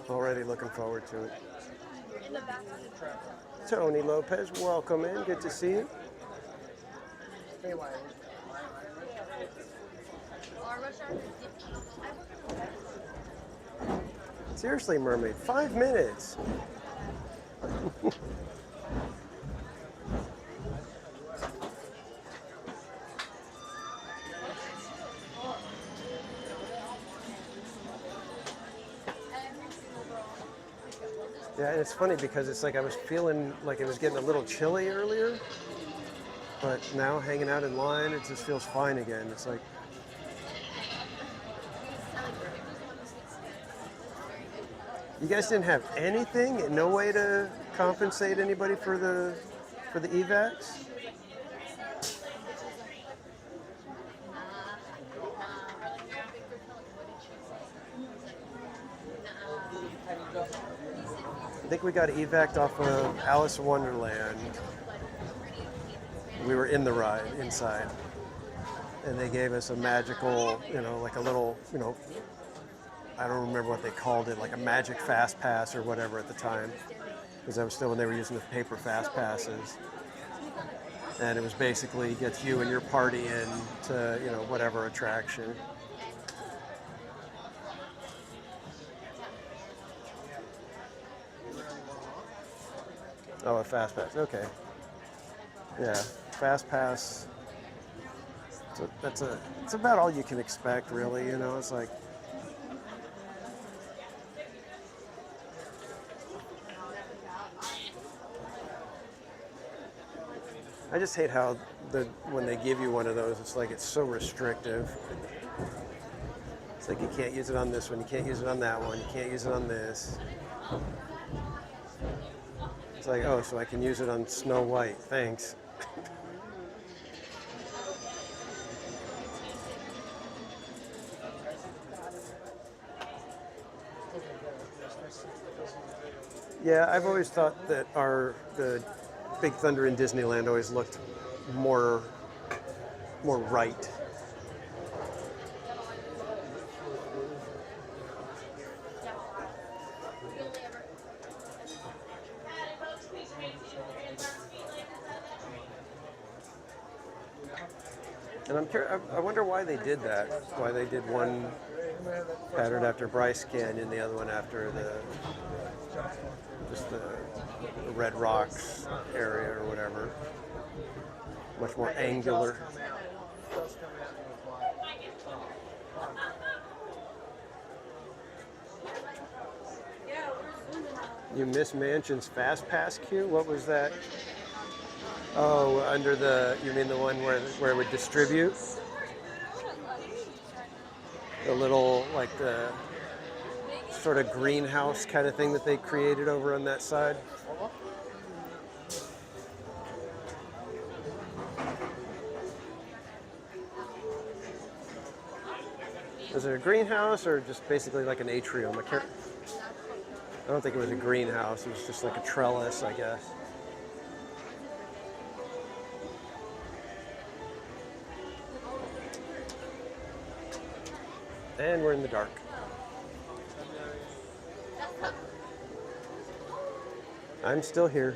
Speaker 1: Already looking forward to it. Tony Lopez, welcome in. Good to see you. Seriously, Mermaid, 5 minutes. Yeah, and it's funny because it's like I was feeling like it was getting a little chilly earlier, but now hanging out in line, it just feels fine again. It's like, you guys didn't have anything? No way to compensate anybody for the evacs? I think we got evac'd off of Alice in Wonderland. We were in the ride, inside. And they gave us a magical, like a little, I don't remember what they called it, like a magic fast pass or whatever at the time. Because that was still when they were using the paper fast passes. And it was basically gets you and your party in to, whatever attraction. Oh, a fast pass, okay. Yeah, Fast Pass. It's about all you can expect, really. You know, it's like. I just hate how when they give you one of those, it's like it's so restrictive. It's like you can't use it on this one, you can't use it on that one, you can't use it on this. It's like, oh, so I can use it on Snow White. Thanks. Yeah, I've always thought that the Big Thunder in Disneyland always looked more right. And I'm curious, I wonder why they did that. Why they did one patterned after Bryce Canyon, the other one after the Red Rocks area or whatever. Much more angular. You missed Mansion's Fast Pass queue? What was that? Oh, under the, you mean the one where it would distribute? The little, like the sort of greenhouse kind of thing that they created over on that side? Was it a greenhouse or just basically like an atrium? I don't think it was a greenhouse. It was just like a trellis, I guess. And we're in the dark. I'm still here.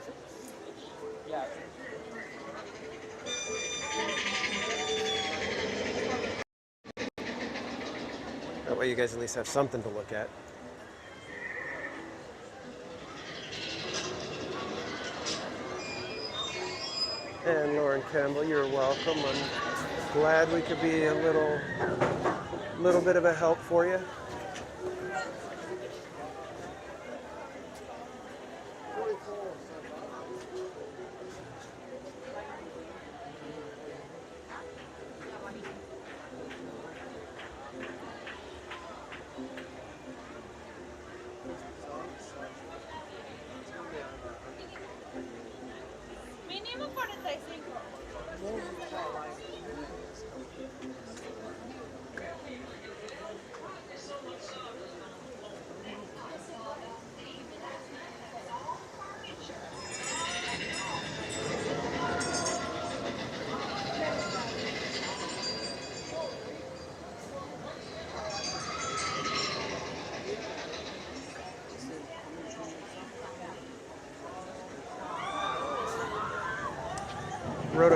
Speaker 1: That way you guys at least have something to look at. And Lauren Campbell, you're welcome. I'm glad we could be a little bit of a help for you.
Speaker 18: Mínimo 45.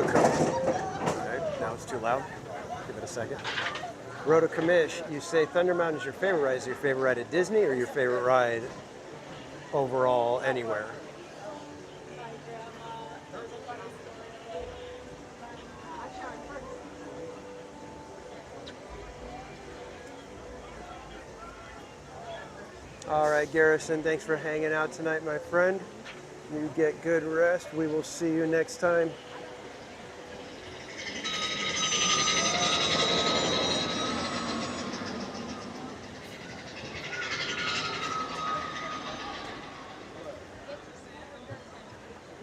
Speaker 18: Okay, now it's too loud. Give it a second. Roto Commish, you say Thunder Mountain is your favorite ride. Is it your favorite ride at Disney or your favorite ride overall anywhere? All right, Garrison, thanks for hanging out tonight, my friend. You get good rest. We will see you next time.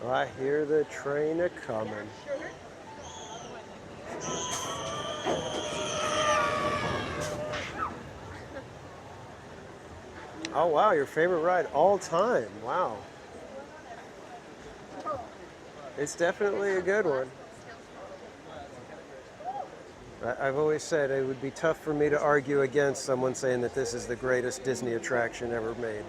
Speaker 18: I hear the train a-coming. Oh, wow, your favorite ride all time. Wow. It's definitely a good one. I've always said it would be tough for me to argue against someone saying that this is the greatest Disney attraction ever made.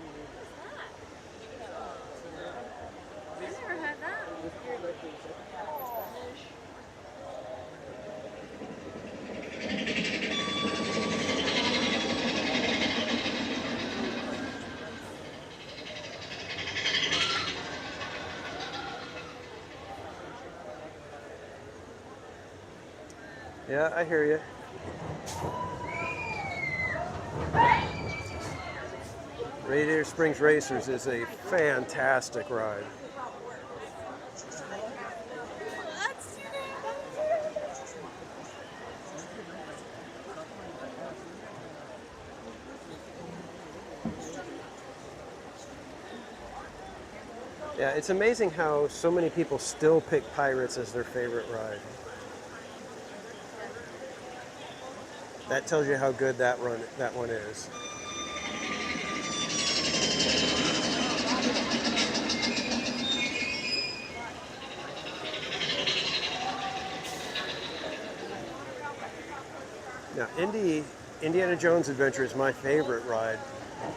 Speaker 1: Yeah, I hear you. Radiator Springs Racers is a fantastic ride. Yeah, it's amazing how so many people still pick Pirates as their favorite ride. That tells you how good that one is. Now, Indiana Jones Adventure is my favorite ride,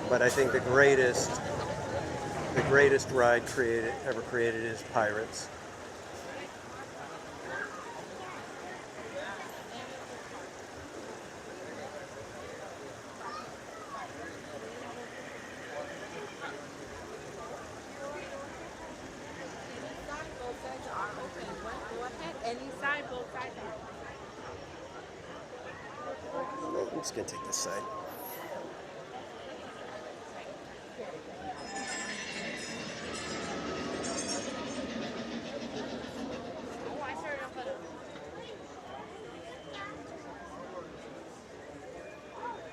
Speaker 1: but I think the greatest ride ever created is Pirates. I'm just gonna take this side.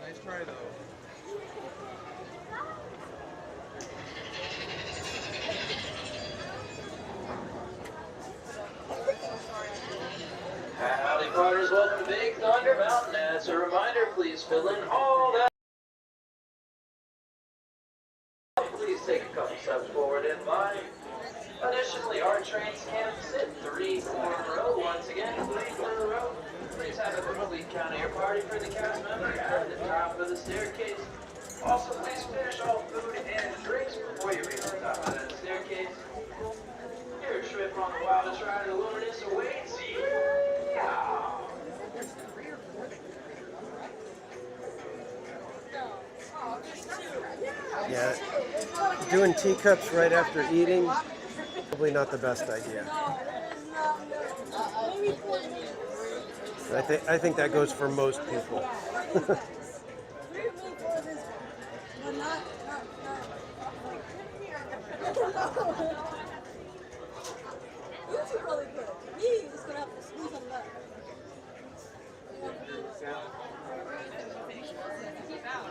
Speaker 17: Nice try though.
Speaker 7: Howdy partners, welcome to Big Thunder Mountain. As a reminder, please fill in all that. Please take a couple steps forward in line. Additionally, our trains can sit 3 for a row. Once again, 3 for a row. Please have a complete count of your party for the cast member at the top of the staircase. Also, please finish all food and drinks before you reach the top of that staircase. Your trip on the wildest ride of the wilderness awaits you.
Speaker 1: Yeah, doing teacups right after eating, probably not the best idea. I think that goes for most people.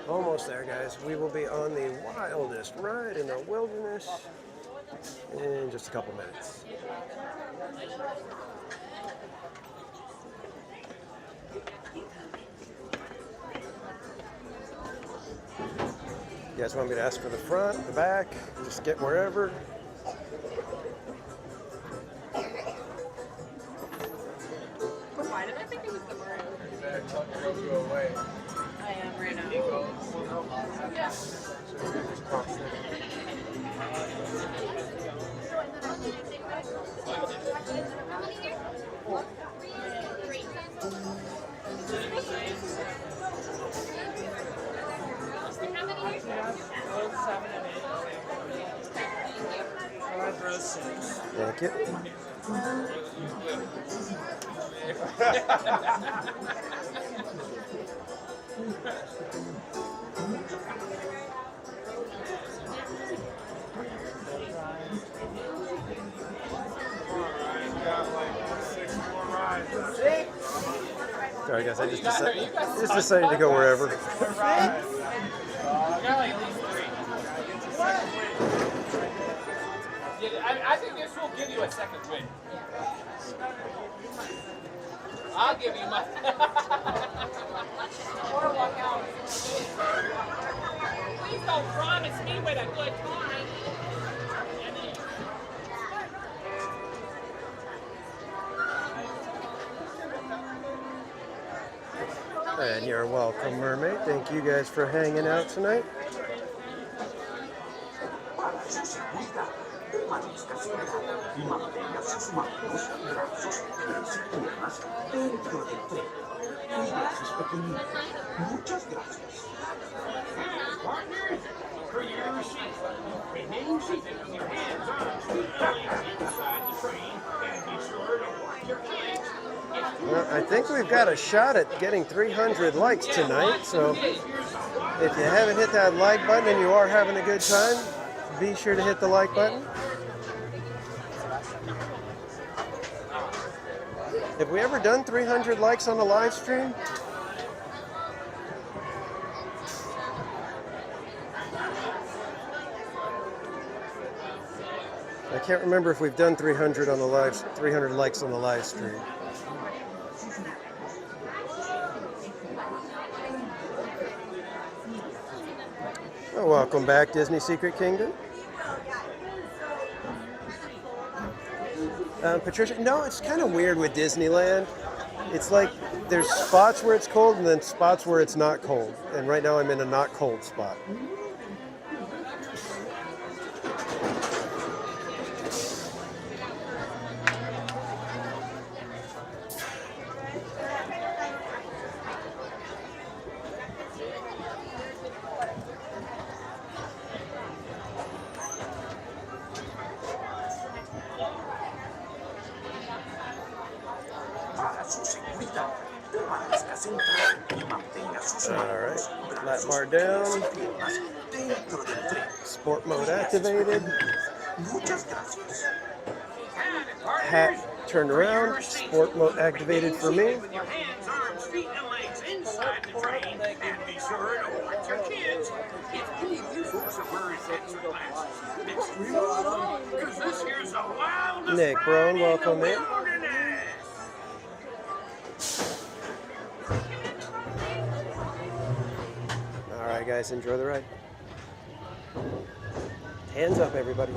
Speaker 1: Almost there, guys. We will be on the wildest ride in the wilderness in just a couple minutes. You guys want me to ask for the front, the back, just get wherever?
Speaker 19: Why did I think it was the bird?
Speaker 17: Go away.
Speaker 19: I am right now. Yeah.
Speaker 1: Thank you. Sorry guys, I just decided to go wherever.
Speaker 13: I think this will give you a second win. I'll give you my. Or walk out. Please don't promise me with a good time.
Speaker 1: And you're welcome, Mermaid. Thank you guys for hanging out tonight.
Speaker 10: Permanezca sentada y mantenga sus manos, brazos, pies y piernas dentro del tren. Y gracias, pequeñito. Muchas gracias.
Speaker 12: For your seat, remain seated with your hands, arms, feet, and legs inside the train, and be sure to watch your kids.
Speaker 1: Well, I think we've got a shot at getting 300 likes tonight, so if you haven't hit that like button and you are having a good time, be sure to hit the like button. Have we ever done 300 likes on a live stream? I can't remember if we've done 300 likes on the live stream. Well, welcome back, Disney Secret Kingdom. Patricia, no, it's kind of weird with Disneyland. It's like there's spots where it's cold and then spots where it's not cold. And right now I'm in a not cold spot.
Speaker 10: Para su seguridad, permanezca centrado y mantenga sus manos,
Speaker 1: Lap bar down.
Speaker 10: dentro del tren.
Speaker 1: Sport mode activated.
Speaker 10: Muchas gracias.
Speaker 1: Hat turned around. Sport mode activated for me.
Speaker 9: With your hands, arms, feet, and legs inside the train. And be sure to watch your kids. If any of you folks are wearing hats or glasses, next remove them, because this here's the wildest
Speaker 1: Nick Brown, welcome in. All right, guys, enjoy the ride. Hands up, everybody.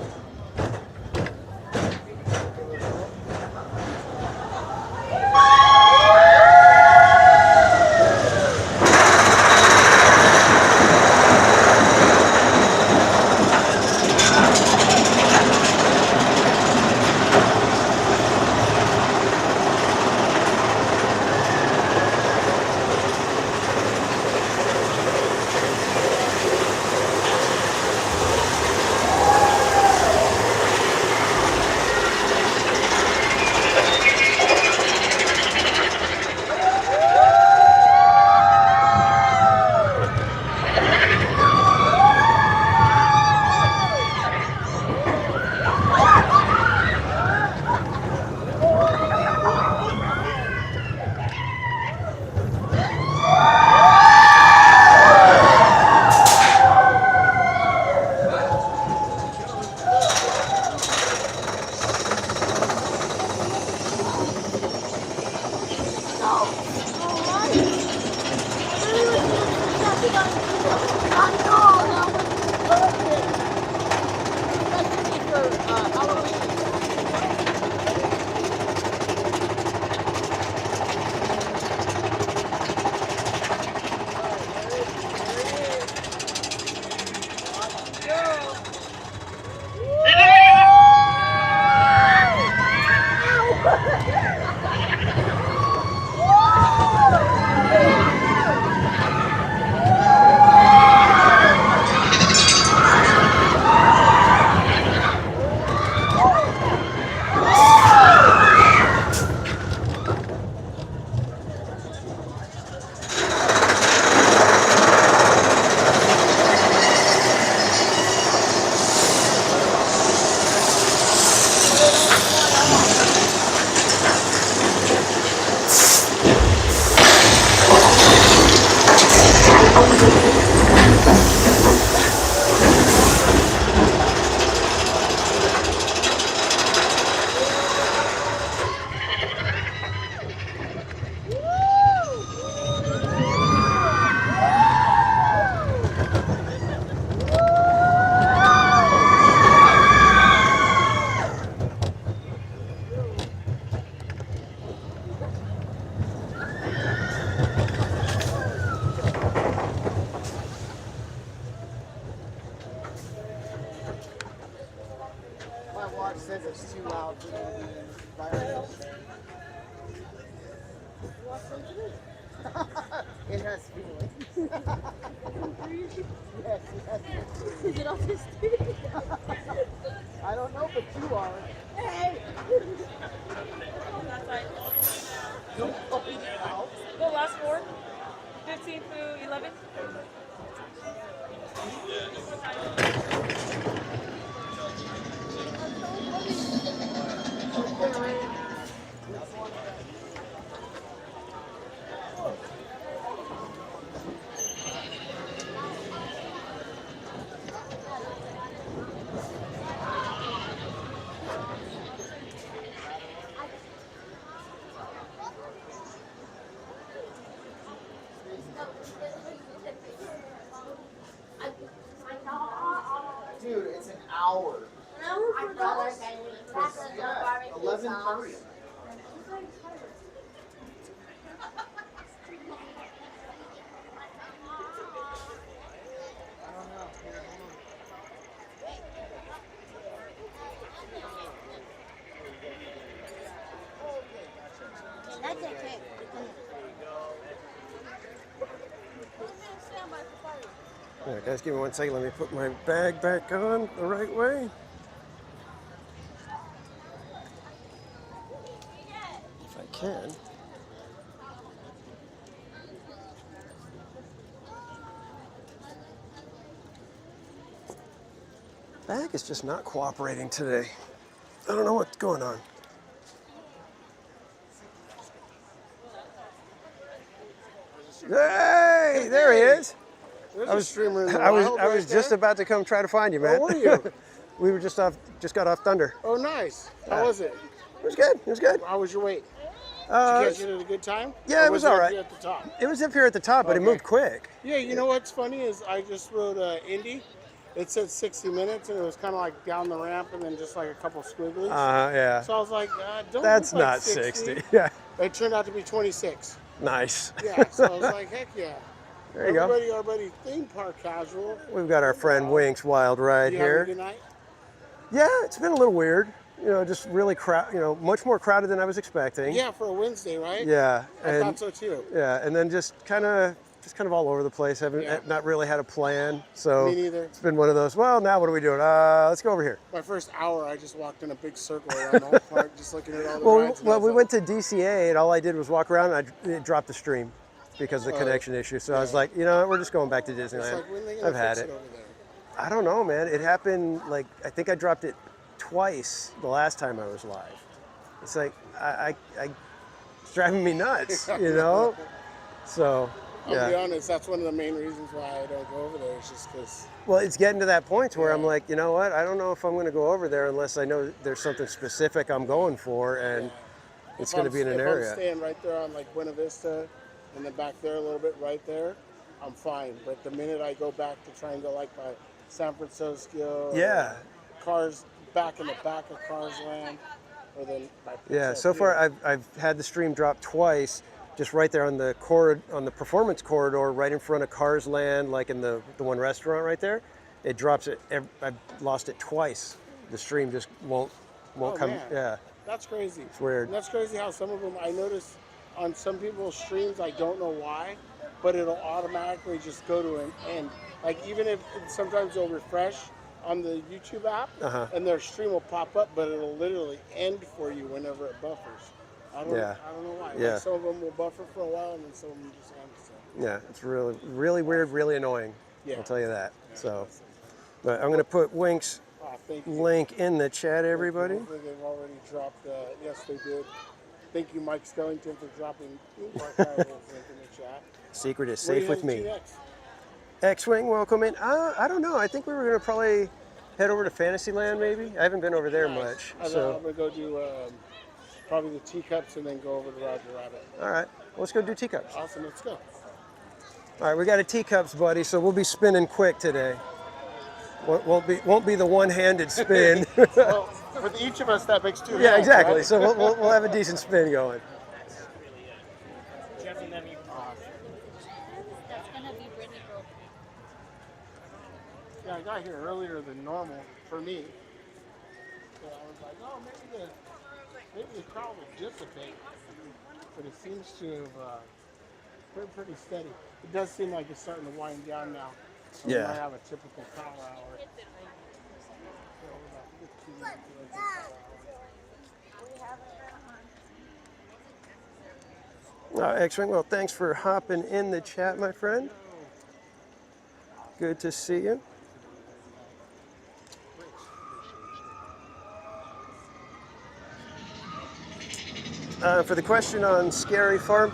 Speaker 17: says it's too loud for the environment. It has feelings. Yes, it has feelings.
Speaker 14: Is it autistic?
Speaker 17: I don't know, but you are.
Speaker 14: Hey!
Speaker 17: No,
Speaker 19: Sifu 11.
Speaker 1: Dude, it's an hour.
Speaker 2: My brother said we pass the
Speaker 1: Yeah,
Speaker 2: barbecue
Speaker 1: 11:30.
Speaker 2: sauce. That's okay.
Speaker 18: All right, guys, give me 1 second. Let me put my bag back on the right way. If I can. Bag is just not cooperating today. I don't know what's going on. Hey, there he is.
Speaker 17: There's
Speaker 18: I
Speaker 17: a
Speaker 18: was,
Speaker 17: streamer in the
Speaker 18: I was,
Speaker 17: wild
Speaker 18: I
Speaker 17: right
Speaker 18: was just
Speaker 17: there.
Speaker 18: about to come try to find you, man.
Speaker 17: Where were you?
Speaker 18: We were just got off Thunder.
Speaker 17: Oh, nice. How
Speaker 18: Yeah.
Speaker 17: was it?
Speaker 18: It was good. It was good.
Speaker 17: How was your wait? Did you catch it at a good time?
Speaker 18: Yeah,
Speaker 17: Or
Speaker 18: it was
Speaker 17: up
Speaker 18: all right.
Speaker 17: here at the top?
Speaker 18: It was up here at the top, but it
Speaker 17: Okay.
Speaker 18: moved quick.
Speaker 17: Yeah, you know what's funny is I just rode Indy. It said 60 minutes, and it was kind of like down the ramp and then just like a couple squigglies.
Speaker 18: Yeah.
Speaker 17: So I was like, don't
Speaker 18: That's
Speaker 17: look like
Speaker 18: not 60.
Speaker 17: 60.
Speaker 18: Yeah.
Speaker 17: It turned out to be 26.
Speaker 18: Nice.
Speaker 17: Yeah, so I was like, heck yeah.
Speaker 18: There you go.
Speaker 17: Everybody, our buddy theme park casual.
Speaker 18: We've got our friend Wink's Wild Ride
Speaker 17: You having a
Speaker 18: here.
Speaker 17: good night?
Speaker 18: Yeah, it's been a little weird. You know, just really much more crowded than I was expecting.
Speaker 17: Yeah, for a Wednesday, right?
Speaker 18: Yeah.
Speaker 17: I thought so too.
Speaker 18: Yeah, and then just kind of all over the place. Haven't not really had a plan. So
Speaker 17: Me neither.
Speaker 18: it's been one of those. Well, now what are we doing? Let's go over here.
Speaker 17: My first hour, I just walked in a big circle around the whole park, just looking at all the
Speaker 18: Well,
Speaker 17: rides. and I
Speaker 18: we
Speaker 17: was
Speaker 18: went to DCA, and all I did was walk around, and it dropped the stream because of the
Speaker 17: Oh,
Speaker 18: connection issue. So I was like, you know what, we're just going back to
Speaker 17: It's
Speaker 18: Disneyland.
Speaker 17: like, when are they gonna
Speaker 18: I've had
Speaker 17: fix
Speaker 18: it.
Speaker 17: over there?
Speaker 18: I don't know, man. It happened, like, I think I dropped it twice the last time I was live. It's like, it's driving me nuts, you know? So,
Speaker 17: I'll
Speaker 18: yeah.
Speaker 17: be honest, that's one of the main reasons why I don't go over there. It's just because.
Speaker 18: Well, it's getting to that point where I'm like, you know what? I don't know if I'm going to go over there unless I know there's something specific I'm going for, and it's going to be in an
Speaker 17: If
Speaker 18: area.
Speaker 17: I'm staying right there on like Buena Vista, and then back there a little bit right there, I'm fine. But the minute I go back to try and go like by San Francisco,
Speaker 18: Yeah.
Speaker 17: Cars back in the back of Cars Land, or then by
Speaker 18: Yeah,
Speaker 17: Pixar
Speaker 18: so far
Speaker 17: Theater.
Speaker 18: I've had the stream drop twice, just right there on the performance corridor, right in front of Cars Land, like in the one restaurant right there. It drops it. I've lost it twice. The stream just won't come.
Speaker 17: Man.
Speaker 18: Yeah,
Speaker 17: That's crazy.
Speaker 18: It's weird.
Speaker 17: And that's crazy how some of them, I notice on some people's streams, I don't know why, but it'll automatically just go to an end. Like even if sometimes they'll refresh on the YouTube app, and their stream will pop up, but it'll literally end for you whenever it buffers. I don't know why.
Speaker 18: Yeah.
Speaker 17: Like some of them will buffer for a while, and then some of them just end. So.
Speaker 18: yeah, it's really, really weird, really annoying.
Speaker 17: Yeah.
Speaker 18: I'll tell you that. So, but I'm gonna put Wink's
Speaker 17: Thank you.
Speaker 18: link in the chat, everybody.
Speaker 17: Hopefully they've already dropped. Yes, they did. Thank you, Mike Skellington, for dropping theme park casuals link in the chat.
Speaker 18: Secret is
Speaker 17: Where are
Speaker 18: safe
Speaker 17: you
Speaker 18: with
Speaker 17: headed
Speaker 18: me.
Speaker 17: to next?
Speaker 18: X-Wing, welcome in. I don't know. I think we were gonna probably head over to Fantasyland, maybe. I haven't been over there much.
Speaker 17: I'm
Speaker 18: So,
Speaker 17: gonna go do probably the teacups and then go over to Roger Rabbit.
Speaker 18: all right, let's go do teacups.
Speaker 17: Awesome, let's go.
Speaker 18: All right, we got a teacups, buddy. So we'll be spinning quick today. Won't be the one-handed spin.
Speaker 17: Well, for each of us, that makes two.
Speaker 18: Yeah,
Speaker 17: hands,
Speaker 18: exactly.
Speaker 17: right?
Speaker 18: So we'll have a decent spin going.
Speaker 13: Jeff and them, you
Speaker 19: That's gonna be Brittany broke.
Speaker 17: Yeah, I got here earlier than normal for me. So I was like, oh, maybe the crowd will dissipate. But it seems to have been pretty steady. It does seem like it's starting to wind down now. So we
Speaker 18: Yeah.
Speaker 17: might have a typical power hour.
Speaker 1: X-Wing, well, thanks for hopping in the chat, my friend. Good to see you. For the question on Scary Farm,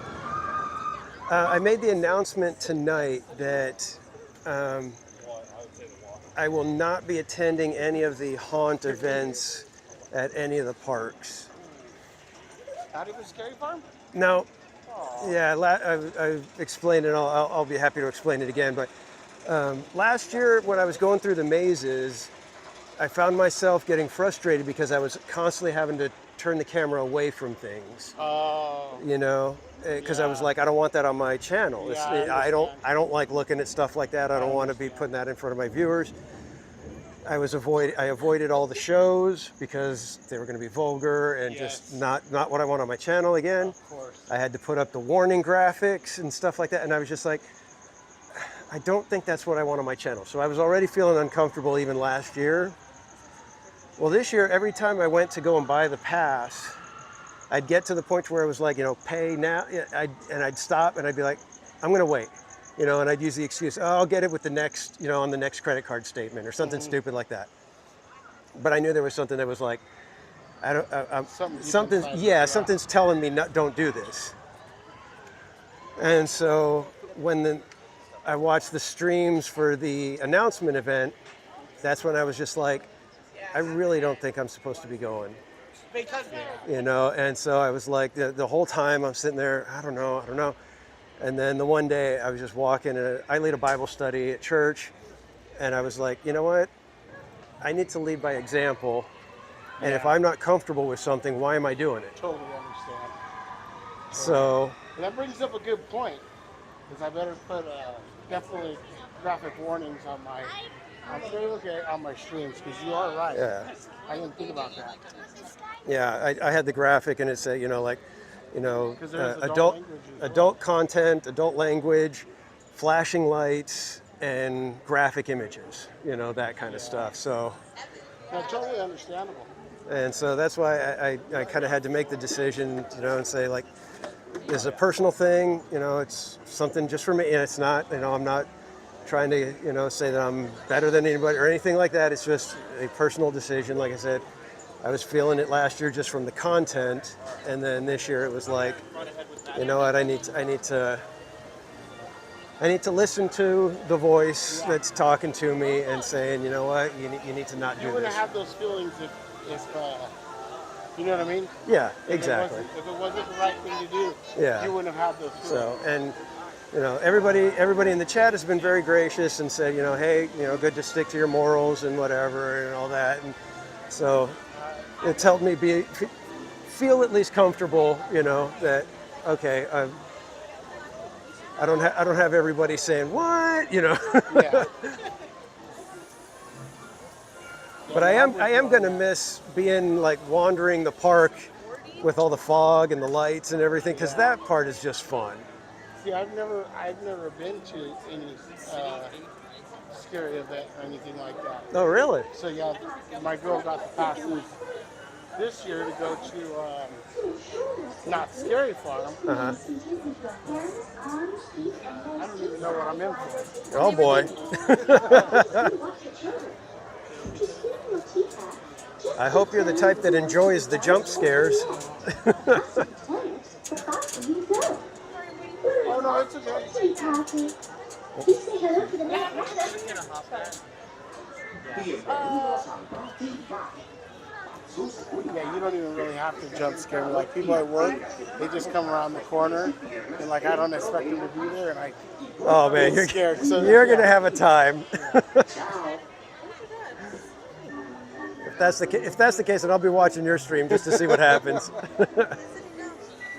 Speaker 1: I made the announcement tonight that I will not be attending any of the haunt events at any of the parks.
Speaker 17: Not even Scary Farm?
Speaker 1: No. Yeah, I've explained it. I'll be happy to explain it again. But last year, when I was going through the mazes, I found myself getting frustrated because I was constantly having to turn the camera away from things. You know, because I was like, I don't want that on my channel. I don't like looking at stuff like that. I don't want to be putting that in front of my viewers. I avoided all the shows because they were going to be vulgar and just not what I want on my channel again.
Speaker 17: Of course.
Speaker 1: I had to put up the warning graphics and stuff like that, and I was just like, I don't think that's what I want on my channel. So I was already feeling uncomfortable even last year. Well, this year, every time I went to go and buy the pass, I'd get to the point where it was like, you know, pay now, and I'd stop and I'd be like, I'm going to wait. You know, and I'd use the excuse, oh, I'll get it with the next, you know, on the next credit card statement or something stupid like that. But I knew there was something that was like, something's telling me don't do this. And so when I watched the streams for the announcement event, that's when I was just like, I really don't think I'm supposed to be going. You know, and so I was like, the whole time I'm sitting there, I don't know. And then the one day I was just walking, and I lead a Bible study at church, and I was like, you know what? I need to lead by example, and if I'm not comfortable with something, why am I doing it?
Speaker 17: Totally understand.
Speaker 1: So.
Speaker 17: And that brings up a good point, because I better put definitely graphic warnings on my on my streams, because you are right.
Speaker 1: Yeah.
Speaker 17: I didn't think about that.
Speaker 1: Yeah, I had the graphic, and it said, you know, like, you know,
Speaker 17: adult
Speaker 1: content, adult language, flashing lights, and graphic images, you know, that kind of stuff. So.
Speaker 17: Yeah, totally understandable.
Speaker 1: And so that's why I kind of had to make the decision, you know, and say, like, this is a personal thing, you know, it's something just for me, and it's not, you know, I'm not trying to, you know, say that I'm better than anybody or anything like that. It's just a personal decision. Like I said, I was feeling it last year just from the content, and then this year it was like, you know what, I need to listen to the voice that's talking to me and saying, you know what, you need to not do this.
Speaker 17: You wouldn't have those feelings if you know what I mean?
Speaker 1: Yeah, exactly.
Speaker 17: If it wasn't the right thing to do, you wouldn't have had those feelings.
Speaker 1: So, and you know, everybody in the chat has been very gracious and said, you know, hey, you know, good to stick to your morals and whatever and all that. And so it's helped me feel at least comfortable, you know, that okay, I don't have everybody saying what, you know.
Speaker 17: Yeah.
Speaker 1: But I am going to miss being like wandering the park with all the fog and the lights and everything, because that part is just fun.
Speaker 17: See, I've never been to any scary event or anything like that.
Speaker 1: Oh, really?
Speaker 17: So yeah, my girl got the passes this year to go to not Scary Farm.
Speaker 1: Uh-huh.
Speaker 17: I don't even know what I'm in for.
Speaker 1: Oh boy. I hope you're the type that enjoys the jump scares.
Speaker 17: Oh no, it's okay. Yeah, you don't even really have to jump scare me. Like people at work, they just come around the corner, and like I don't expect them to be there, and I.
Speaker 1: Oh man, you're
Speaker 17: scared. So,
Speaker 1: you're gonna have a time. If that's the case, then I'll be watching your stream just to see what happens.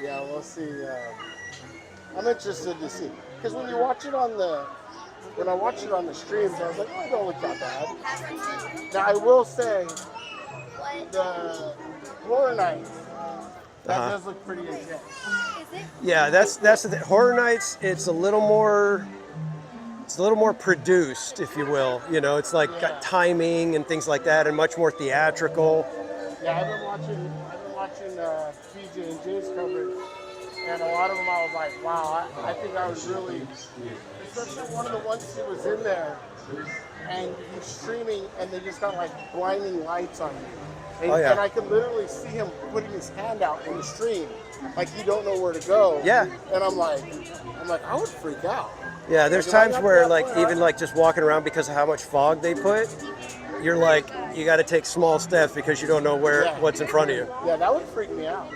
Speaker 17: Yeah, we'll see. I'm interested to see, because when I watch it on the streams, I was like, oh, it don't look that bad. Now I will say, the Horror Nights, that does look pretty intense.
Speaker 1: Yeah, that's the thing. Horror Nights. It's a little more produced, if you will. You know, it's like got timing and things like that, and much more theatrical.
Speaker 17: Yeah, I've been watching BJ and Jay's coverage, and a lot of them I was like, wow, I think I was really, especially one of the ones he was in there, and he's streaming, and they just got like blinding lights on you. And,
Speaker 18: Oh, yeah.
Speaker 17: and I could literally see him putting his hand out in the stream, like you don't know where to go.
Speaker 18: Yeah.
Speaker 17: And I'm like, I would freak out.
Speaker 18: Yeah, there's
Speaker 17: Like, if I
Speaker 18: times
Speaker 17: got
Speaker 18: where
Speaker 17: that
Speaker 18: like
Speaker 17: far,
Speaker 18: even like just walking around because of how much fog they put, you're like you got to take small steps because you don't know what's in front of you.
Speaker 17: Yeah, that would freak me out.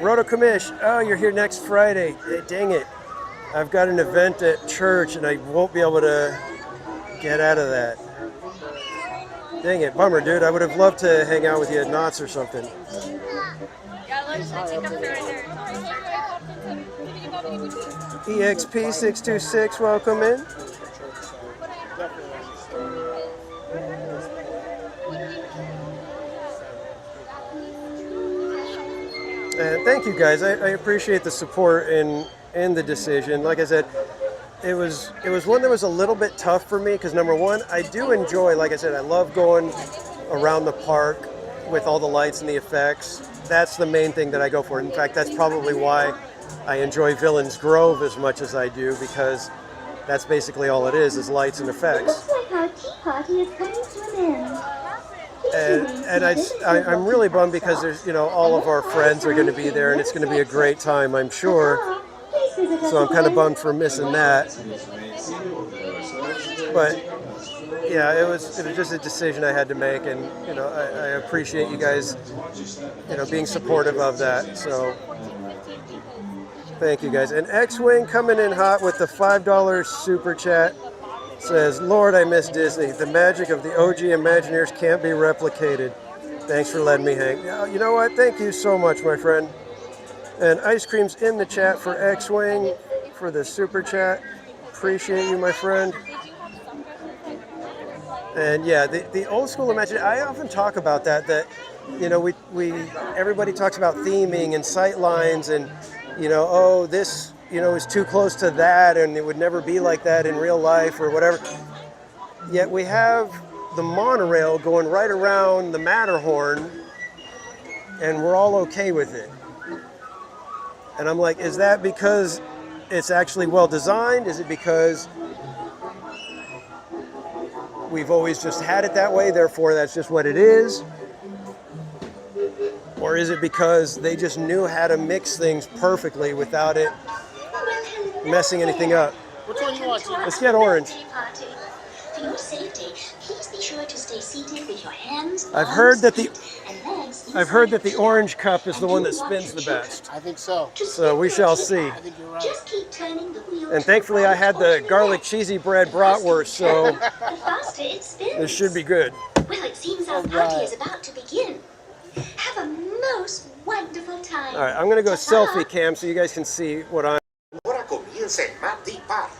Speaker 18: Roto Commish, oh, you're here next Friday. Dang it. I've got an event at church and I won't be able to get out of that. Dang it, bummer, dude. I would have loved to hang out with you at Knott's or something. EXP626, welcome in. And thank you guys. I appreciate the support in the decision. Like I said, it was one that was a little bit tough for me because number one, I do enjoy, like I said, I love going around the park with all the lights and the effects. That's the main thing that I go for. In fact, that's probably why I enjoy Villains Grove as much as I do, because that's basically all it is lights and effects.
Speaker 2: Looks like our tea party is coming to an end.
Speaker 18: And I'm really bummed because there's, all of our friends are going to be there and it's going to be a great time, I'm sure. So I'm kind of bummed for missing that. But yeah, it was just a decision I had to make, and I appreciate you guys, being supportive of that. So thank you guys. And X-Wing coming in hot with the $5 super chat says, "Lord, I miss Disney. The magic of the OG Imagineers can't be replicated. Thanks for letting me hang." You know what? Thank you so much, my friend. And Ice Cream's in the chat for X-Wing for the super chat. Appreciate you, my friend. And yeah, the old school Imagineers, I often talk about that everybody talks about theming and sight lines and, this, is too close to that and it would never be like that in real life or whatever. Yet we have the monorail going right around the Matterhorn and we're all okay with it. And I'm like, is that because it's actually well designed? Is it because we've always just had it that way, therefore that's just what it is? Or is it because they just knew how to mix things perfectly without it messing anything up?
Speaker 17: Which one do you want?
Speaker 18: Let's get orange.
Speaker 2: For your safety, please be sure to stay seated with your hands,
Speaker 18: I've heard that
Speaker 2: I've heard that
Speaker 18: the orange cup is the one that spins the best.
Speaker 17: I think so.
Speaker 18: So we shall see.
Speaker 17: I think you're right.
Speaker 2: Just keep turning the wheel.
Speaker 18: And thankfully I had the garlic cheesy bread bratwurst, so
Speaker 2: The faster it spins.
Speaker 18: this should be good.
Speaker 2: Well, it seems our party is about to begin. Have a most wonderful time.
Speaker 18: All right, I'm going to go selfie cam so you guys can see what I'm...
Speaker 10: Ahora comienza el Mad Party.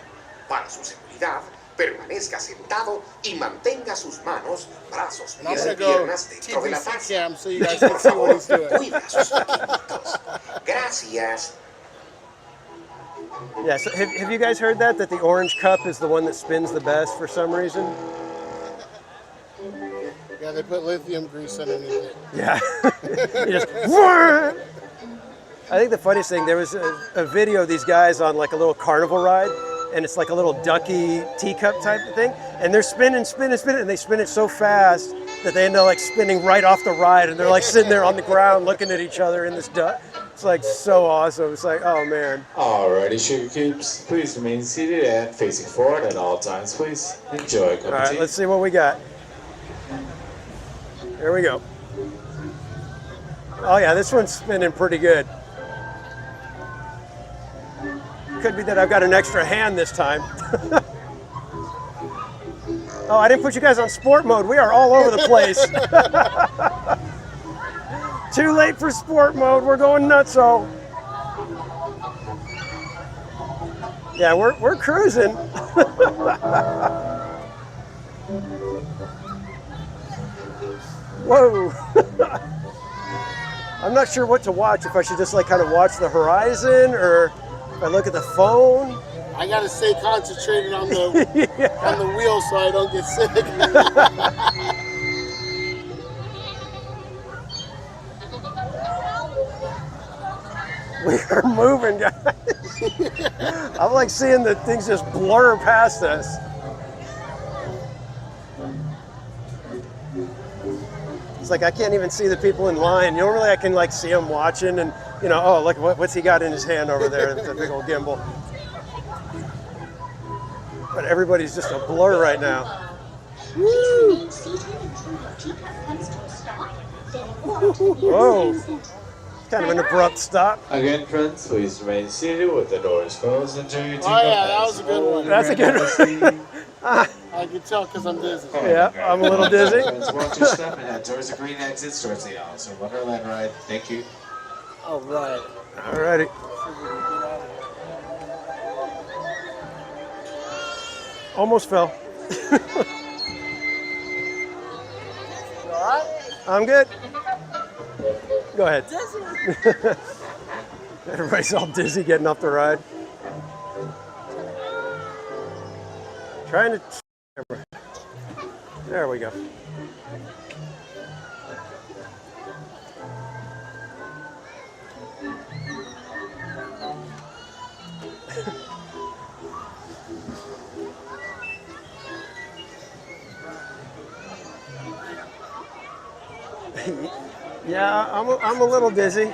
Speaker 10: Para su seguridad, permanezca sentado y mantenga sus manos, brazos,
Speaker 17: And I'm
Speaker 10: pies y
Speaker 17: gonna go
Speaker 10: piernas dentro de la
Speaker 17: TVC
Speaker 10: taza.
Speaker 17: cam so you guys can see what he's doing.
Speaker 10: Cuida a sus amiguitos. Gracias.
Speaker 18: Yeah, so have you guys heard that the orange cup is the one that spins the best for some reason?
Speaker 17: Yeah, they put lithium grease underneath it.
Speaker 18: Yeah. You just... I think the funniest thing, there was a video of these guys on like a little carnival ride, and it's like a little ducky teacup type of thing, and they're spinning, and they spin it so fast that they end up like spinning right off the ride, and they're like sitting there on the ground looking at each other in this duck. It's like so awesome. It's like, oh man.
Speaker 4: Alrighty, Sugar Cubes, please remain seated and facing forward at all times, please. Enjoy.
Speaker 18: All right, let's see what we got. Here we go. Oh yeah, this one's spinning pretty good. Could be that I've got an extra hand this time. Oh, I didn't put you guys on sport mode. We are all over the place. Too late for sport mode. We're going nutso. Yeah, we're cruising. Whoa. I'm not sure what to watch, if I should just like kind of watch the horizon or if I look at the phone.
Speaker 17: I gotta stay concentrated on the on the wheel so I don't get sick.
Speaker 1: We are moving, guys. I'm like seeing the things just blur past us. It's like I can't even see the people in line. Normally I can like see them watching and, you know, oh, look, what's he got in his hand over there? It's a big old gimbal. But everybody's just a blur right now. Woo! Whoa. Kind of an abrupt stop.
Speaker 4: Again, friends, please remain seated with the doors closed until your
Speaker 17: Oh yeah, that was a good one.
Speaker 1: That's a good one.
Speaker 17: I can tell because I'm dizzy.
Speaker 1: Yeah, I'm a little dizzy.
Speaker 4: Friends, watch your step and head towards the green exits towards the aisle. So Wonderland ride. Thank you.
Speaker 17: All right.
Speaker 1: Alrighty. Almost fell.
Speaker 17: You all right?
Speaker 1: I'm good. Go ahead. Everybody's all dizzy getting off the ride. Trying to. There we go. Yeah, I'm a little dizzy.
Speaker 17: The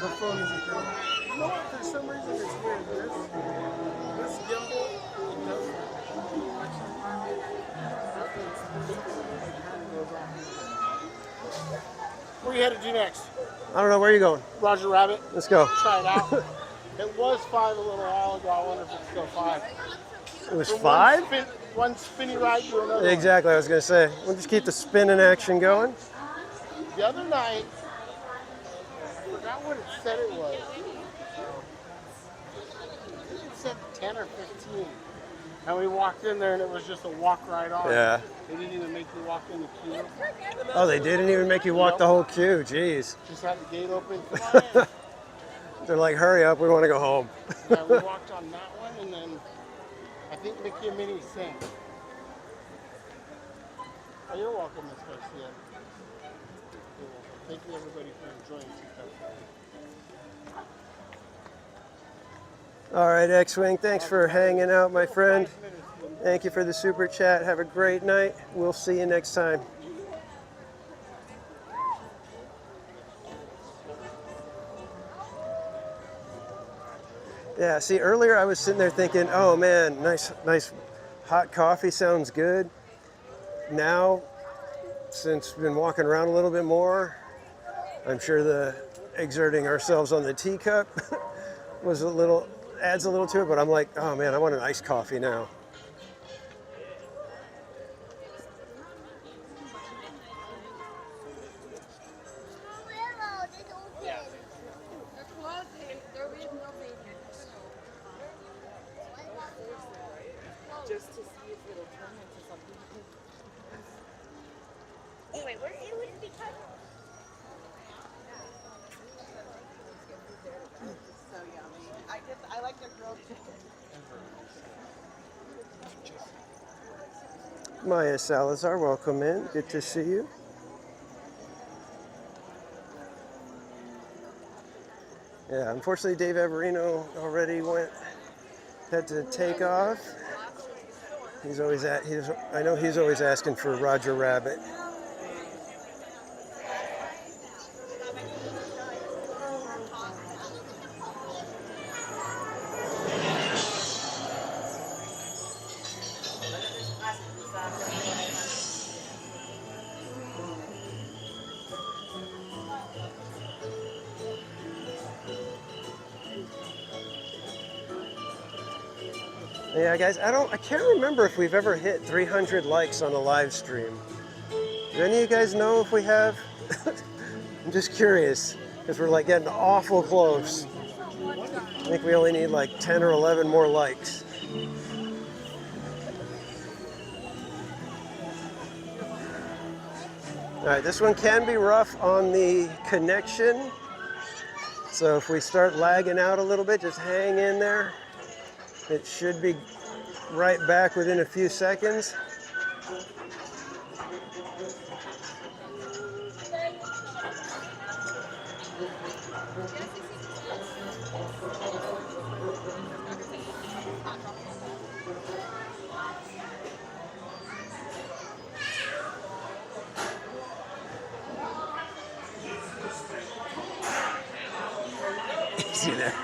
Speaker 17: phone is a good. You know what? For some reason, it's weird. This gimbal, it does that. What are you headed to next?
Speaker 1: I don't know, where are you going?
Speaker 17: Roger Rabbit.
Speaker 1: Let's go.
Speaker 17: Try it out. It was 5 a little while ago. I wonder if it's still 5.
Speaker 1: It was
Speaker 17: From
Speaker 1: 5?
Speaker 17: One spinny ride to another.
Speaker 1: Exactly, I was going to say. We'll just keep the spinning action going.
Speaker 17: The other night, I forgot what it said it was. It said 10 or 15. And we walked in there and it was just a walk right on.
Speaker 1: Yeah.
Speaker 17: They didn't even make you walk in the queue.
Speaker 1: Oh, they didn't even make you walk the whole queue. Jeez.
Speaker 17: Just had the gate open. Come on in.
Speaker 1: They're like, hurry up, we want to go home.
Speaker 17: Yeah, we walked on that one and then I think Mickey and Minnie sang. Oh, you're welcome, Miss Garcia. Thank you, everybody, for enjoying Seattle.
Speaker 1: All right, X-Wing, thanks for hanging out, my friend. Thank you for the super chat. Have a great night. We'll see you next time. Yeah, see, earlier I was sitting there thinking, oh man, nice hot coffee sounds good. Now, since we've been walking around a little bit more, I'm sure the exerting ourselves on the teacup was adds a little to it, but I'm like, oh man, I want an iced coffee now.
Speaker 19: Just to see if it'll turn into something. Anyway, where it would be cut. So yummy. I like their grilled chicken.
Speaker 1: Maya Salazar, welcome in. Good to see you. Yeah, unfortunately, Dave Everino already had to take off. I know he's always asking for Roger Rabbit. Yeah, guys, I can't remember if we've ever hit 300 likes on a live stream. Do any of you guys know if we have? I'm just curious, because we're like getting awful close. I think we only need like 10 or 11 more likes. All right, this one can be rough on the connection. So if we start lagging out a little bit, just hang in there. It should be right back within a few seconds. See that?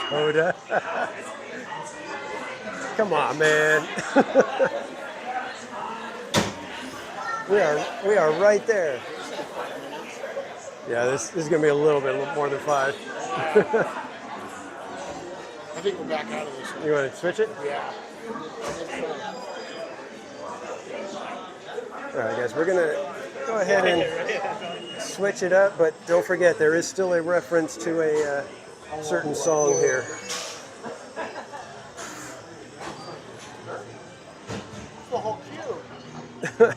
Speaker 1: Coda. Come on, man. we are right there. Yeah, this is going to be a little bit more than 5.
Speaker 17: I think we're back out of this one.
Speaker 1: You want to switch it?
Speaker 17: Yeah.
Speaker 1: All right, guys, we're going to go ahead and switch it up, but don't forget, there is still a reference to a certain song here.
Speaker 17: The whole queue.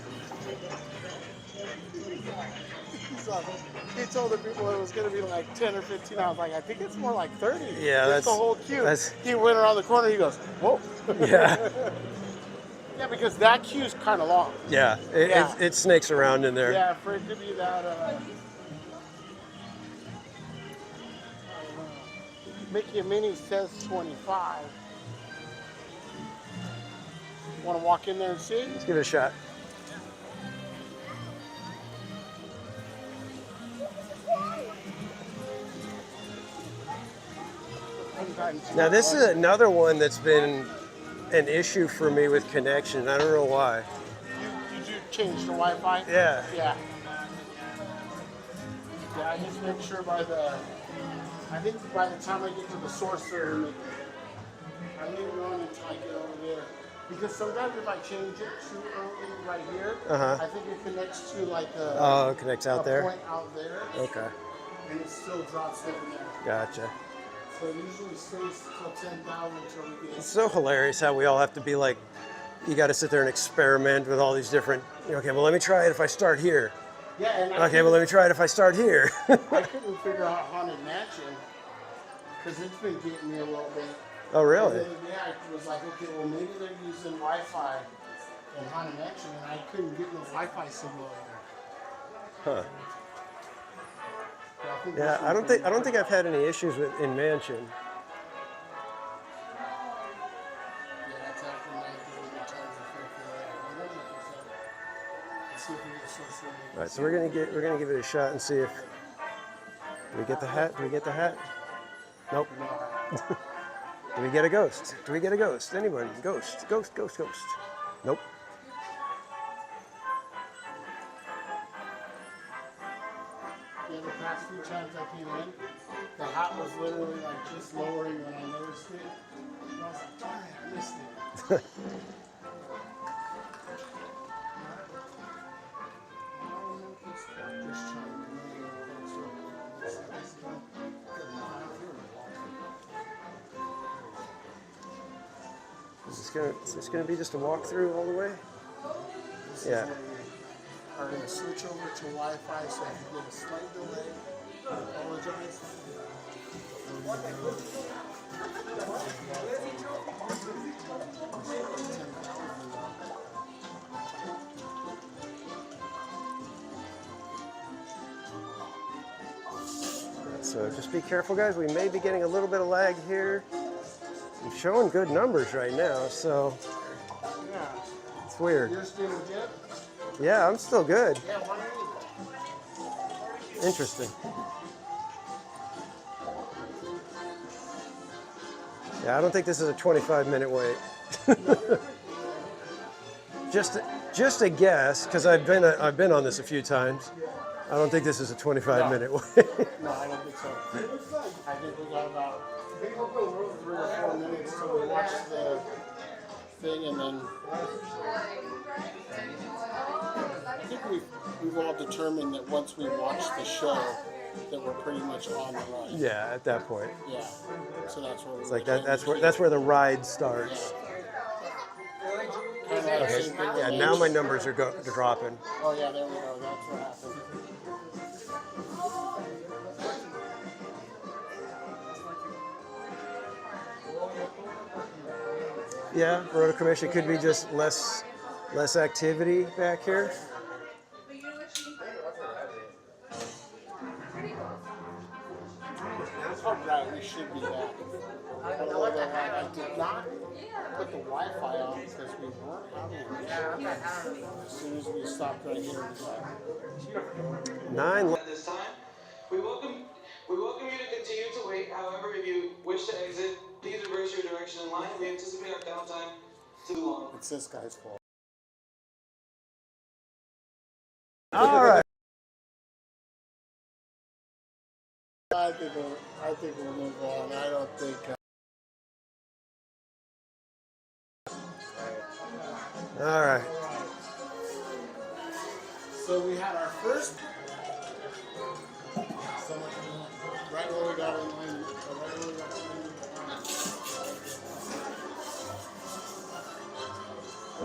Speaker 17: He told the people it was going to be like 10 or 15. I was like, I think it's more like 30.
Speaker 1: Yeah, that's
Speaker 17: the whole queue.
Speaker 1: That's,
Speaker 17: he went around the corner. He goes, whoa.
Speaker 1: Yeah.
Speaker 17: Yeah, because that queue's kind of long.
Speaker 1: Yeah, it snakes around in there.
Speaker 17: Yeah, for it to be that. Mickey and Minnie says 25. Want to walk in there and see?
Speaker 1: Let's give it a shot. Now this is another one that's been an issue for me with connection. I don't know why.
Speaker 17: Did you change the Wi-Fi?
Speaker 1: Yeah.
Speaker 17: Yeah. Yeah, I just make sure I think by the time I get to the source there, I leave it on until I get over there. Because sometimes if I change it too early right here, I think it connects to like a,
Speaker 1: it connects out there?
Speaker 17: point out there.
Speaker 1: Okay.
Speaker 17: And it still drops over there.
Speaker 1: Gotcha.
Speaker 17: So it usually stays till 10,000 until we get.
Speaker 1: It's so hilarious how we all have to be like, you got to sit there and experiment with all these different, okay, well, let me try it if I start here.
Speaker 17: Yeah, and
Speaker 1: Okay, well, let me try it if I start here.
Speaker 17: I couldn't figure out Haunted Mansion because it's been getting me a little bit.
Speaker 1: Oh, really?
Speaker 17: And then, I was like, okay, well, maybe they're using Wi-Fi in Haunted Mansion, and I couldn't get no Wi-Fi signal over there.
Speaker 1: Huh. Yeah, I don't think I've had any issues with in Mansion.
Speaker 17: Yeah, that's after 9:30 times the Let's see if we get social media.
Speaker 1: All right, so we're gonna give it a shot and see if do we get the hat? Do we get the hat? Nope. Do we get a ghost? Do we get a ghost? Anyone? Ghost? Ghost? Ghost? Ghost? Nope.
Speaker 17: Yeah, the past few times I came in, the hat was literally like just lowering when I noticed it. And I was like, darn it, I missed it.
Speaker 1: Is this gonna be just a walkthrough all the way? Yeah.
Speaker 17: Are going to switch over to Wi-Fi, so if you get a slight delay, I apologize.
Speaker 1: So just be careful, guys. We may be getting a little bit of lag here. I'm showing good numbers right now, so it's weird.
Speaker 17: You're still legit?
Speaker 1: Yeah, I'm still good.
Speaker 17: Yeah, why are you?
Speaker 1: Interesting. Yeah, I don't think this is a 25-minute wait. just a guess, because I've been on this a few times. I don't think this is a 25-minute wait.
Speaker 17: No, I don't think so. I think we got about 3 or 4 minutes till we watch the thing, and then I think we've all determined that once we watch the show, that we're pretty much on the ride.
Speaker 1: Yeah, at that point.
Speaker 17: Yeah. So that's where
Speaker 1: it's like that's where the ride starts.
Speaker 17: Yeah.
Speaker 1: Okay. Yeah, now my numbers are dropping.
Speaker 17: Oh yeah, there we go. That's what happened.
Speaker 1: Yeah, road commission could be just less activity back here.
Speaker 17: Right, we should be back. I did not put the Wi-Fi on because we weren't having it. As soon as we stopped right here, we got
Speaker 1: 9.
Speaker 3: At this time, we welcome We welcome you to continue to wait. However, if you wish to exit, please reverse your direction in line. We anticipate our downtime to be long.
Speaker 17: It's this guy's fault.
Speaker 18: All right.
Speaker 17: I think we'll move on. I don't think.
Speaker 18: All right.
Speaker 17: So we had our first. So right when we got in line, right when we got in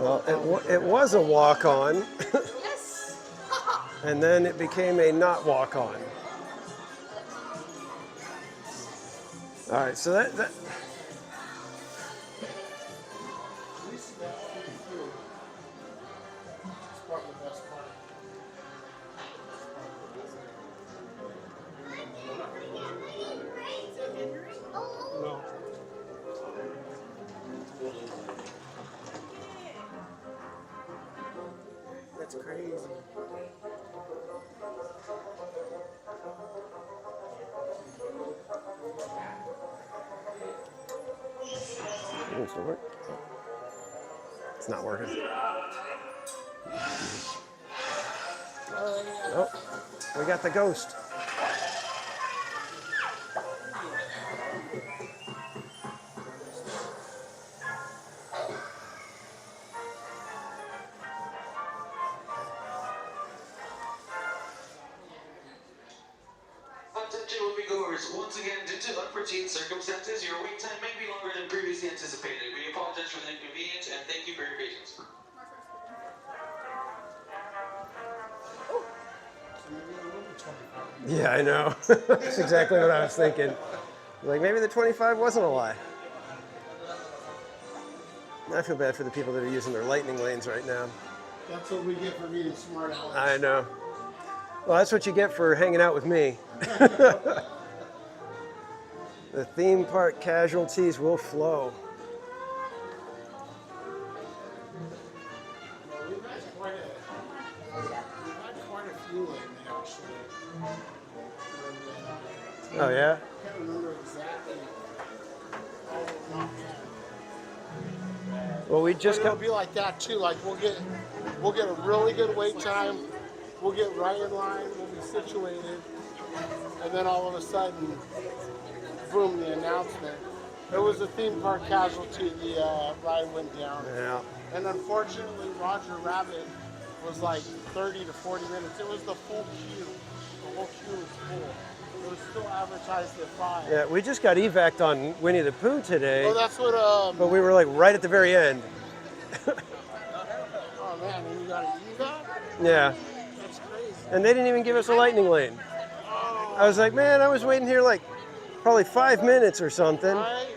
Speaker 17: line.
Speaker 18: Well, it was a walk-on. And then it became a not walk-on. All right, so that
Speaker 17: No. That's crazy.
Speaker 18: It's not working. It's not working. Oh, we got the ghost.
Speaker 3: Attention moviegoers, once again, due to unforeseen circumstances, your wait time may be longer than previously anticipated. We apologize for the inconvenience and thank you for your patience.
Speaker 18: Yeah, I know. That's exactly what I was thinking. Like, maybe the 25 wasn't a lie. I feel bad for the people that are using their lightning lanes right now.
Speaker 17: That's what we get for being smart alecs.
Speaker 18: I know. Well, that's what you get for hanging out with me. The theme park casualties will flow.
Speaker 17: We've had quite a few lately, actually.
Speaker 18: Oh, yeah?
Speaker 17: I can't remember exactly.
Speaker 18: Well, we just
Speaker 17: It'll
Speaker 18: got.
Speaker 17: be like that too. Like we'll get a really good wait time. We'll get right in line. We'll be situated, and then all of a sudden, boom! The announcement. It was a theme park casualty. The ride went down.
Speaker 18: Yeah.
Speaker 17: And unfortunately, Roger Rabbit was like 30 to 40 minutes. It was the full queue. The whole queue was full. It was still advertised at 5.
Speaker 18: Yeah, we just got evac'd on Winnie the Pooh today.
Speaker 17: Oh, that's what.
Speaker 18: But we were like right at the very end.
Speaker 17: Oh man, and you got an evac?
Speaker 18: Yeah.
Speaker 17: That's crazy.
Speaker 18: And they didn't even give us a lightning lane. I was like, man, I was waiting here like probably 5 minutes or something.
Speaker 17: Right?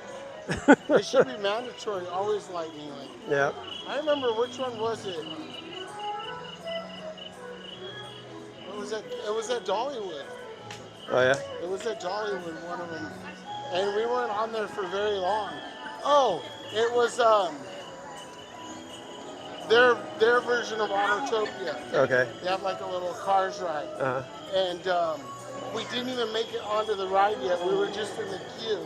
Speaker 17: It should be mandatory, always lightning lane.
Speaker 18: Yeah.
Speaker 17: I remember, which one was it? It was at Dollywood.
Speaker 18: Oh, yeah?
Speaker 17: It was at Dollywood, one of them. And we weren't on there for very long. Oh, it was their version of Autotopia.
Speaker 18: Okay.
Speaker 17: They have like a little Cars ride.
Speaker 18: Uh-huh.
Speaker 17: And we didn't even make it onto the ride yet. We were just in the queue.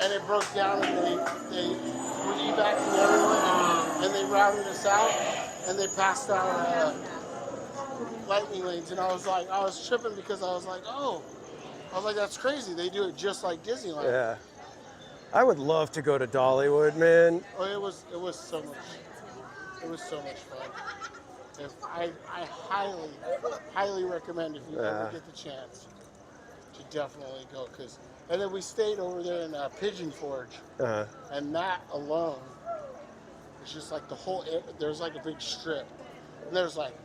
Speaker 17: And it broke down and they were evacuating everyone and they routed us out and they passed out lightning lanes. And I was tripping because I was like, that's crazy. They do it just like Disneyland.
Speaker 18: Yeah. I would love to go to Dollywood, man.
Speaker 17: Oh, it was so much. It was so much fun. I highly recommend if you ever get the chance to definitely go. And then we stayed over there in Pigeon Forge, and that alone is just like there's like a big strip, and there's like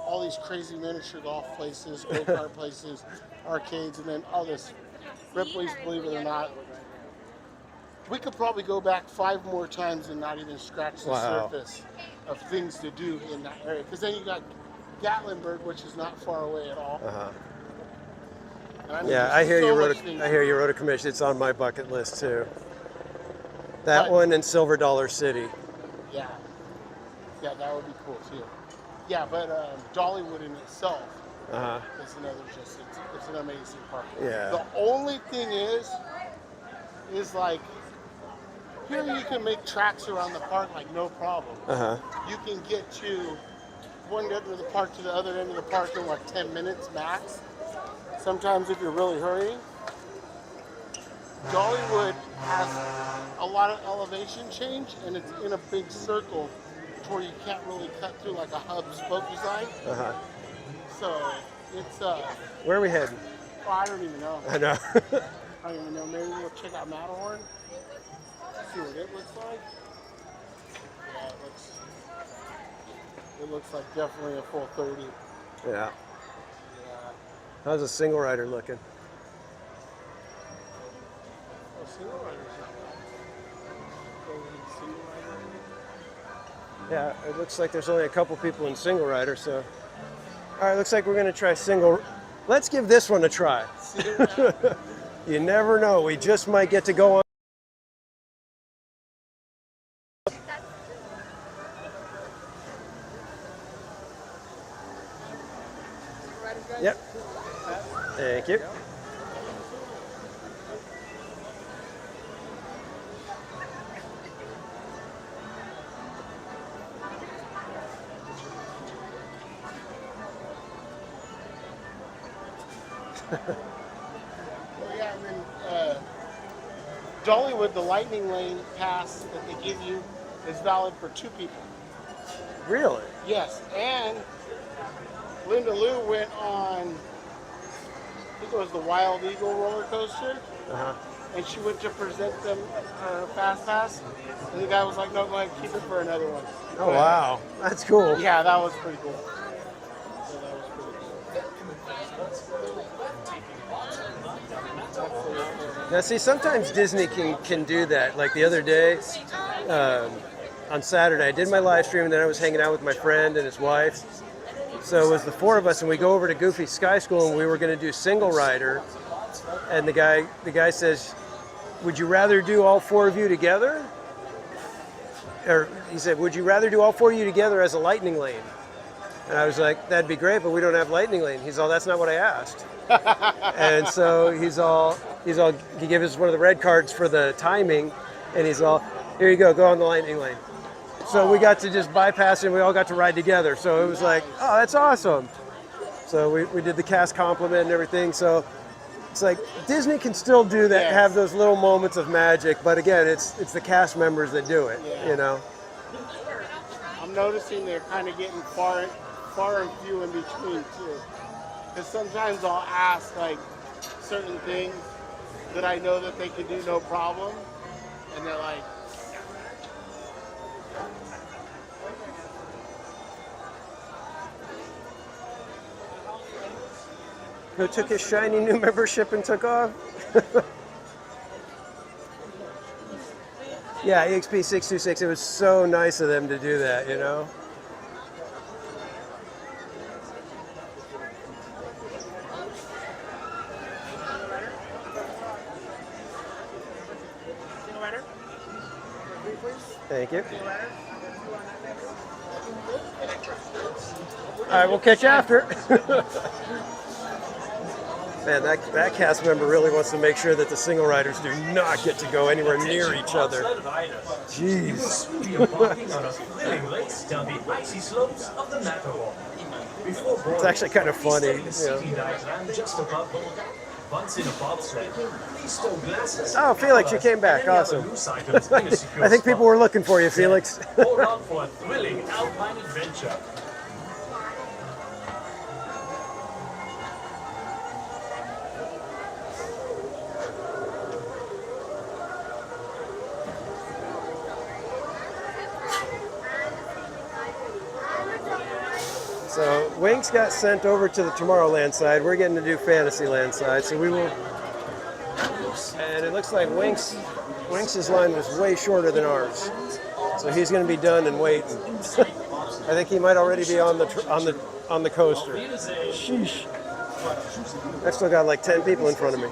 Speaker 17: all these crazy miniature golf places, go-kart places, arcades, and then all this Ripley's, believe it or not. We could probably go back 5 more times and not even scratch the surface of things to do in that area. Because then you got Gatlinburg, which is not far away at all.
Speaker 18: Yeah, I hear you wrote a commission. It's on my bucket list too. That one and Silver Dollar City.
Speaker 17: Yeah, that would be cool too. Yeah, but Dollywood in itself It's it's an amazing park.
Speaker 18: Yeah.
Speaker 17: The only thing is like here you can make tracks around the park like no problem. You can get to one end of the park to the other end of the park in like 10 minutes max. Sometimes if you're really hurrying. Dollywood has a lot of elevation change, and it's in a big circle to where you can't really cut through like a hub spoke design. So it's
Speaker 18: Where are we heading?
Speaker 17: Oh, I don't even know.
Speaker 18: I know.
Speaker 17: I don't even know. Maybe we'll check out Matterhorn. See what it looks like. Yeah, it looks like definitely a full 30.
Speaker 18: Yeah. How's a single rider looking?
Speaker 17: Oh, single riders.
Speaker 18: Yeah, it looks like there's only a couple people in single rider, so. All right, looks like we're gonna try single. Let's give this one a try. You never know, we just might get to go on. Yep. Thank you.
Speaker 17: Well, yeah, and then Dollywood, the lightning lane pass that they give you is valid for 2 people.
Speaker 18: Really?
Speaker 17: Yes, and Linda Lou went on, I think it was the Wild Eagle roller coaster, and she went to present them her fast pass, and the guy was like, no, go ahead, keep it for another one.
Speaker 18: Oh, wow. That's cool.
Speaker 17: Yeah, that was pretty cool.
Speaker 18: Now, see, sometimes Disney can do that. Like the other day, on Saturday, I did my live stream, and then I was hanging out with my friend and his wife. So it was the 4 of us, and we go over to Goofy Sky School, and we were going to do single rider. And the guy says, "Would you rather do all 4 of you together?" Or he said, "Would you rather do all 4 of you together as a lightning lane?" And I was like, "That'd be great, but we don't have lightning lane." He's all, "That's not what I asked." And so he gave us one of the red cards for the timing, and he's all, "Here you go on the lightning lane." So we got to just bypass it, and we all got to ride together. So it was like, oh, that's awesome. So we did the cast compliment and everything. So it's like Disney can still do that, have those little moments of magic, but again, it's the cast members that do it, you know.
Speaker 17: I'm noticing they're kind of getting far and few in between too. Because sometimes I'll ask like certain things that I know that they can do no problem, and they're like,
Speaker 18: Who took his shiny new membership and took off? Yeah, EXP 626. It was so nice of them to do that, you know. Thank you. All right, we'll catch you after. Man, that cast member really wants to make sure that the single riders do not get to go anywhere near each other. Jeez. It's actually kind of funny. Oh, Felix, you came back. Awesome. I think people were looking for you, Felix.
Speaker 12: Hold on for a thrilling alpine adventure.
Speaker 18: So Winks got sent over to the Tomorrowland side. We're getting to do Fantasyland side. So we will. And it looks like Winks' line was way shorter than ours. So he's going to be done and waiting. I think he might already be on the coaster. Sheesh. I've still got like 10 people in front of me.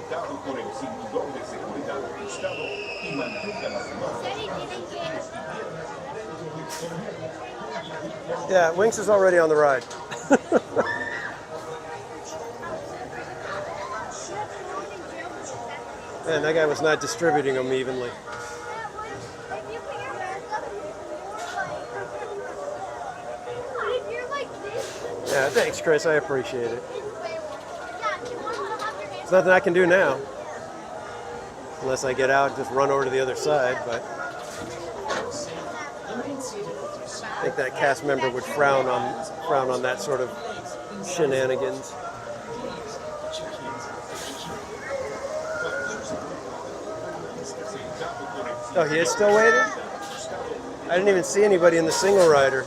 Speaker 18: Yeah, Winks is already on the ride. And that guy was not distributing them evenly. Yeah, thanks, Chris. I appreciate it. There's nothing I can do now. Unless I get out and just run over to the other side, but I think that cast member would frown on that sort of shenanigans. Oh, he is still waiting? I didn't even see anybody in the single rider.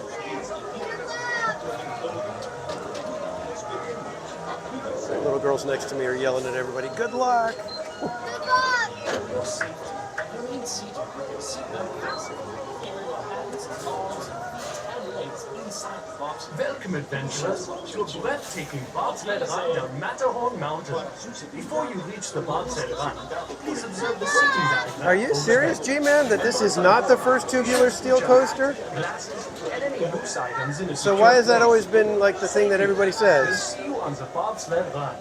Speaker 18: The little girls next to me are yelling at everybody, "Good luck!"
Speaker 15: Welcome, adventurers, to a breathtaking bobsled ride down Matterhorn Mountain. Before you reach the bobsled run, please observe the seating diagram.
Speaker 18: Are you serious, G-Man, that this is not the first tubular steel coaster?
Speaker 15: Glasses and any loose items in a
Speaker 18: So why has that always been like the thing that everybody says?
Speaker 15: See you on the bobsled run.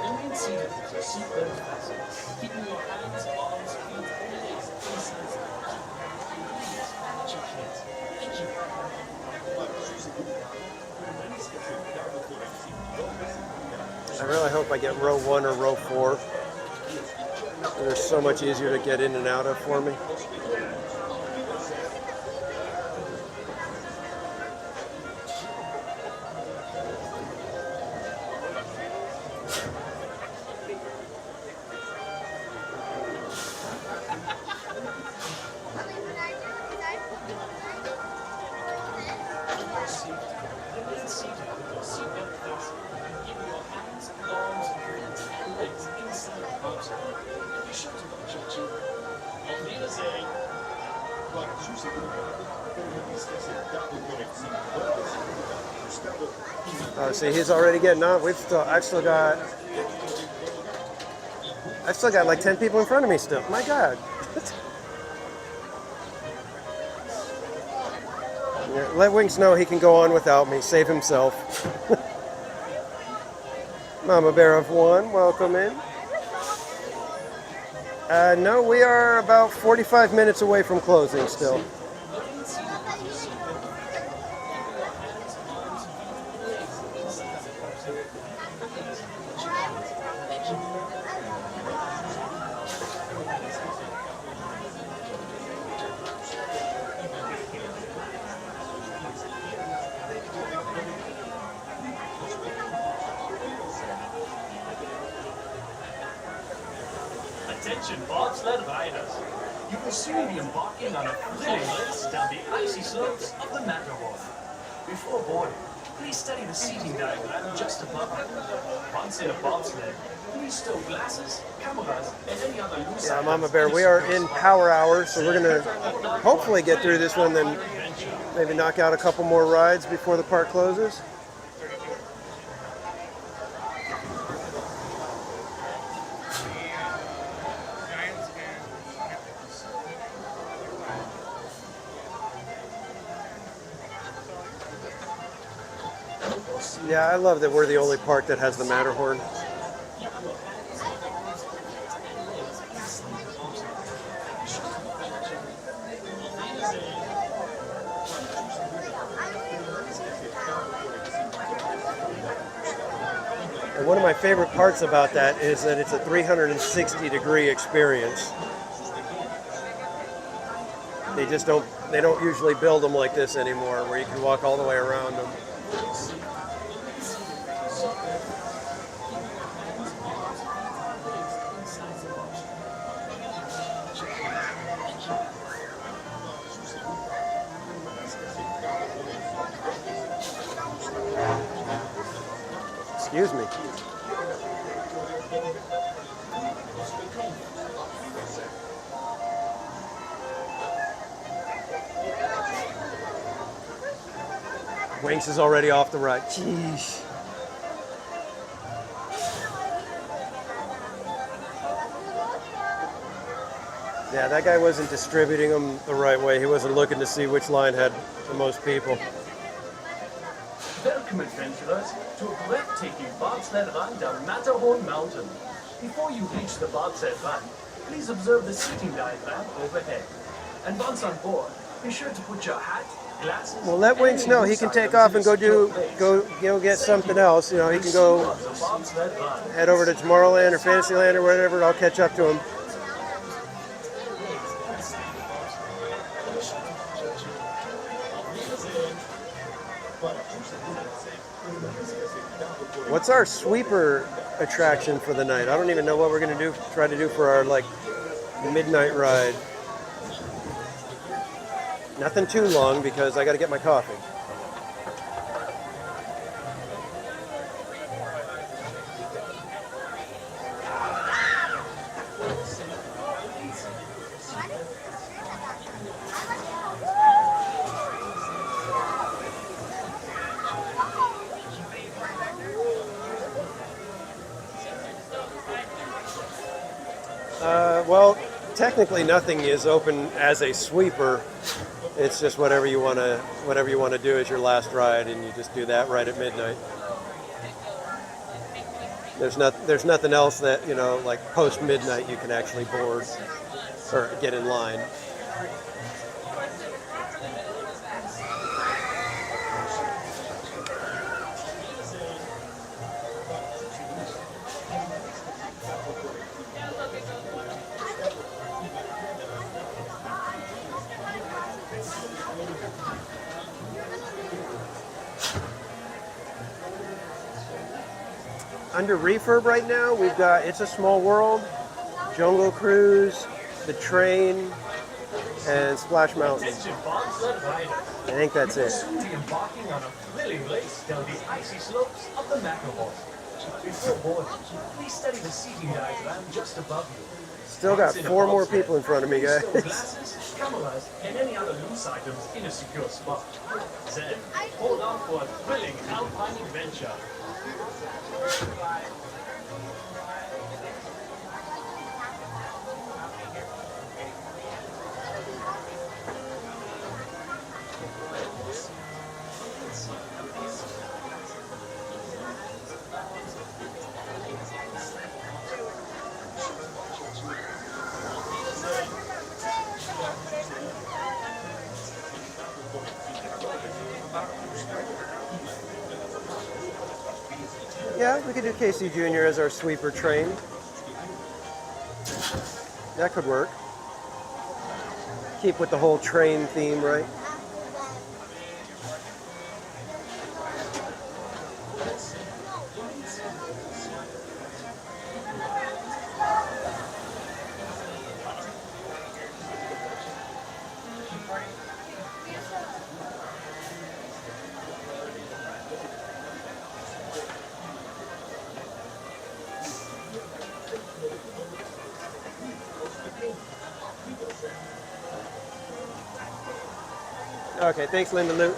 Speaker 14: Remain seated with your seatbelt fastened, keeping your hands, arms, feet, and legs inside the box. Please catch your kids. Thank you.
Speaker 18: I really hope I get row 1 or row 4. They're so much easier to get in and out of for me.
Speaker 14: Remain seated with your seatbelt fastened, keeping your hands, arms, feet, and legs inside the box. Be sure to watch your children. Auf Wiedersehen.
Speaker 18: Oh, see, he's already getting on. I've still got like 10 people in front of me still. My God. Yeah, let Winks know he can go on without me. Save himself. Mama Bear of 1, welcome in. No, we are about 45 minutes away from closing still.
Speaker 15: Attention bobsled riders. You will soon be embarking on a thrilling race down the icy slopes of the Matterhorn. Before boarding, please study the seating diagram just above you. Once in a bobsled, please stow glasses, cameras, and any other loose
Speaker 18: Yeah,
Speaker 15: items
Speaker 18: Mama Bear, we are in power hour, so we're going to hopefully get through this one, then maybe knock out a couple more rides before the park closes. Yeah, I love that we're the only park that has the Matterhorn. And one of my favorite parts about that is that it's a 360-degree experience. They don't usually build them like this anymore, where you can walk all the way around them. Excuse me. Winks is already off the ride. Jeez. Yeah, that guy wasn't distributing them the right way. He wasn't looking to see which line had the most people.
Speaker 15: Welcome, adventurers, to a breathtaking bobsled run down Matterhorn Mountain. Before you reach the bobsled run, please observe the seating diagram overhead. And once on board, be sure to put your hat, glasses,
Speaker 1: Well, let Winks know he can take off and go get something else. You know, he can go head over to Tomorrowland or Fantasyland or whatever. I'll catch up to him. What's our sweeper attraction for the night? I don't even know what we're going to try to do for our midnight ride. Nothing too long because I got to get my coffee. Well, technically nothing is open as a sweeper. It's just whatever you want to do as your last ride, and you just do that right at midnight. There's nothing else that, you know, like post midnight you can actually board or get in line. Under refurb right now, we've got It's a Small World, Jungle Cruise, The Train, and Splash Mountain. I think that's it.
Speaker 15: Soon be embarking on a thrilling race down the icy slopes of the Matterhorn. Before boarding, please study the seating diagram just above you.
Speaker 1: Still got 4 more people in front of me, guys.
Speaker 15: Glasses, cameras, and any other loose items in a secure spot. Then, hold on for a thrilling alpine adventure.
Speaker 1: Yeah, we could do Casey Jr. as our sweeper train. That could work. Keep with the whole train theme, right? Okay, thanks, Linda Lou.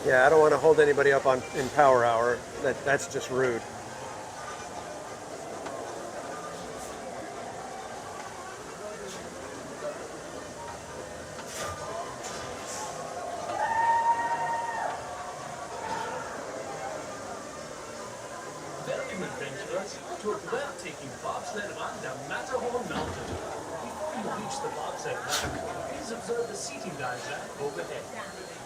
Speaker 1: Yeah, I don't want to hold anybody up in power hour. That's just rude.
Speaker 15: Welcome, adventurers, to a breathtaking bobsled run down Matterhorn Mountain. Before you reach the bobsled run, please observe the seating diagram overhead.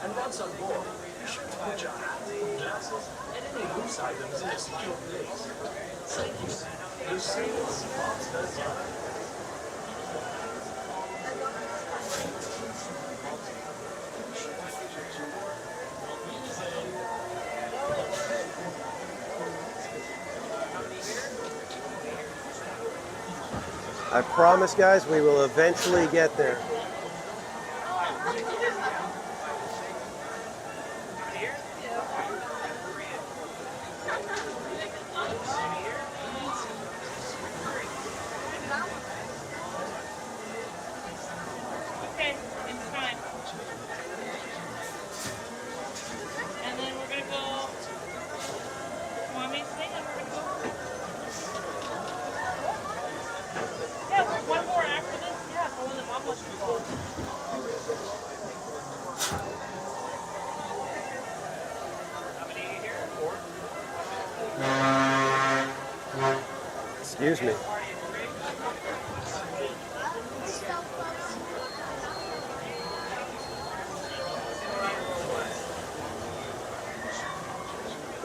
Speaker 15: And once on board, be sure to put your hat, glasses, and any loose items in a secure place. Thank you. Lucine's Bobsled Run.
Speaker 1: I promise, guys, we will eventually get there.
Speaker 19: Okay, it's fine. And then we're gonna go. Want me to sing and we're gonna go? Yeah, there's one more after this. Yeah, the one that Mom wants to go.
Speaker 18: Excuse me.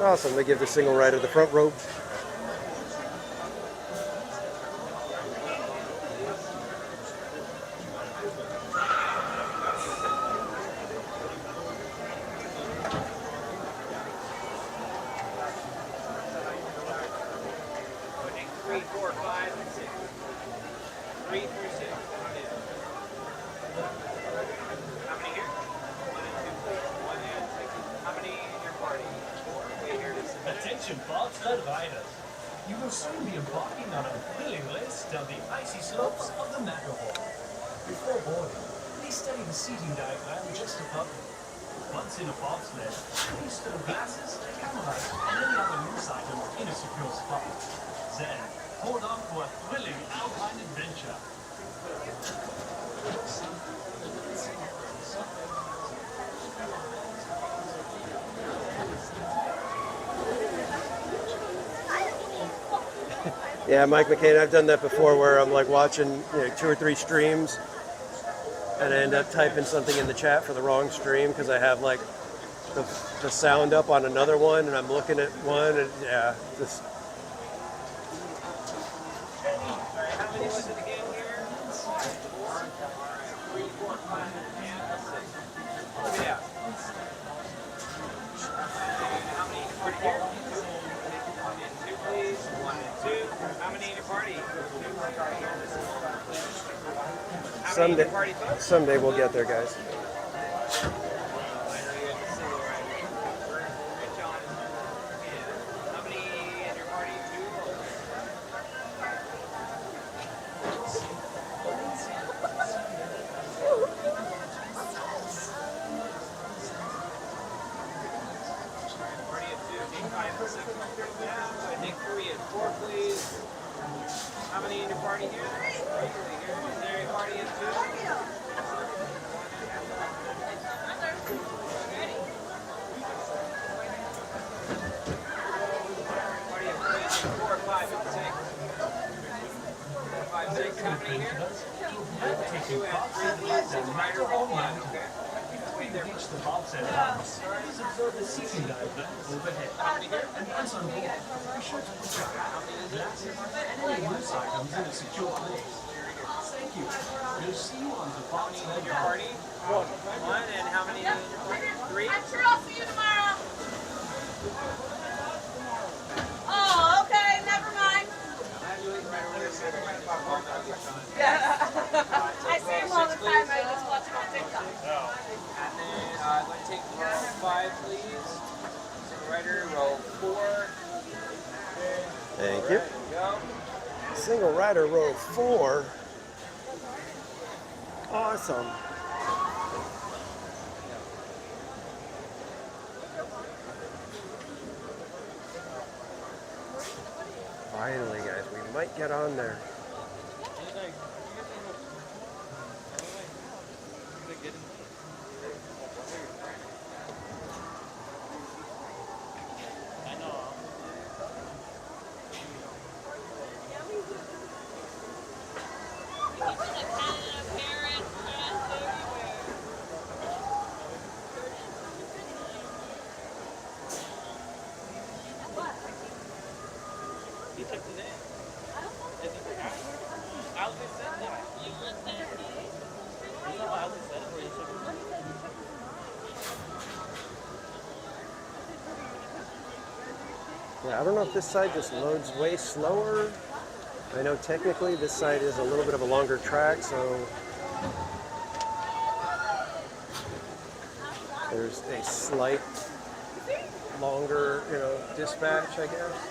Speaker 18: Awesome. They give the single rider the front rope.
Speaker 15: Attention, bobsled riders. You will soon be embarking on a thrilling list down the icy slopes of the Matterhorn. Before boarding, please study the seating diagram just above you. Once in a bobsled, please stow glasses, cameras, and any other loose items in a secure spot. Then, hold on for a thrilling alpine adventure.
Speaker 18: Yeah, Mike McCain, I've done that before where I'm like watching 2 or 3 streams and I end up typing something in the chat for the wrong stream because I have like the sound up on another one and I'm looking at one and yeah, just.
Speaker 6: How many was it again here? 4, 3, 4, 5, and 6. Yeah. How many for here? 2, please. 1 and 2. How many in your party?
Speaker 18: Someday we'll get there, guys.
Speaker 6: Nick 3 and 4, please. How many in your party here? Is there a party in 2? Party of 3, 4, 5, and 6. 5, 6, how many here? 2 and 3, please. 6 rider, roll 1, okay.
Speaker 15: Before you reach the bobsled house, please observe the seating diagram overhead. And once on board, be sure to put your hat, glasses, and any loose items in a secure place. Thank you. We'll see you on the bobsled
Speaker 6: In your party? 1, and how many? 3?
Speaker 14: I'm sure I'll see you tomorrow. Oh, okay, never mind. Yeah. I see him all the time. I just watch him on TikTok.
Speaker 6: And then I'd like to take row 5, please. So rider, row 4.
Speaker 18: Thank you.
Speaker 6: There you go.
Speaker 18: Single rider row 4. Awesome. Finally, guys, we might get on there. Yeah, I don't know if this side just loads way slower. I know technically this side is a little bit of a longer track, so there's a slight longer, dispatch, I guess.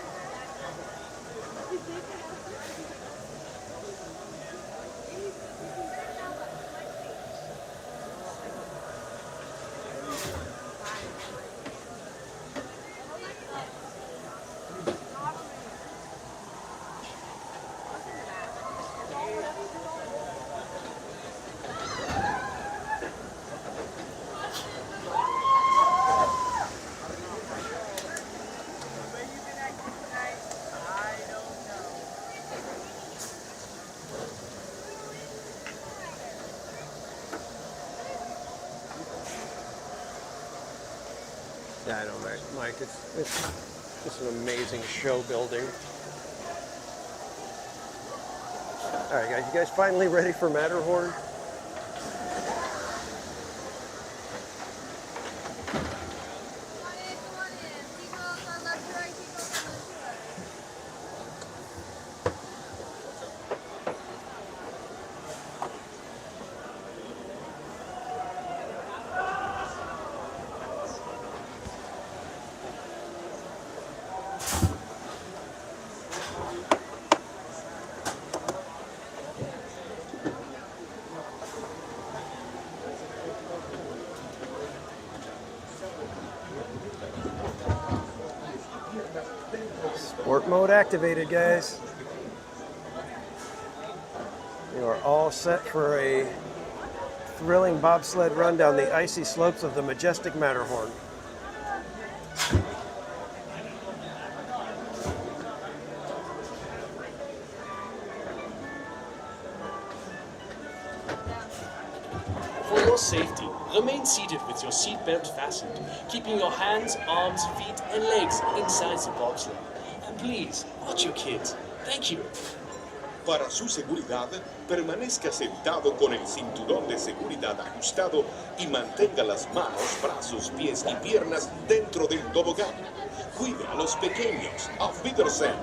Speaker 18: Yeah, I know, Mike. It's just an amazing show building. All right, guys, you guys finally ready for Matterhorn? Sport mode activated, guys. You are all set for a thrilling bobsled run down the icy slopes of the majestic Matterhorn.
Speaker 15: For your safety, remain seated with your seatbelt fastened, keeping your hands, arms, feet, and legs inside the bobsled. And please, watch your kids. Thank you.
Speaker 16: Para su seguridad, permanezca sentado con el cinturón de seguridad ajustado y mantenga las manos, brazos, pies y piernas dentro del tobogán. Cuide a los pequeños. Auf Wiedersehen.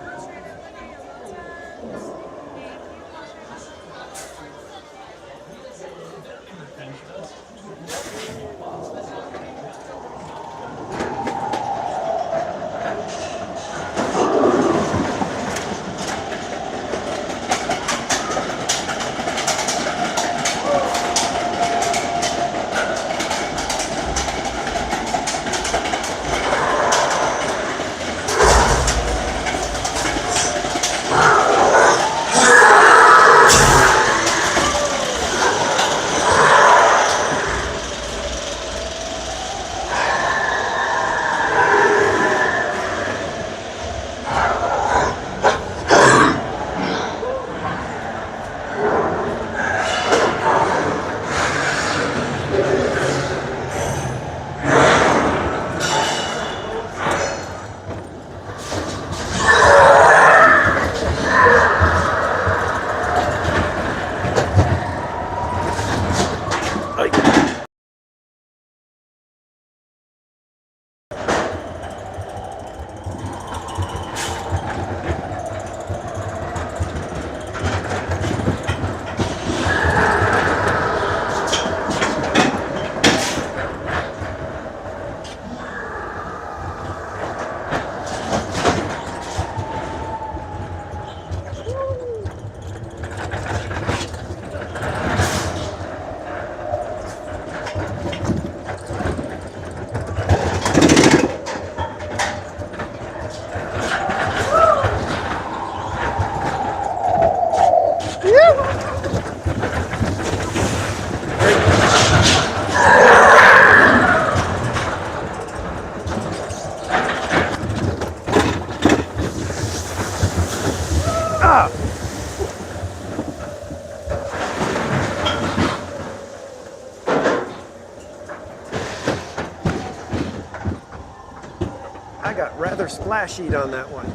Speaker 18: I got rather splashied on that one.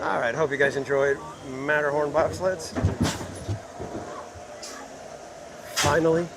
Speaker 18: All right, hope you guys enjoyed Matterhorn bobsleds. Finally.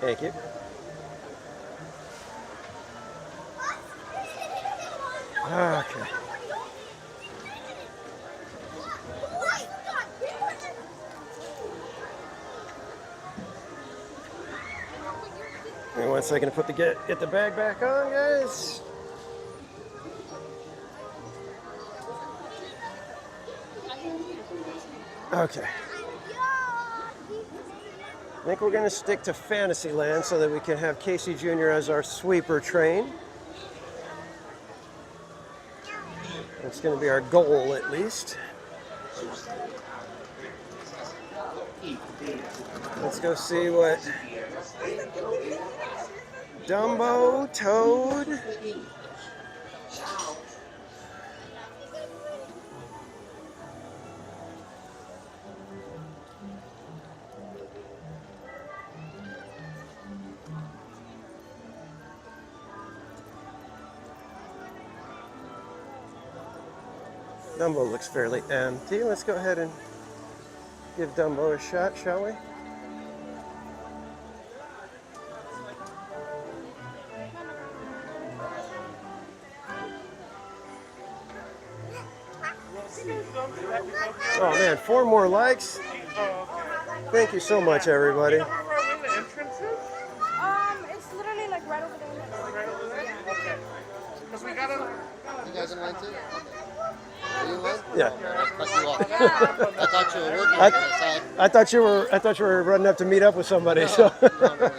Speaker 18: Thank you. Okay. Give me 1 second to get the bag back on, guys. Okay. I think we're going to stick to Fantasyland so that we can have Casey Jr. as our sweeper train. That's going to be our goal, at least. Let's go see what Dumbo, Toad. Dumbo looks fairly empty. Let's go ahead and give Dumbo a shot, shall we? Oh man, 4 more likes. Thank you so much, everybody.
Speaker 19: It's literally like right over there.
Speaker 17: Right over there? Okay. Because we got to...
Speaker 11: You guys in line too? Are you in line?
Speaker 18: Yeah.
Speaker 11: I cut you off. I thought you were working on the side.
Speaker 18: I thought you were running up to meet up with somebody.
Speaker 11: No,
Speaker 18: So.
Speaker 11: no.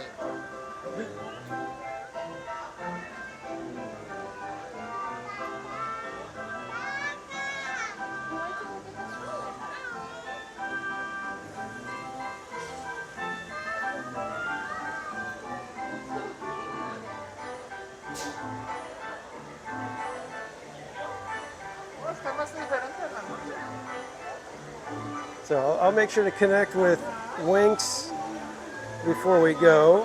Speaker 18: So I'll make sure to connect with Winks before we go.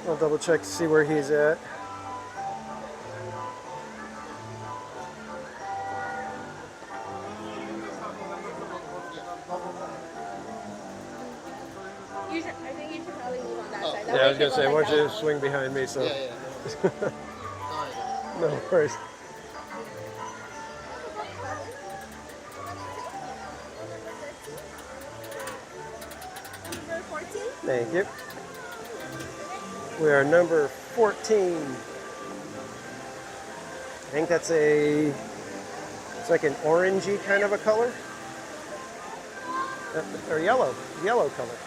Speaker 18: I'll double check to see where he's at.
Speaker 19: I think you should probably move on that side.
Speaker 18: Yeah, I was gonna say, why don't you swing behind me? So.
Speaker 11: Yeah.
Speaker 18: No worries. Thank you. We are number 14. I think that's it's like an orangey kind of a color. Or yellow color.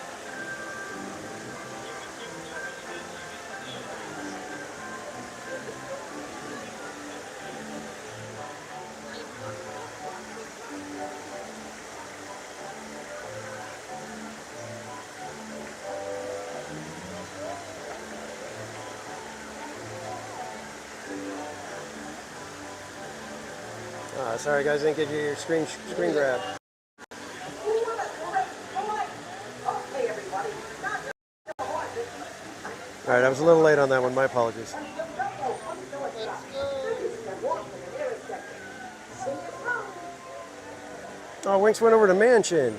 Speaker 18: Sorry guys, I didn't get you your screen grab. All right, I was a little late on that one. My apologies. Oh, Winks went over to Mansion.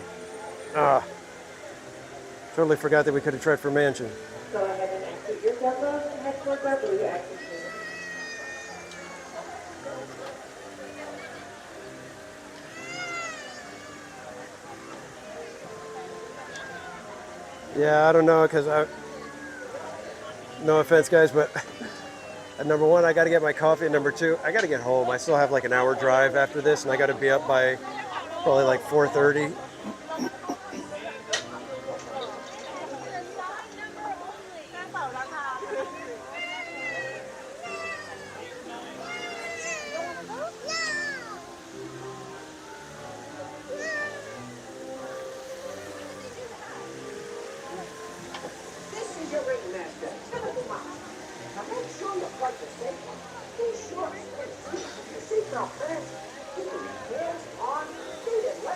Speaker 18: Totally forgot that we could have tried for Mansion.
Speaker 22: Go ahead and exit your Dumbo and head towards our blue exit.
Speaker 18: Yeah, I don't know, because no offense, guys, but number one, I got to get my coffee, and number two, I got to get home. I still have like an hour drive after this, and I got to be up by probably like 4:30.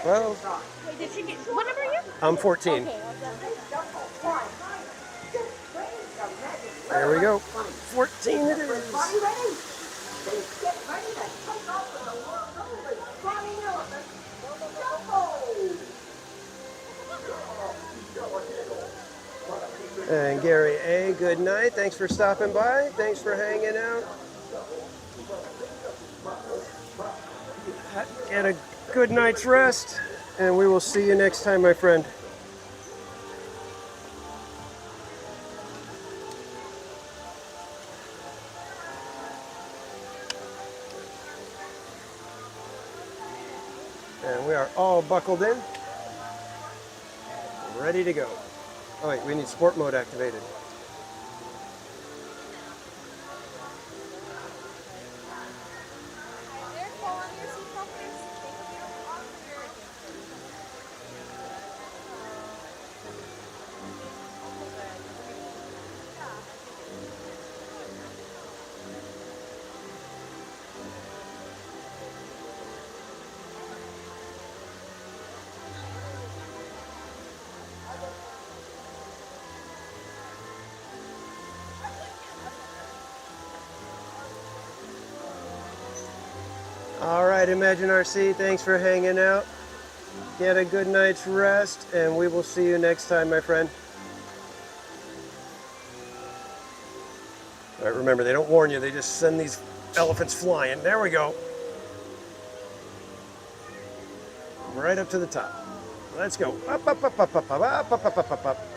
Speaker 18: Well,
Speaker 19: wait, did she get, what number are you?
Speaker 18: I'm 14.
Speaker 19: Okay,
Speaker 18: There we go. 14 it is. And Gary A., good night. Thanks for stopping by. Thanks for hanging out. Get a good night's rest, and we will see you next time, my friend. And we are all buckled in. ready to go. Oh wait, we need sport mode activated. All right, Imagine RC, thanks for hanging out. Get a good night's rest, and we will see you next time, my friend. All right, remember, they don't warn you, they just send these elephants flying. There we go. Right up to the top. Let's go. Up, up, up, up, up, up, up, up, up, up, up, up.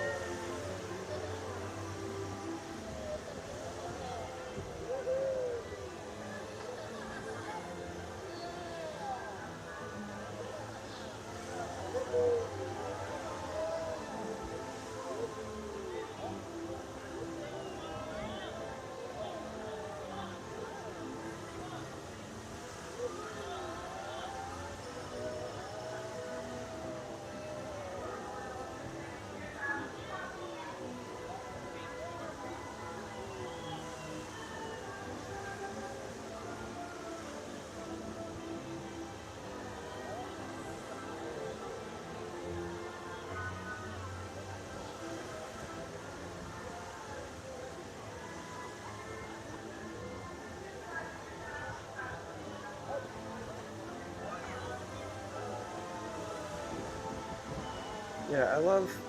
Speaker 18: Yeah,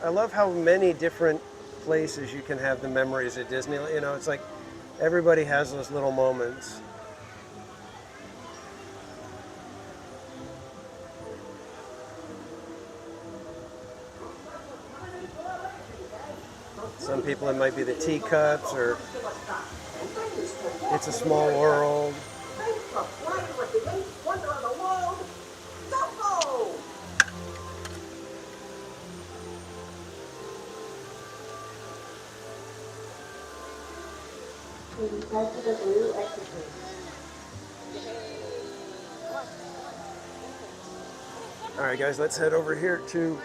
Speaker 18: I love how many different places you can have the memories at Disneyland. You know, it's like everybody has those little moments. Some people it might be the teacups or It's a Small World. All right, guys, let's head over here to.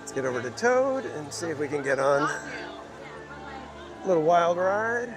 Speaker 18: Let's get over to Toad and see if we can get on a little wild ride.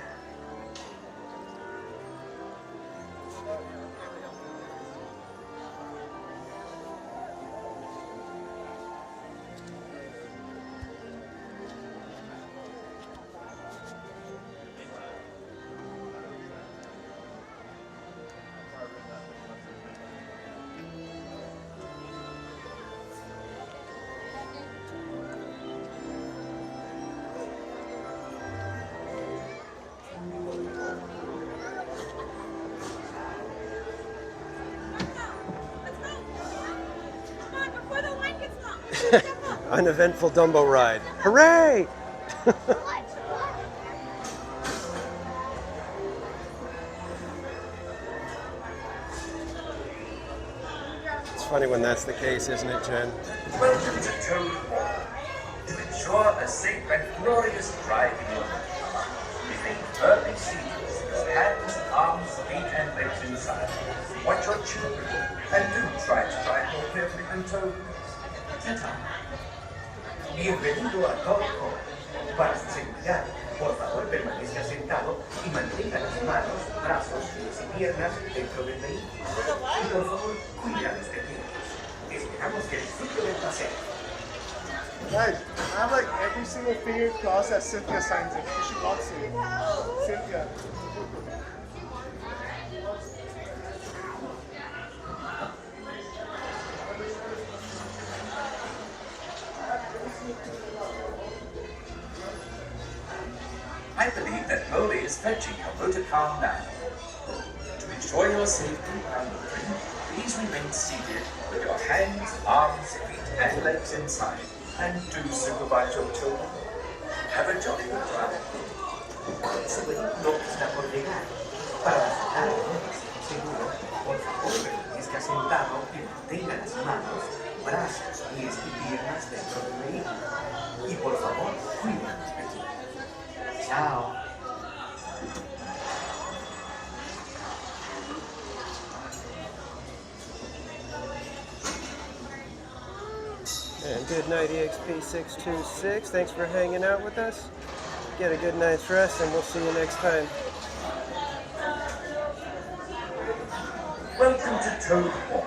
Speaker 18: Uneventful Dumbo ride. Hooray! It's funny when that's the case, isn't it, Jen?
Speaker 5: Welcome to Toad Hall. To ensure a safe and glorious drive in your car, remain firmly seated with your hands, arms, feet, and legs inside. Watch your children, and do try to drive more carefully than Toad. Ta-ta. Bienvenido a Toad Hall. Para su seguridad, por favor permanezca sentado y mantenga las manos, brazos, pies y piernas dentro del vehículo. Y por favor, cuide a los pequeños. Esperamos que disfrute del paseo.
Speaker 17: Guys, I have like every single figure cross that Cynthia signs in. You should watch it. Cynthia.
Speaker 5: I believe that Molly is fetching your motor car now. To ensure your safety and motoring, please remain seated with your hands, arms, feet, and legs inside. And do supervise your children. Have a jolly good ride. Su vehículo está por llegar. Para bajar seguro, por favor, permanezca sentado y mantenga brazos, pies y piernas dentro del vehículo. Y por favor, cuiden a los pequeños. Chao.
Speaker 1: And good night, EXP626. Thanks for hanging out with us. Get a good night's rest, and we'll see you next time.
Speaker 5: Welcome to Toad Hall.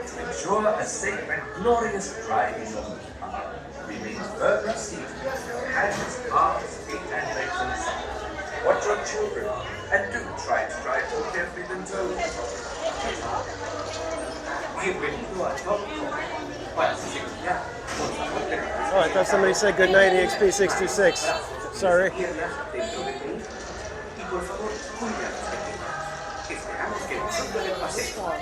Speaker 5: To ensure a safe and glorious drive in your car, remain firmly seated with your hands, arms, feet, and legs inside. Watch your children, and do try to drive more carefully than Toad. Bienvenido a Toad Hall. Para su seguridad, por favor, permanezca
Speaker 1: Oh, I thought somebody said good night, EXP626. Sorry.
Speaker 5: piernas dentro del vehículo. Y por favor, cuide a los pequeños. Esperamos que disfruten del paseo.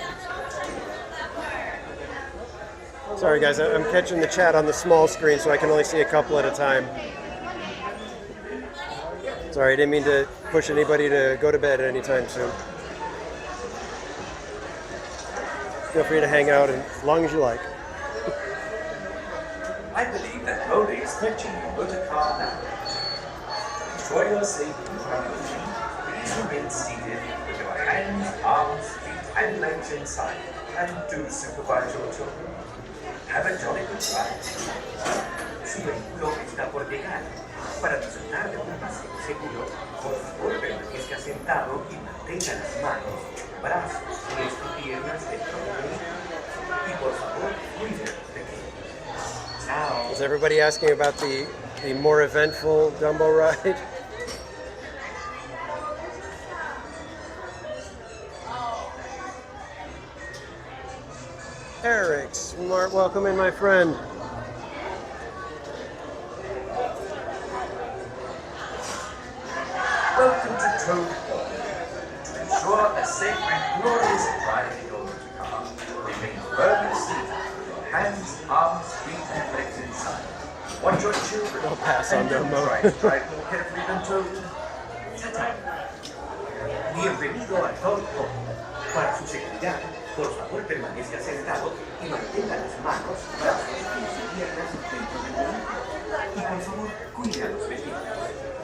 Speaker 1: Sorry, guys. I'm catching the chat on the small screen, so I can only see a couple at a time. Sorry, I didn't mean to push anybody to go to bed anytime soon. Feel free to hang out as long as you like.
Speaker 5: I believe that Modi is fetching your motor car now. Enjoy your safety while you please remain seated with your hands, arms, feet, and legs inside, and do supervise your children. Have a jolly good ride. Su vehículo está por llegar. Para disfrutar de un paseo seguro, por favor permanezca sentado y mantenga las manos, brazos, pies y piernas dentro del vehículo. Y por favor, cuide a los pequeños. Chao.
Speaker 1: Is everybody asking about the more eventful Dumbo ride? Eric Smart, welcome in, my friend.
Speaker 5: Welcome to Toad Hall. To ensure a safe and glorious drive in your motor car, remain firmly seated with your hands, arms, feet, and legs inside. Watch your children.
Speaker 1: Don't pass on
Speaker 5: and don't
Speaker 1: Dumbo.
Speaker 5: try to drive more carefully than Toad. Ta-ta. Bienvenido a Toad Hall. Para su seguridad, por favor permanezca sentado y mantenga las manos, brazos, pies y piernas dentro del vehículo. Y por favor, cuide a los pequeños.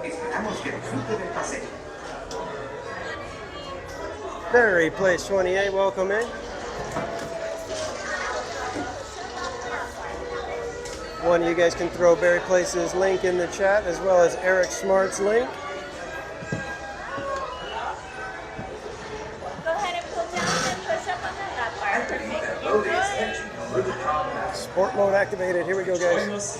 Speaker 5: Esperamos que disfrute del paseo.
Speaker 1: Barry Place 28, welcome in. One of you guys can throw Barry Place's link in the chat, as well as Eric Smart's link.
Speaker 8: Go ahead and pull down and push up on the lap bar. Perfect. You're good.
Speaker 1: Sport mode activated. Here we go, guys.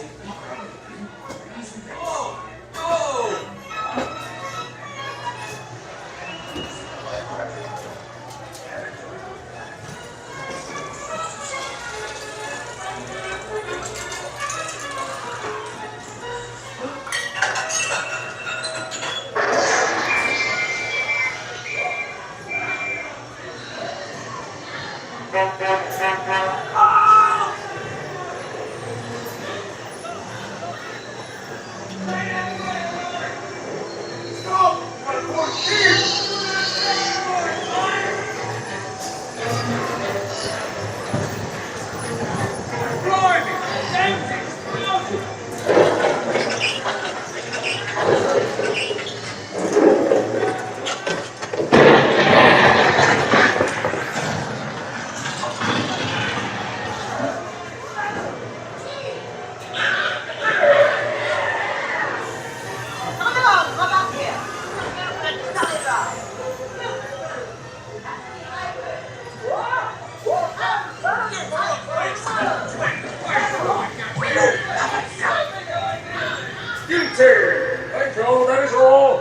Speaker 9: Control, that is all.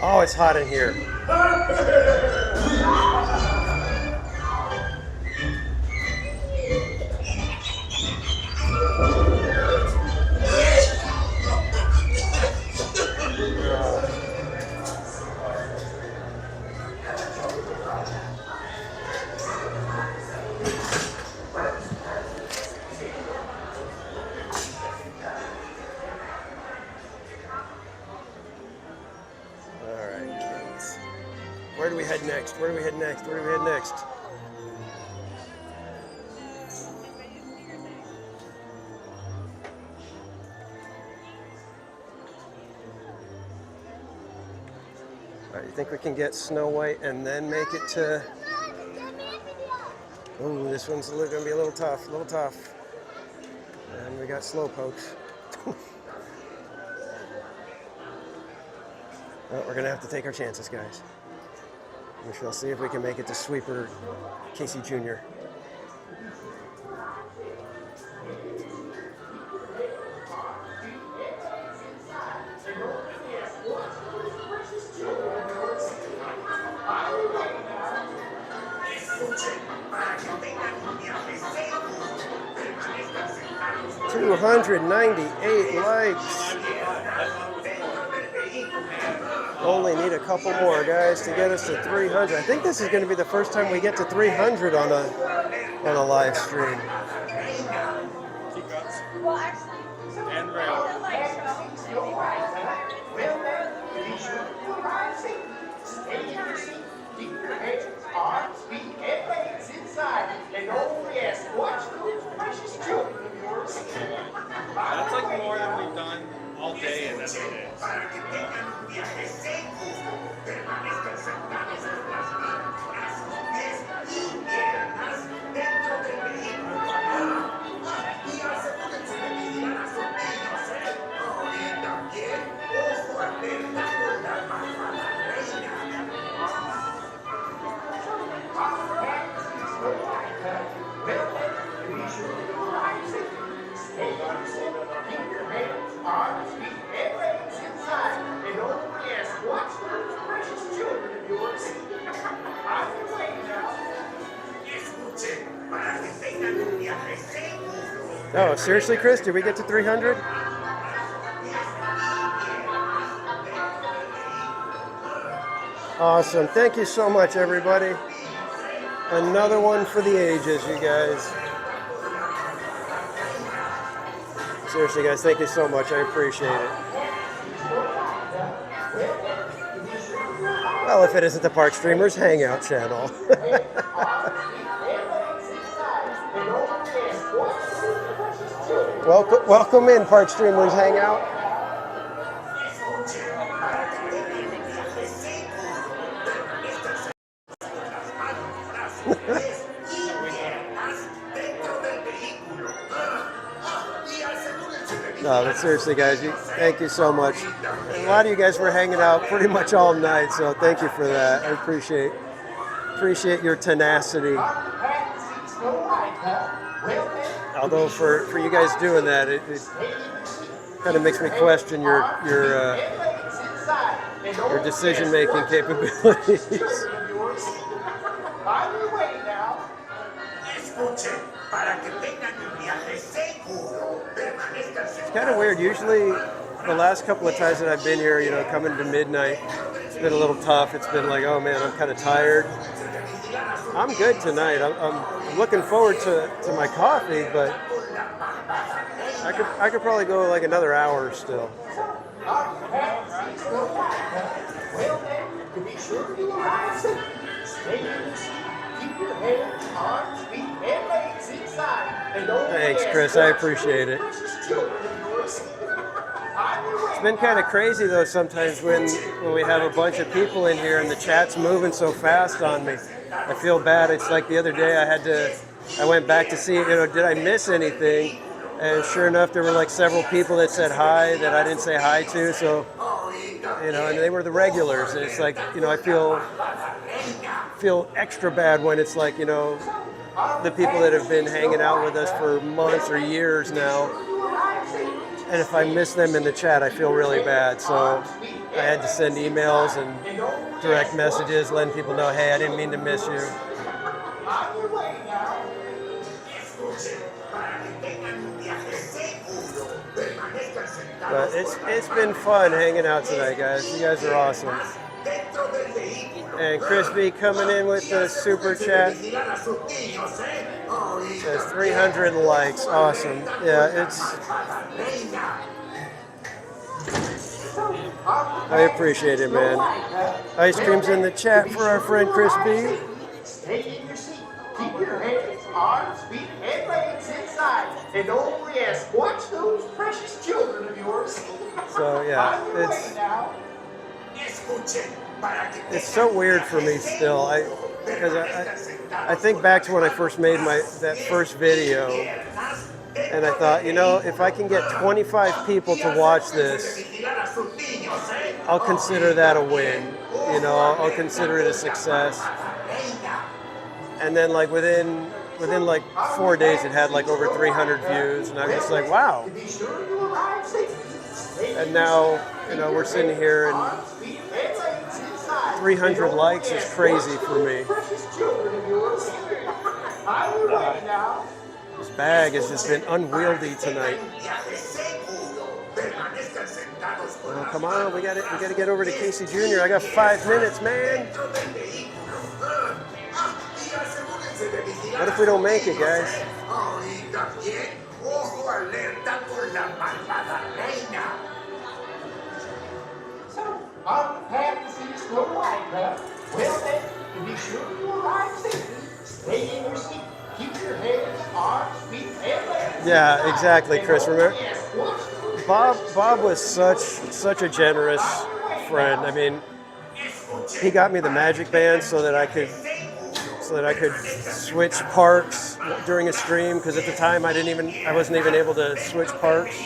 Speaker 1: Oh, it's hot in here.
Speaker 18: Where do we head next? Where do we head next? Where do we head next? All right, you think we can get Snow White and then make it to... Oh, this one's going to be a little tough, And we got slow pokes. Well, we're going to have to take our chances, guys. We shall see if we can make it to Sweeper Casey Jr. $298 likes. Only need a couple more, guys, to get us to 300. I think this is going to be the first time we get to 300 on a live stream.
Speaker 13: And rail. That's like more than we've done all day and every day.
Speaker 18: Oh, seriously, Chris? Did we get to 300? Awesome. Thank you so much, everybody. Another one for the ages, you guys. Seriously, guys, thank you so much. I appreciate it. Well, if it isn't the Park Streamers Hangout channel. Welcome in, Park Streamers Hangout. No, but seriously, guys, thank you so much. And a lot of you guys were hanging out pretty much all night, so thank you for that. I appreciate your tenacity. Although for you guys doing that, it kind of makes me question your decision-making capabilities. It's kind of weird. Usually, the last couple of times that I've been here, you know, coming to midnight, it's been a little tough. It's been like, oh man, I'm kind of tired. I'm good tonight. I'm looking forward to my coffee, but I could probably go like another hour still. Thanks, Chris. I appreciate it. It's been kind of crazy though sometimes when we have a bunch of people in here and the chat's moving so fast on me. I feel bad. It's like the other day I went back to see, you know, did I miss anything? And sure enough, there were like several people that said hi that I didn't say hi to. So, you know, and they were the regulars. And it's like, you know, I feel extra bad when it's like, you know, the people that have been hanging out with us for months or years now. And if I miss them in the chat, I feel really bad. So I had to send emails and direct messages letting people know, hey, I didn't mean to miss you. But it's been fun hanging out tonight, guys. You guys are awesome. And Chris B coming in with the super chat. Says 300 likes. Awesome. Yeah, it's... I appreciate it, man. Ice cream's in the chat for our friend Chris B.
Speaker 10: Stay in your seat. Keep your hands, arms, feet, and legs inside. And oh yes, watch those precious children of yours.
Speaker 18: So yeah,
Speaker 10: On your way now.
Speaker 18: it's so weird for me still. Because I think back to when I first made that first video, and I thought, you know, if I can get 25 people to watch this, I'll consider that a win. You know, I'll consider it a success. And then like within like 4 days, it had like over 300 views, and I was just like, wow. And now, you know, we're sitting here and 300 likes is crazy for me. This bag has just been unwieldy tonight. Oh, come on, we gotta get over to Casey Jr. I got 5 minutes, man. What if we don't make it, guys?
Speaker 10: So, on the path to see Snow White, huh? Well then, to be sure you arrive safely, stay in your seat. Keep your hands, arms, feet, and legs.
Speaker 18: Yeah, exactly, Chris. Remember, Bob was such a generous friend. I mean, he got me the Magic Band so that I could switch parks during a stream, because at the time I wasn't even able to switch parks.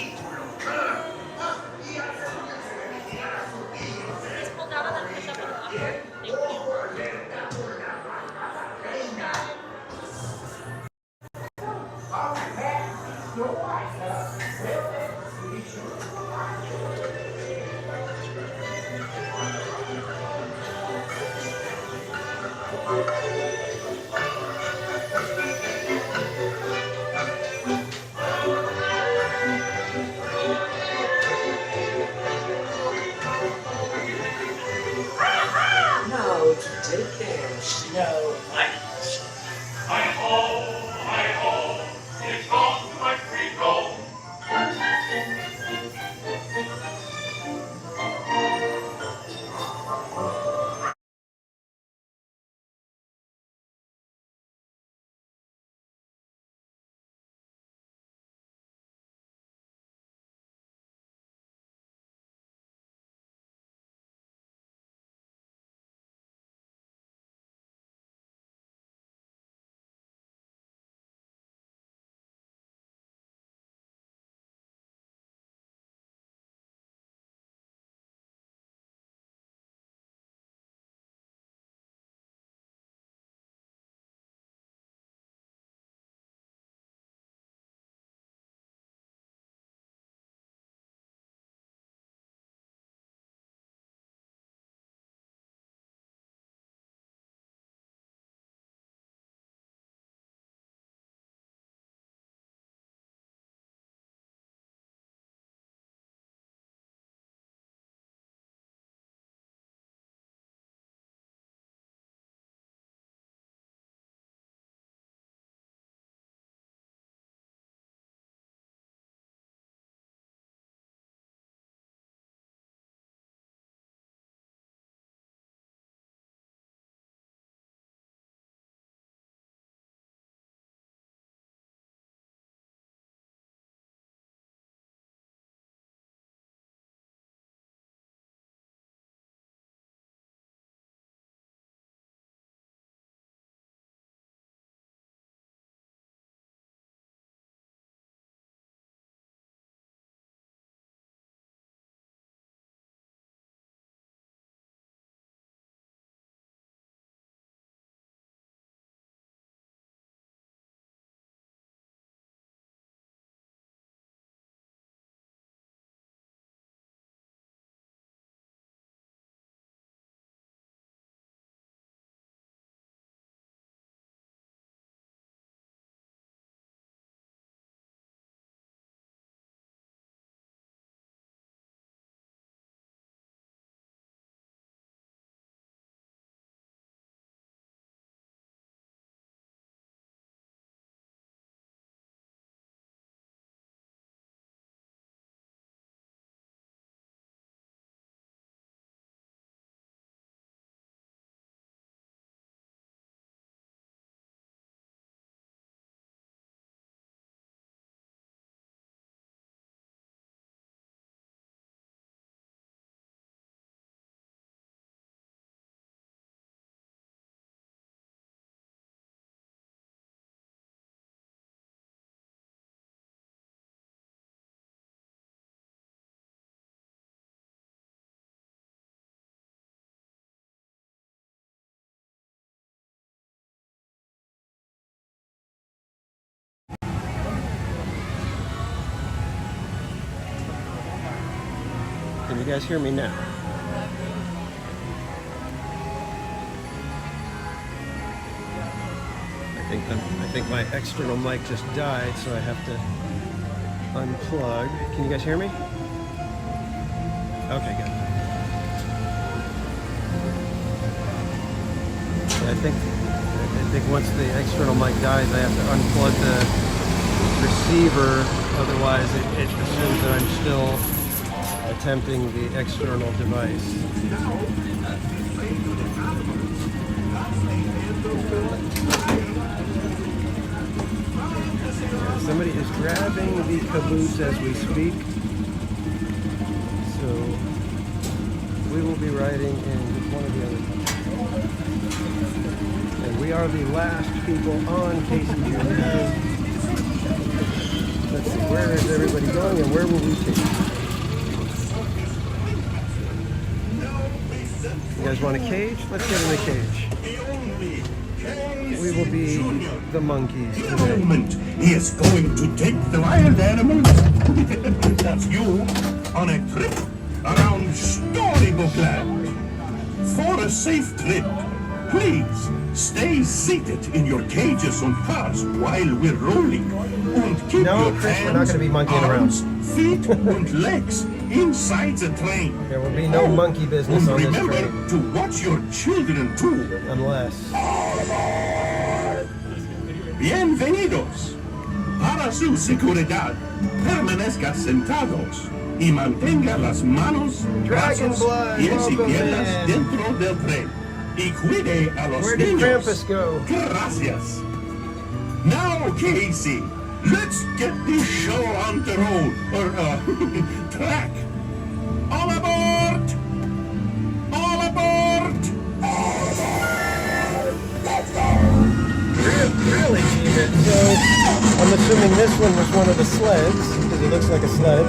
Speaker 15: Now to take care of Snow White.
Speaker 14: Hi-ho, hi-ho, it's gone to my free go.
Speaker 18: Can you guys hear me now? I think my external mic just died, so I have to unplug. Can you guys hear me? Okay, good. I think once the external mic dies, I have to unplug the receiver. Otherwise, it assumes that I'm still attempting the external device. Somebody is grabbing the caboose as we speak. So we will be riding in one of the other cars. And we are the last people on Casey Jr. Let's see, where is everybody going and where will we take them? You guys want a cage? Let's get in a cage. We will be the monkeys today.
Speaker 10: He is going to take the wild animals, that's you, on a trip around Storybook Land. For a safe trip, please stay seated in your cages and cars while we're rolling. And keep your
Speaker 18: Chris,
Speaker 10: hands,
Speaker 18: we're not going to be monkeying
Speaker 10: arms,
Speaker 18: around.
Speaker 10: feet and legs inside the train.
Speaker 18: There will be no monkey business
Speaker 10: And
Speaker 18: on this
Speaker 10: remember
Speaker 18: train.
Speaker 10: to watch your children too.
Speaker 18: Unless.
Speaker 10: Bienvenidos. Para su seguridad, permanezca sentados y mantenga las manos, brazos, pies y piernas dentro del tren. Y cuide a los
Speaker 18: Where did
Speaker 10: niños.
Speaker 18: Krampus go?
Speaker 10: Gracias. Now, Casey, let's get this show on the road, or track. All aboard! All aboard! All aboard! Let's go!
Speaker 18: Really cheap it. So I'm assuming this one was one of the sleds, because it looks like a sled.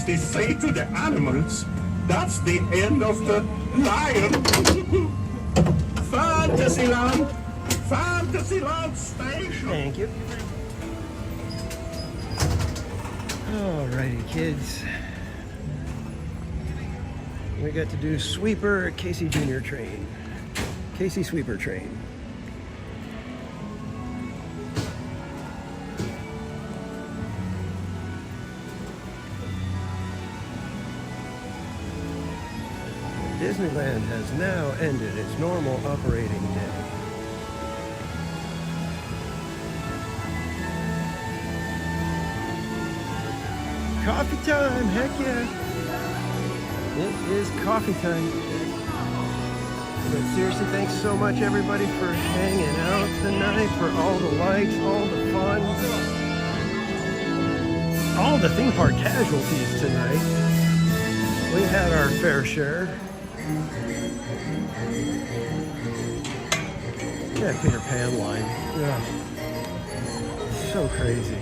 Speaker 10: Majesty say to the animals, that's the end of the lion. Fantasyland! Fantasyland Station!
Speaker 18: Thank you. Alrighty, kids. We got to do Sweeper Casey Jr. train. Casey Sweeper train. Disneyland has now ended its normal operating day. Coffee time, heck yeah. It is coffee time. But seriously, thanks so much everybody for hanging out tonight, for all the likes, all the fun, all the theme park casualties tonight. We had our fair share. Yeah, Peter Pan line. Yeah. So crazy.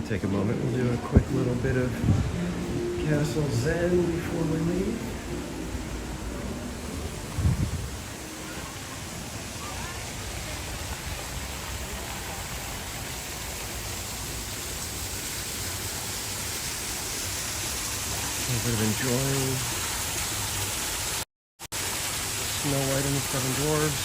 Speaker 18: Take a moment, we'll do a quick little bit of Castle Zen before we leave. A little bit of enjoying Snow White and the Seven Dwarfs.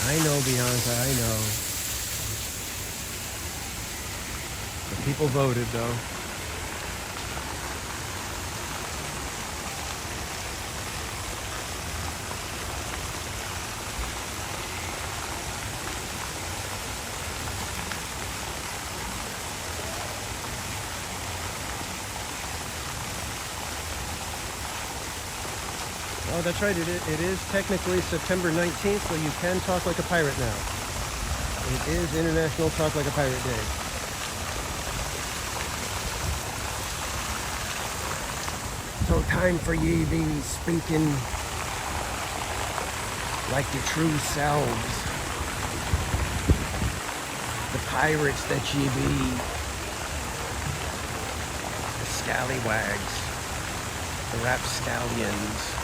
Speaker 18: I know, Bianca, I know. The people voted, though. Oh, that's right. It is technically September 19th, so you can talk like a pirate now. It is International Talk Like a Pirate Day. So time for ye be speaking like your true selves. The pirates that ye be. The scallywags. The rapscallions.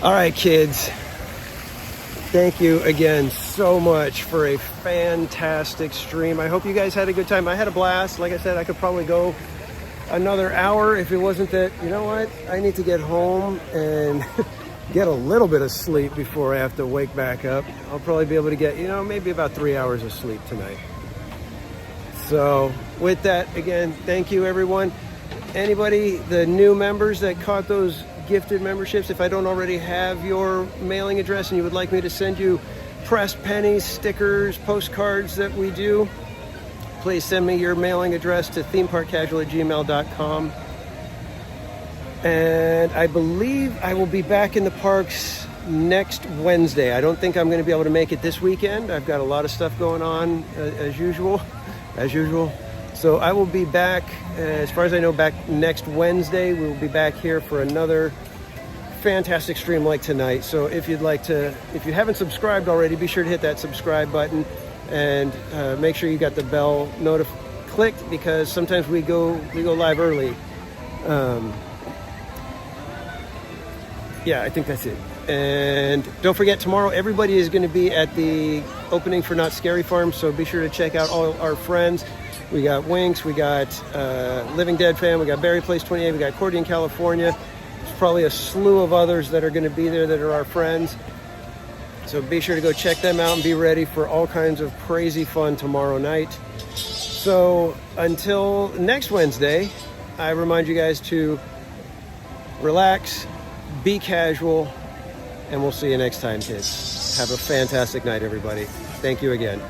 Speaker 18: All right, kids. Thank you again so much for a fantastic stream. I hope you guys had a good time. I had a blast. Like I said, I could probably go another hour if it wasn't that, you know what? I need to get home and get a little bit of sleep before I have to wake back up. I'll probably be able to get, maybe about 3 hours of sleep tonight. So with that, again, thank you, everyone. Anybody, the new members that caught those gifted memberships, if I don't already have your mailing address and you would like me to send you pressed pennies, stickers, postcards that we do, please send me your mailing address to themeparkcasual@gmail.com. And I believe I will be back in the parks next Wednesday. I don't think I'm going to be able to make it this weekend. I've got a lot of stuff going on as usual. So I will be back, as far as I know, back next Wednesday. We will be back here for another fantastic stream like tonight. So if you'd like to, if you haven't subscribed already, be sure to hit that subscribe button and make sure you got the bell clicked, because sometimes we go live early. Yeah, I think that's it. And don't forget, tomorrow everybody is going to be at the opening for Not Scary Farm, so be sure to check out all our friends. We got Winks, we got Living Dead Fan, we got Barry Place 28, we got Cordy in California. probably a slew of others that are going to be there that are our friends. So be sure to go check them out and be ready for all kinds of crazy fun tomorrow night. So until next Wednesday, I remind you guys to relax, be casual, and we'll see you next time, kids. Have a fantastic night, everybody. Thank you again.